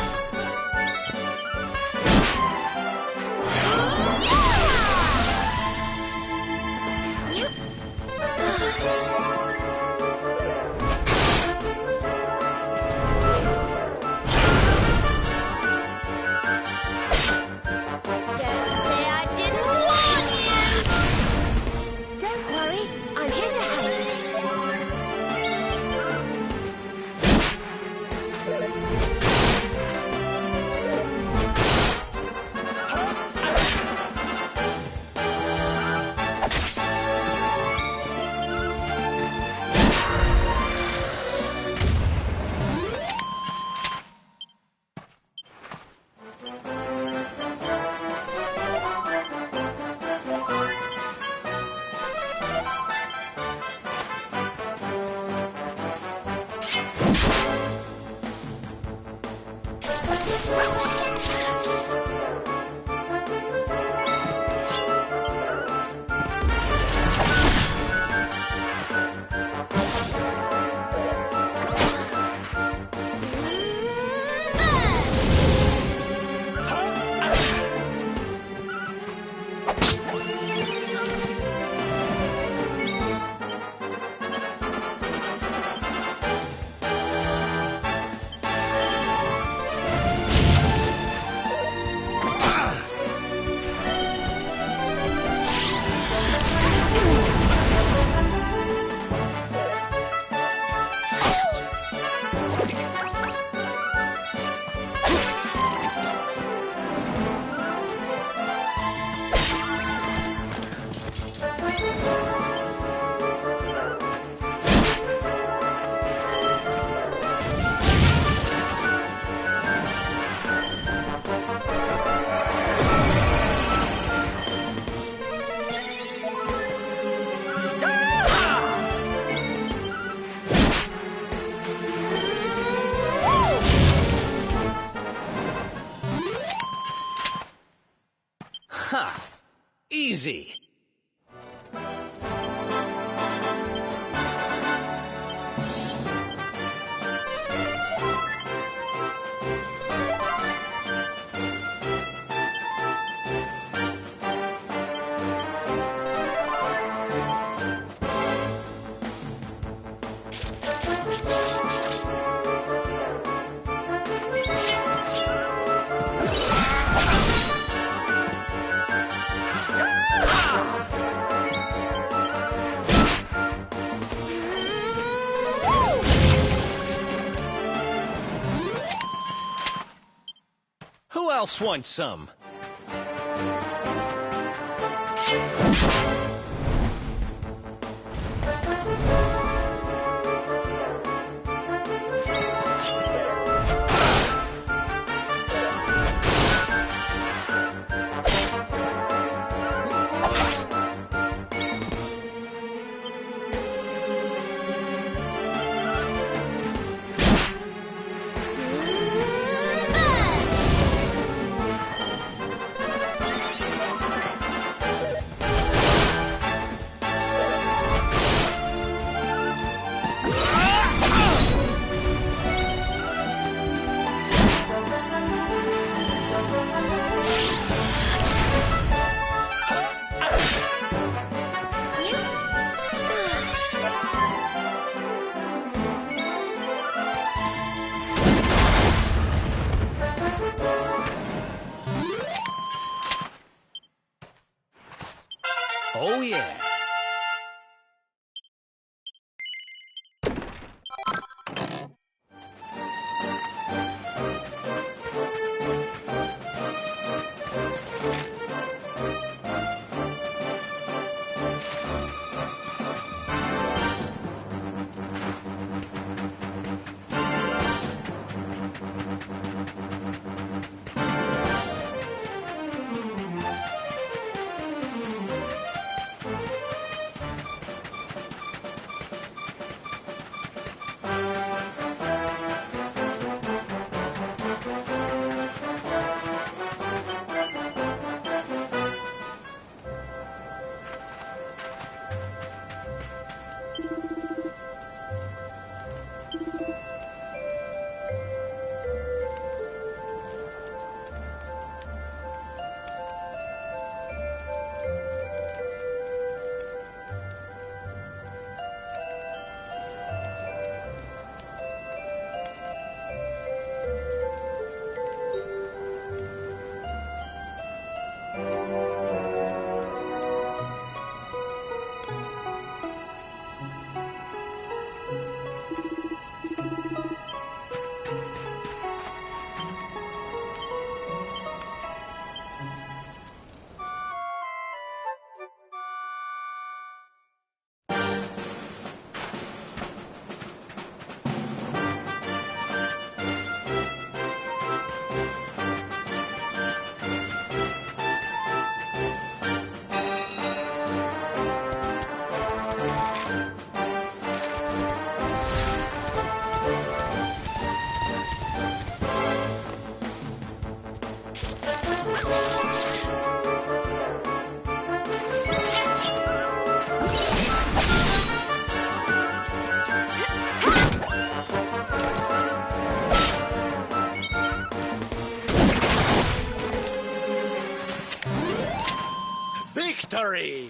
Ha! Easy. Who else wants some? victory!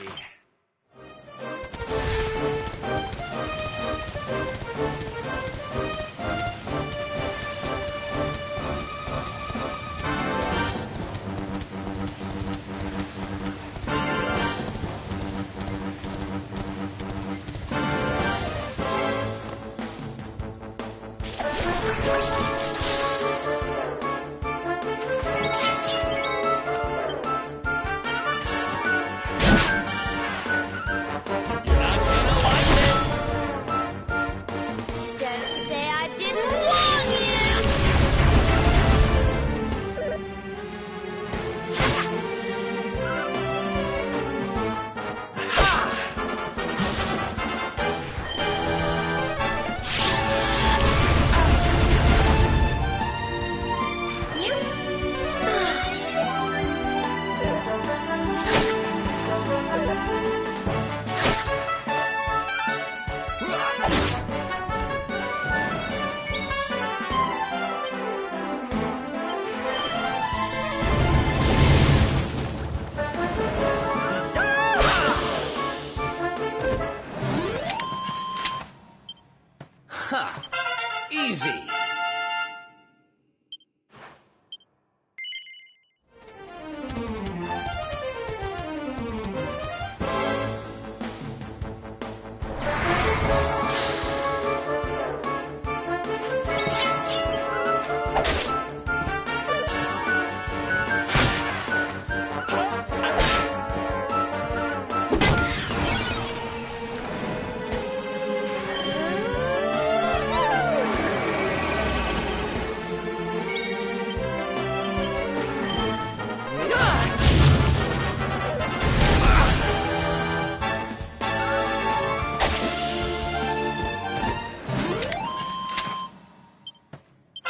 Don't say I didn't warn you! Ha! Easy.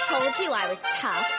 Told you I was tough.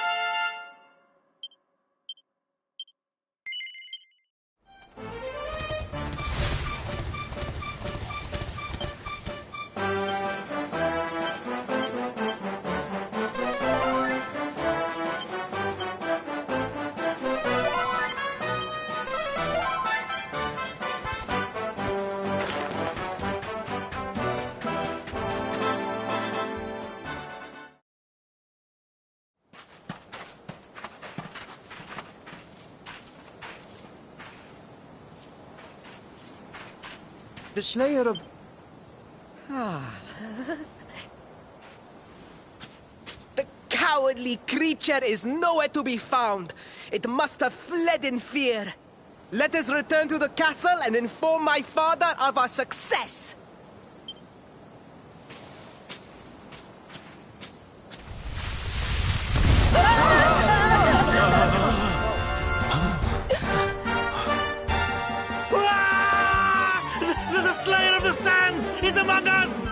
The Slayer of... The cowardly creature is nowhere to be found. It must have fled in fear. Let us return to the castle and inform my father of our success. The Slayer of the Sands is among us!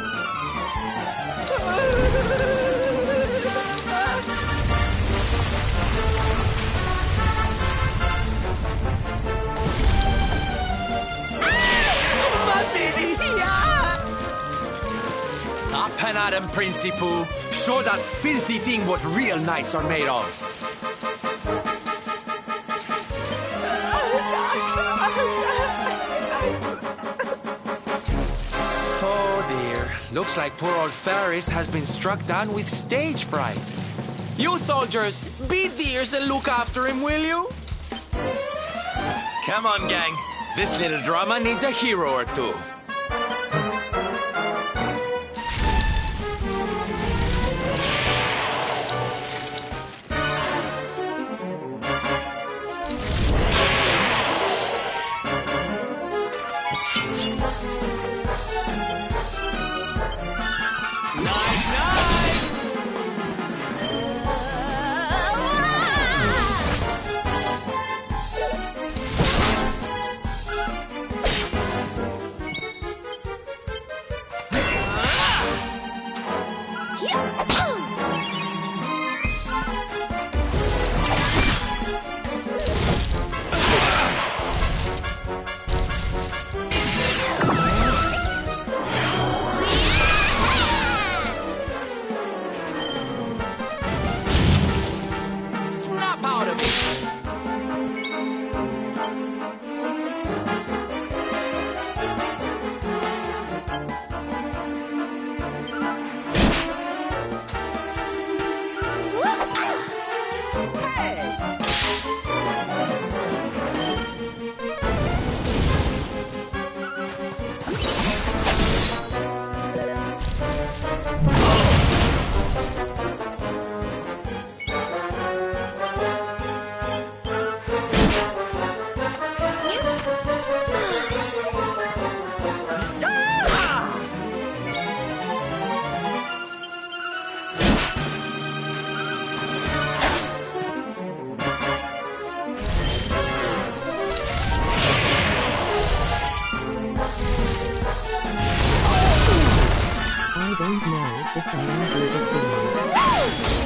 Up and at 'em, Principal. Show that filthy thing what real knights are made of. Oh dear. Looks like poor old Ferris has been struck down with stage fright. You soldiers, be dears and look after him, will you? Come on, gang. This little drama needs a hero or two. if I enjoy the same.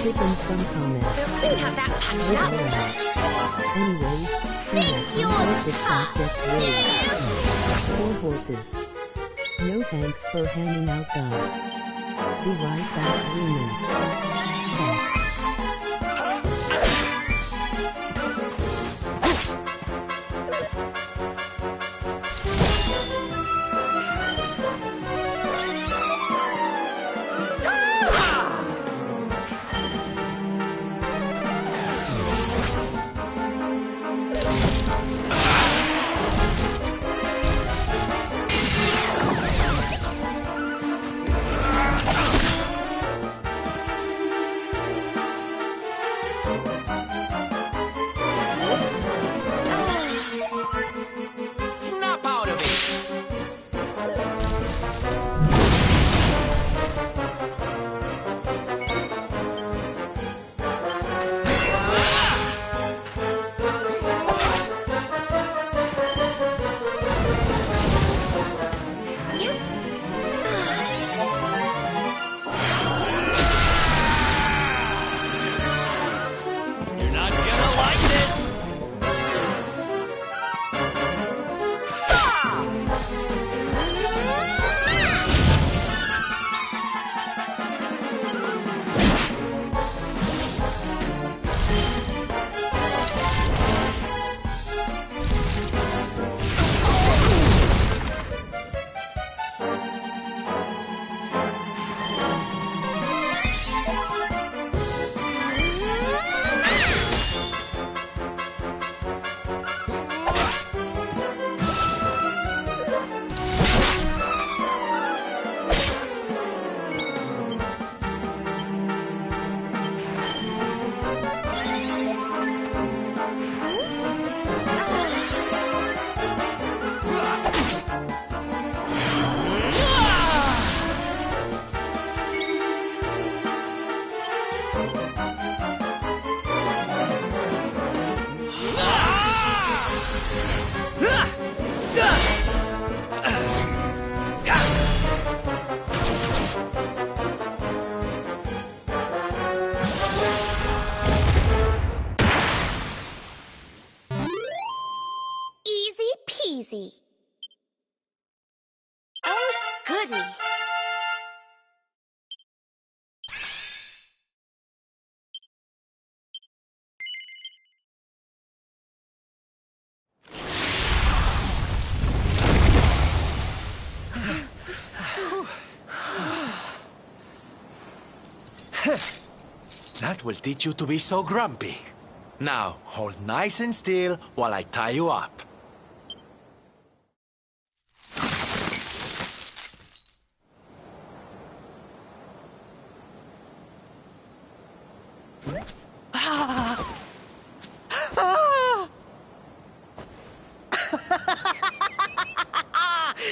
Click in some comments. We'll soon have that patched up. Anyways, see ya when the class gets raised. 4 horses. No thanks for hanging out, guys. Be right back, humans. Back. Snap out of it! You're not gonna like this! Easy peasy. Oh, goody. That will teach you to be so grumpy. Now, hold nice and still while I tie you up.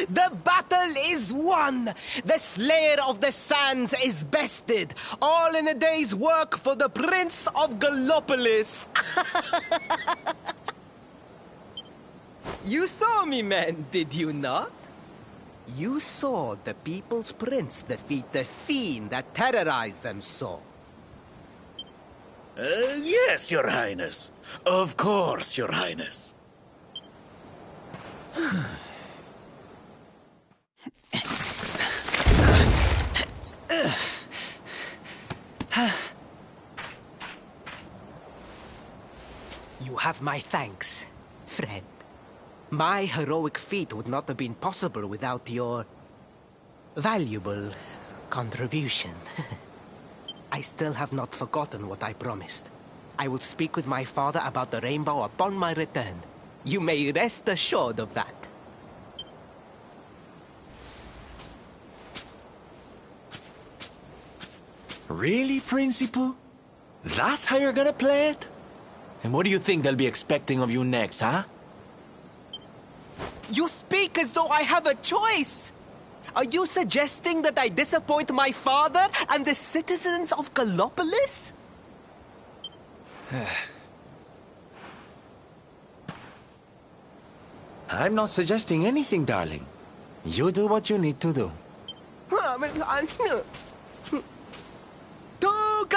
The battle is won! The Slayer of the Sands is bested! All in a day's work for the Prince of Gallopolis! You saw me, men, did you not? You saw the People's Prince defeat the fiend that terrorized them so. Yes, Your Highness. Of course, Your Highness. You have my thanks, friend. My heroic feat would not have been possible without your valuable contribution. I still have not forgotten what I promised. I will speak with my father about the rainbow upon my return. You may rest assured of that. Really, Principal? That's how you're gonna play it? And what do you think they'll be expecting of you next, huh? You speak as though I have a choice! Are you suggesting that I disappoint my father and the citizens of Gallopolis? I'm not suggesting anything, darling. You do what you need to do.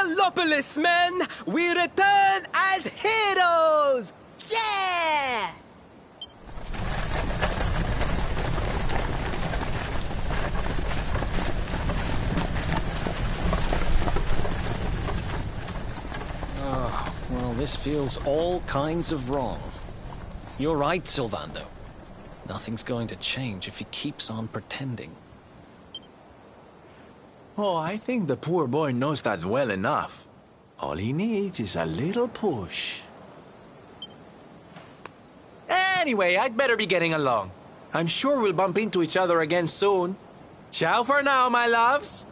Megalopolis, men! We return as heroes! Yeah! Oh, well, this feels all kinds of wrong. You're right, Sylvando. Nothing's going to change if he keeps on pretending. Oh, I think the poor boy knows that well enough. All he needs is a little push. Anyway, I'd better be getting along. I'm sure we'll bump into each other again soon. Ciao for now, my loves.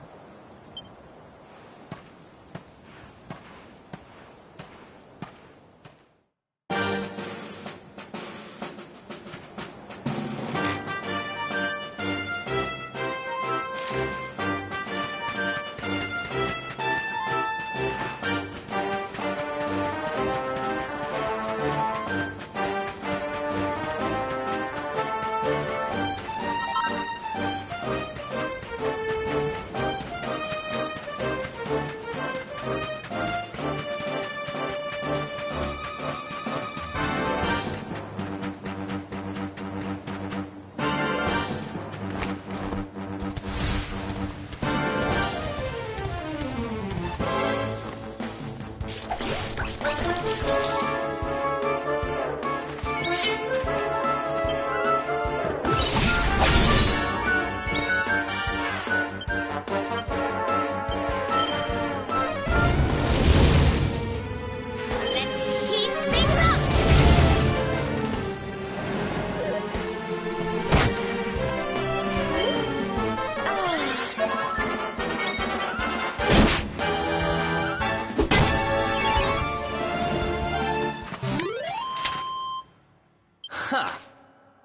Ha!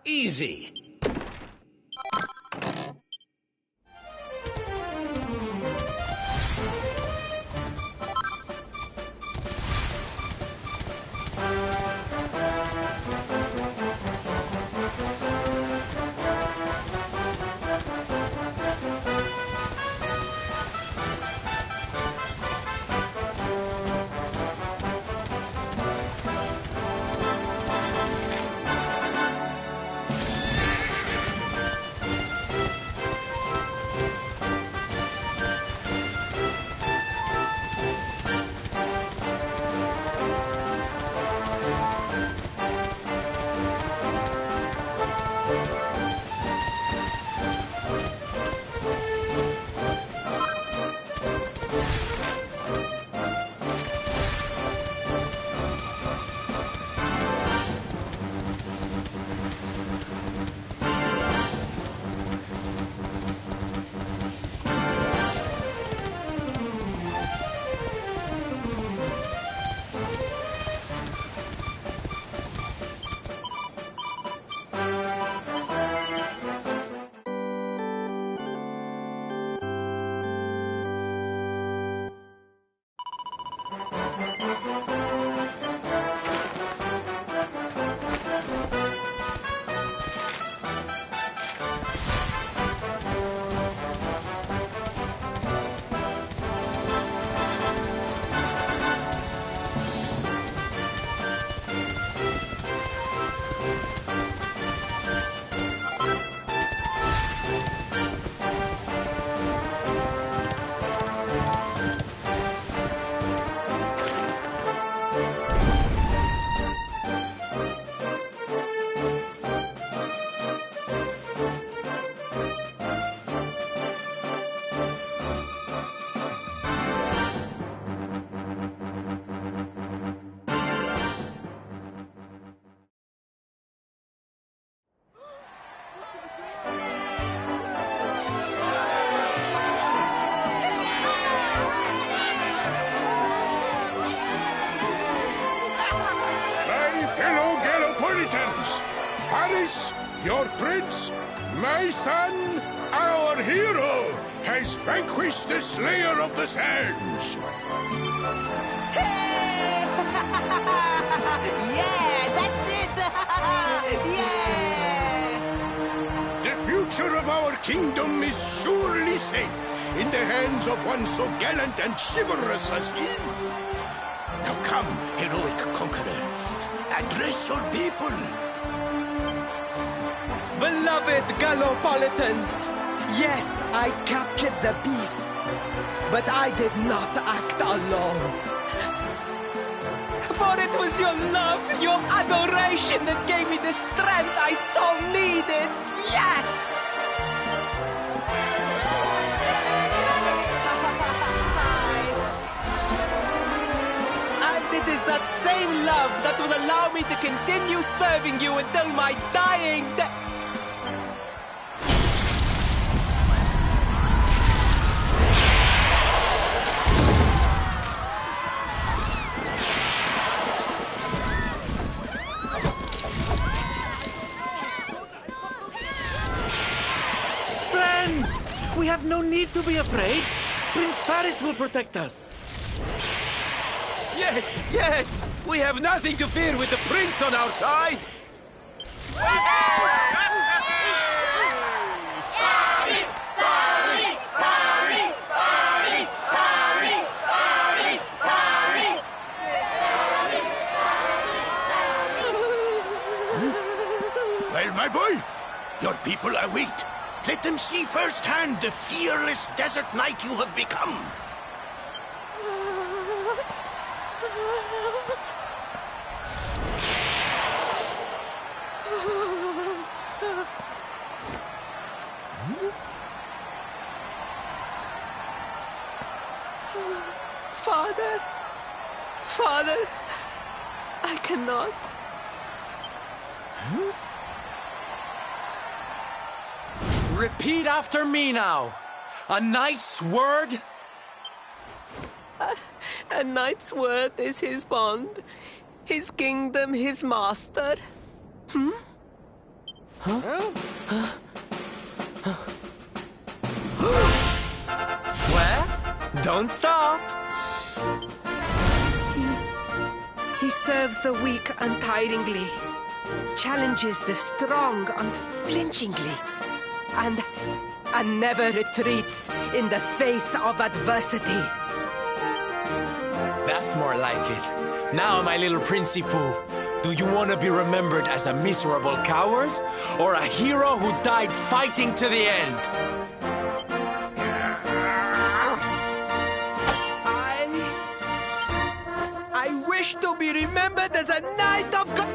Easy. Your prince, my son, our hero, has vanquished the Slayer of the Sands. Yeah, that's it! Yeah! The future of our kingdom is surely safe, in the hands of one so gallant and chivalrous as he. Now come, heroic conqueror, address your people. Beloved Gallopolitans, yes, I captured the beast, but I did not act alone. For it was your love, your adoration that gave me the strength I so needed. Yes! And it is that same love that will allow me to continue serving you until my dying day. We have no need to be afraid. Prince Faris will protect us. Yes, yes! We have nothing to fear with the prince on our side! Well, my boy, your people await. Let them see firsthand the fearless desert knight you have become. Father, Father, I cannot. Repeat after me now. A knight's word? A knight's word is his bond. His kingdom, his master. Hmm? Huh? Well, don't stop. He serves the weak untiringly, challenges the strong unflinchingly, and never retreats in the face of adversity. That's more like it. Now, my little Princey Pooh, do you want to be remembered as a miserable coward or a hero who died fighting to the end? I wish to be remembered as a knight of God.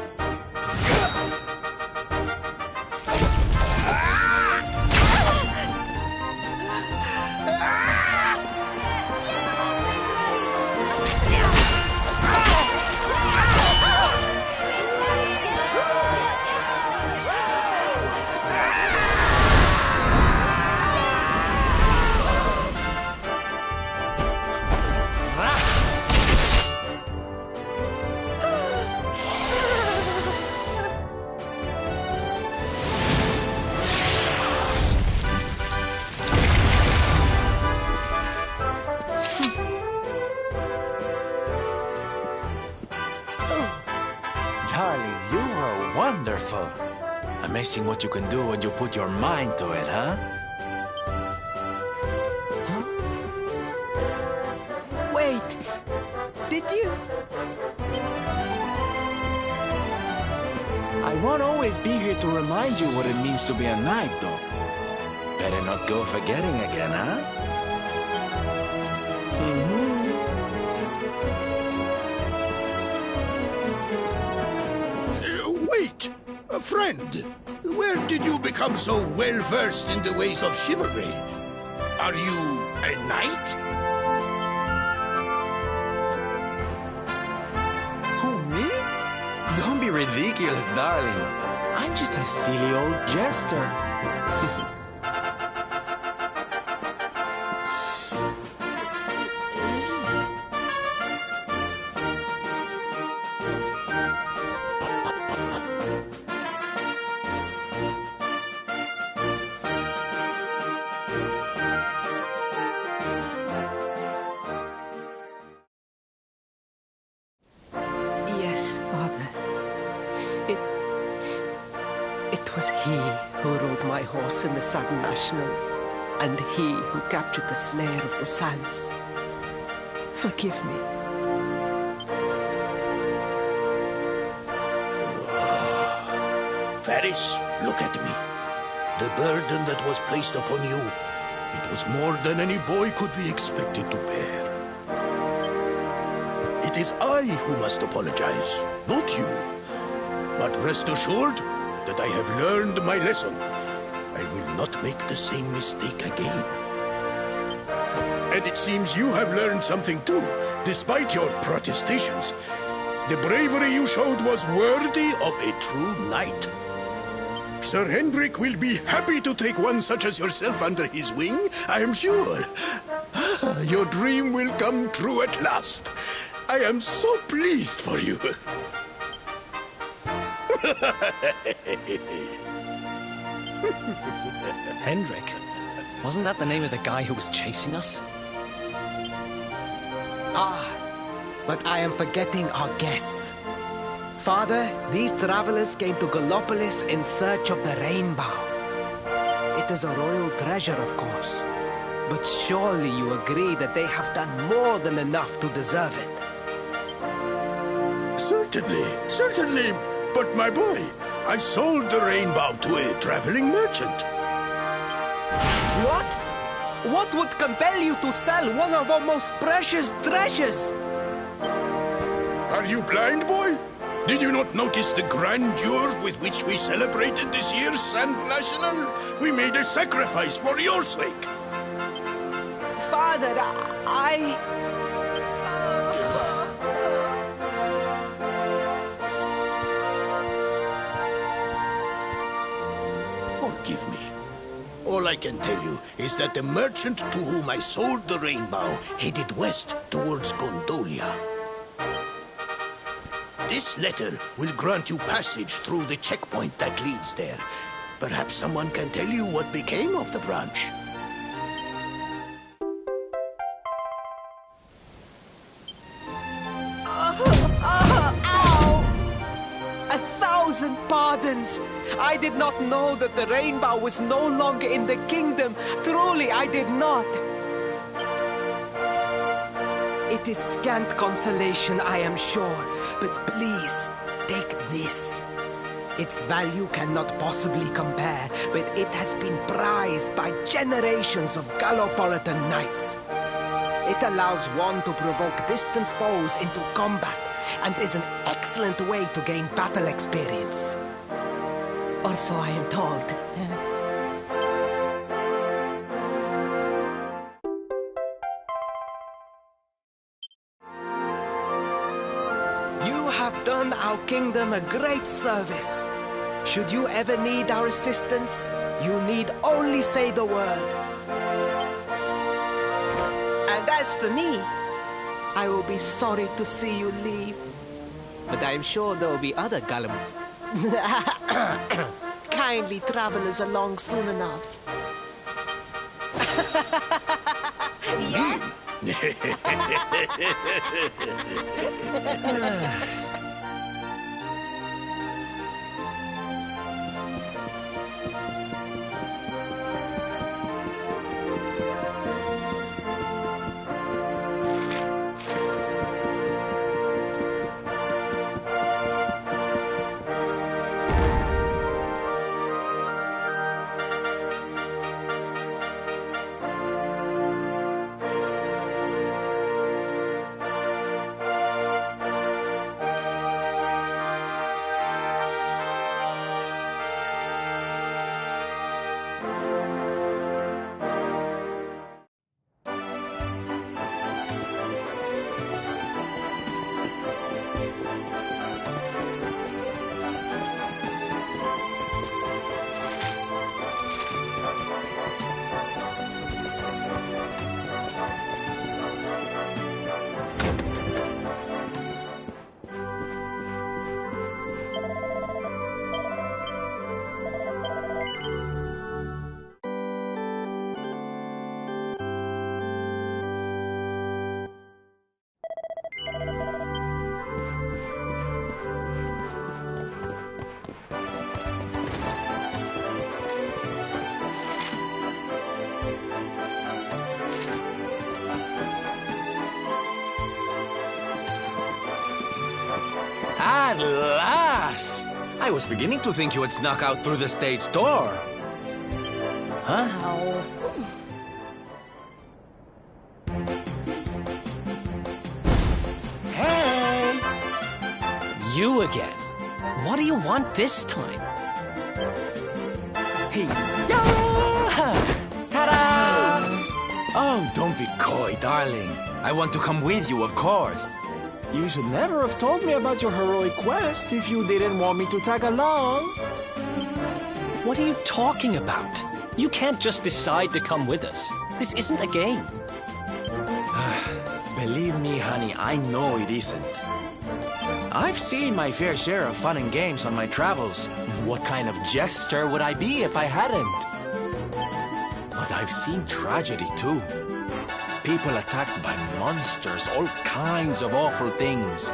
Darling, you are wonderful. Amazing what you can do when you put your mind to it, huh? Wait, did you? I won't always be here to remind you what it means to be a knight, though. Better not go forgetting again, huh? Wait! Friend, where did you become so well-versed in the ways of chivalry? Are you a knight? Who, me? Don't be ridiculous, darling. I'm just a silly old jester. Yes, Father. It was he who rode my horse in the Southern National and he who captured the Slayer of the Sands. Forgive me. Faris, look at me. The burden that was placed upon you, it was more than any boy could be expected to bear. It is I who must apologize, not you. But rest assured that I have learned my lesson. I will not make the same mistake again. And it seems you have learned something too, despite your protestations. The bravery you showed was worthy of a true knight. Sir Hendrik will be happy to take one such as yourself under his wing, I am sure. Your dream will come true at last. I am so pleased for you. Hendrik? Wasn't that the name of the guy who was chasing us? Ah, but I am forgetting our guests. Father, these travelers came to Gallopolis in search of the rainbow. It is a royal treasure, of course. But surely you agree that they have done more than enough to deserve it. Certainly, certainly. But my boy, I sold the rainbow to a traveling merchant. What? What would compel you to sell one of our most precious treasures? Are you blind, boy? Did you not notice the grandeur with which we celebrated this year's Sand National? We made a sacrifice for your sake. Father, I... Forgive me. All I can tell you is that the merchant to whom I sold the rainbow headed west towards Gondolia. This letter will grant you passage through the checkpoint that leads there. Perhaps someone can tell you what became of the branch. Ow! 1,000 pardons! I did not know that the rainbow was no longer in the kingdom. Truly, I did not. It is scant consolation, I am sure. But please, take this. Its value cannot possibly compare, but it has been prized by generations of Gallopolitan knights. It allows one to provoke distant foes into combat, and is an excellent way to gain battle experience. Or so I am told. You have done our kingdom a great service. Should you ever need our assistance, you need only say the word. And as for me, I will be sorry to see you leave. But I am sure there will be other kindly travelers along soon enough. At last! I was beginning to think you had snuck out through the stage door. Huh? Hey! You again. What do you want this time? Hey, ya! Ta-da! Oh, don't be coy, darling. I want to come with you, of course. You should never have told me about your heroic quest if you didn't want me to tag along. What are you talking about? You can't just decide to come with us. This isn't a game. Believe me, honey, I know it isn't. I've seen my fair share of fun and games on my travels. What kind of jester would I be if I hadn't? But I've seen tragedy, too. People attacked by monsters, all kinds of awful things.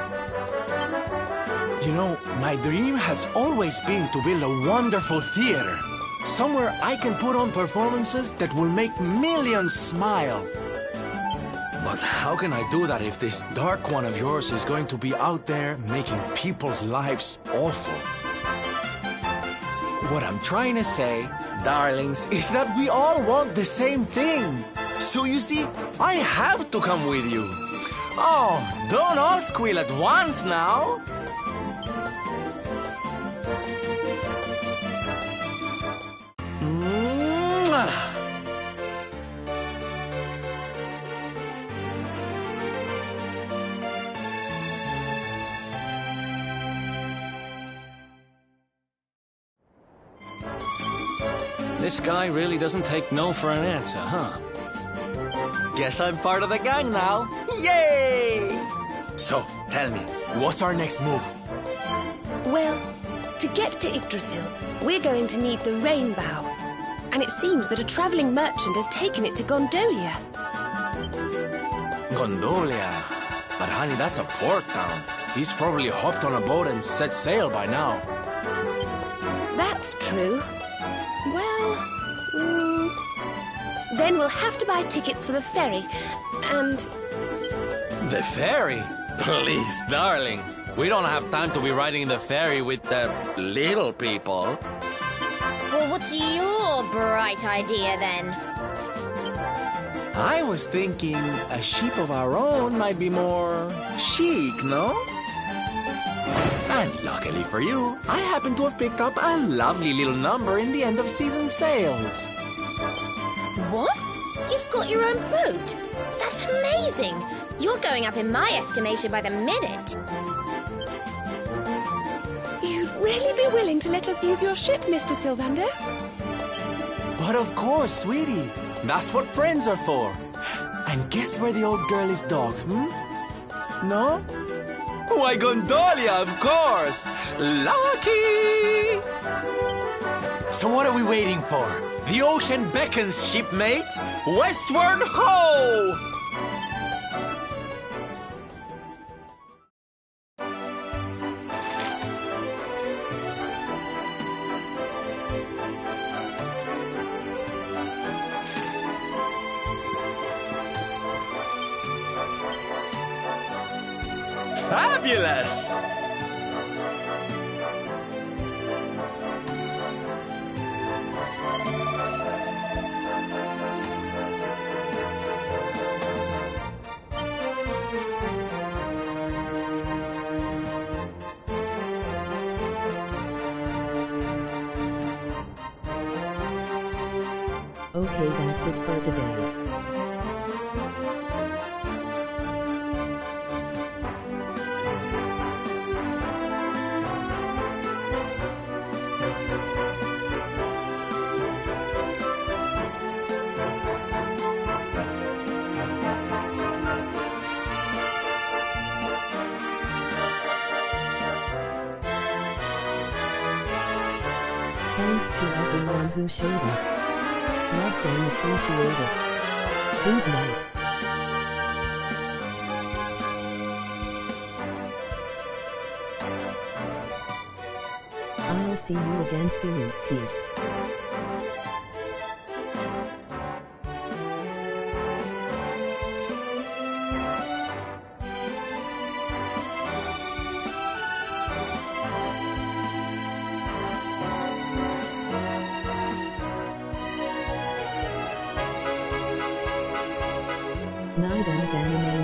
You know, my dream has always been to build a wonderful theater. Somewhere I can put on performances that will make millions smile. But how can I do that if this dark one of yours is going to be out there making people's lives awful? What I'm trying to say, darlings, is that we all want the same thing. So you see, I have to come with you. Oh, don't all squeal at once now. Mwah. This guy really doesn't take no for an answer, huh? Guess I'm part of the gang now. Yay! So, tell me, what's our next move? Well, to get to Yggdrasil, we're going to need the Rainbow. And it seems that a traveling merchant has taken it to Gondolia. Gondolia? But honey, that's a port town. He's probably hopped on a boat and set sail by now. That's true. Well, then we'll have to buy tickets for the ferry, and... The ferry? Please, darling. We don't have time to be riding the ferry with the little people. Well, what's your bright idea, then? I was thinking a ship of our own might be more chic, no? And luckily for you, I happen to have picked up a lovely little number in the end of season sales. What? You've got your own boat? That's amazing! You're going up in my estimation by the minute. You'd really be willing to let us use your ship, Mr. Sylvander? But of course, sweetie. That's what friends are for. And guess where the old girl is docked, No? Why, Gondolia, of course! Lucky! So what are we waiting for? The ocean beckons, shipmate! Westward ho! Fabulous! Okay, that's it for today. Thanks to everyone who showed up. Loved and appreciated. Good night. I'll see you again soon. Peace. Nidum's animation.